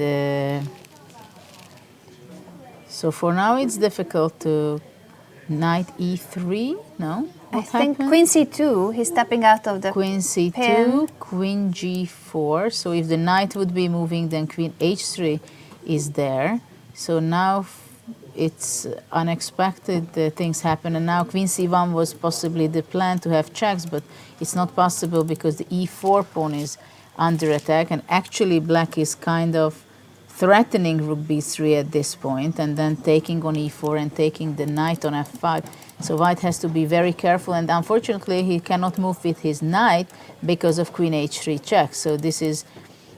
so for now it's difficult to knight e3, no? I What think happened? queen c2, he's stepping out of the Queen c2, pair. queen g4. So if the knight would be moving, then queen h3 is there. So now it's unexpected things happen. And now queen c1 was possibly the plan to have checks, but it's not possible because the e4 pawn is under attack. And actually black is kind of threatening rook b3 at this point, and then taking on e4 and taking the knight on f5. So white has to be very careful, and unfortunately he cannot move with his knight because of queen h3 check. So this is,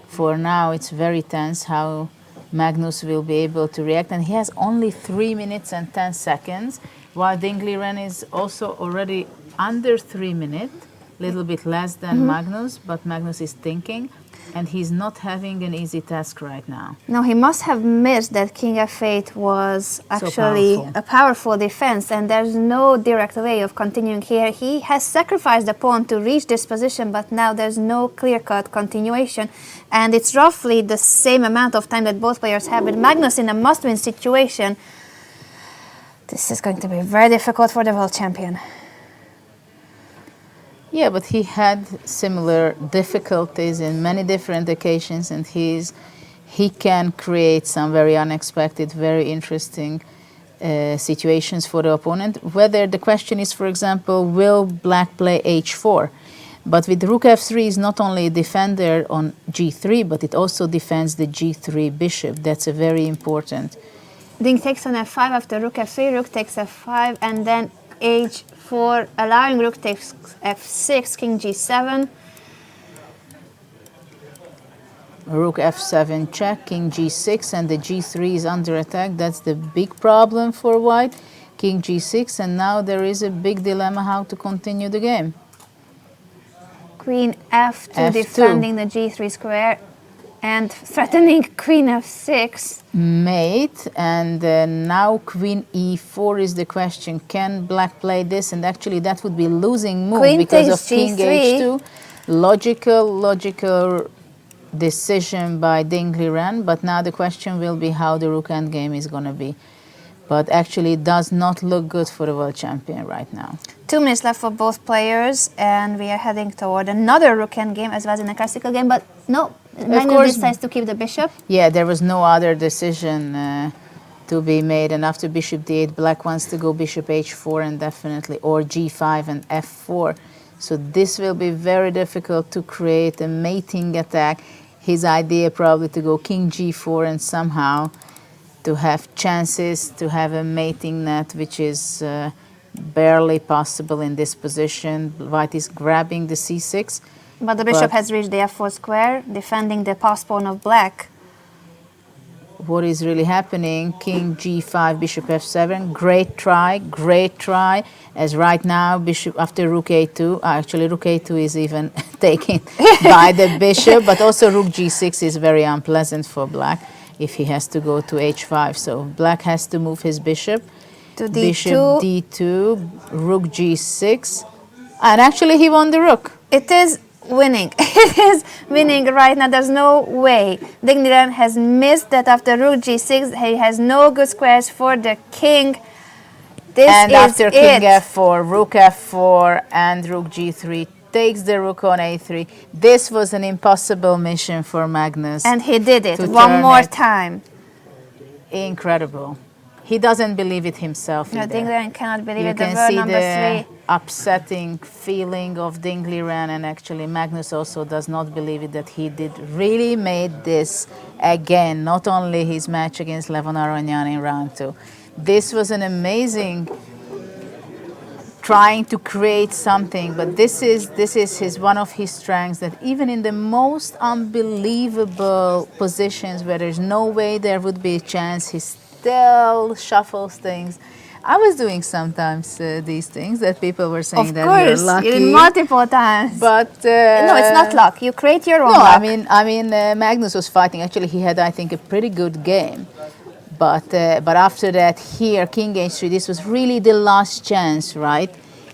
for now, it's very tense how Magnus will be able to react, and he has only 3 minutes and 10 seconds, while Ding Liren is also already under 3 minutes. little bit less than Magnus, but Magnus is thinking, and he's not having an easy task right now. No, he must have missed that King F8 was actually powerful. a powerful defense, and there's no direct way of continuing here. He has sacrificed the pawn to reach this position, but now there's no clear-cut continuation, and it's roughly the same amount of time that both players have. With Magnus in a must-win situation, this is going to be very difficult for the world champion. Yeah, but he had similar difficulties in many different occasions, and he can create some very unexpected, very interesting situations for the opponent. Whether the question is, for example, will black play h4? But with rook f3 is not only a defender on g3, but it also defends the g3 bishop. That's a very important. King takes on f5 after rook f3, rook takes f5, and then h4, allowing rook takes f6, king g7. Rook f7 check, king g6, and the g3 is under attack. That's the big problem for white. King g6, and now there is a big dilemma how to continue the game. Queen f2, defending the g3 square and threatening queen f6. Mate, and now queen e4 is the question. Can black play this? And actually that would be losing move Queen because of takes king g3. h2. Logical decision by Ding Liren, but now the question will be how the rook endgame is going to be. But actually it does not look good for the world champion right now. 2 minutes left for both players, and we are heading toward another rook endgame as well as in a classical game, but no, Magnus decides to keep the bishop. Yeah, there was no other decision to be made, and after bishop d8, black wants to go bishop h4 and definitely, or g5 and f4. So this will be very difficult to create a mating attack. His idea probably to go king g4 and somehow to have chances to have a mating net, which is barely possible in this position. White is grabbing the c6. But the bishop has reached the f4 square, defending the passed pawn of black. What is really happening? King g5, bishop f7. Great try. As right now, bishop after rook a2. Actually, rook a2 is even taken by the bishop, but also rook g6 is very unpleasant for black if he has to go to h5. So black has to move his bishop to d2. Bishop d2, rook g6, and actually he won the rook. It is winning. It is winning right now. There's no way. Ding Liren has missed that after rook g6. He has no good squares for the king. This and is after king it. f4, rook f4, and rook g3 takes the rook on a3. This was an impossible mission for Magnus. And he did it one more time. Incredible. He doesn't believe it himself. No, Ding Liren cannot believe You it. The can word see number the 3. upsetting feeling of Ding Liren, and actually Magnus also does not believe it that he did really made this again, not only his match against Levon Aronian in round 2. This was an amazing trying to create something, but this is his one of his strengths, that even in the most unbelievable positions where there's no way there would be a chance, he still shuffles things. I was doing sometimes these things that people were saying that we're lucky. You did multiple times. But no, it's not luck. You create your own no, luck. I mean, Magnus was fighting. Actually, he had, I think, a pretty good game. But after that, here, king h3, this was really the last chance, right,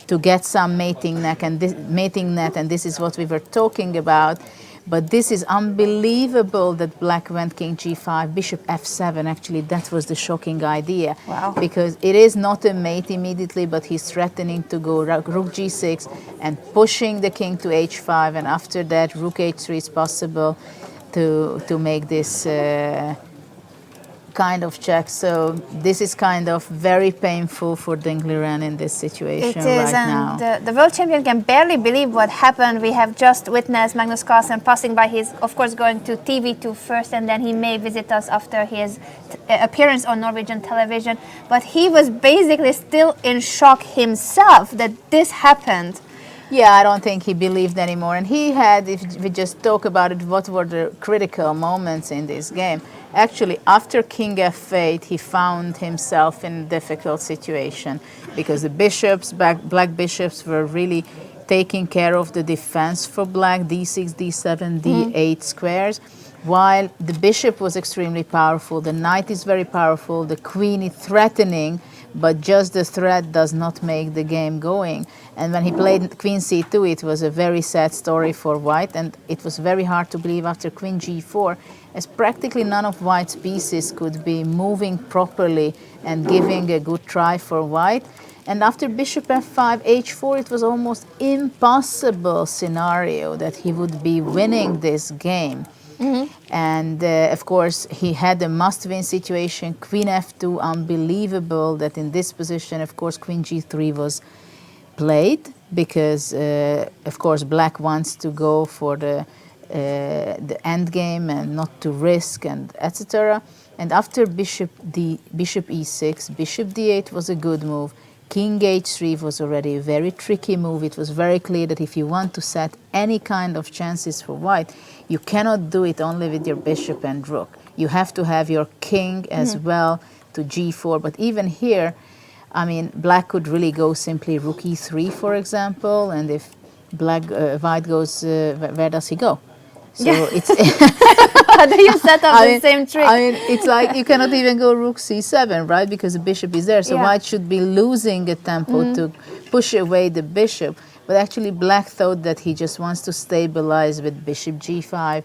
to get some mating net, and this is what we were talking about. But this is unbelievable that black went king g5, bishop f7. Actually, that was the shocking idea. Wow. Because it is not a mate immediately, but he's threatening to go rook g6 and pushing the king to h5. And after that, rook h3 is possible to make this kind of check. So this is kind of very painful for Ding Liren in this situation right now. And the world champion can barely believe what happened. We have just witnessed Magnus Carlsen passing by. He's, of course, going to TV2 first, and then he may visit us after his appearance on Norwegian television. But he was basically still in shock himself that this happened. Yeah, I don't think he believed anymore. And he had, if we just talk about it, what were the critical moments in this game? Actually, after king f8, he found himself in a difficult situation because the bishops, black bishops, were really taking care of the defense for black, d6, d7, d8 squares, while the bishop was extremely powerful, the knight is very powerful, the queen is threatening, but just the threat does not make the game going. And when he played queen c2, it was a very sad story for white, and it was very hard to believe after queen g4, as practically none of white's pieces could be moving properly and giving a good try for white. And after bishop f5, h4, it was almost impossible scenario that he would be winning this game. And of course, he had a must-win situation, queen f2, unbelievable that in this position, of course, queen g3 was played because, of course, black wants to go for the end game and not to risk and etc. And after bishop e6, bishop d8 was a good move. King h3 was already a very tricky move. It was very clear that if you want to set any kind of chances for white, you cannot do it only with your bishop and rook. You have to have your king as well to g4. But even here, I mean, black could really go simply rook e3, for example. And if white goes, where does he go? So it's How do you set up the same trick? I mean, it's like you cannot even go rook c7, right? Because the bishop is there. So white should be losing a tempo to push away the bishop. But actually, black thought that he just wants to stabilize with bishop g5,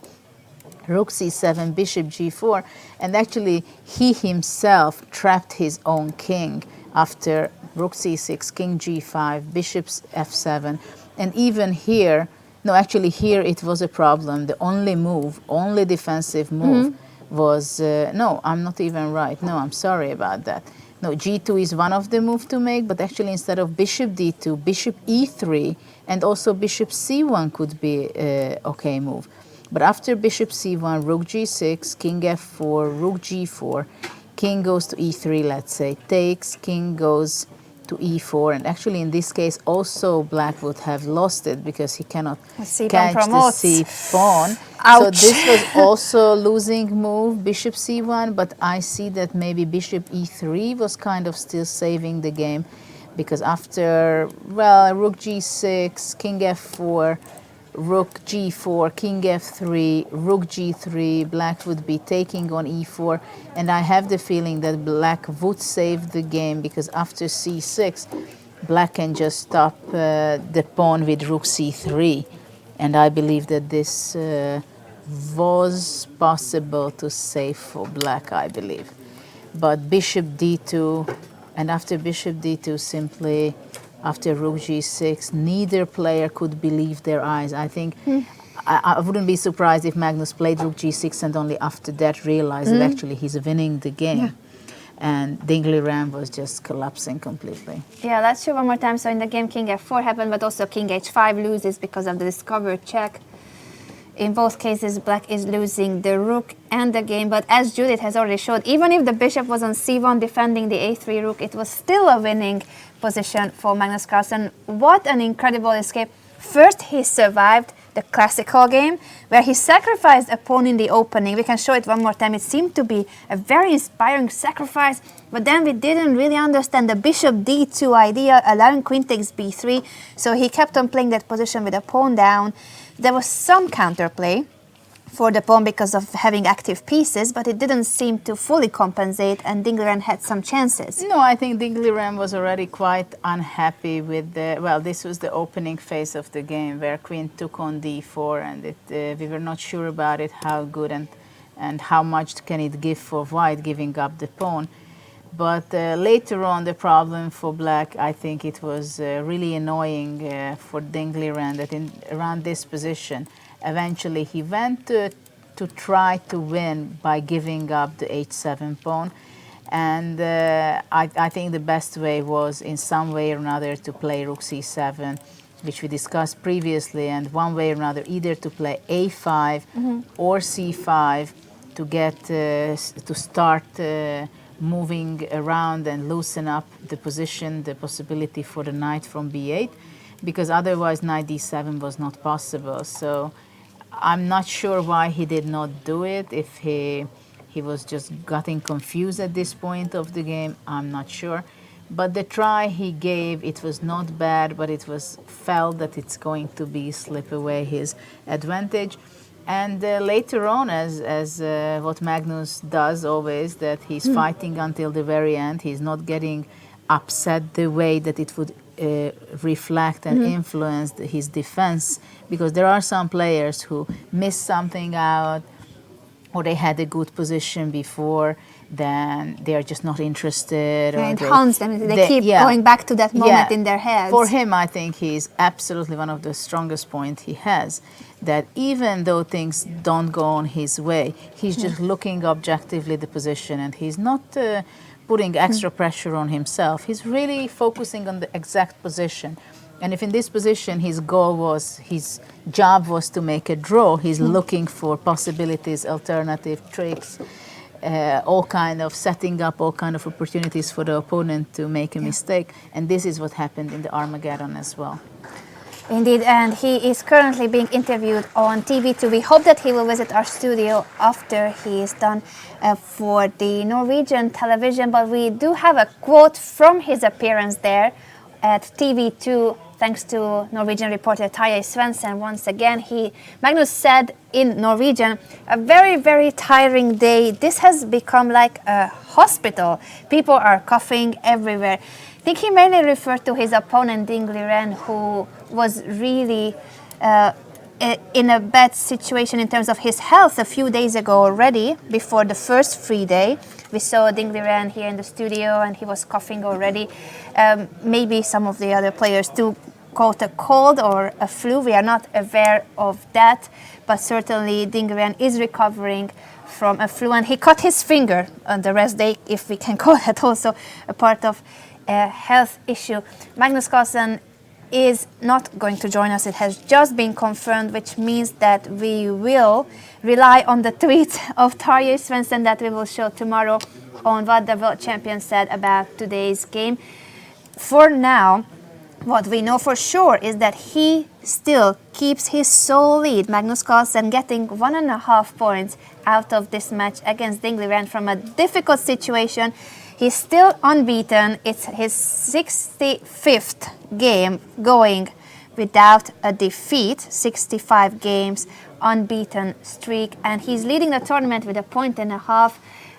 rook c7, bishop g4. And actually, he himself trapped his own king after rook c6, king g5, bishop f7. And even here, no, actually here it was a problem. The only move, only defensive move was, no, I'm not even right. No, I'm sorry about that. No, g2 is one of the moves to make, but actually instead of bishop d2, bishop e3, and also bishop c1 could be okay move. But after bishop c1, rook g6, king f4, rook g4, king goes to e3, let's say, takes, king goes to e4, and actually in this case also black would have lost it because he cannot catch the c pawn. So this was also losing move, bishop c1, but I see that maybe bishop e3 was kind of still saving the game because after, well, rook g6, king f4, rook g4, king f3, rook g3, black would be taking on e4, and I have the feeling that black would save the game because after c6, black can just stop the pawn with rook c3, and I believe that this was possible to save for black, I believe. But bishop d2, and after bishop d2 simply after rook g6, neither player could believe their eyes. I think I wouldn't be surprised if Magnus played rook g6 and only after that realized that actually he's winning the game. And Dingley Ram was just collapsing completely. Yeah, let's show one more time. So in the game, king f4 happened, but also king h5 loses because of the discovered check. In both cases, black is losing the rook and the game, but as Judith has already showed, even if the bishop was on c1 defending the a3 rook, it was still a winning position for Magnus Carlsen. What an incredible escape. First, he survived the classical game, where he sacrificed a pawn in the opening. We can show it one more time. It seemed to be a very inspiring sacrifice, but then we didn't really understand the bishop d2 idea, allowing queen takes b3, so he kept on playing that position with a pawn down. There was some counterplay for the pawn because of having active pieces, but it didn't seem to fully compensate, and Dingley Ram had some chances. No, I think Dingley Ram was already quite unhappy with the, well, this was the opening phase of the game where queen took on d4, and we were not sure about it, how good and how much can it give for white, giving up the pawn. But later on, the problem for black, I think it was really annoying for Dingley Ram that around this position, eventually he went to try to win by giving up the h7 pawn. And I think the best way was in some way or another to play rook c7, which we discussed previously, and one way or another either to play a5 or c5 to get to start moving around and loosen up the position, the possibility for the knight from b8, because otherwise knight d7 was not possible. So I'm not sure why he did not do it. If he was just getting confused at this point of the game, I'm not sure. But the try he gave, it was not bad, but it was felt that it's going to be slip away his advantage. And later on, as what Magnus does always, that he's fighting until the very end. He's not getting upset the way that it would reflect and influence his defense, because there are some players who miss something out, or they had a good position before, then they are just not interested. Yeah, it haunts them. They keep going back to that moment in their heads. For him, I think he's absolutely one of the strongest points he has, that even though things don't go on his way, he's just looking objectively the position, and he's not putting extra pressure on himself. He's really focusing on the exact position. And if in this position his job was to make a draw, he's looking for possibilities, alternative tricks, all kind of setting up all kind of opportunities for the opponent to make a mistake. And this is what happened in the Armageddon as well. Indeed, and he is currently being interviewed on TV2. We hope that he will visit our studio after he is done for the Norwegian television. But we do have a quote from his appearance there at TV2, thanks to Norwegian reporter Tarjei Svendsen. Once again, Magnus said in Norwegian, a very, very tiring day. This has become like a hospital. People are coughing everywhere. I think he mainly referred to his opponent, Ding Liren, who was really in a bad situation in terms of his health a few days ago already, before the first free day. We saw Ding Liren here in the studio, and he was coughing already. Maybe some of the other players too caught a cold or a flu. We are not aware of that, but certainly Ding Liren is recovering from a flu, and he cut his finger on the rest day, if we can call that also a part of a health issue. Magnus Carlsen is not going to join us. It has just been confirmed, which means that we will rely on the tweet of Tarjei Svendsen that we will show tomorrow on what the world champion said about today's game. For now, what we know for sure is that he still keeps his sole lead. Magnus Carlsen getting 1.5 points out of this match against Ding Liren from a difficult situation. He's still unbeaten. It's his 65th game going without a defeat, 65 games unbeaten streak, and he's leading the tournament with 1.5 points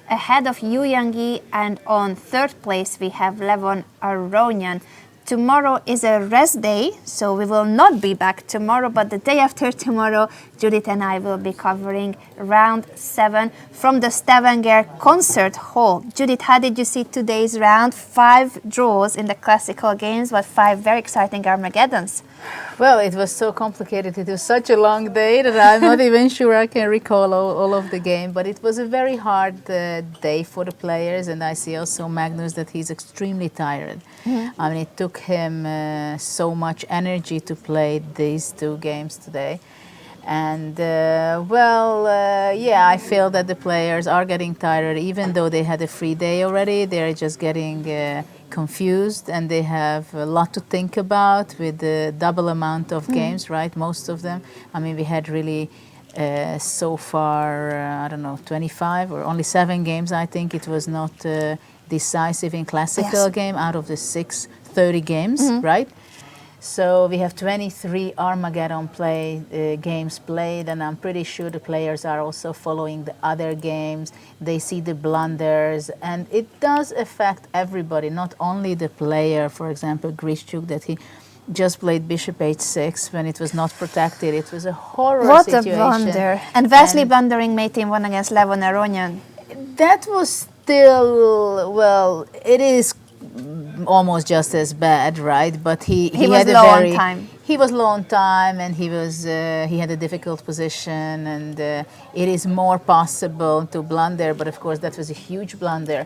ahead of Yu Yangyi, and on third place we have Levon Aronian. Tomorrow is a rest day, so we will not be back tomorrow, but the day after tomorrow, Judith and I will be covering round 7 from the Stavanger Concert Hall. Judith, how did you see today's round? 5 draws in the classical games, but 5 very exciting Armageddons. Well, it was so complicated. It was such a long day that I'm not even sure I can recall all of the game. But it was a very hard day for the players, and I see also Magnus that he's extremely tired. I mean, it took him so much energy to play these 2 games today. And I feel that the players are getting tired, even though they had a free day already. They're just getting confused, and they have a lot to think about with the double amount of games, right? Most of them. I mean, we had really so far, 25 or only 7 games. I think it was not decisive in classical game out of the 630 games, right? So we have 23 Armageddon games played, and I'm pretty sure the players are also following the other games. They see the blunders, and it does affect everybody, not only the player. For example, Grischuk, that he just played Bishop H6 when it was not protected. It was a horror situation. What a blunder. And Vasily blundering mate in 1 against Levon Aronian. That was still, well, it is almost just as bad, right? But he was had low on time. He was low on time, and he had a difficult position, and it is more possible to blunder. But of course, that was a huge blunder.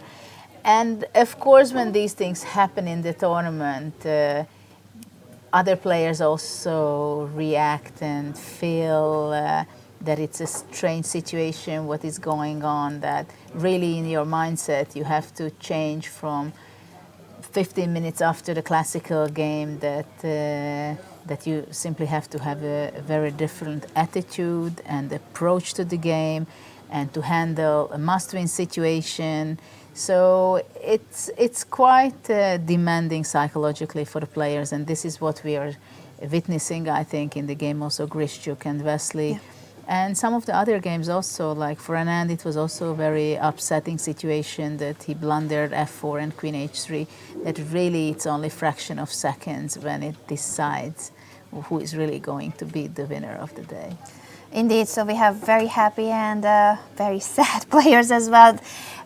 And of course, when these things happen in the tournament, other players also react and feel that it's a strange situation, what is going on, that really in your mindset you have to change from 15 minutes after the classical game, that you simply have to have a very different attitude and approach to the game, and to handle a must-win situation, So it's quite demanding psychologically for the players, and this is what we are witnessing, I think, in the game also, Grischuk and Wesley. Yeah. And some of the other games also, like for Anand, it was also a very upsetting situation that he blundered f4 and queen h3, that really it's only a fraction of seconds when it decides who is really going to be the winner of the day. Indeed, so we have very happy and very sad players as well.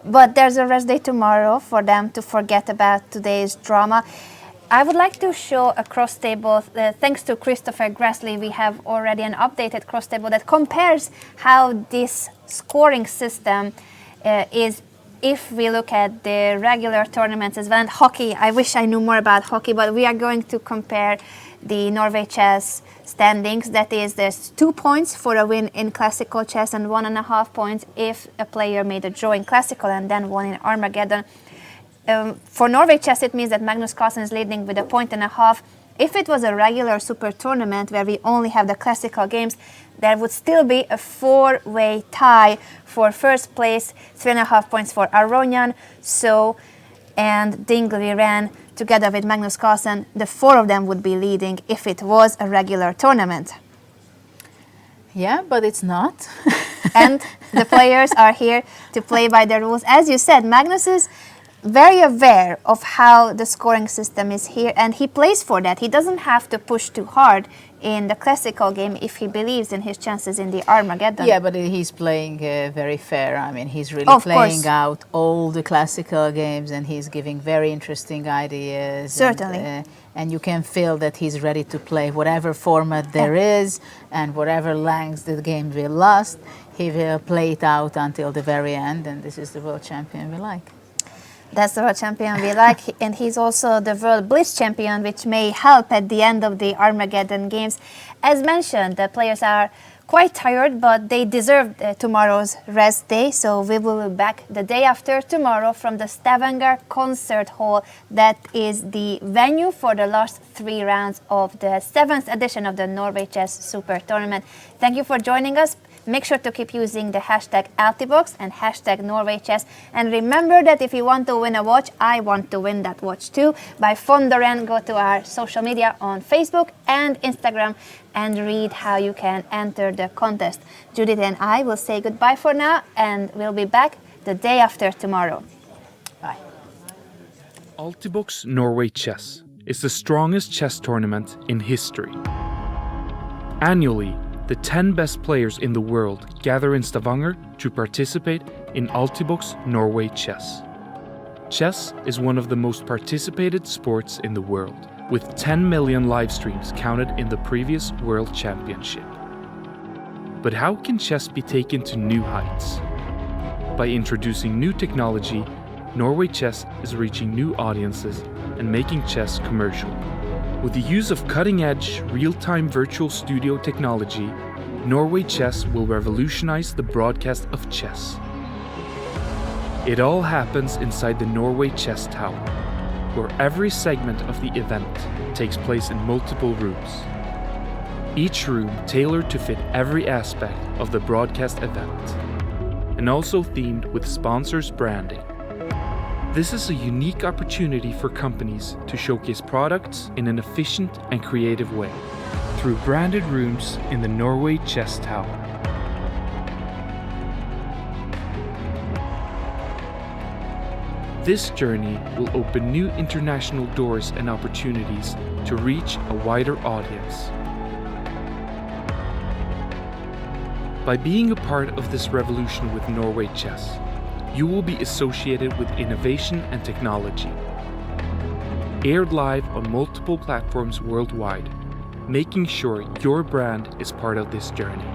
But there's a rest day tomorrow for them to forget about today's drama. I would like to show a cross table. Thanks to Christopher Grassley, we have already an updated cross table that compares how this scoring system is if we look at the regular tournaments as well. And hockey, I wish I knew more about hockey, but we are going to compare the Norway chess standings. That is, there's 2 points for a win in classical chess and 1.5 points if a player made a draw in classical and then won in Armageddon. For Norway chess, it means that Magnus Carlsen is leading with 1.5 points. If it was a regular super tournament where we only have the classical games, there would still be a 4-way tie for first place, 3.5 points for Aronyan, So, and Ding Liren, together with Magnus Carlsen. The 4 of them would be leading if it was a regular tournament. Yeah, but it's not. And the players are here to play by the rules. As you said, Magnus is very aware of how the scoring system is here, and he plays for that. He doesn't have to push too hard in the classical game if he believes in his chances in the Armageddon. Yeah, but he's playing very fair. I mean, he's really playing out all the classical games, and he's giving very interesting ideas. Certainly. And you can feel that he's ready to play whatever format there is, and whatever length the game will last, he will play it out until the very end, and this is the world champion we like. That's the world champion we like, and he's also the world blitz champion, which may help at the end of the Armageddon games. As mentioned, the players are quite tired, but they deserve tomorrow's rest day, so we will be back the day after tomorrow from the Stavanger Concert Hall. That is the venue for the last 3 rounds of the 7th edition of the Norway Chess Super Tournament. Thank you for joining us. Make sure to keep using the hashtag Altibox and hashtag NorwayChess. And remember that if you want to win a watch, I want to win that watch too. By Fonderen, go to our social media on Facebook and Instagram and read how you can enter the contest. Judith and I will say goodbye for now, and we'll be back the day after tomorrow. Bye. Altibox Norway Chess is the strongest chess tournament in history. Annually, the 10 best players in the world gather in Stavanger to participate in Altibox Norway Chess. Chess is one of the most participated sports in the world, with 10 million live streams counted in the previous World Championship. But how can chess be taken to new heights? By introducing new technology, Norway Chess is reaching new audiences and making chess commercial. With the use of cutting-edge, real-time virtual studio technology, Norway Chess will revolutionize the broadcast of chess. It all happens inside the Norway Chess Tower, where every segment of the event takes place in multiple rooms. Each room tailored to fit every aspect of the broadcast event, and also themed with sponsors' branding. This is a unique opportunity for companies to showcase products in an efficient and creative way through branded rooms in the Norway Chess Tower. This journey will open new international doors and opportunities to reach a wider audience. By being a part of this revolution with Norway Chess, you will be associated with innovation and technology. Aired live on multiple platforms worldwide, making sure your brand is part of this journey.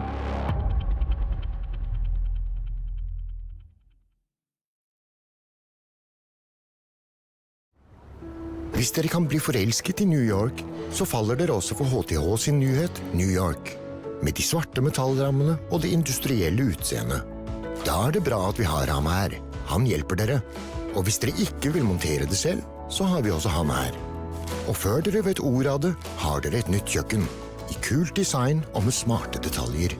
Hvis dere kan bli forelsket I New York, så faller dere også for HTH sin nyhet New York. Med de svarte metallrammene og det industrielle utseendet. Da det bra at vi har ham her. Han hjelper dere. Og hvis dere ikke vil montere det selv, så har vi også ham her. Og før dere vet ordet av det, har dere et nytt kjøkken. I kult design og med smarte detaljer.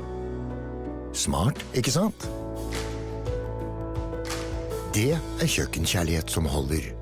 Smart, ikke sant? Det kjøkkenkjærlighet som holder.